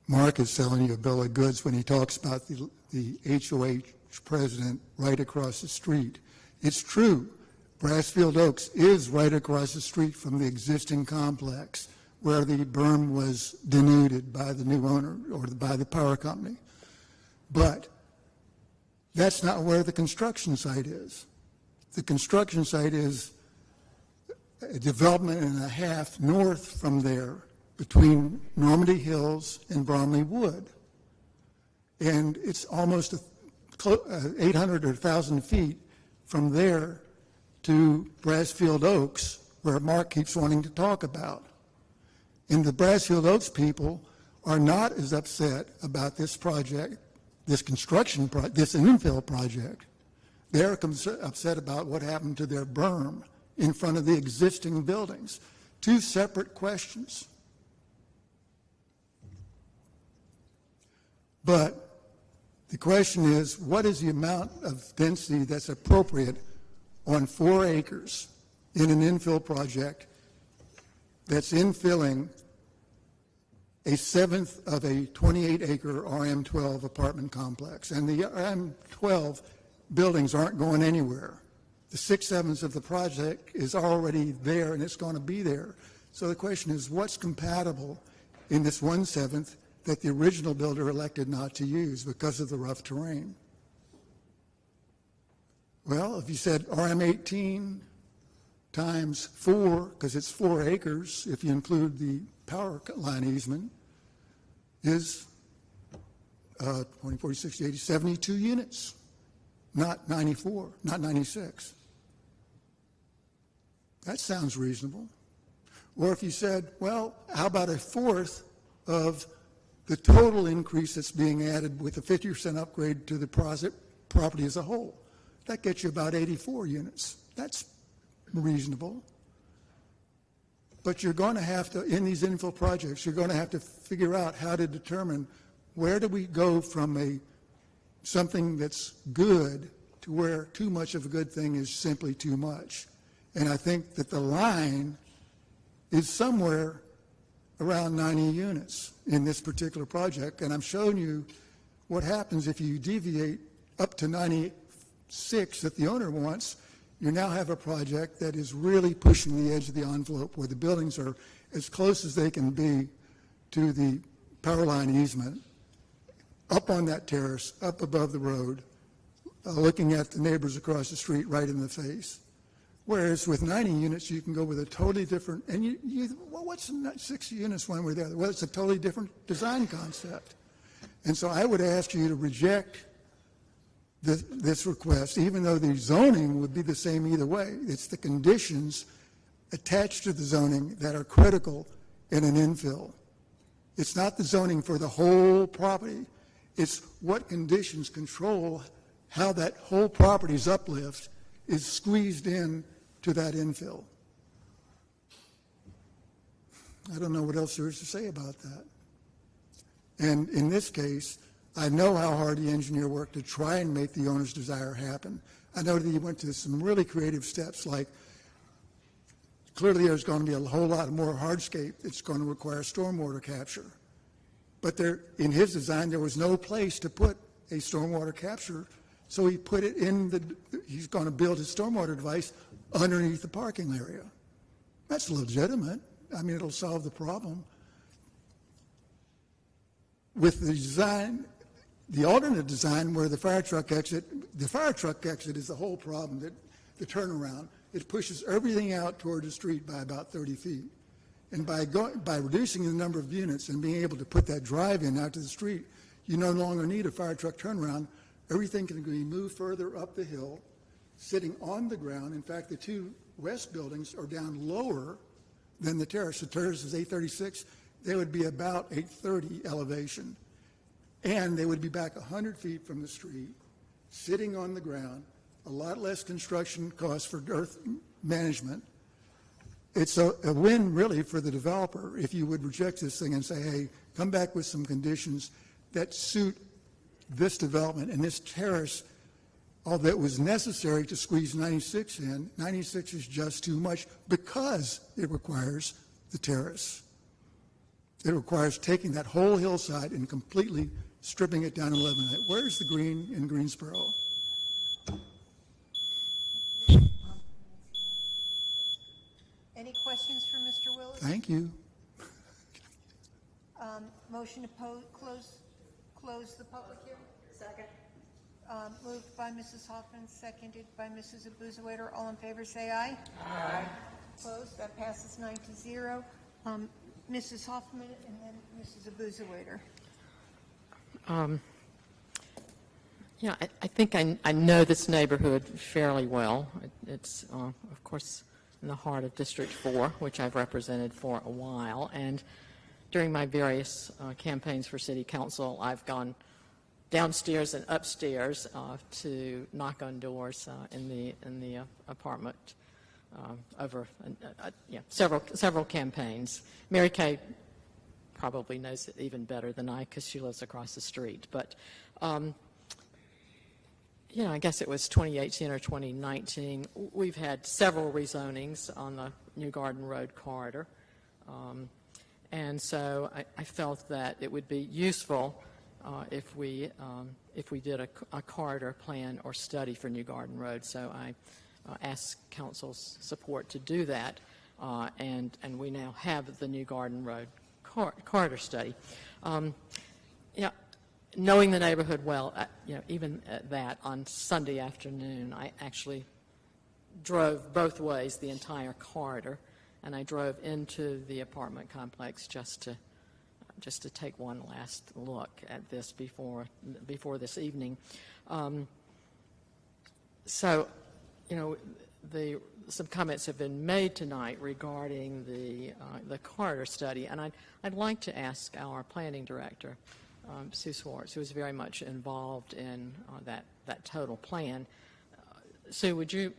Mark is selling you a bill of goods when he talks about the HOH president right across the street. It's true. Brassfield Oaks is right across the street from the existing complex where the berm was denuded by the new owner or by the power company. But that's not where the construction site is. The construction site is a development and a half north from there between Normandy Hills and Bromley Wood. And it's almost 800 or 1,000 feet from there to Brassfield Oaks, where Mark keeps wanting to talk about. And the Brassfield Oaks people are not as upset about this project, this construction project, this infill project. They're upset about what happened to their berm in front of the existing buildings. Two separate questions. But the question is, what is the amount of density that's appropriate on 4 acres in an infill project that's infilling a 1/7 of a 28-acre RM12 apartment complex? And the RM12 buildings aren't going anywhere. The 6/7 of the project is already there, and it's going to be there. So the question is, what's compatible in this 1/7 that the original builder elected not to use because of the rough terrain? Well, if you said RM18 times 4, because it's 4 acres, if you include the power line easement, is 20, 40, 60, 80, 72 units, not 94, not 96. That sounds reasonable. Or if you said, well, how about 1/4 of the total increase that's being added with a 50% upgrade to the property as a whole? That gets you about 84 units. That's reasonable. But you're going to have to, in these infill projects, you're going to have to figure out how to determine where do we go from something that's good to where too much of a good thing is simply too much. And I think that the line is somewhere around 90 units in this particular project. And I'm showing you what happens if you deviate up to 96 that the owner wants. You now have a project that is really pushing the edge of the envelope, where the buildings are as close as they can be to the power line easement, up on that terrace, up above the road, looking at the neighbors across the street right in the face. Whereas with 90 units, you can go with a totally different, and well, what's 60 units one way or the other? Well, it's a totally different design concept. And so I would ask you to reject this request, even though the zoning would be the same either way. It's the conditions attached to the zoning that are critical in an infill. It's not the zoning for the whole property. It's what conditions control how that whole property's uplift is squeezed in to that infill. I don't know what else there is to say about that. And in this case, I know how hard the engineer worked to try and make the owner's desire happen. I know that he went to some really creative steps, like clearly there's going to be a whole lot more hardscape that's going to require stormwater capture. But in his design, there was no place to put a stormwater capture, so he put it he's going to build his stormwater device underneath the parking area. That's legitimate. I mean, it'll solve the problem. With the design, the alternate design where the fire truck exit is the whole problem, the turnaround. It pushes everything out toward the street by about 30 feet. And by reducing the number of units and being able to put that drive in out to the street, you no longer need a fire truck turnaround. Everything can be moved further up the hill, sitting on the ground. In fact, the 2 west buildings are down lower than the terrace. The terrace is 836. They would be about 830 elevation. And they would be back 100 feet from the street, sitting on the ground, a lot less construction costs for earth management. It's a win, really, for the developer if you would reject this thing and say, hey, come back with some conditions that suit this development and this terrace. Although it was necessary to squeeze 96 in, 96 is just too much because it requires the terrace. It requires taking that whole hillside and completely stripping it down and leveling it. Where's the green in Greensboro? Any questions for Mr. Willis? Thank you. Motion to close the public hearing? Second. Moved by Mrs. Hoffman, seconded by Mrs. Abuzawader. All in favor, say aye. Aye. Opposed? That passes 9-0. Mrs. Hoffman and then Mrs. Abuzawader. Yeah, I think I know this neighborhood fairly well. It's, of course, in the heart of District 4, which I've represented for a while. And during my various campaigns for city council, I've gone downstairs and upstairs to knock on doors in the apartment over several campaigns. Mary Kay probably knows it even better than I because she lives across the street. But I guess it was 2018 or 2019. We've had several rezonings on the New Garden Road corridor. And so I felt that it would be useful if we did a corridor plan or study for New Garden Road. So I asked council's support to do that, and we now have the New Garden Road corridor study. Knowing the neighborhood well, even at that, on Sunday afternoon, I actually drove both ways the entire corridor, and I drove into the apartment complex just to take one last look at this before this evening. Some comments have been made tonight regarding the corridor study, and I'd like to ask our planning director, Sue Swartz, who is very much involved in that total plan. Sue, would you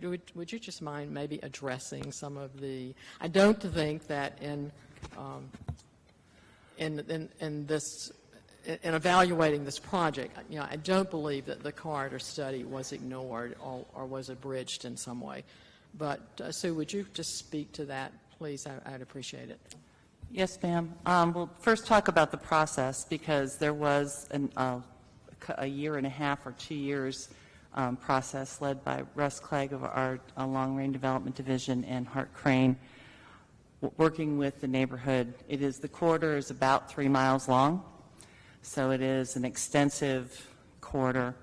just mind maybe addressing some of the? I don't think that in evaluating this project, I don't believe that the corridor study was ignored or was abridged in some way. But Sue, would you just speak to that, please? I'd appreciate it. Yes, ma'am. We'll first talk about the process, because there was a year and a half or 2 years process led by Russ Clegg of our Long Range Development Division and Hart Crane, working with the neighborhood. The corridor is about 3 miles long, so it is an extensive corridor.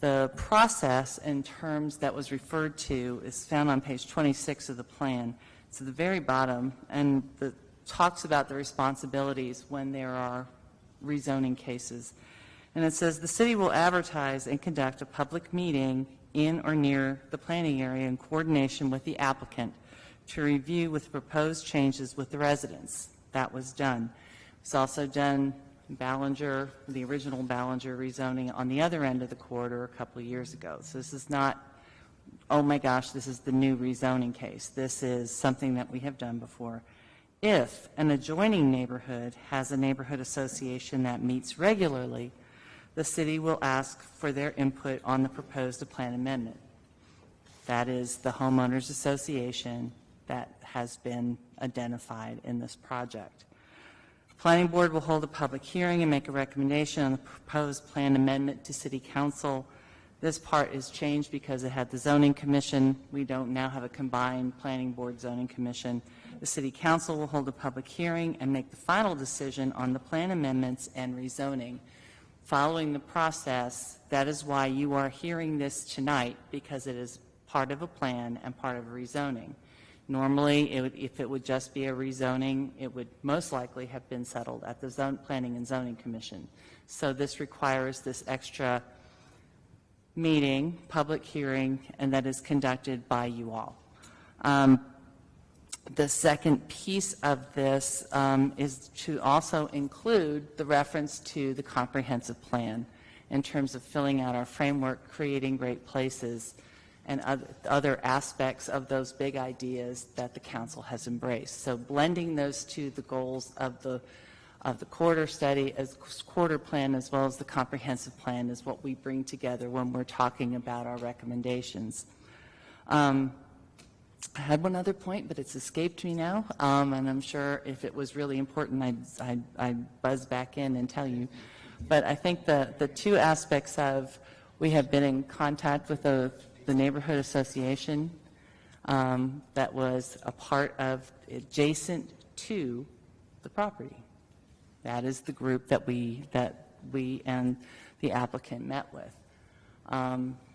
The process in terms that was referred to is found on page 26 of the plan. It's at the very bottom, and talks about the responsibilities when there are rezoning cases. And it says the city will advertise and conduct a public meeting in or near the planning area in coordination with the applicant to review with proposed changes with the residents. That was done. It's also done Ballinger, the original Ballinger rezoning on the other end of the corridor a couple of years ago. So this is not, oh my gosh, this is the new rezoning case. This is something that we have done before. If an adjoining neighborhood has a neighborhood association that meets regularly, the city will ask for their input on the proposed plan amendment. That is the homeowners association that has been identified in this project. The planning board will hold a public hearing and make a recommendation on the proposed plan amendment to city council. This part is changed because it had the zoning commission. We don't now have a combined planning board zoning commission. The city council will hold a public hearing and make the final decision on the plan amendments and rezoning. Following the process, that is why you are hearing this tonight, because it is part of a plan and part of a rezoning. Normally, if it would just be a rezoning, it would most likely have been settled at the Planning and Zoning Commission. So this requires this extra meeting, public hearing, and that is conducted by you all. The second piece of this is to also include the reference to the comprehensive plan in terms of filling out our framework, creating great places, and other aspects of those big ideas that the council has embraced. So blending those to the goals of the corridor study, quarter plan, as well as the comprehensive plan, is what we bring together when we're talking about our recommendations. I had one other point, but it's escaped me now, and I'm sure if it was really important, I'd buzz back in and tell you. But I think the two aspects of, we have been in contact with the neighborhood association that was a part of, adjacent to the property. That is the group that we and the applicant met with.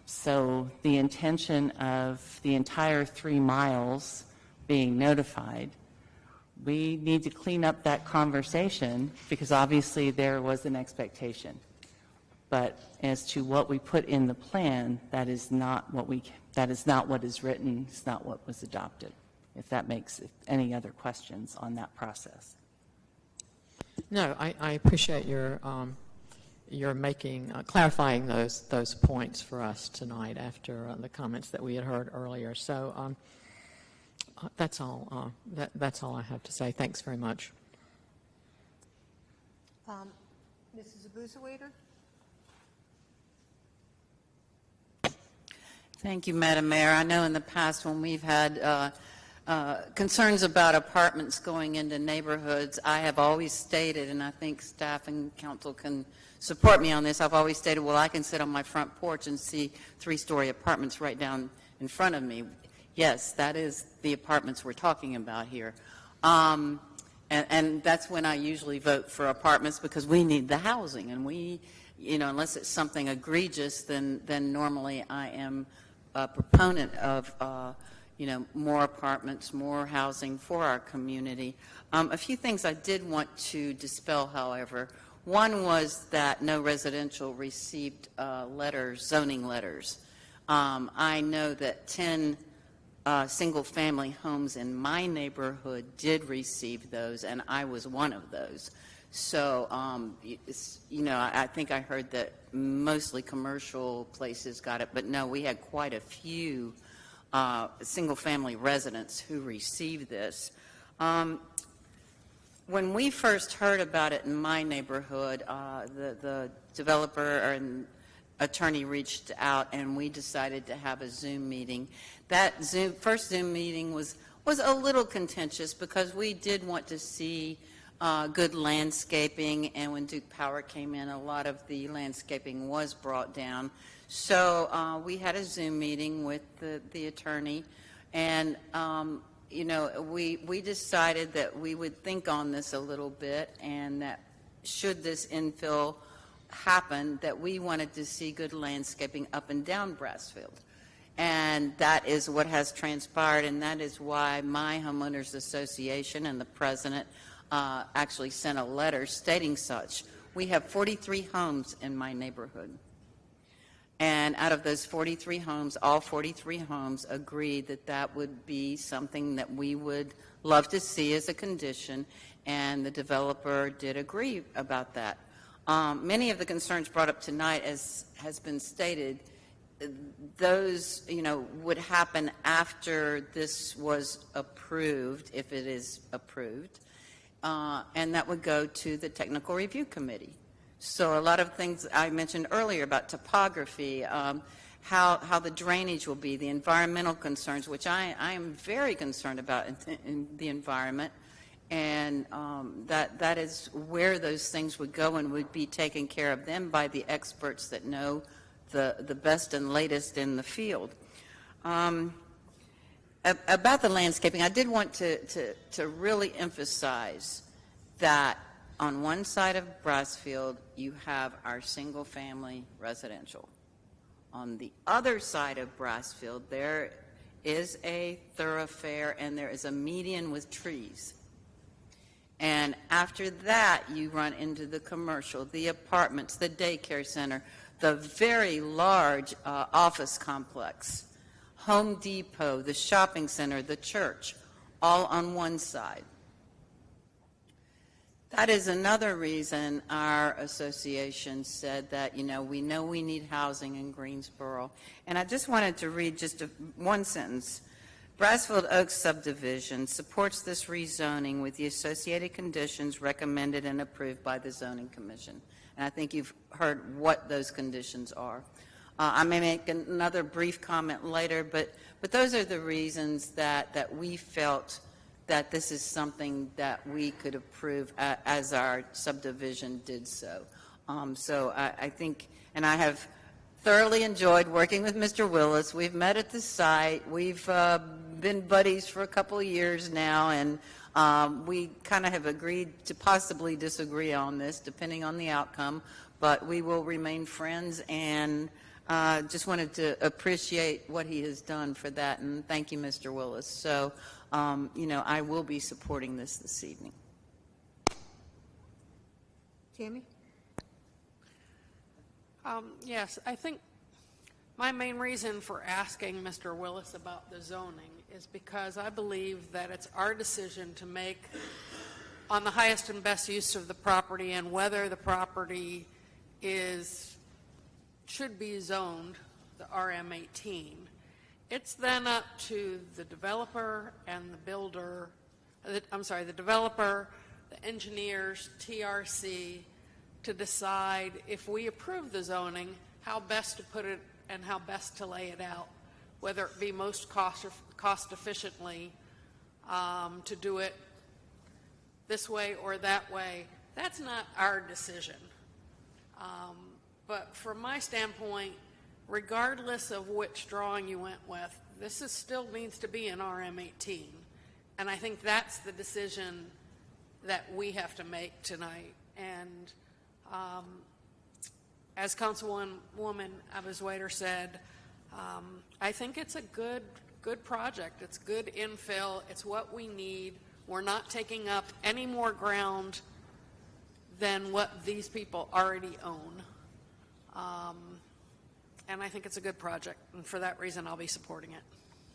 So the intention of the entire 3 miles being notified, we need to clean up that conversation, because obviously there was an expectation. But as to what we put in the plan, that is not what is written, it's not what was adopted. If any other questions on that process. No, I appreciate your clarifying those points for us tonight after the comments that we had heard earlier. So that's all. That's all I have to say. Thanks very much. Mrs. Abusawader? Thank you, Madam Mayor. I know in the past when we've had concerns about apartments going into neighborhoods, I have always stated, and I think staff and council can support me on this, I've always stated, well, I can sit on my front porch and see 3-story apartments right down in front of me. Yes, that is the apartments we're talking about here. And that's when I usually vote for apartments, because we need the housing, and we, unless it's something egregious, then normally I am a proponent of more apartments, more housing for our community. A few things I did want to dispel, however. One was that no residential received zoning letters. I know that 10 single-family homes in my neighborhood did receive those, and I was one of those. So, I think I heard that mostly commercial places got it, but no, we had quite a few single-family residents who received this. When we first heard about it in my neighborhood, the developer and attorney reached out, and we decided to have a Zoom meeting. That first Zoom meeting was a little contentious, because we did want to see good landscaping, and when Duke Power came in, a lot of the landscaping was brought down. So we had a Zoom meeting with the attorney, and we decided that we would think on this a little bit, and that should this infill happen, that we wanted to see good landscaping up and down Brassfield. And that is what has transpired, and that is why my homeowners association and the president actually sent a letter stating such. We have 43 homes in my neighborhood. And out of those 43 homes, all 43 homes agreed that that would be something that we would love to see as a condition, and the developer did agree about that. Many of the concerns brought up tonight, as has been stated, those, would happen after this was approved, if it is approved, and that would go to the technical review committee. So a lot of things I mentioned earlier about topography, how the drainage will be, the environmental concerns, which I am very concerned about in the environment, and that is where those things would go and would be taken care of then by the experts that know the best and latest in the field. About the landscaping, I did want to really emphasize that on one side of Brassfield, you have our single-family residential. On the other side of Brassfield, there is a thoroughfare, and there is a median with trees. And after that, you run into the commercial, the apartments, the daycare center, the very large office complex, Home Depot, the shopping center, the church, all on one side. That is another reason our association said that, we know we need housing in Greensboro. And I just wanted to read just one sentence. Brassfield Oaks subdivision supports this rezoning with the associated conditions recommended and approved by the Zoning Commission. And I think you've heard what those conditions are. I may make another brief comment later, but those are the reasons that we felt that this is something that we could approve as our subdivision did so. So I think, and I have thoroughly enjoyed working with Mr. Willis. We've met at the site. We've been buddies for a couple of years now, and we kind of have agreed to possibly disagree on this, depending on the outcome, but we will remain friends, and just wanted to appreciate what he has done for that, and thank you, Mr. Willis. So, I will be supporting this evening. Tammy? Yes, I think my main reason for asking Mr. Willis about the zoning is because I believe that it's our decision to make on the highest and best use of the property and whether the property should be zoned the RM18. It's then up to the developer and the builder, the developer, the engineers, TRC, to decide if we approve the zoning, how best to put it and how best to lay it out, whether it be most cost efficiently to do it this way or that way. That's not our decision. But from my standpoint, regardless of which drawing you went with, this still needs to be an RM18. And I think that's the decision that we have to make tonight. And as Councilwoman Abiswader said, I think it's a good project. It's good infill. It's what we need. We're not taking up any more ground than what these people already own. And I think it's a good project. And for that reason, I'll be supporting it.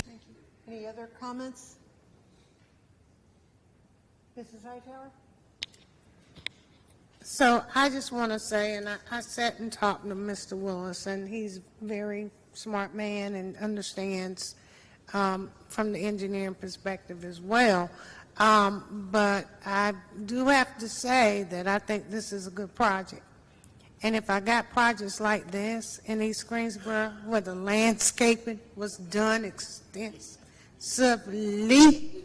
Thank you. Any other comments? Mrs. Hightower? So I just want to say, and I sat and talked to Mr. Willis, and he's a very smart man and understands from the engineering perspective as well. But I do have to say that I think this is a good project. And if I got projects like this in East Greensboro, where the landscaping was done extensively,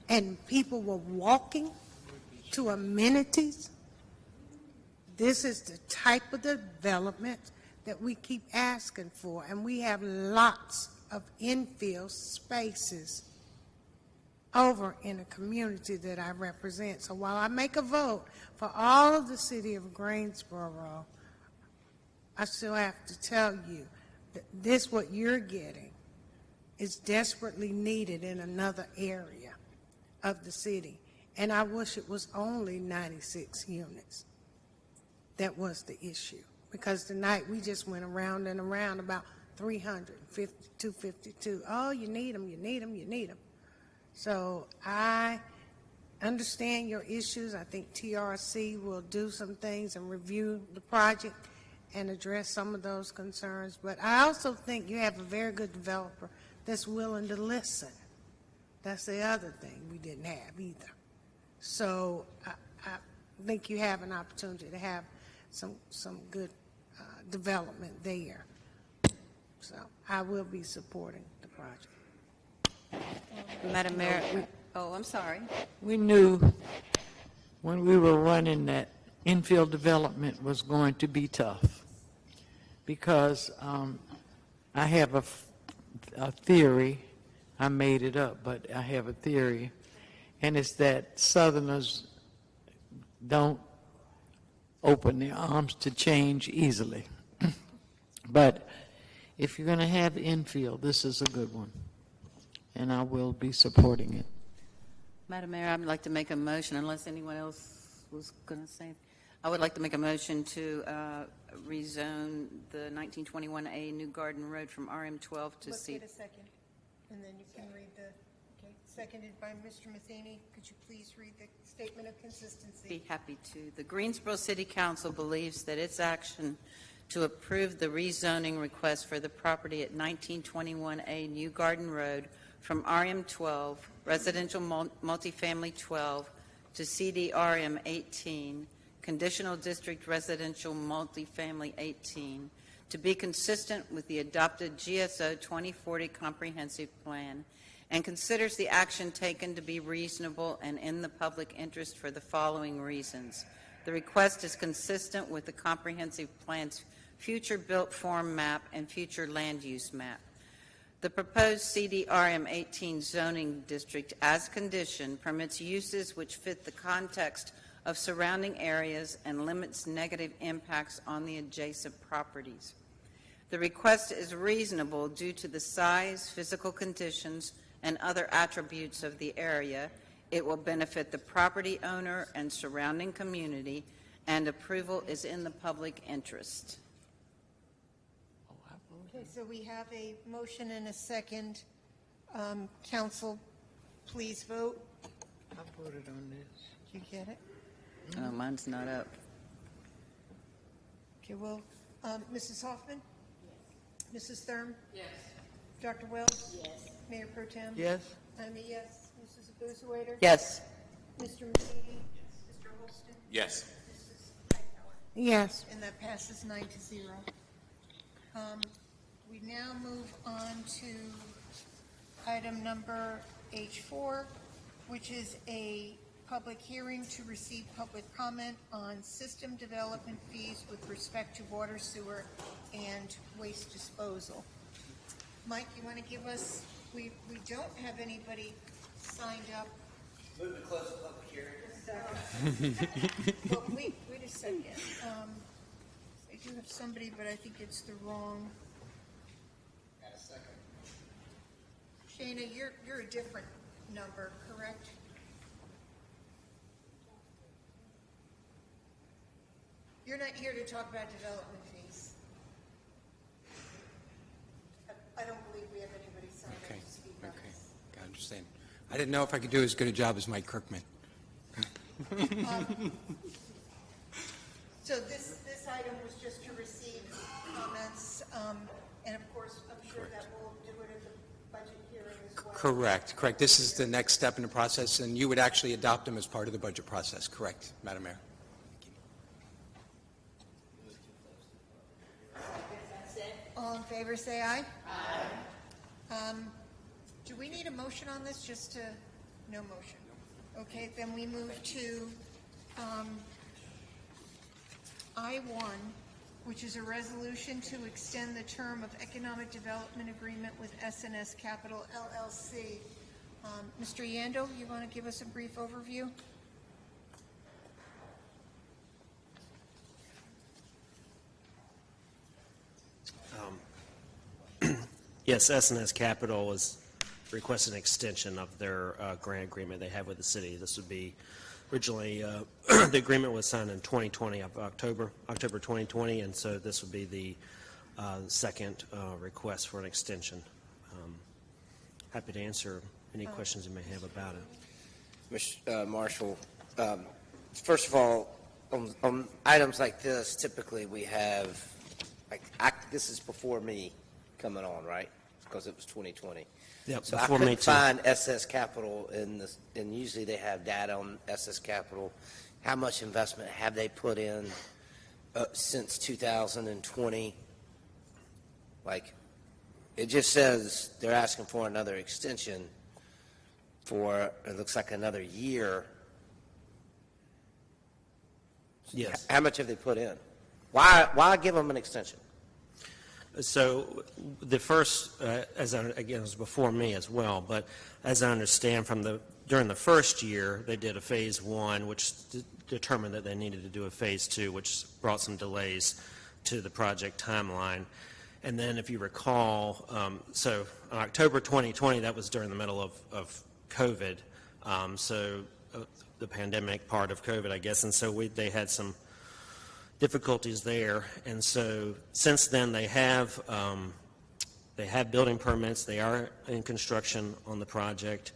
and people were walking to amenities, this is the type of development that we keep asking for, and we have lots of infill spaces over in a community that I represent. So while I make a vote for all of the city of Greensboro, I still have to tell you that this, what you're getting, is desperately needed in another area of the city. And I wish it was only 96 units. That was the issue. Because tonight we just went around and around about 350, 252. Oh, you need them, you need them, you need them. So I understand your issues. I think TRC will do some things and review the project and address some of those concerns. But I also think you have a very good developer that's willing to listen. That's the other thing we didn't have either. So I think you have an opportunity to have some good development there. So I will be supporting the project. Madam Mayor, I'm sorry. We knew when we were running that infill development was going to be tough because I have a theory. I made it up, but I have a theory, and it's that Southerners don't open their arms to change easily. But if you're going to have infill, this is a good one. And I will be supporting it. Madam Mayor, I'd like to make a motion, unless anyone else was going to say. I would like to make a motion to rezone the 1921A New Garden Road from RM12 to Let's C. get a second, and then you can read the, okay, seconded by Mr. Matheny. Could you please read the statement of consistency? Be happy to. The Greensboro City Council believes that its action to approve the rezoning request for the property at 1921A New Garden Road from RM12, residential multifamily 12, to CDRM 18, conditional district residential multifamily 18, to be consistent with the adopted GSO 2040 Comprehensive Plan, and considers the action taken to be reasonable and in the public interest for the following reasons. The request is consistent with the Comprehensive Plan's future built form map and future land use map. The proposed CDRM 18 zoning district, as conditioned, permits uses which fit the context of surrounding areas and limits negative impacts on the adjacent properties. The request is reasonable due to the size, physical conditions, and other attributes of the area. It will benefit the property owner and surrounding community, and approval is in the public interest. Okay, so we have a motion and a second. Council, please vote. I voted on this. You get it? Oh, mine's not up. Okay, well, Mrs. Hoffman? Yes. Mrs. Thurm? Yes. Dr. Wells? Yes. Mayor Pro Tem? Yes. I'm a yes. Mrs. Abuzawader? Yes. Mr. McKinney? Yes. Mr. Holston? Yes. Mrs. Hightower? Yes. And that passes 9-0. We now move on to item number H4, which is a public hearing to receive public comment on system development fees with respect to water, sewer, and waste disposal. Mike, you want to give us, we don't have anybody signed up. Move to close the public hearing. Well, wait a second. I do have somebody, but I think it's the wrong. Got a second. Shana, you're a different number, correct? You're not here to talk about development fees. I don't believe we have anybody signed up to speak on this. I understand. I didn't know if I could do as good a job as Mike Kirkman. So this item was just to receive comments, and of course, I'm sure that we'll do it at the budget hearing as well. Correct. This is the next step in the process, and you would actually adopt them as part of the budget process. Correct, Madam Mayor. All in favor, say aye. Aye. Do we need a motion on this? Just to, no motion. Okay, then we move to I-1, which is a resolution to extend the term of economic development agreement with S&S Capital LLC. Mr. Yandel, you want to give us a brief overview? Yes, S&S Capital is requesting an extension of their grant agreement they have with the city. This would be originally, the agreement was signed in 2020, of October 2020, and so this would be the second request for an extension. Happy to answer any questions you may have about it. Mr. Marshall, first of all, on items like this, typically we have, this is before me coming on, right? Because it was 2020. Yep, so I before me couldn't too. find SS Capital and usually they have data on SS Capital. How much investment have they put in since 2020? Like, it just says they're asking for another extension for, it looks like another year. Yes. How much have they put in? Why give them an extension? So the first, again, it was before me as well, but as I understand during the first year, they did a phase one, which determined that they needed to do a phase two, which brought some delays to the project timeline. And then if you recall, so in October 2020, that was during the middle of COVID, the pandemic part of COVID, I guess, and so they had some difficulties there, and so since then they have building permits. They are in construction on the project.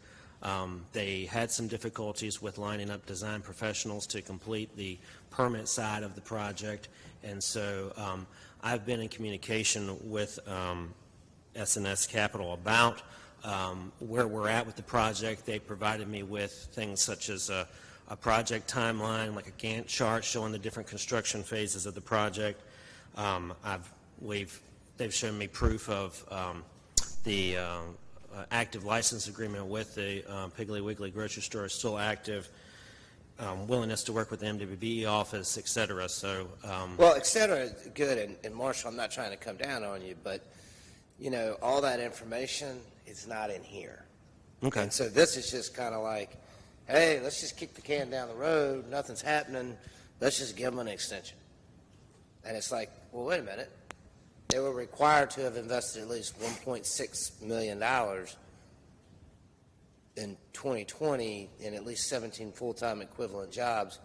They had some difficulties with lining up design professionals to complete the permit side of the project, and so I've been in communication with S&S Capital about where we're at with the project. They provided me with things such as a project timeline, like a Gantt chart showing the different construction phases of the project. I've they've shown me proof of the active license agreement with the Piggly Wiggly grocery store is still active, willingness to work with the MWBE office, et cetera. So, well, et cetera, good. And Marshall, I'm not trying to come down on you, but, you know, all that information is not in here. Okay. And so this is just kind of like, hey, let's just kick the can down the road. Nothing's happening. Let's just give them an extension. And it's like, well, wait a minute. They were required to have invested at least $1.6 million in 2020 in at least 17 full-time equivalent jobs.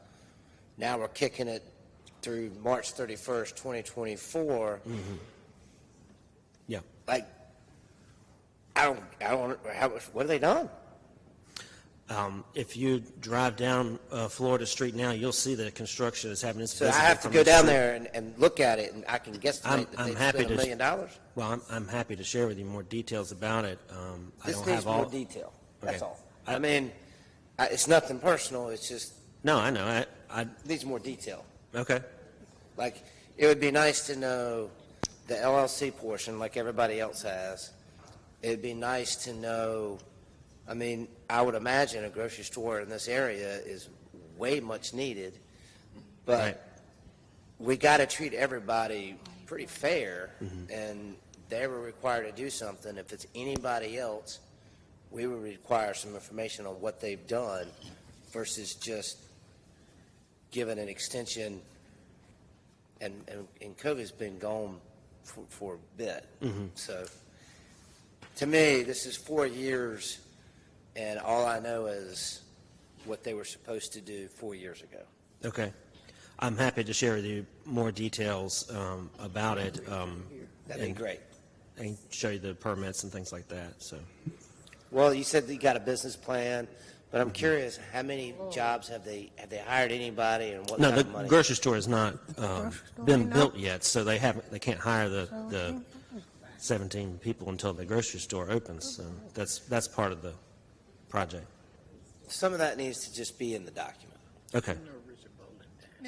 Now we're kicking it through March 31st, 2024. Mm-hmm. Yeah. Like, I don't, what have they done? If you drive down Florida Street now, you'll see the construction is happening. So I have to go down there and look at it, and I can guesstimate that they've spent $1 million? Well, I'm happy to share with you more details about it. This I don't needs have all more detail. That's Okay. all. I mean, it's nothing personal. It's just. No, I know. I needs more detail. Okay. Like, it would be nice to know the LLC portion like everybody else has. It'd be nice to know, I mean, I would imagine a grocery store in this area is way much needed, but Right. we got to treat everybody pretty fair, Mm-hmm. and they were required to do something. If it's anybody else, we would require some information on what they've done versus just giving an extension, and COVID's been gone for a bit. Mhm. So to me, this is 4 years, and all I know is what they were supposed to do 4 years ago. Okay. I'm happy to share with you more details about it. That'd be great. And show you the permits and things like that. So. Well, you said you got a business plan, but I'm curious, how many jobs have they hired anybody, and what No, kind the of money? grocery store has not been built yet, so they can't hire the 17 people until the grocery store opens. So that's part of the project. Some of that needs to just be in the document. Okay.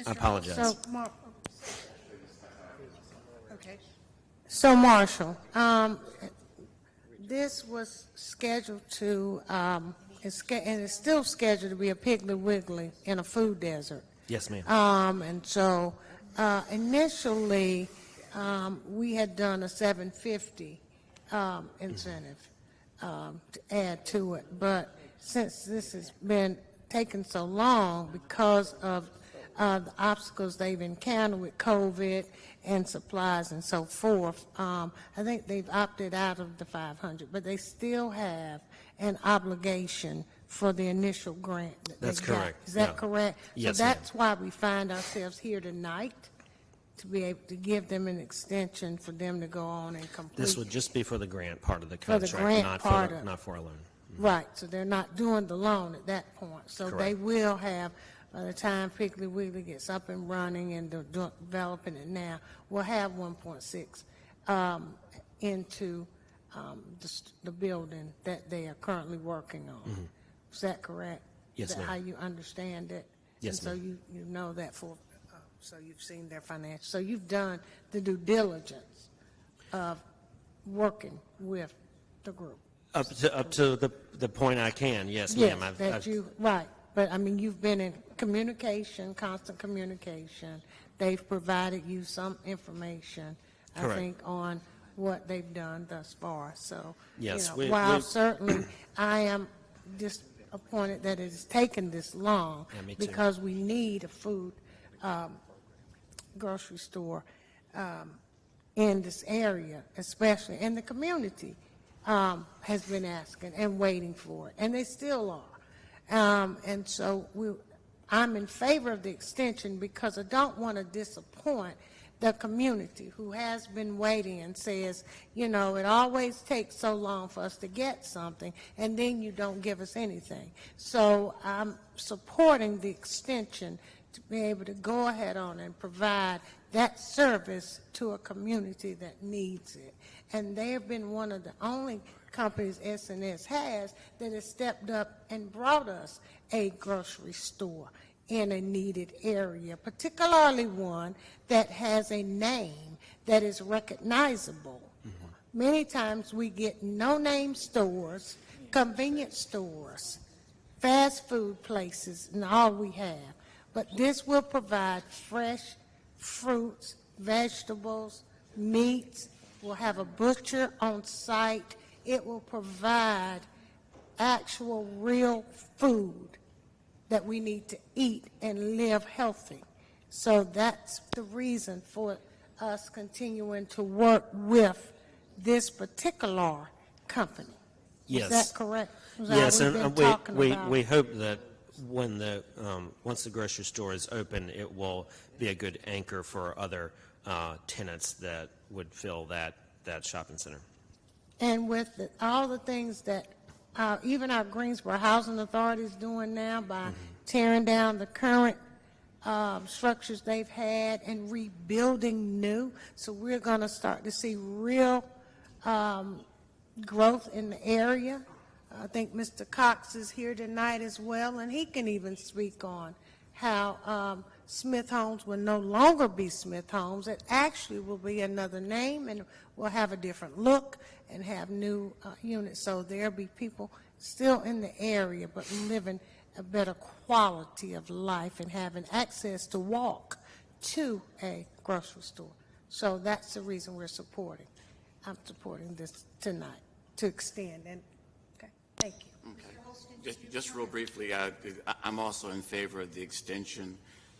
I apologize. So, Okay. So, Marshall, this was scheduled to, and it's still scheduled to be a Piggly Wiggly in a food desert. Yes, ma'am. And so, initially, we had done a $750 incentive to add to it, but since this has been taking so long because of the obstacles they've encountered with COVID and supplies and so forth, I think they've opted out of the 500, but they still have an obligation for the initial grant that That's they got. correct. Is that Yeah. correct? Yes, So that's why we find ourselves here tonight, to be able to give them an extension for them to go on and complete. This would just be for the grant part of the For the contract, grant not part for of- not for a loan. Right, so they're not doing the loan at that point. So they Correct. will have, by the time Piggly Wiggly gets up and running and they're developing it now, we'll have 1.6 into the building that they are currently working on. Mhm. Is that correct? Yes, Is that ma'am. how you understand it? Yes, And so ma'am. you know that for, so you've seen their financials. So you've done the due diligence of working with the group. Up to the point I can, yes, Yes, ma'am. that you, right, but I mean, you've been in communication, constant communication. They've provided you some information, I Correct. think, on what they've done thus far, so. Yes, you know, while we- certainly I am disappointed that it has taken this long. Yeah, me too. Because we need a food grocery store in this area, especially, and the community has been asking and waiting for it, and they still are. And so I'm in favor of the extension because I don't want to disappoint the community who has been waiting and says, you know, it always takes so long for us to get something, and then you don't give us anything. So I'm supporting the extension to be able to go ahead on and provide that service to a community that needs it. And they have been one of the only companies S&S has that has stepped up and brought us a grocery store in a needed area, particularly one that has a name that is recognizable. Many times we get no-name stores, convenience stores, fast food places, and all we have. But this will provide fresh fruits, vegetables, meats. We'll have a butcher on site. It will provide actual real food that we need to eat and live healthy. So that's the reason for us continuing to work with this particular company. Yes. Is that correct? Is that Yes, what we've and been talking about? we hope that when once the grocery store is open, it will be a good anchor for other tenants that would fill that shopping center. And with all the things that even our Greensboro Housing Authority is doing now by tearing down the current structures they've had and rebuilding new, so we're going to start to see real growth in the area. I think Mr. Cox is here tonight as well, and he can even speak on how Smith Homes will no longer be Smith Homes. It actually will be another name, and will have a different look and have new units. So there'll be people still in the area, but living a better quality of life and having access to walk to a grocery store. So that's the reason I'm supporting this tonight, to extend. And okay, thank you. Okay. Just real briefly, I'm also in favor of the extension.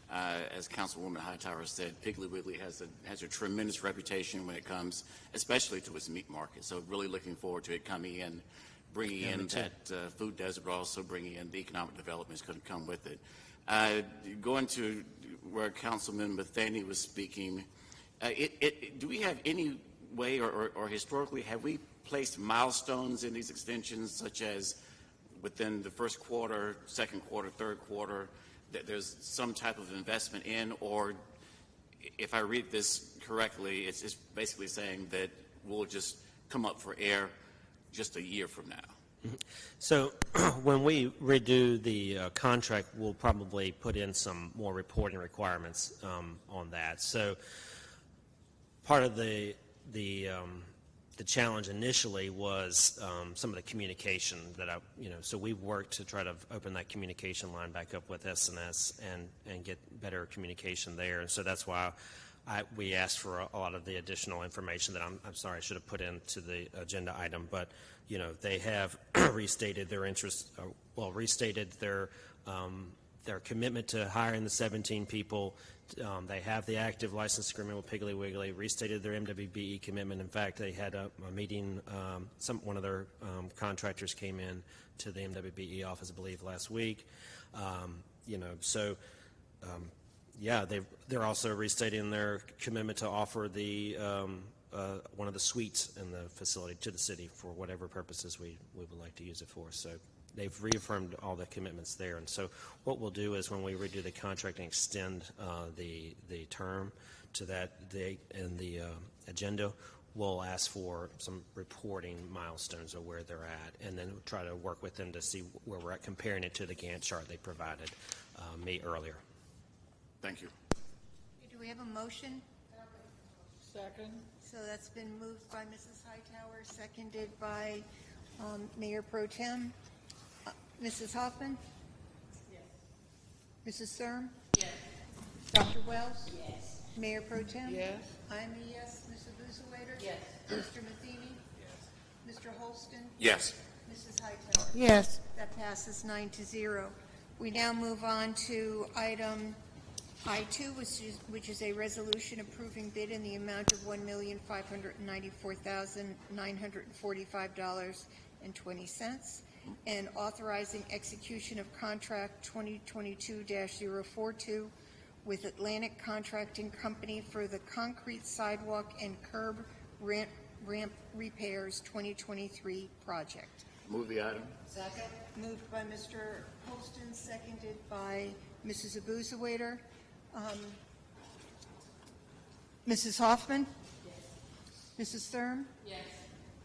As Councilwoman Hightower said, Piggly Wiggly has a tremendous reputation when it comes, especially to its meat market. So really looking forward to it coming in, bringing in that food desert, but also bringing in the economic development that's going to come with it. Going to where Councilman Matheny was speaking, do we have any way, or historically, have we placed milestones in these extensions, such as within the first quarter, second quarter, third quarter, that there's some type of investment in? Or if I read this correctly, it's basically saying that we'll just come up for air just a year from now. So when we redo the contract, we'll probably put in some more reporting requirements on that. So part of the challenge initially was some of the communication that so we've worked to try to open that communication line back up with S&S and get better communication there. And so that's why we asked for a lot of the additional information that I'm sorry I should have put into the agenda item, but they have restated their interest, restated their commitment to hiring the 17 people. They have the active license agreement with Piggly Wiggly, restated their MWBE commitment. In fact, they had a meeting, one of their contractors came in to the MWBE office, I believe, last week. They're also restating their commitment to offer the one of the suites in the facility to the city for whatever purposes we would like to use it for. So they've reaffirmed all the commitments there. And so what we'll do is when we redo the contract and extend the term to that date in the agenda, we'll ask for some reporting milestones of where they're at, and then try to work with them to see where we're at, comparing it to the Gantt chart they provided me earlier. Thank you. Do we have a motion? Second. So that's been moved by Mrs. Hightower, seconded by Mayor Pro Tem. Mrs. Hoffman? Yes. Mrs. Thurm? Yes. Dr. Wells? Yes. Mayor Pro Tem? Yes. I'm a yes. Mrs. Busewader? Yes. Mr. Matheny? Yes. Mr. Holston? Yes. Mrs. Hightower? Yes. That passes 9-0. We now move on to item I2, which is a resolution approving bid in the amount of $1,594,945.20 and authorizing execution of contract 2022-042 with Atlantic Contracting Company for the concrete sidewalk and curb ramp repairs 2023 project. Move the item. Second. Moved by Mr. Holston, seconded by Mrs. Abuzawader. Mrs. Hoffman? Yes. Mrs. Thurm? Yes.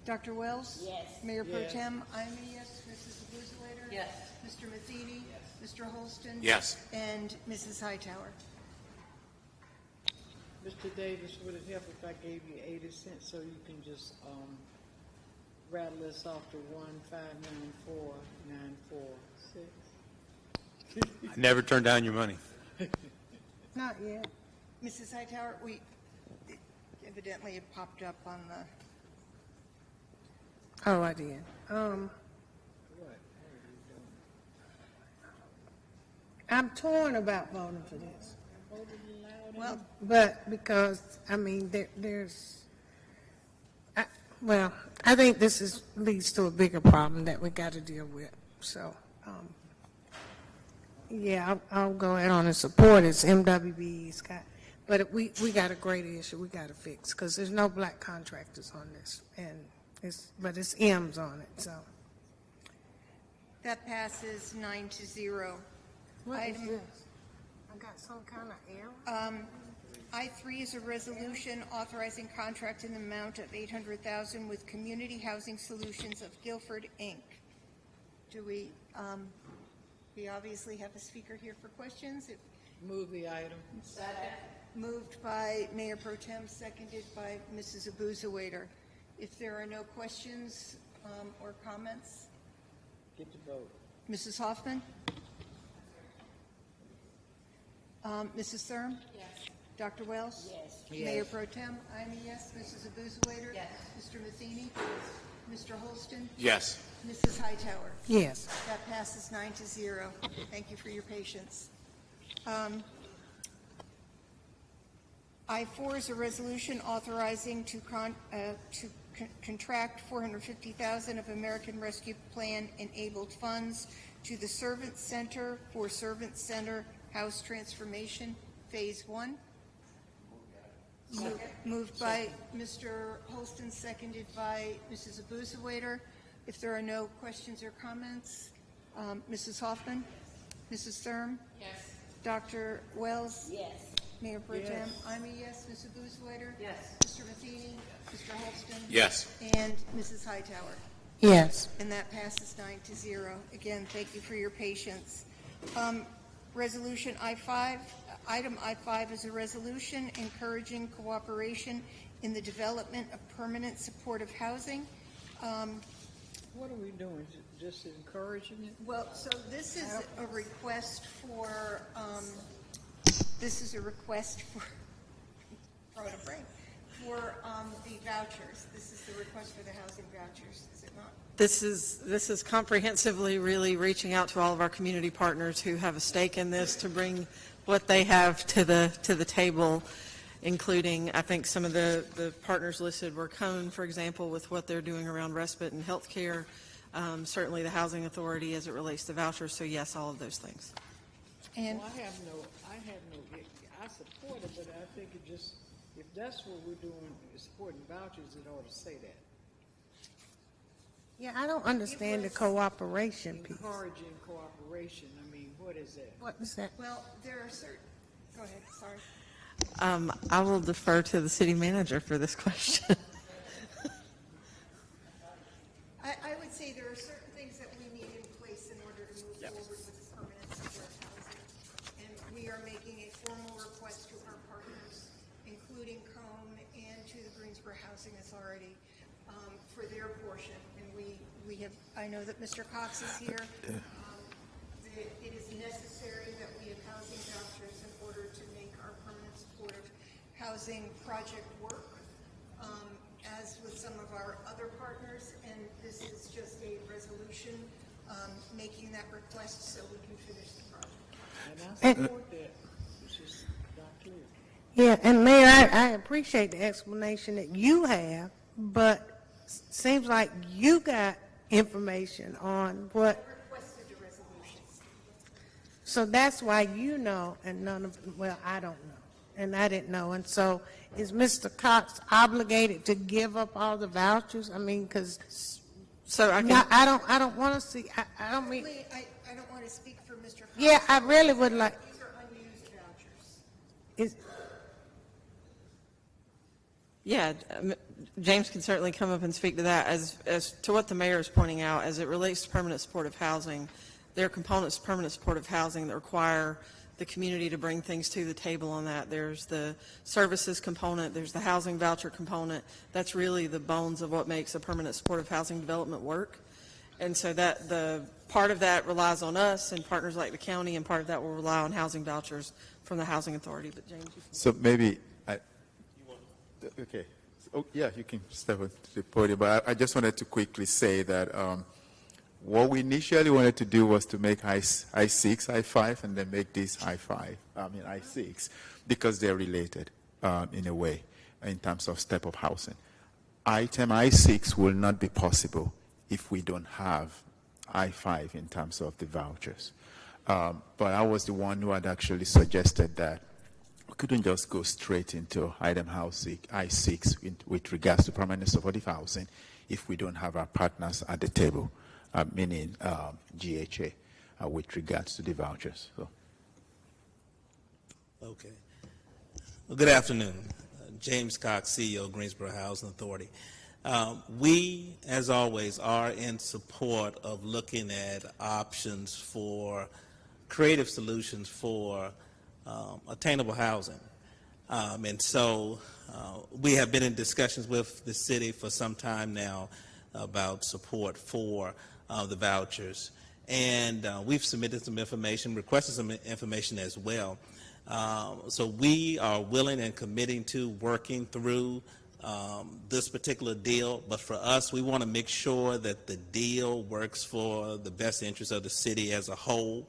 Dr. Wells? Yes. Mayor Pro Yes. Tem? I'm a yes. Mrs. Abuzawader? Yes. Mr. Matheny? Yes. Mr. Holston? Yes. And Mrs. Hightower? Mr. Mr. Davis, would it help if I gave you 80 cents so you can just rattle us off to 1594946? I never turn down your money. Not yet. Mrs. Hightower, evidently it popped up on the, Oh, I did. I'm torn about voting for this. well, But because, I mean, I think this leads to a bigger problem that we got to deal with. So, yeah, I'll go ahead on and support it. It's MWB's got, but we got a great issue we got to fix because there's no black contractors on this, but it's M's on it. So that passes 9-0. what is this? I got some kind of error. I3 is a resolution authorizing contract in the amount of $800,000 with Community Housing Solutions of Guilford, Inc. Do we obviously have a speaker here for questions? Move the item. Moved by Mayor Pro Tem, seconded by Mrs. Abuzawader. If there are no questions or comments, Get to vote. Mrs. Hoffman? Mrs. Thurm? Yes. Dr. Wells? Yes. Mayor Pro Tem, I'm a yes. Mrs. Abuzawader? Yes. Mr. Matheny? Mr. Holston? Yes. Mrs. Hightower? Yes. That passes 9-0. Thank you for your patience. I4 is a resolution authorizing to contract $450,000 of American Rescue Plan enabled funds to the Servant Center for Servant Center House Transformation Phase 1. Moved by Mr. Holston, seconded by Mrs. Abuzawader. If there are no questions or comments, Mrs. Hoffman? Mrs. Thurm? Yes. Dr. Wells? Yes. Mayor Pro Tem, Yes. I'm a yes. Mrs. Abuzawader? Yes. Mr. Matheny? Mr. Holston? Yes. And Mrs. Hightower? Yes. And that passes 9-0. Again, thank you for your patience. Resolution I5, item I5 is a resolution encouraging cooperation in the development of permanent supportive housing. What are we doing? Just encouraging it? Well, so this is a request for, the vouchers. This is the request for the housing vouchers, is it not? This is comprehensively really reaching out to all of our community partners who have a stake in this to bring what they have to the table, including, I think some of the partners listed were Cone, for example, with what they're doing around respite and health care, certainly the Housing Authority as it relates to vouchers, so yes, all of those things. And well, I support it, but I think it just, if that's what we're doing, supporting vouchers, it ought to say that. Yeah, I don't understand the cooperation piece. Encouraging cooperation, I mean, what is that? What is that? Well, there are certain, go ahead, sorry. I will defer to the city manager for this question. I would say there are certain things that we need in place in order to move forward with the permanent supportive housing. And we are making a formal request to our partners, including Cone and to the Greensboro Housing Authority, for their portion. And we have, I know that Mr. Cox is here. It is necessary that we have housing vouchers in order to make our permanent supportive housing project work, as with some of our other partners, and this is just a resolution making that request so we can finish the project. And I support that. It's just not clear. Yeah, and Mayor, I appreciate the explanation that you have, but seems like you got information on what. I requested the resolution. So that's why you know, and none of, well, I don't know, and I didn't know. And so is Mr. Cox obligated to give up all the vouchers? I mean, because so I don't want to see, I don't mean. I don't want to speak for Mr. Cox. Yeah, I really would like. These are unused vouchers. Yeah, James can certainly come up and speak to that. As to what the mayor is pointing out, as it relates to permanent supportive housing, there are components of permanent supportive housing that require the community to bring things to the table on that. There's the services component, there's the housing voucher component. That's really the bones of what makes a permanent supportive housing development work. And so that the part of that relies on us and partners like the county, and part of that will rely on housing vouchers from the Housing Authority. But James, so maybe okay. Oh, yeah, you can step up to the podium. But I just wanted to quickly say that what we initially wanted to do was to make I6, I5, and then make this I5, I6, because they're related in a way in terms of step-up housing. Item I6 will not be possible if we don't have I5 in terms of the vouchers. But I was the one who had actually suggested that we couldn't just go straight into item I6 with regards to permanent supportive housing if we don't have our partners at the table, meaning GHA, with regards to the vouchers. So. Okay. Well, good afternoon. James Cox, CEO, Greensboro Housing Authority. We, as always, are in support of looking at options for creative solutions for attainable housing. And so we have been in discussions with the city for some time now about support for the vouchers. And we've submitted some information, requested some information as well. So we are willing and committing to working through this particular deal, but for us, we want to make sure that the deal works for the best interest of the city as a whole.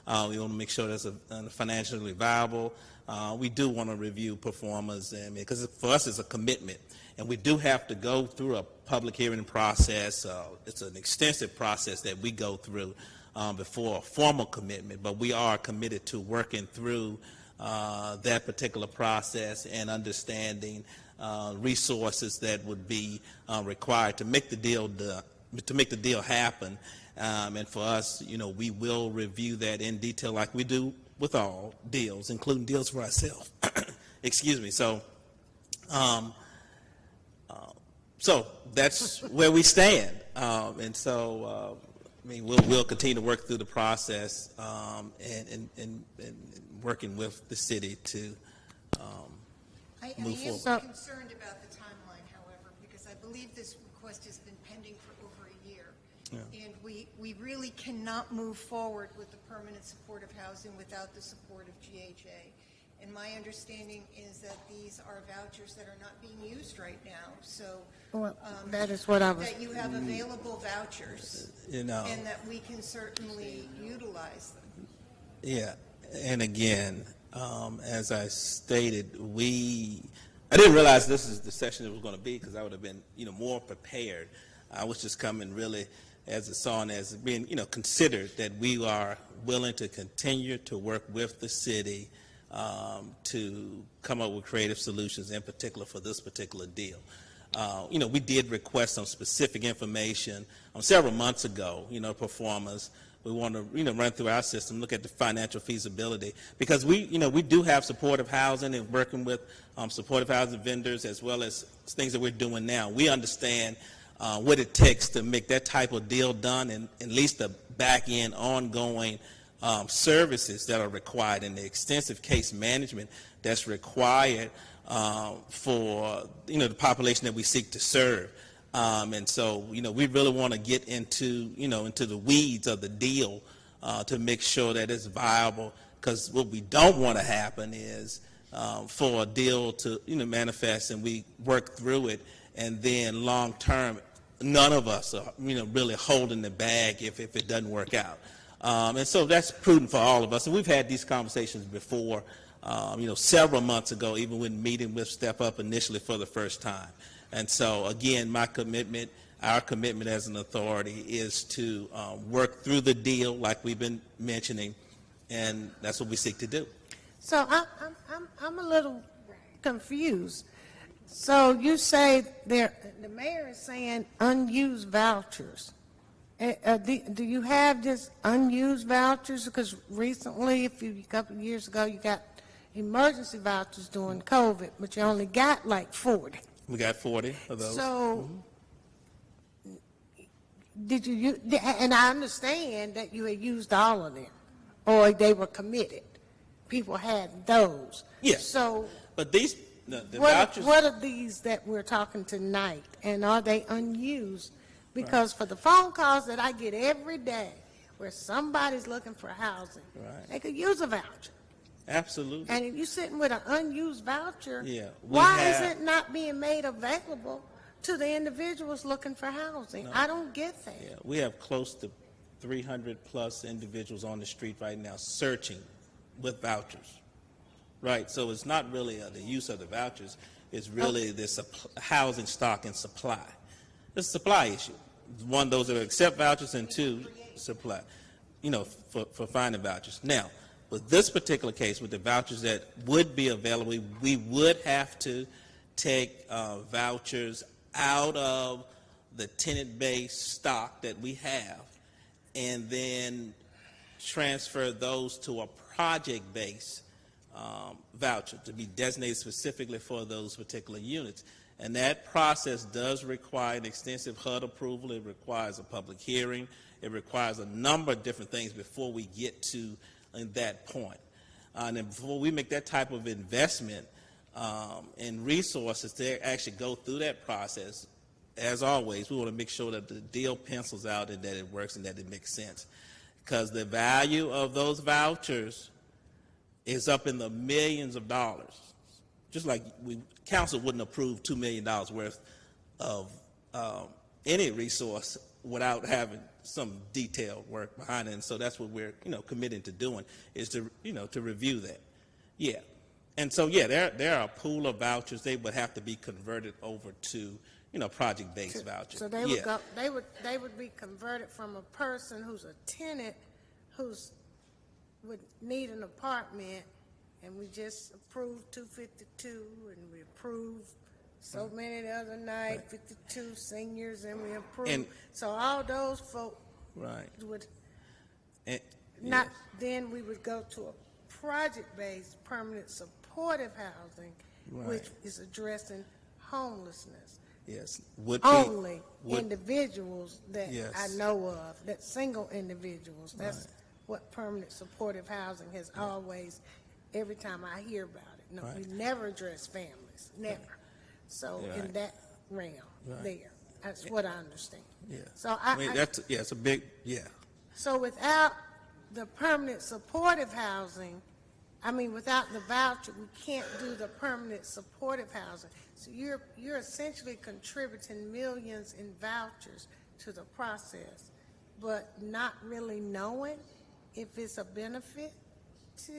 We want to make sure that's financially viable. We do want to review performers, because for us it's a commitment, and we do have to go through a public hearing process. It's an extensive process that we go through before a formal commitment, but we are committed to working through that particular process and understanding resources that would be required to make the deal happen. And for us, we will review that in detail like we do with all deals, including deals for ourselves. Excuse me. So, so that's where we stand. And so, we'll continue to work through the process and working with the city to move forward. I am concerned about the timeline, however, because I believe this request has been pending for over a year. Yeah. And we really cannot move forward with the permanent supportive housing without the support of GHA. And my understanding is that these are vouchers that are not being used right now. So that is what I was. That you have available vouchers, and that we can certainly utilize them. Yeah, and again, as I stated, I didn't realize this is the session it was going to be, because I would have been, more prepared. I was just coming really as a song, as being, considered that we are willing to continue to work with the city to come up with creative solutions, in particular for this particular deal. We did request some specific information several months ago, performers. We want to, run through our system, look at the financial feasibility, because we do have supportive housing and working with supportive housing vendors, as well as things that we're doing now. We understand what it takes to make that type of deal done, and at least the back end ongoing services that are required, and the extensive case management that's required for the population that we seek to serve. And so, we really want to get into, into the weeds of the deal to make sure that it's viable, because what we don't want to happen is for a deal to, manifest and we work through it, and then long term, none of us are, really holding the bag if it doesn't work out. And so that's prudent for all of us. And we've had these conversations before, several months ago, even when meeting with Step Up initially for the first time. And so, again, our commitment as an authority is to work through the deal like we've been mentioning, and that's what we seek to do. So I'm a little confused. So you say the mayor is saying unused vouchers. Do you have just unused vouchers? Because recently, a couple of years ago, you got emergency vouchers during COVID, but you only got like 40. We got 40 of those. So did you, and I understand that you had used all of them, or they were committed. people had those. Yeah. So But these, the what vouchers. what are these that we're talking tonight, and are they unused? Because for the phone calls that I get every day where somebody's looking for housing, Right. they could use a voucher. Absolutely. And if you're sitting with an unused voucher, Yeah, why is it not being made available to the individuals looking for housing? No. I don't get that. Yeah, we have close to 300 plus individuals on the street right now searching with vouchers. Right, so it's not really the use of the vouchers, it's really this housing stock and supply. It's a supply issue. One, those that accept vouchers, and two, supply, for finding vouchers. Now, with this particular case, with the vouchers that would be available, we would have to take vouchers out of the tenant-based stock that we have and then transfer those to a project-based voucher to be designated specifically for those particular units. And that process does require an extensive HUD approval. It requires a public hearing. It requires a number of different things before we get to that point. And then before we make that type of investment in resources to actually go through that process, as always, we want to make sure that the deal pencils out and that it works and that it makes sense. Because the value of those vouchers is up in the millions of dollars. Just like council wouldn't approve $2 million worth of any resource without having some detailed work behind it. And so that's what we're, committing to doing, is to, to review that. Yeah. And so, yeah, there are a pool of vouchers. They would have to be converted over to, project-based vouchers. So they would go. They would be converted from a person who's a tenant would need an apartment, and we just approved 252, and we approved so many the other night, 52 seniors, and we approved. So all those folk would not. Then we would go to a project-based permanent supportive housing, which is addressing homelessness. Yes. Only individuals that I know of, that single individuals. That's what permanent supportive housing has always, every time I hear about it. No, we never address families, never. So in that realm there, that's what I understand. Yeah. So it's a big, So without the permanent supportive housing, without the voucher, we can't do the permanent supportive housing. So you're essentially contributing millions in vouchers to the process, but not really knowing if it's a benefit to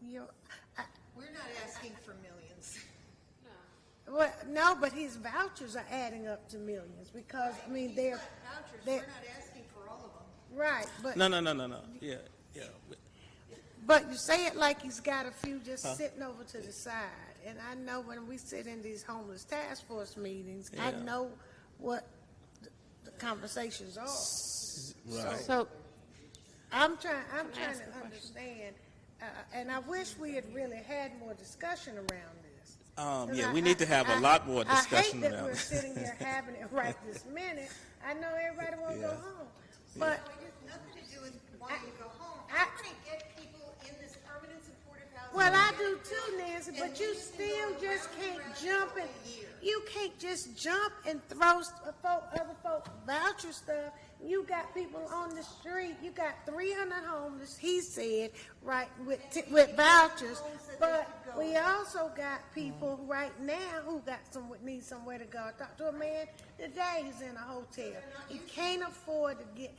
your. We're not asking for millions. Well, no, but his vouchers are adding up to millions because they're vouchers. We're not asking for all of them. Right, but no. Yeah. But you say it like he's got a few just sitting over to the side. And I know when we sit in these homeless task force meetings, I know what the conversations are. Right. So I'm trying to understand, and I wish we had really had more discussion around this. We need to have a lot more discussion I hate that around we're it. sitting here having it right this minute. I know everybody wants to go home, but It has nothing to do with wanting to go home. I want to get people in this permanent supportive housing. well, I do too, Nancy, but you still just can't jump and you can't just jump and throw other folk voucher stuff. You got people on the street. You got 300 homeless, he said, right, with vouchers. But we also got people right now who need somewhere to go. I talked to a man today who's in a hotel. He can't afford to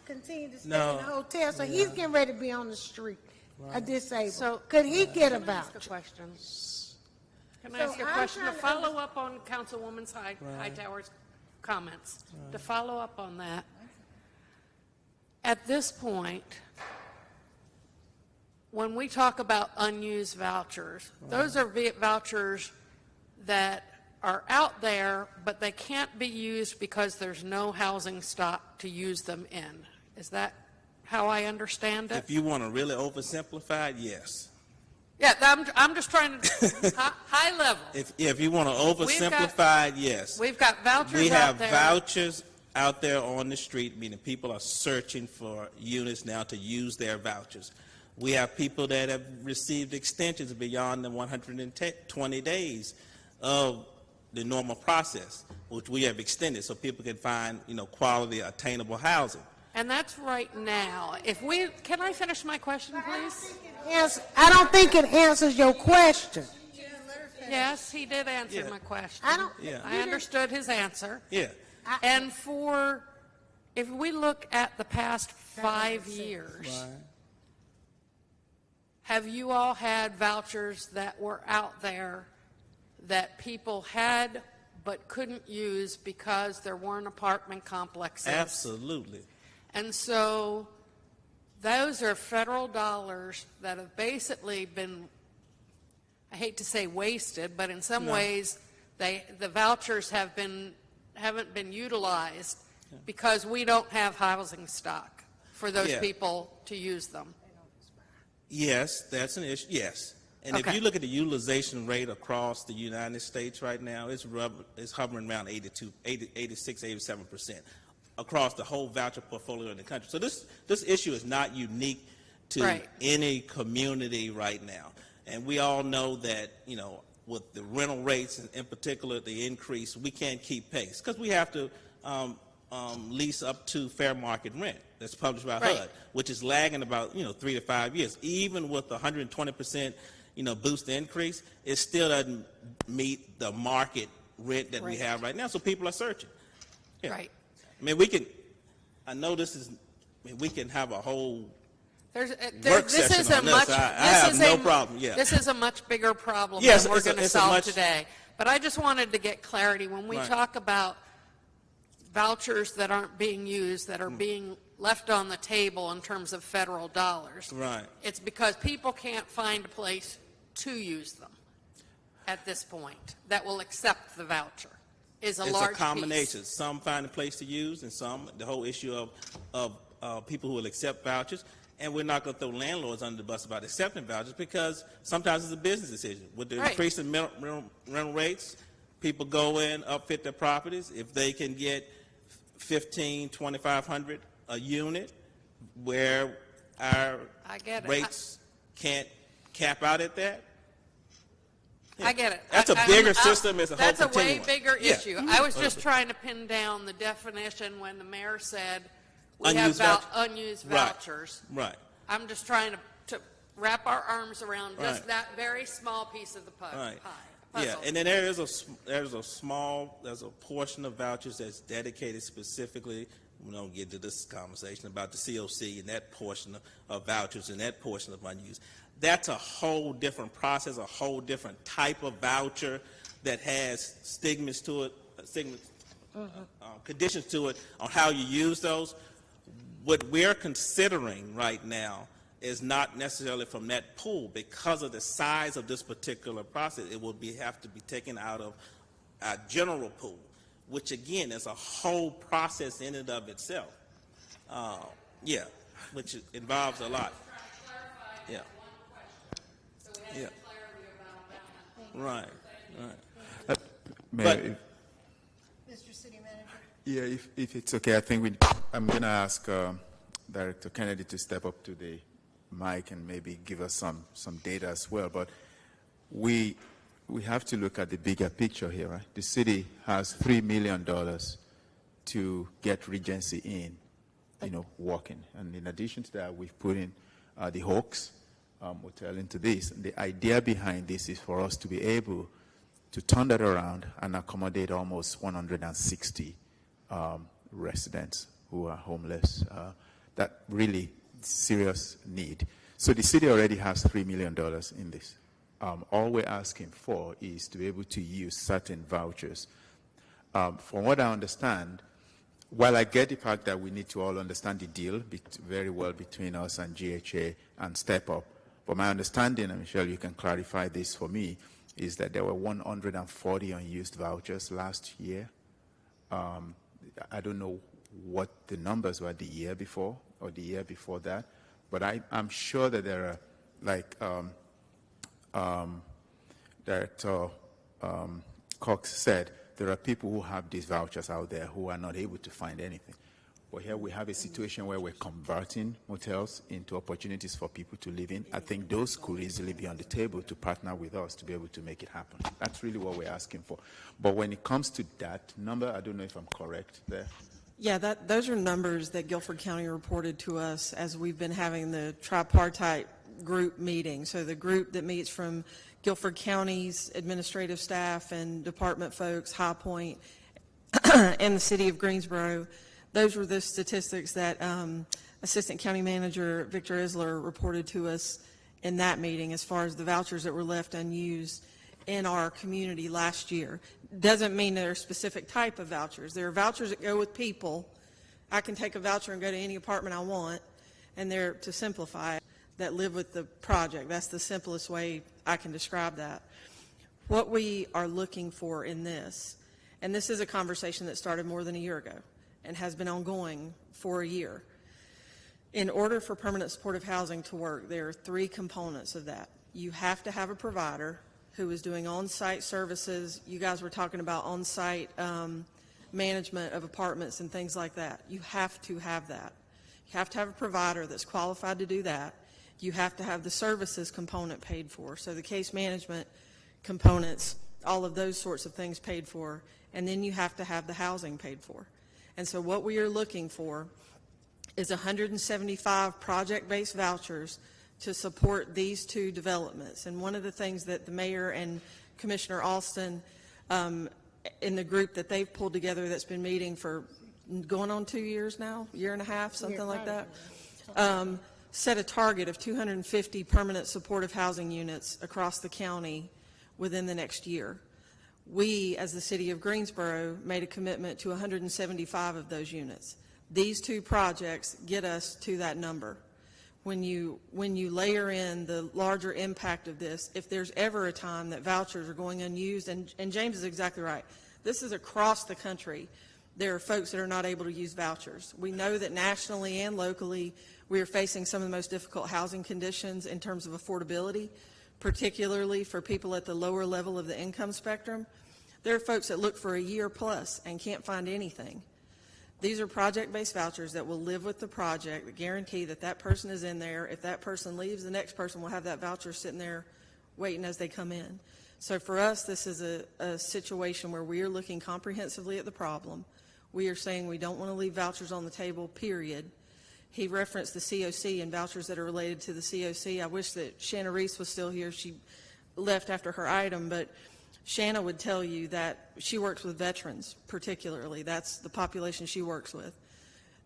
continue to stay in a hotel, so he's getting ready to be on the street, disabled. So could he get a voucher? Can I ask you a question to follow up on Councilwoman Hightower's comments? To follow up on that, at this point, when we talk about unused vouchers, those are vouchers that are out there, but they can't be used because there's no housing stock to use them in. Is that how I understand it? If you want to really oversimplify it, yes. Yeah, I'm just trying to, high level. If you want to oversimplify it, yes. We've got vouchers We have out there. vouchers out there on the street, meaning people are searching for units now to use their vouchers. We have people that have received extensions beyond the 120 days of the normal process, which we have extended so people can find, quality, attainable housing. And that's right now. Can I finish my question, please? Yes, I don't think it answers your question. Yes, he did answer my question. Yeah. I understood his answer. Yeah. And if we look at the past 5 years, have you all had vouchers that were out there that people had but couldn't use because there weren't apartment complexes? Absolutely. And so those are federal dollars that have basically been, I hate to say wasted, but in some ways the vouchers haven't been utilized because we don't have housing stock for those people to use them. Yes, that's an issue. Yes. And Okay. if you look at the utilization rate across the United States right now, it's hovering around 86, 87% across the whole voucher portfolio in the country. So this issue is not unique to any community right now. And we all know that, with the rental rates in particular, the increase, we can't keep pace because we have to lease up to fair market rent that's published by HUD, which is lagging about 3 to 5 years. Even with the 120% boost increase, it still doesn't meet the market rent that we have right now. So people are searching. Yeah. Right. I mean, we can have a whole This is a much bigger problem than we're going to solve today. But I just wanted to get clarity. When we talk about vouchers that aren't being used, that are being left on the table in terms of federal dollars, it's because people can't find a place to use them at this point that will accept the voucher. It's a combination. Some find a place to use, and the whole issue of people who will accept vouchers. And we're not going to throw landlords under the bus about accepting vouchers because sometimes it's a business decision. With the increase in rental rates, people go in, upfit their properties. If they can get $1,500, $2,500 a unit, where our rates can't cap out at that. I get it. That's a bigger system. It's a whole That's a continuum. way bigger issue. I was just trying to pin down the definition when the mayor said we have unused vouchers. Right. I'm just trying to wrap our arms around just that very small piece of the pie. Yeah, and then there's a portion of vouchers that's dedicated specifically. We don't get into this conversation about the COC and that portion of vouchers and that portion of unused. That's a whole different process, a whole different type of voucher that has stigmas to it, conditions to it on how you use those. What we're considering right now is not necessarily from that pool because of the size of this particular process. It will have to be taken out of our general pool, which again is a whole process in and of itself. Which involves a lot. Yeah. Yeah. Right. Mr. City Manager? Yeah, if it's okay, I think I'm going to ask Director Kennedy to step up to the mic and maybe give us some data as well. But we have to look at the bigger picture here, right? The city has $3 million to get Regency in, working. And in addition to that, we've put in the Hawks Hotel into this. And the idea behind this is for us to be able to turn that around and accommodate almost 160 residents who are homeless. That really serious need. So the city already has $3 million in this. All we're asking for is to be able to use certain vouchers. From what I understand, while I get the fact that we need to all understand the deal very well between us and GHA and Step Up, but my understanding, and Michelle, you can clarify this for me, is that there were 140 unused vouchers last year. I don't know what the numbers were the year before or the year before that, but I'm sure that there are, like Director Cox said, there are people who have these vouchers out there who are not able to find anything. But here we have a situation where we're converting motels into opportunities for people to live in. I think those could easily be on the table to partner with us to be able to make it happen. That's really what we're asking for. But when it comes to that number, I don't know if I'm correct there. Yeah, those are numbers that Guilford County reported to us as we've been having the tripartite group meeting. So the group that meets from Guilford County's administrative staff and department folks, High Point, and the City of Greensboro, those were the statistics that Assistant County Manager Victor Isler reported to us in that meeting as far as the vouchers that were left unused in our community last year. Doesn't mean they're a specific type of vouchers. There are vouchers that go with people. I can take a voucher and go to any apartment I want, and they're, to simplify it, that live with the project. That's the simplest way I can describe that. What we are looking for in this, and this is a conversation that started more than a year ago and has been ongoing for a year. In order for permanent supportive housing to work, there are three components of that. You have to have a provider who is doing on-site services. You guys were talking about on-site management of apartments and things like that. You have to have that. You have to have a provider that's qualified to do that. You have to have the services component paid for, so the case management components, all of those sorts of things paid for, and then you have to have the housing paid for. And so what we are looking for is 175 project-based vouchers to support these two developments. And one of the things that the mayor and Commissioner Alston in the group that they've pulled together that's been meeting for going on 2 years now, year and a half, something like that, set a target of 250 permanent supportive housing units across the county within the next year. We, as the City of Greensboro, made a commitment to 175 of those units. These two projects get us to that number. When you layer in the larger impact of this, if there's ever a time that vouchers are going unused, and James is exactly right, this is across the country. There are folks that are not able to use vouchers. We know that nationally and locally we are facing some of the most difficult housing conditions in terms of affordability, particularly for people at the lower level of the income spectrum. There are folks that look for a year plus and can't find anything. These are project-based vouchers that will live with the project, that guarantee that that person is in there. If that person leaves, the next person will have that voucher sitting there waiting as they come in. So for us, this is a situation where we are looking comprehensively at the problem. We are saying we don't want to leave vouchers on the table, period. He referenced the COC and vouchers that are related to the COC. I wish that Shanna Reese was still here. She left after her item, but Shanna would tell you that she works with veterans particularly. That's the population she works with.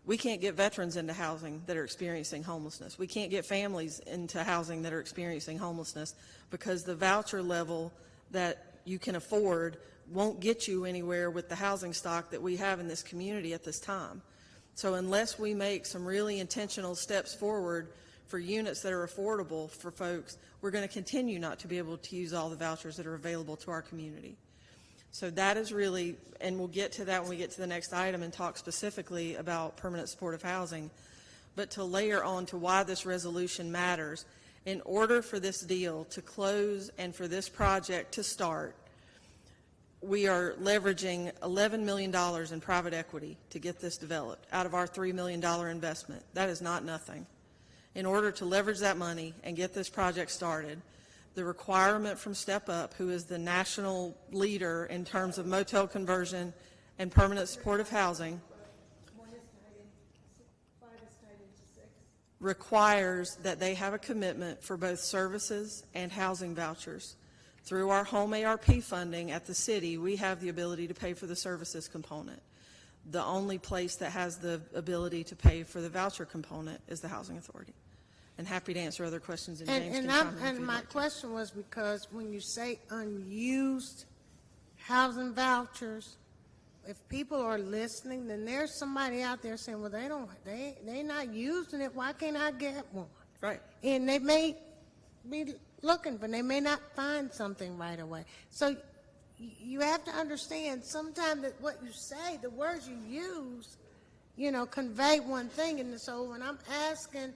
We can't get veterans into housing that are experiencing homelessness. We can't get families into housing that are experiencing homelessness because the voucher level that you can afford won't get you anywhere with the housing stock that we have in this community at this time. So unless we make some really intentional steps forward for units that are affordable for folks, we're going to continue not to be able to use all the vouchers that are available to our community. So that is really, and we'll get to that when we get to the next item and talk specifically about permanent supportive housing, but to layer on to why this resolution matters, in order for this deal to close and for this project to start, we are leveraging $11 million in private equity to get this developed out of our $3 million investment. That is not nothing. In order to leverage that money and get this project started, the requirement from Step Up, who is the national leader in terms of motel conversion and permanent supportive housing, requires that they have a commitment for both services and housing vouchers. Through our home ARP funding at the city, we have the ability to pay for the services component. The only place that has the ability to pay for the voucher component is the Housing Authority. And happy to answer other questions, and James can chime in if you'd my like to. question was because when you say unused housing vouchers, if people are listening, then there's somebody out there saying, well, they're not using it. Why can't I get one? Right. And they may be looking, but they may not find something right away. So you have to understand sometimes that what you say, the words you use, convey one thing. And so when I'm asking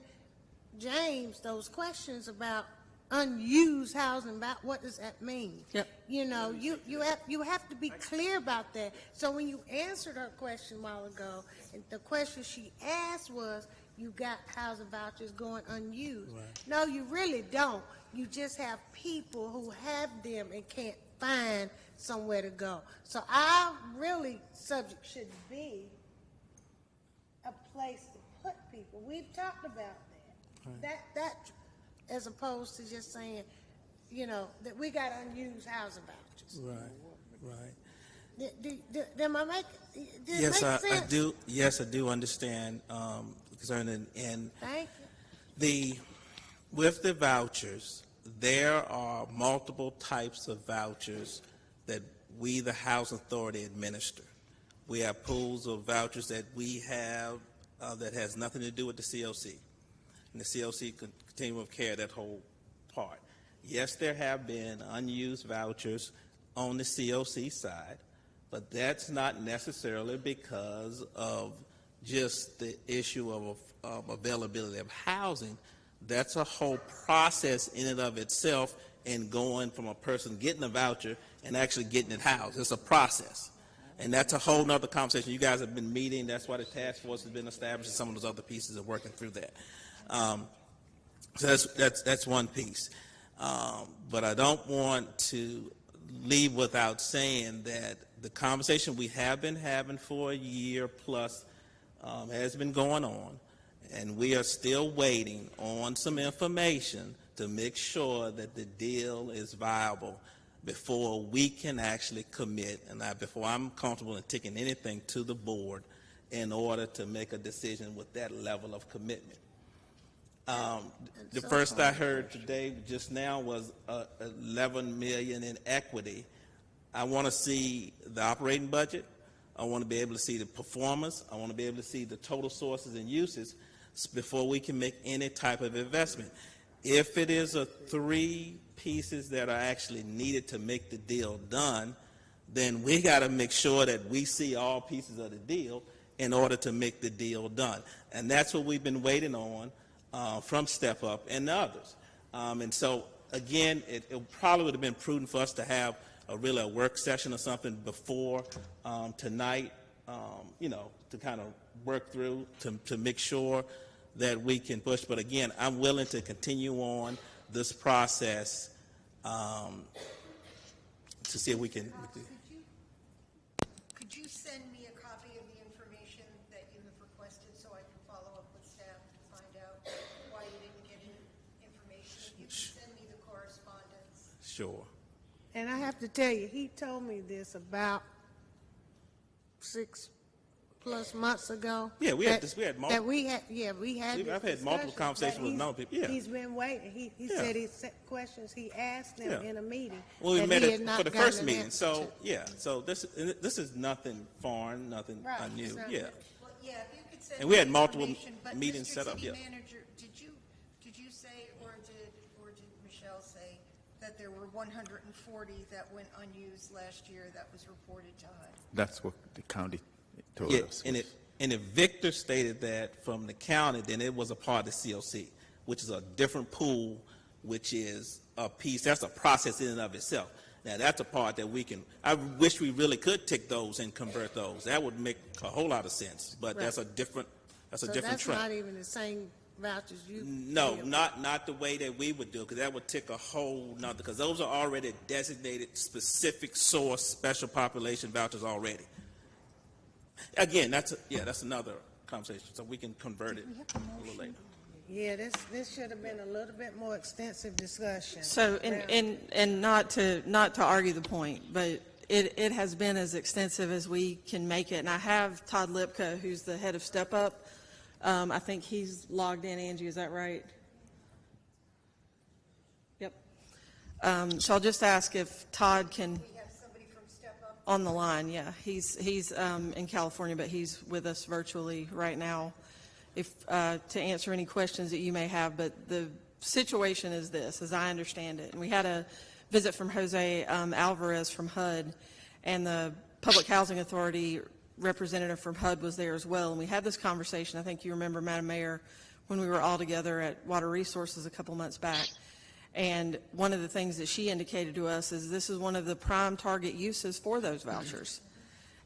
James those questions about unused housing, what does that mean? Yep. You know, you have to be clear about that. So when you answered her question a while ago, and the question she asked was, you got housing vouchers going unused. Right. No, you really don't. You just have people who have them and can't find somewhere to go. So our really subject should be a place to put people. We've talked about that. Right. That as opposed to just saying, you know, that we got unused housing vouchers. Right. Am I making, does it Yes, make I sense? do. Yes, I do understand concerning and Thank you. with the vouchers, there are multiple types of vouchers that we, the Housing Authority, administer. We have pools of vouchers that we have that has nothing to do with the COC. And the COC Continuum of Care, that whole part. Yes, there have been unused vouchers on the COC side, but that's not necessarily because of just the issue of availability of housing. That's a whole process in and of itself, and going from a person getting a voucher and actually getting it housed. It's a process. And that's a whole nother conversation. You guys have been meeting. That's why the task force has been established, and some of those other pieces are working through that. So that's one piece. But I don't want to leave without saying that the conversation we have been having for a year plus has been going on, and we are still waiting on some information to make sure that the deal is viable before we can actually commit, and before I'm comfortable in taking anything to the board in order to make a decision with that level of commitment. The first I heard today just now was $11 million in equity. I want to see the operating budget. I want to be able to see the performance. I want to be able to see the total sources and uses before we can make any type of investment. If it is 3 pieces that are actually needed to make the deal done, then we got to make sure that we see all pieces of the deal in order to make the deal done. And that's what we've been waiting on from Step Up and others. And so, again, it probably would have been prudent for us to have a work session or something before tonight, to kind of work through to make sure that we can push. But again, I'm willing to continue on this process to see if we can. Could you send me a copy of the information that you have requested so I can follow up with staff to find out why you didn't get information? If you can send me the correspondence. Sure. And I have to tell you, he told me this about 6+ months ago. Yeah, we had multiple. That we had I've had multiple conversations with multiple people. Yeah. He's been waiting. He said he sent questions. He asked them in a meeting. Well, we and met he it had not for the gotten first an meeting. answer So to. yeah, so this is nothing foreign, nothing new. Well, Yeah. Well, yeah, if you could send And we me had multiple information, but meetings Mr. set up, City yeah. Manager, did you say, or did Michelle say that there were 140 that went unused last year that was reported to HUD? That's what the county told Yeah, us. and if Victor stated that from the county, then it was a part of the COC, which is a different pool, which is a piece. That's a process in and of itself. Now, that's a part that we can. I wish we really could take those and convert those. That would make a whole lot of sense. But Right. that's a different. That's a So different that's trend. not even the same vouchers you. No, give. not the way that we would do it, because that would take a whole nother, because those are already designated specific source special population vouchers already. Again, that's another conversation, so we can convert it a little later. Yeah, this should have been a little bit more extensive discussion. So, and not to argue the point, but it has been as extensive as we can make it. And I have Todd Lipka, who's the head of Step Up. I think he's logged in. Angie, is that right? Yep. So I'll just ask if Todd can. We have somebody from Step Up. On the line, yeah. He's in California, but he's with us virtually right now to answer any questions that you may have. But the situation is this, as I understand it. And we had a visit from Jose Alvarez from HUD, and the Public Housing Authority representative from HUD was there as well. And we had this conversation, I think you remember, Madam Mayor, when we were all together at Water Resources a couple months back. And one of the things that she indicated to us is this is one of the prime target uses for those vouchers.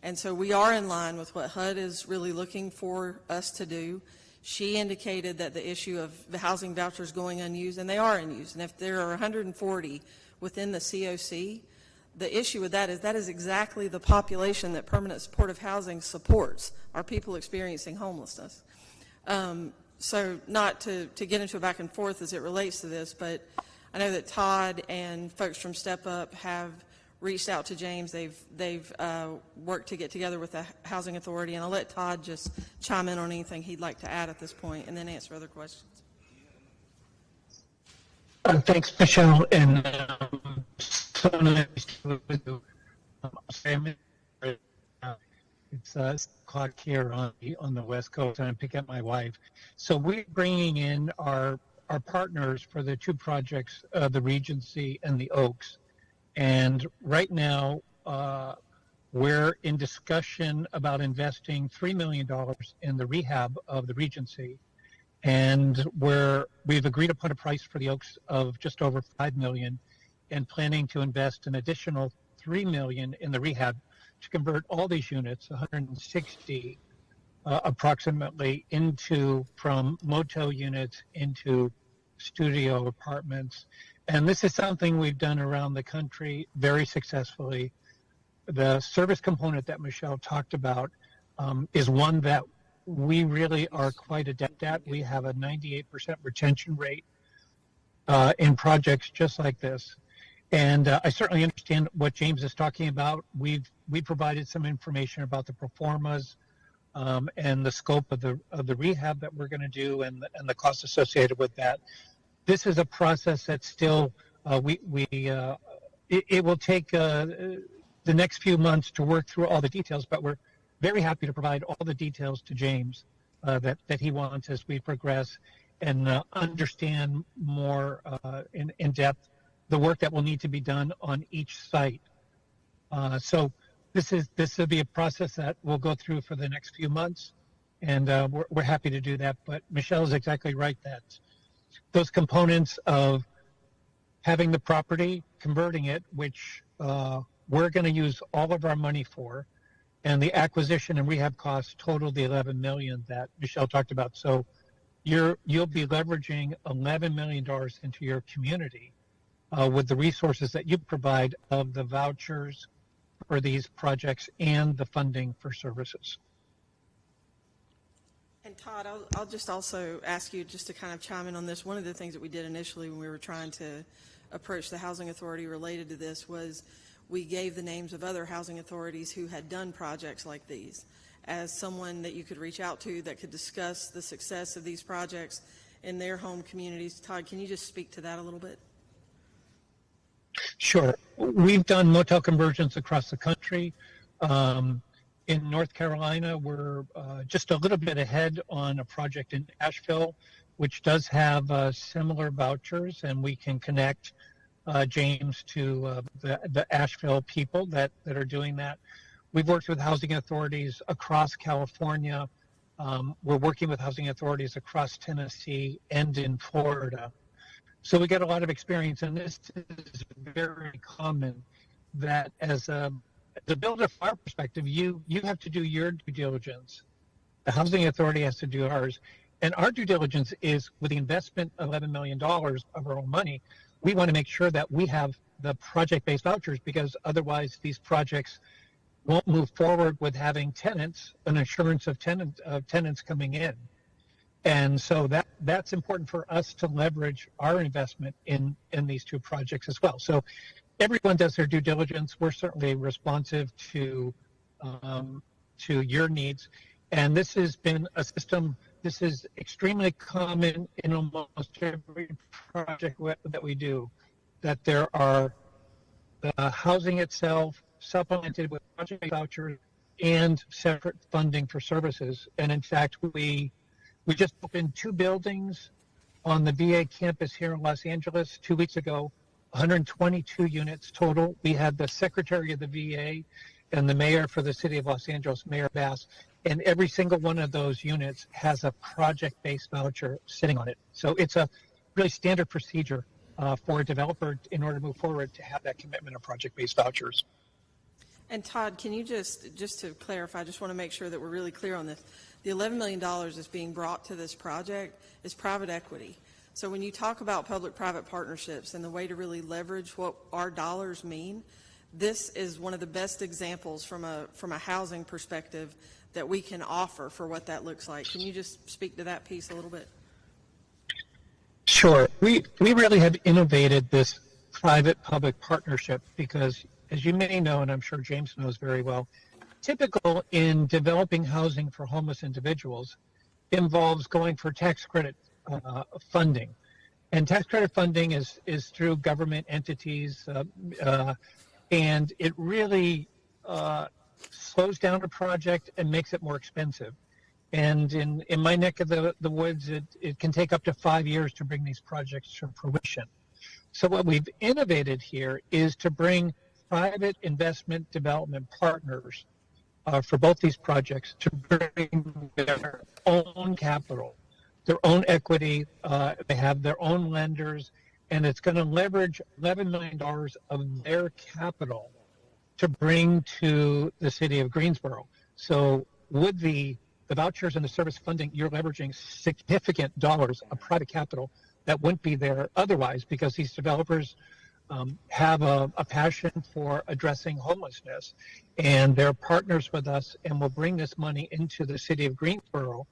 And so we are in line with what HUD is really looking for us to do. She indicated that the issue of the housing vouchers going unused, and they are unused, and if there are 140 within the COC, the issue with that is exactly the population that permanent supportive housing supports, are people experiencing homelessness. So not to get into a back and forth as it relates to this, but I know that Todd and folks from Step Up have reached out to James. They've worked to get together with the Housing Authority, and I'll let Todd just chime in on anything he'd like to add at this point and then answer other questions. Thanks, Michelle, and so nice to with you. It's 6 o'clock here on the West Coast, and I'm picking up my wife. So we're bringing in our partners for the 2 projects, the Regency and the Oaks. And right now, we're in discussion about investing $3 million in the rehab of the Regency. And we've agreed upon a price for the Oaks of just over $5 million, and planning to invest an additional $3 million in the rehab to convert all these units, 160 approximately, from motel units into studio apartments. And this is something we've done around the country very successfully. The service component that Michelle talked about is one that we really are quite adept at. We have a 98% retention rate in projects just like this. And I certainly understand what James is talking about. We provided some information about the pro formas and the scope of the rehab that we're going to do and the costs associated with that. This is a process that still it will take the next few months to work through all the details, but we're very happy to provide all the details to James that he wants as we progress and understand more in depth the work that will need to be done on each site. So this will be a process that we'll go through for the next few months, and we're happy to do that. But Michelle is exactly right that those components of having the property, converting it, which we're going to use all of our money for, and the acquisition and rehab costs total the $11 million that Michelle talked about. So you'll be leveraging $11 million into your community with the resources that you provide of the vouchers for these projects and the funding for services. And Todd, I'll just also ask you just to kind of chime in on this. One of the things that we did initially when we were trying to approach the Housing Authority related to this was we gave the names of other housing authorities who had done projects like these as someone that you could reach out to that could discuss the success of these projects in their home communities. Todd, can you just speak to that a little bit? Sure. We've done motel conversions across the country. In North Carolina, we're just a little bit ahead on a project in Asheville, which does have similar vouchers, and we can connect James to the Asheville people that are doing that. We've worked with housing authorities across California. We're working with housing authorities across Tennessee and in Florida. So we get a lot of experience, and this is very common that as a builder from our perspective, you have to do your due diligence. The housing authority has to do ours. And our due diligence is with the investment of $11 million of our own money, we want to make sure that we have the project-based vouchers, because otherwise these projects won't move forward with having tenants, an assurance of tenants coming in. And so that's important for us to leverage our investment in these 2 projects as well. So everyone does their due diligence. We're certainly responsive to your needs. And this has been a system, this is extremely common in almost every project that we do, that there are the housing itself supplemented with project vouchers and separate funding for services. And in fact, we just opened 2 buildings on the VA campus here in Los Angeles 2 weeks ago, 122 units total. We had the secretary of the VA and the mayor for the city of Los Angeles, Mayor Bass, and every single one of those units has a project-based voucher sitting on it. So it's a really standard procedure for a developer in order to move forward to have that commitment of project-based vouchers. And Todd, can you just to clarify, I just want to make sure that we're really clear on this. The $11 million that's being brought to this project is private equity. So when you talk about public-private partnerships and the way to really leverage what our dollars mean, this is one of the best examples from a housing perspective that we can offer for what that looks like. Can you just speak to that piece a little bit? Sure. We really have innovated this private-public partnership because, as you may know, and I'm sure James knows very well, typical in developing housing for homeless individuals involves going for tax credit funding. And tax credit funding is through government entities, and it really slows down a project and makes it more expensive. And in my neck of the woods, it can take up to 5 years to bring these projects to fruition. So what we've innovated here is to bring private investment development partners for both these projects to bring their own capital, their own equity. They have their own lenders, and it's going to leverage $11 million of their capital to bring to the city of Greensboro. So with the vouchers and the service funding, you're leveraging significant dollars of private capital that wouldn't be there otherwise, because these developers have a passion for addressing homelessness, and they're partners with us and will bring this money into the city of Greensboro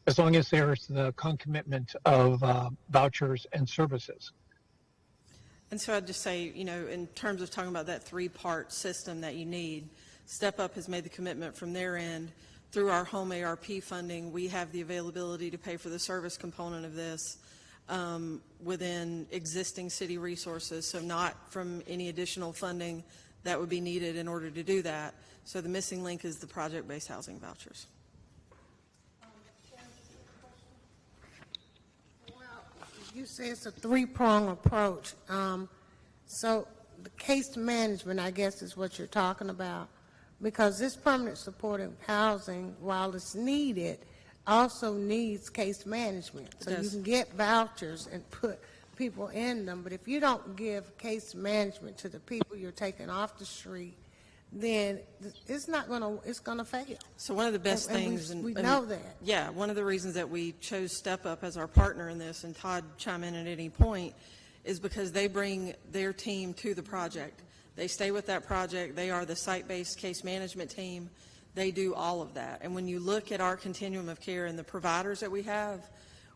as long as there's the concomitant of vouchers and services. And so I'd just say, you know, in terms of talking about that three-part system that you need, Step Up has made the commitment from their end. Through our home ARP funding, we have the availability to pay for the service component of this within existing city resources, so not from any additional funding that would be needed in order to do that. So the missing link is the project-based housing vouchers. You say it's a three-prong approach. So the case management, I guess, is what you're talking about, because this permanent supportive housing, while it's needed, also needs case management. So you can get vouchers and put people in them, but if you don't give case management to the people you're taking off the street, then it's not going to, it's going to fail. So one of the best things, and we know that. Yeah, one of the reasons that we chose Step Up as our partner in this, and Todd chime in at any point, is because they bring their team to the project. They stay with that project. They are the site-based case management team. They do all of that. And when you look at our continuum of care and the providers that we have,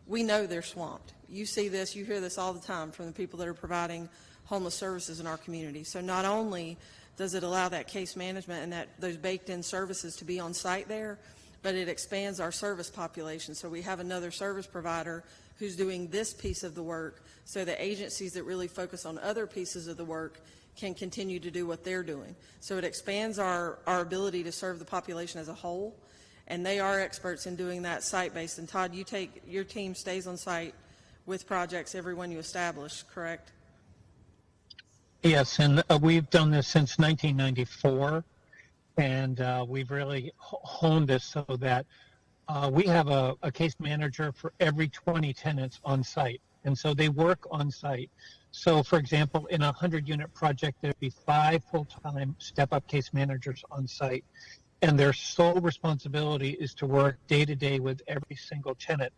we know they're swamped. You see this, you hear this all the time from the people that are providing homeless services in our community. So not only does it allow that case management and those baked-in services to be on site there, but it expands our service population. So we have another service provider who's doing this piece of the work, so the agencies that really focus on other pieces of the work can continue to do what they're doing. So it expands our ability to serve the population as a whole, and they are experts in doing that site-based. And Todd, your team stays on site with projects, every one you establish, correct? Yes, and we've done this since 1994, and we've really honed this so that we have a case manager for every 20 tenants on site, and so they work on site. So, for example, in a 100-unit project, there'd be 5 full-time step-up case managers on site, and their sole responsibility is to work day-to-day with every single tenant,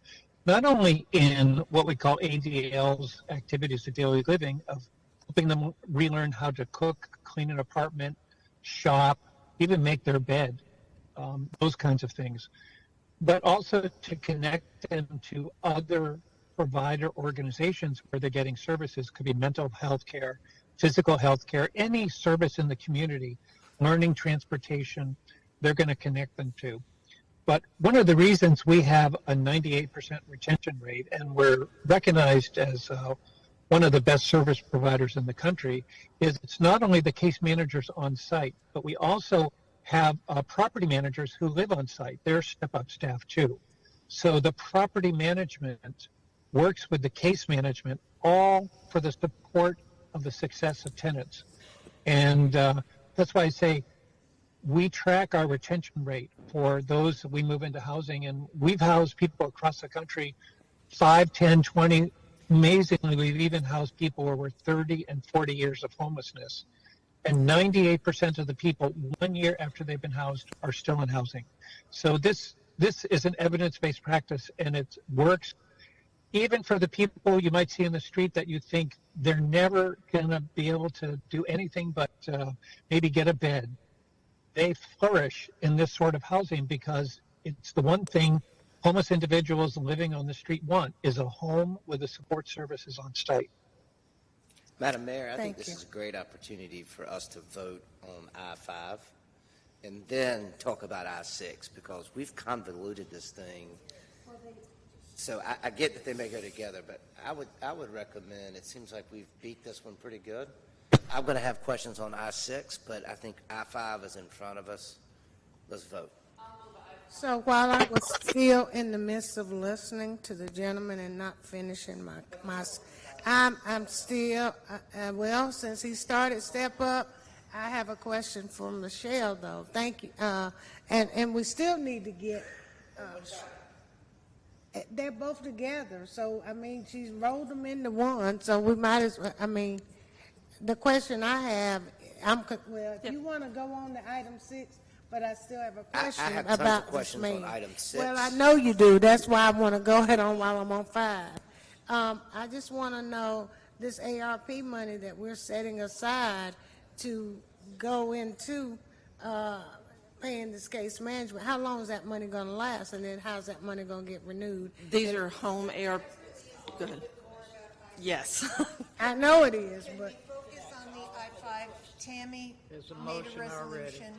not only in what we call ADL's, activities of daily living, of helping them relearn how to cook, clean an apartment, shop, even make their bed, those kinds of things. But also to connect them to other provider organizations where they're getting services. Could be mental health care, physical health care, any service in the community, learning, transportation, they're going to connect them to. But one of the reasons we have a 98% retention rate, and we're recognized as one of the best service providers in the country, is it's not only the case managers on site, but we also have property managers who live on site. They're step-up staff too. So the property management works with the case management, all for the support of the success of tenants. And that's why I say we track our retention rate for those that we move into housing, and we've housed people across the country 5, 10, 20, amazingly, we've even housed people over 30 and 40 years of homelessness. And 98% of the people 1 year after they've been housed are still in housing. So this is an evidence-based practice, and it works even for the people you might see in the street that you think they're never going to be able to do anything but maybe get a bed. They flourish in this sort of housing because it's the one thing homeless individuals living on the street want, is a home with the support services on site. Madam Mayor, I think Thank this you. is a great opportunity for us to vote on I-5 and then talk about I-6, because we've convoluted this thing. So I get that they may go together, but I would recommend, it seems like we've beat this one pretty good. I'm going to have questions on I-6, but I think I-5 is in front of us. Let's vote. So while I was still in the midst of listening to the gentleman and not finishing I'm still, well, since he started Step Up, I have a question for Michelle, though. Thank you. And we still need to get, they're both together. So, I mean, she's rolled them into one, so we might as well, I mean, the question I have, if you want to go on to item 6, but I still have a question I have tons of about this questions man. on item 6. Well, I know you do. That's why I want to go ahead on while I'm on 5. I just want to know this ARP money that we're setting aside to go into paying this case management. How long is that money going to last? And then how's that money going to get renewed? These are home ARP. Go ahead. Yes. I know it is, but. Focus on the I-5. Tammy There's a made motion a already. resolution.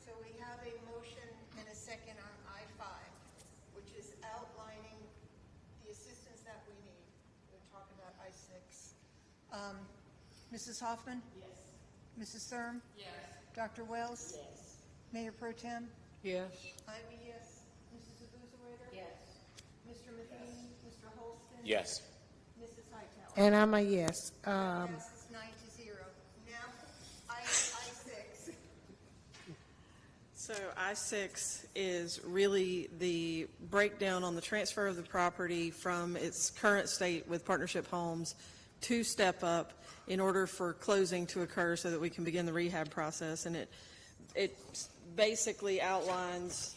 So we have a motion and a second on I-5, which is outlining the assistance that we need. We're talking about I-6. Mrs. Hoffman? Yes. Mrs. Thurm? Yes. Dr. Wells? Yes. Mayor Pro Tem? Yes. I'm a yes. Mrs. Abuzawader? Yes. Mr. Matheny? Mr. Holston? Yes. Mrs. Hightower? And I'm a yes. Passes 9-0. Now, I-6. So I-6 is really the breakdown on the transfer of the property from its current state with Partnership Homes to Step Up in order for closing to occur so that we can begin the rehab process. And it basically outlines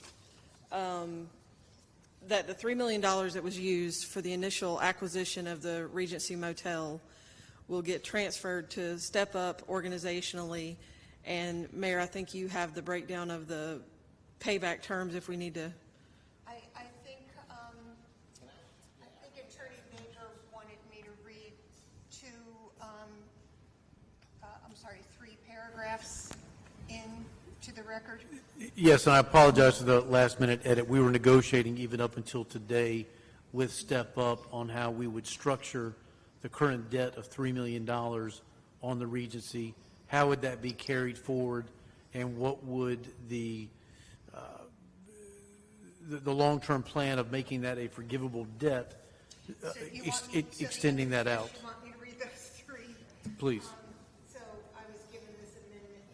that the $3 million that was used for the initial acquisition of the Regency Motel will get transferred to Step Up organizationally. And Mayor, I think you have the breakdown of the payback terms if we need to. I think Attorney Baker wanted me to read three paragraphs into the record. Yes, and I apologize for the last-minute edit. We were negotiating even up until today with Step Up on how we would structure the current debt of $3 million on the Regency. How would that be carried forward, and what would the long-term plan of making that a forgivable debt, extending that out? You want me to read those three? Please. So I was given this amendment.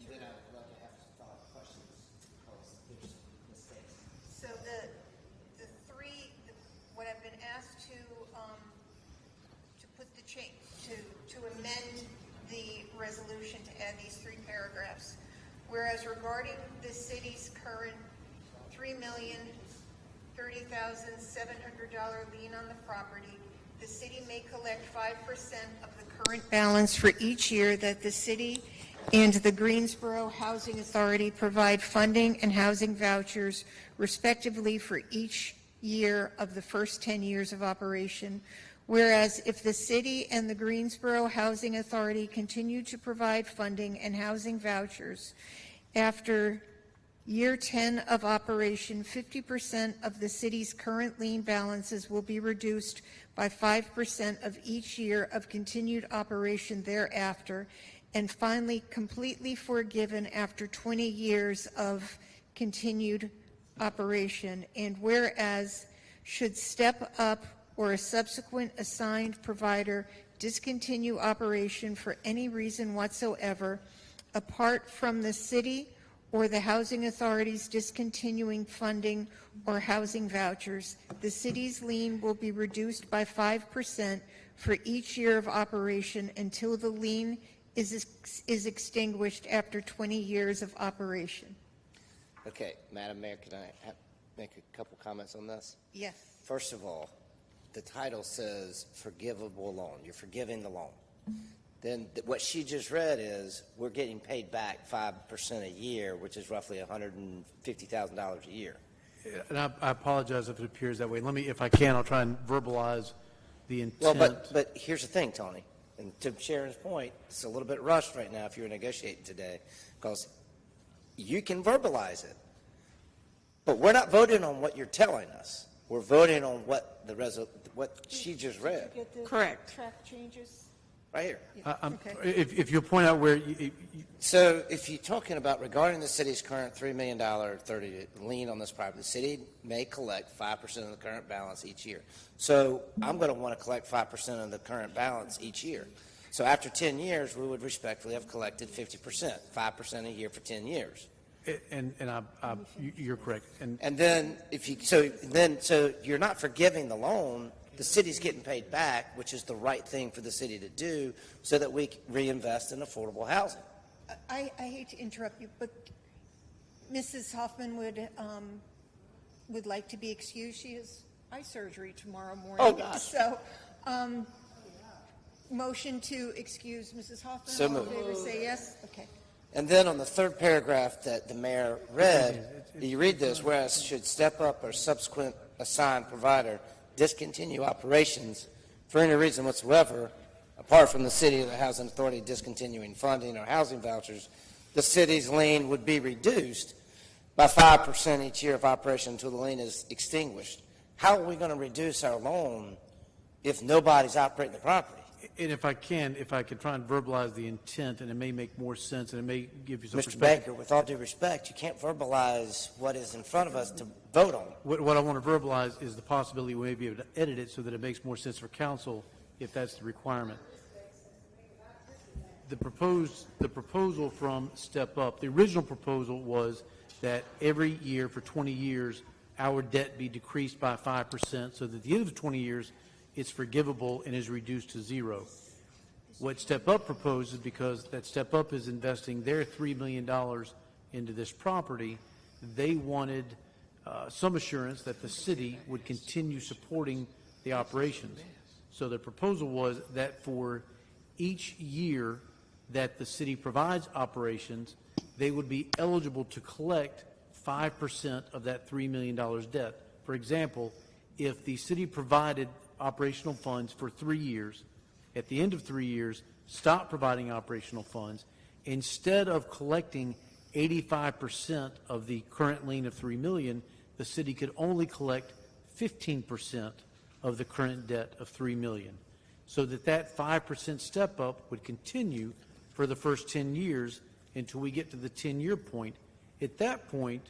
So the three, what I've been asked to put the change, to amend the resolution to add these three paragraphs. Whereas regarding the city's current $3,030,700 lien on the property, the city may collect 5% of the current balance for each year that the city and the Greensboro Housing Authority provide funding and housing vouchers respectively for each year of the first 10 years of operation. Whereas if the city and the Greensboro Housing Authority continue to provide funding and housing vouchers after year 10 of operation, 50% of the city's current lien balances will be reduced by 5% of each year of continued operation thereafter, and finally completely forgiven after 20 years of continued operation. And whereas should Step Up or a subsequent assigned provider discontinue operation for any reason whatsoever, apart from the city or the housing authorities discontinuing funding or housing vouchers, the city's lien will be reduced by 5% for each year of operation until the lien is extinguished after 20 years of operation. Okay, Madam Mayor, can I make a couple comments on this? Yes. First of all, the title says forgivable loan. You're forgiving the loan. Then what she just read is we're getting paid back 5% a year, which is roughly $150,000 a year. And I apologize if it appears that way. Let me, if I can, I'll try and verbalize the intent. Well, but here's the thing, Tony, and to Sharon's point, it's a little bit rushed right now if you're negotiating today, because you can verbalize it, but we're not voting on what you're telling us. We're voting on what what she just read. Did you get the Correct. track changes? Right here. Okay. If you'll point out where So if you're talking about regarding the city's current $3 million 30 lien on this property, the city may collect 5% of the current balance each year. So I'm going to want to collect 5% of the current balance each year. So after 10 years, we would respectfully have collected 50%, 5% a year for 10 years. And you're correct. And then if you so you're not forgiving the loan. The city's getting paid back, which is the right thing for the city to do, so that we reinvest in affordable housing. I hate to interrupt you, but Mrs. Hoffman would like to be excused. She has eye surgery tomorrow morning. Oh, gosh. So, motion to excuse Mrs. Hoffman. So All in moved. favor, say yes. Okay. And then on the third paragraph that the mayor read, you read this, whereas should step up or subsequent assigned provider discontinue operations for any reason whatsoever, apart from the city or the housing authority discontinuing funding or housing vouchers, the city's lien would be reduced by 5% each year of operation until the lien is extinguished. How are we going to reduce our loan if nobody's operating the property? And if I could try and verbalize the intent, and it may make more sense, and it may give you some Mr. perspective. Baker, with all due respect, you can't verbalize what is in front of us to vote on. What I want to verbalize is the possibility we may be able to edit it so that it makes more sense for council if that's the requirement. The proposal from Step Up, the original proposal was that every year for 20 years, our debt be decreased by 5%, so that at the end of the 20 years, it's forgivable and is reduced to zero. What Step Up proposes, because that Step Up is investing their $3 million into this property, they wanted some assurance that the city would continue supporting the operations. So the proposal was that for each year that the city provides operations, they would be eligible to collect 5% of that $3 million debt. For example, if the city provided operational funds for 3 years, at the end of 3 years, stopped providing operational funds, instead of collecting 85% of the current lien of $3 million, the city could only collect 15% of the current debt of $3 million, so that 5% step up would continue for the first 10 years until we get to the 10-year point. At that point,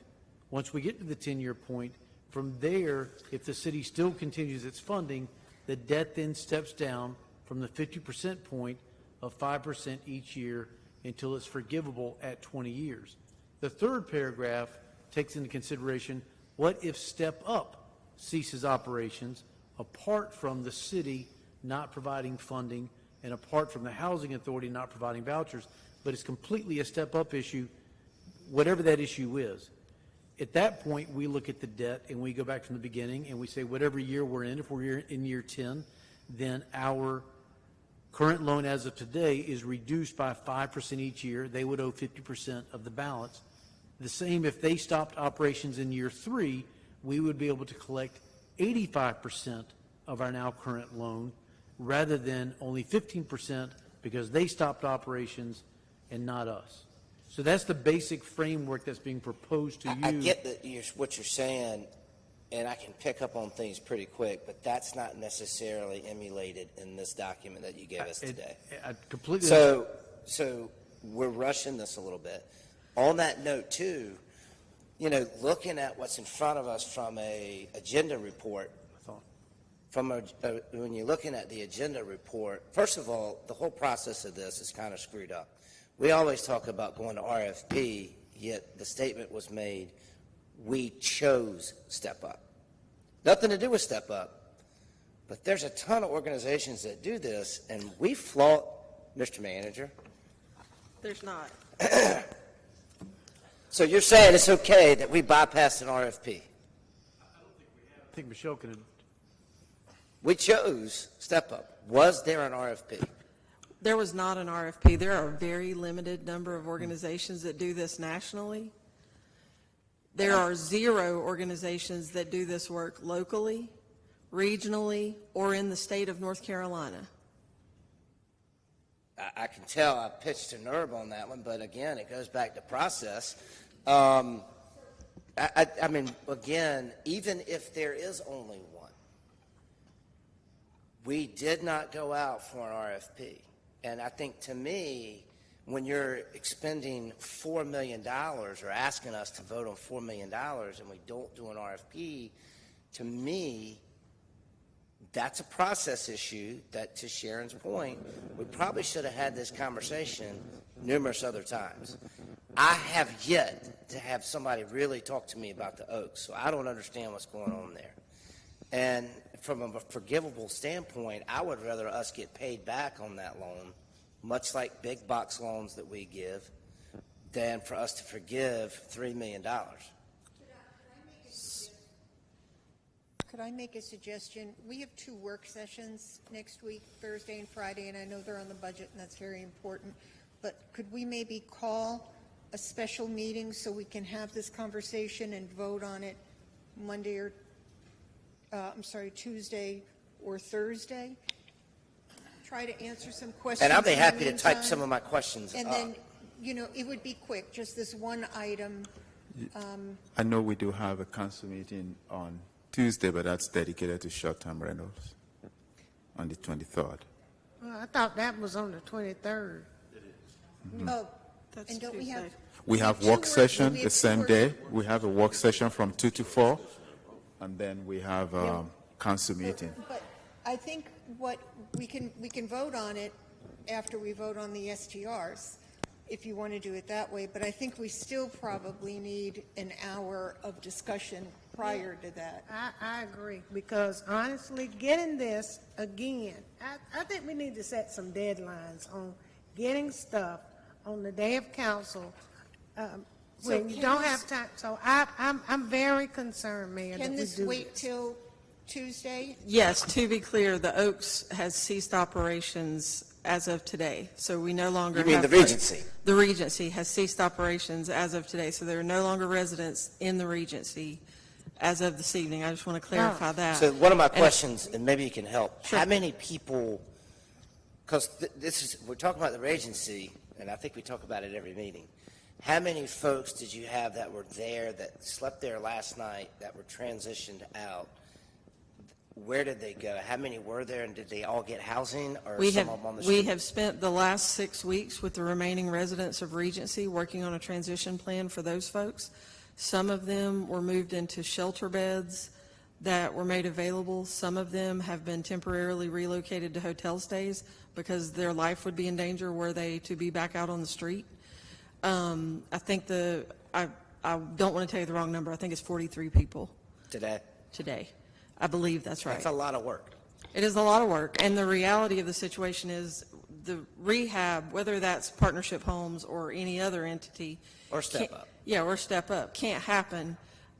once we get to the 10-year point, from there, if the city still continues its funding, the debt then steps down from the 50% point of 5% each year until it's forgivable at 20 years. The third paragraph takes into consideration what if Step Up ceases operations apart from the city not providing funding and apart from the housing authority not providing vouchers, but it's completely a Step Up issue, whatever that issue is. At that point, we look at the debt and we go back from the beginning and we say whatever year we're in, if we're in year 10, then our current loan as of today is reduced by 5% each year. They would owe 50% of the balance. The same if they stopped operations in year 3, we would be able to collect 85% of our now current loan rather than only 15% because they stopped operations and not us. So that's the basic framework that's being proposed to you. I get what you're saying, and I can pick up on things pretty quick, but that's not necessarily emulated in this document that you gave us today. I completely So we're rushing this a little bit. On that note, too, looking at what's in front of us from a agenda report, when you're looking at the agenda report, first of all, the whole process of this is kind of screwed up. We always talk about going to RFP yet the statement was made, we chose Step Up. Nothing to do with Step Up, but there's a ton of organizations that do this, and we flaunt, Mr. Manager. There's not. So you're saying it's okay that we bypassed an RFP? I think Michelle could. We chose Step Up. Was there an RFP? There was not an RFP. There are a very limited number of organizations that do this nationally. There are 0 organizations that do this work locally, regionally, or in the state of North Carolina. I can tell I pitched a nerve on that one, but again, it goes back to process. I mean, again, even if there is only one, we did not go out for an RFP. And I think, to me, when you're expending $4 million or asking us to vote on $4 million and we don't do an RFP, to me, that's a process issue that, to Sharon's point, we probably should have had this conversation numerous other times. I have yet to have somebody really talk to me about the Oaks, so I don't understand what's going on there. And from a forgivable standpoint, I would rather us get paid back on that loan, much like big box loans that we give, than for us to forgive $3 million. Could I make a suggestion? We have 2 work sessions next week, Thursday and Friday, and I know they're on the budget, and that's very important. But could we maybe call a special meeting so we can have this conversation and vote on it Monday or, Tuesday or Thursday? Try to answer some questions. And I'll be happy in the to type meantime. some of my questions And up. then, it would be quick, just this one item. I know we do have a council meeting on Tuesday, but that's dedicated to short-term rentals on the 23rd. Well, I thought that was on the 23rd. Oh, That's and don't we have? Tuesday. We have two work session we the have same two day. We have a work session from 2 to 4, and then we have council meeting. But I think what we can vote on it after we vote on the STRs, if you want to do it that way. But I think we still probably need an hour of discussion prior to that. I agree, because honestly, getting this again, I think we need to set some deadlines on getting stuff on the day of council when you don't have time. So I'm very concerned, Mayor, that Can we this do wait this. till Tuesday? Yes, to be clear, the Oaks has ceased operations as of today, so we no longer You mean have the Regency? The Regency has ceased operations as of today, so there are no longer residents in the Regency as of this evening. I just want to clarify that. So one of my And- questions, and maybe you can help, Sure. how many people, because we're talking about the Regency, and I think we talk about it every meeting. How many folks did you have that were there, that slept there last night, that were transitioned out? Where did they go? How many were there, and did they all get housing, or some of them on the street? We have spent the last 6 weeks with the remaining residents of Regency working on a transition plan for those folks. Some of them were moved into shelter beds that were made available. Some of them have been temporarily relocated to hotel stays because their life would be in danger were they to be back out on the street. I think I don't want to tell you the wrong number. I think it's 43 people today. I believe that's right. That's a lot of work. It is a lot of work, and the reality of the situation is the rehab, whether that's Partnership Homes or any other entity. Or Step Up. Yeah, or Step Up, can't happen.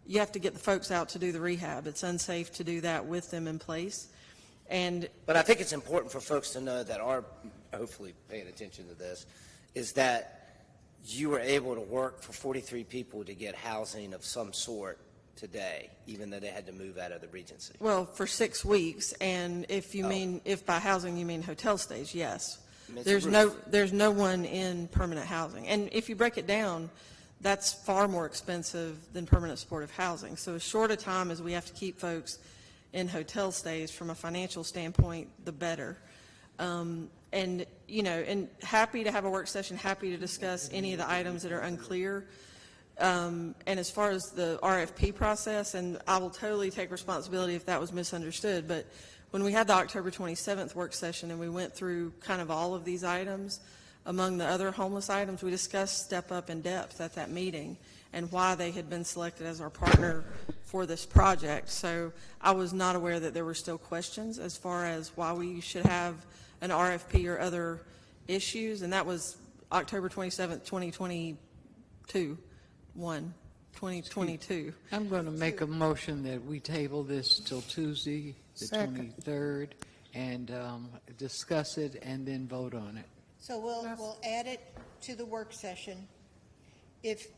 You have to get the folks out to do the rehab. It's unsafe to do that with them in place. But I think it's important for folks to know that are hopefully paying attention to this, is that you were able to work for 43 people to get housing of some sort today, even though they had to move out of the Regency. Well, for 6 weeks, and if you if by housing you mean hotel stays, yes. There's no one in permanent housing. And if you break it down, that's far more expensive than permanent supportive housing. So as short a time as we have to keep folks in hotel stays from a financial standpoint, the better. And happy to have a work session, happy to discuss any of the items that are unclear. And as far as the RFP process, and I will totally take responsibility if that was misunderstood, but when we had the October 27th work session and we went through kind of all of these items, among the other homeless items, we discussed Step Up in depth at that meeting and why they had been selected as our partner for this project. So I was not aware that there were still questions as far as why we should have an RFP or other issues, and that was October 27th, 2022. I'm going to make a motion that we table this till Tuesday, the Second. 23rd, and discuss it and then vote on it. So we'll add it to the work session. If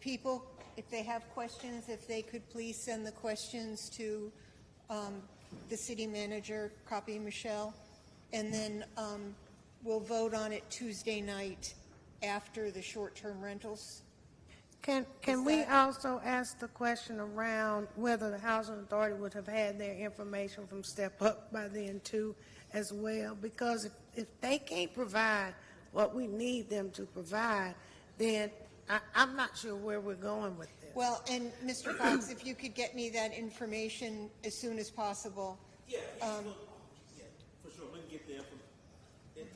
they have questions, if they could please send the questions to the city manager, copy Michelle, and then we'll vote on it Tuesday night after the short-term rentals. Can we also ask the question around whether the Housing Authority would have had their information from Step Up by then too as well? Because if they can't provide what we need them to provide, then I'm not sure where we're going with this. Well, and Mr. Fox, if you could get me that information as soon as possible. Yeah, for sure. We can get the information.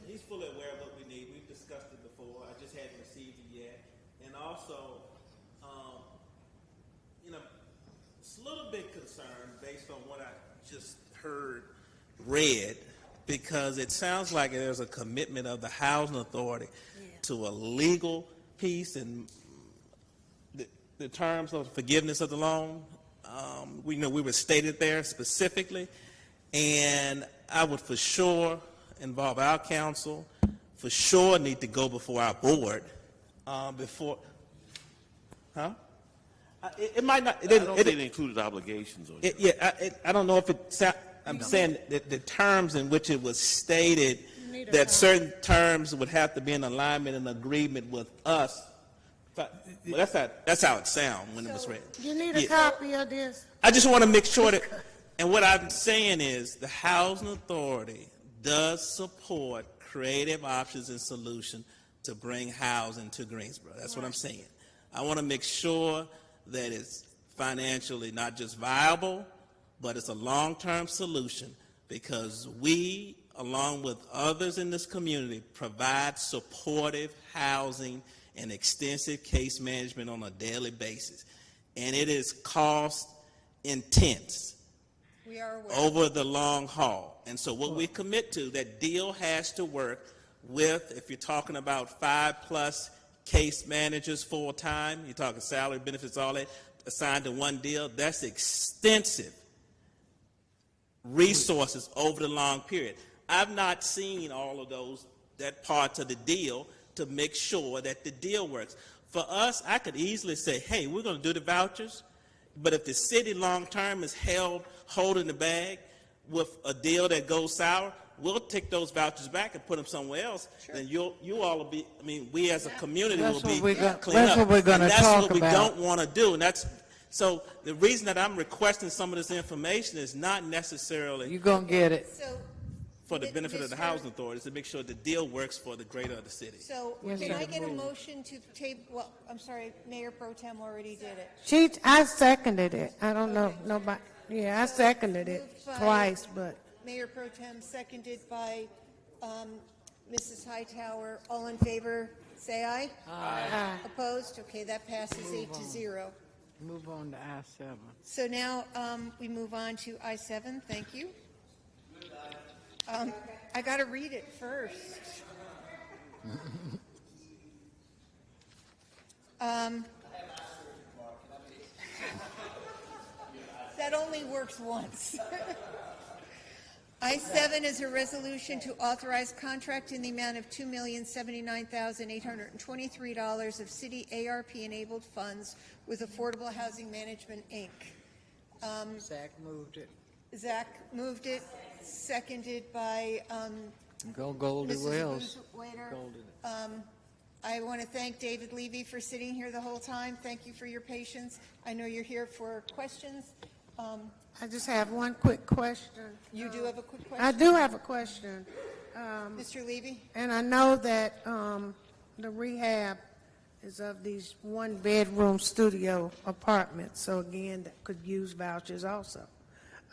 He's fully aware of what we need. We've discussed it before. I just hadn't received it yet. And also, it's a little bit concerned based on what I just read, because it sounds like there's a commitment of the Housing Authority to a legal piece and the terms of forgiveness of the loan. We know we were stated there specifically, and I would for sure involve our council, for sure need to go before our board before, It might not. I don't think it included obligations. I don't know if it. I'm saying that the terms in which it was stated that certain terms would have to be in alignment and agreement with us. But that's how it sounded when it was read. You need a copy of this? I just want to make sure that. And what I'm saying is the Housing Authority does support creative options and solutions to bring housing to Greensboro. That's what I'm saying. I want to make sure that it's financially not just viable, but it's a long-term solution, because we, along with others in this community, provide supportive housing and extensive case management on a daily basis. And it is cost intense over the long haul. And so what we commit to, that deal has to work with, if you're talking about 5+ case managers full-time, you're talking salary, benefits, all that, assigned to one deal, that's extensive resources over the long period. I've not seen all of that part of the deal to make sure that the deal works. For us, I could easily say, hey, we're going to do the vouchers, but if the city long-term is holding the bag with a deal that goes sour, we'll take those vouchers back and put them somewhere else. Sure. Then you all will be, we as a community will be clean up. That's what we're going to talk about. That's what we don't want to do. And so the reason that I'm requesting some of this information is not necessarily you're going to get it for the benefit of the Housing Authority, to make sure the deal works for the greater of the city. So can I get a motion to table? Well, I'm sorry, Mayor Pro Tem already did it. I seconded it. I don't know, nobody. Yeah, I seconded it twice, but. Mayor Pro Tem, seconded by Mrs. Hightower. All in favor, say aye. Aye. Opposed? Okay, that passes 8-0. Move on to I-7. So now we move on to I-7. Thank you. I got to read it first. That only works once. I-7 is a resolution to authorize contract in the amount of $2,079,823 of city ARP-enabled funds with Affordable Housing Management, Inc. Zach moved it. Zach moved it, seconded by Goldie Mrs. Wells. Waiter. I want to thank David Levy for sitting here the whole time. Thank you for your patience. I know you're here for questions. I just have one quick question. You do have a quick question? I do have a question. Mr. Levy? And I know that the rehab is of these one-bedroom studio apartments, so again, that could use vouchers also.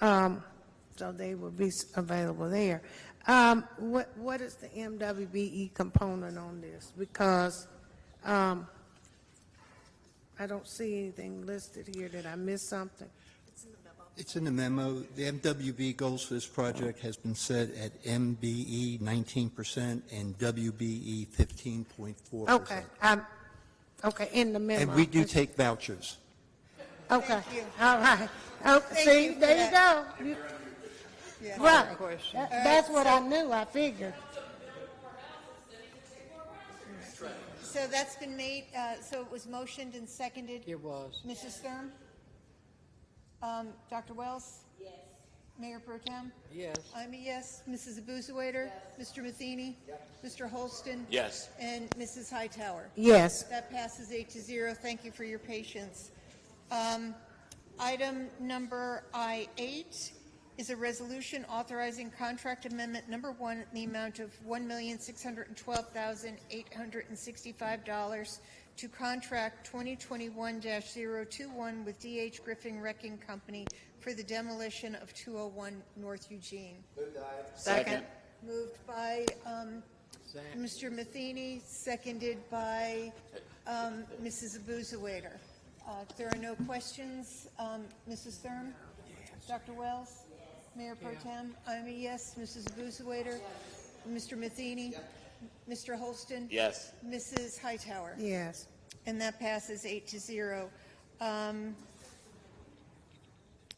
So they will be available there. What is the MWBE component on this? Because I don't see anything listed here. Did I miss something? It's in the memo. The MWB goals for this project has been set at MBE 19% and WBE 15.4%. Okay, okay, in the memo. And we do take vouchers. Okay, all right. Oh, see, there you go. Right, that's what I knew, I figured. So that's been made, so it was motioned and seconded? It was. Mrs. Sturm? Dr. Wells? Yes. Mayor Pro Tem? Yes. I'm a yes. Mrs. Abuzawader? Yes. Mr. Matheny? Yes. Mr. Holston? Yes. And Mrs. Hightower? Yes. That passes 8-0. Thank you for your patience. Item number I-8 is a resolution authorizing contract amendment number 1 in the amount of $1,612,865 to contract 2021-021 with D.H. Griffin Wrecking Company for the demolition of 201 North Eugene. Second. Moved by Mr. Matheny, seconded by Mrs. Abuzawader. If there are no questions, Mrs. Thurm? Dr. Wells? Mayor Pro Tem? I'm a yes. Mrs. Abuzawader? Mr. Matheny? Mr. Holston? Yes. Mrs. Hightower? Yes. And that passes 8-0.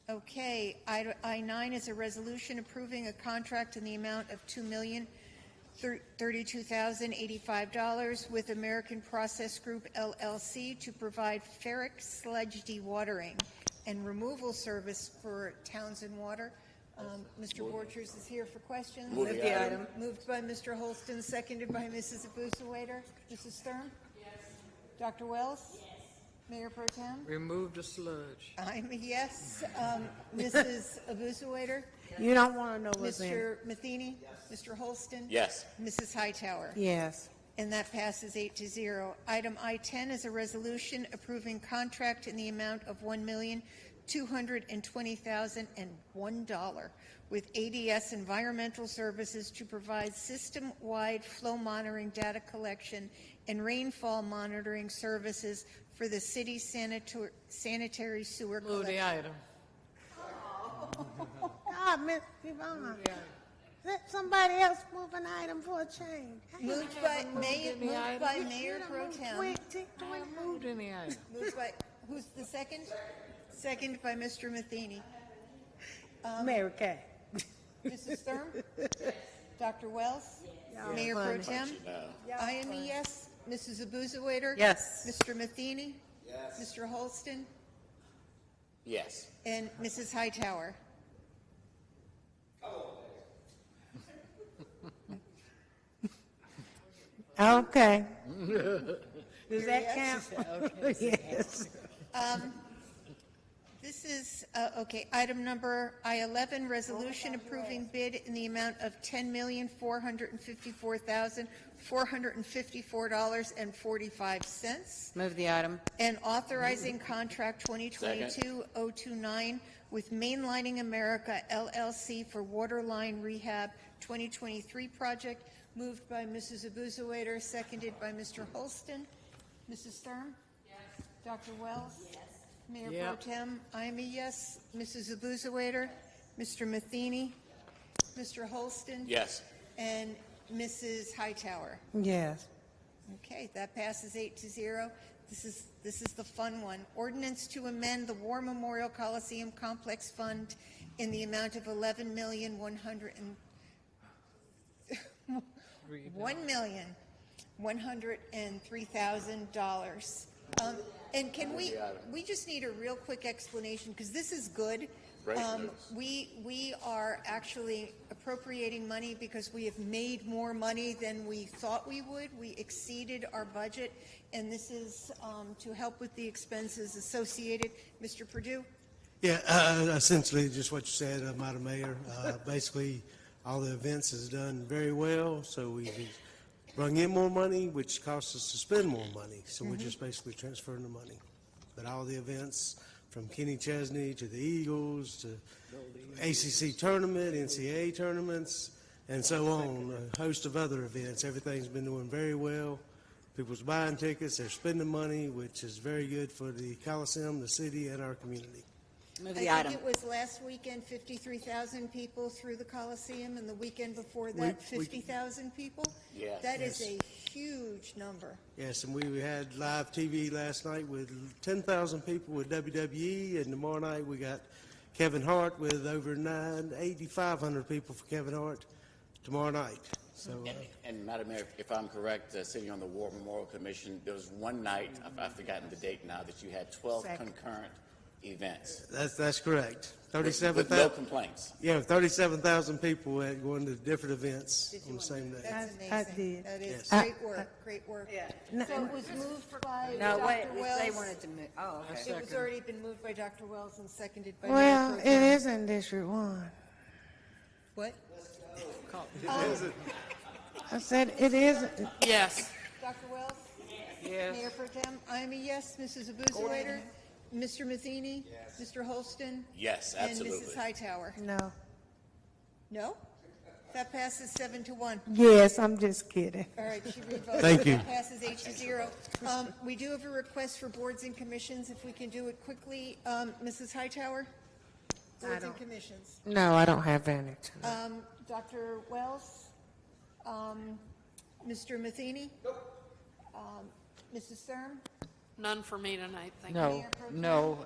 Okay, I-9 is a resolution approving a contract in the amount of $2,032,085 with American Process Group LLC to provide ferric sludge dewatering and removal service for Townsend Water. Mr. Borchers is here for questions. Move the item. Moved by Mr. Holston, seconded by Mrs. Abuzawader. Mrs. Stern? Yes. Dr. Wells? Yes. Mayor Pro Tem? Remove the sludge. I'm a yes. Mrs. Abuzawader? You don't want to know what's in. Mr. Matheny? Yes. Mr. Holston? Yes. Mrs. Hightower? Yes. And that passes 8-0. Item I-10 is a resolution approving contract in the amount of $1,220,001 with ADS Environmental Services to provide system-wide flow monitoring, data collection, and rainfall monitoring services for the city sanitary sewer Move collection. the item. Ah, Miss Yvonne. Let somebody else move an item for a change. Moved by Mayor Pro Tem. Moved any item. Moved by, who's the second? Second by Mr. Matheny. Mary Kay. Mrs. Thurm? Dr. Wells? Mayor Pro Tem? I am a yes. Mrs. Abuzawader? Yes. Mr. Matheny? Yes. Mr. Holston? Yes. And Mrs. Hightower? Okay. Does that count? Yes. This is, okay, item number I-11, resolution approving bid in the amount of $10,454,454.45. Move the item. And authorizing contract 2022-029 with Mainlining America LLC for waterline rehab 2023 project. Moved by Mrs. Abuzawader, seconded by Mr. Holston. Mrs. Sturm? Yes. Dr. Wells? Yes. Mayor Pro Tem? I'm a yes. Mrs. Abuzawader? Mr. Matheny? Mr. Holston? Yes. And Mrs. Hightower? Yes. Okay, that passes 8-0. This is the fun one. Ordinance to amend the War Memorial Coliseum Complex Fund in the amount of $1,103,000. And can we just need a real quick explanation, because this is good. We are actually appropriating money because we have made more money than we thought we would. We exceeded our budget, and this is to help with the expenses associated. Mr. Perdue? Yeah, essentially just what you said, Madam Mayor. Basically, all the events is done very well, so we bring in more money, which costs us to spend more money. So we're just basically transferring the money. But all the events, from Kenny Chesney to the Eagles to ACC tournament, NCAA tournaments, and so on, a host of other events. Everything's been doing very well. People's buying tickets, they're spending money, which is very good for the Coliseum, the city, and our community. I think it was last weekend, 53,000 people through the Coliseum, and the weekend before that, 50,000 people? Yes. That is a huge number. Yes, and we had live TV last night with 10,000 people with WWE, and tomorrow night we got Kevin Hart with over 8,500 people for Kevin Hart tomorrow night. So, And Madam Mayor, if I'm correct, sitting on the War Memorial Commission, there was one night, I've forgotten the date now, that you had 12 concurrent events. that's correct. With no complaints. Yeah, 37,000 people had going to different events on the same day. That's amazing. I did. That is Yes. great work, great work. Yeah. So it was moved by No, wait, Dr. Wells. they wanted to move, oh, okay. It was already been moved by Dr. Wells and seconded by Well, Mayor it Pro Tem. is in District 1. What? I said it is. Yes. Dr. Wells? Yes. Mayor Pro Tem? I'm a yes. Mrs. Abuzawader? Mr. Matheny? Mr. Holston? Yes, absolutely. And Mrs. Hightower? No. No? That passes 7-1. Yes, I'm just kidding. All right, she revoted. Thank you. That passes 8-0. We do have a request for boards and commissions, if we can do it quickly. Mrs. Hightower? Boards and commissions. No, I don't have any. Dr. Wells? Mr. Matheny? Mrs. Sturm? None for me tonight, thank you. No, Mayor Pro Tem? no.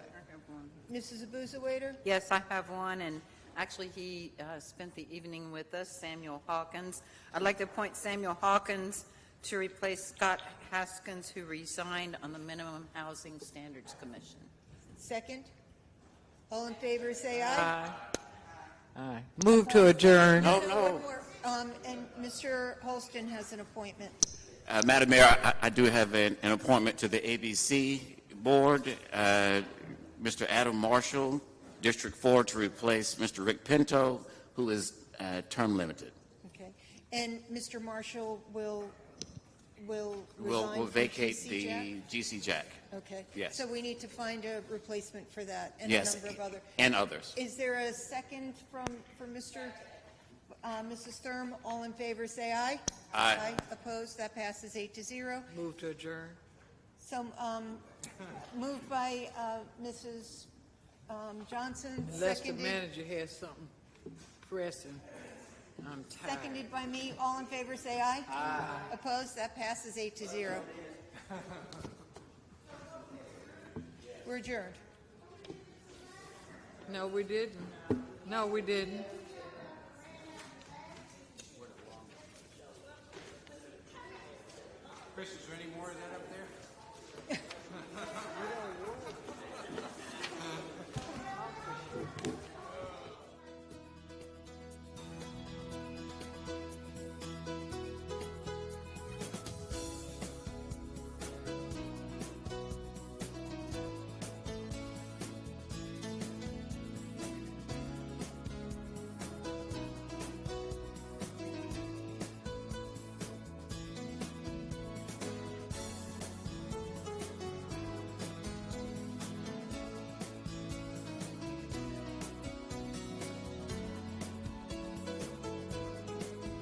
Mrs. Abuzawader? Yes, I have one, and actually, he spent the evening with us, Samuel Hawkins. I'd like to appoint Samuel Hawkins to replace Scott Haskins, who resigned on the Minimum Housing Standards Commission. Second? All in favor, say aye. Aye. Move to adjourn. No, One no. more. And Mr. Holston has an appointment. Madam Mayor, I do have an appointment to the ABC Board. Mr. Adam Marshall, District 4, to replace Mr. Rick Pinto, who is term limited. Okay. And Mr. Marshall will resign We'll from vacate GC the Jack? GC Jack. Okay. Yes. So we need to find a replacement for that and Yes, a number of other. and others. Is there a second for Mrs. Sturm? All in favor, say aye. Aye. Opposed? That passes 8-0. Move to adjourn. So, moved by Mrs. Johnson, Unless the seconded, manager has something pressing. I'm tired. seconded by me. All in favor, say aye. Aye. Opposed? That passes 8-0. We're adjourned. No, we didn't. No, we didn't.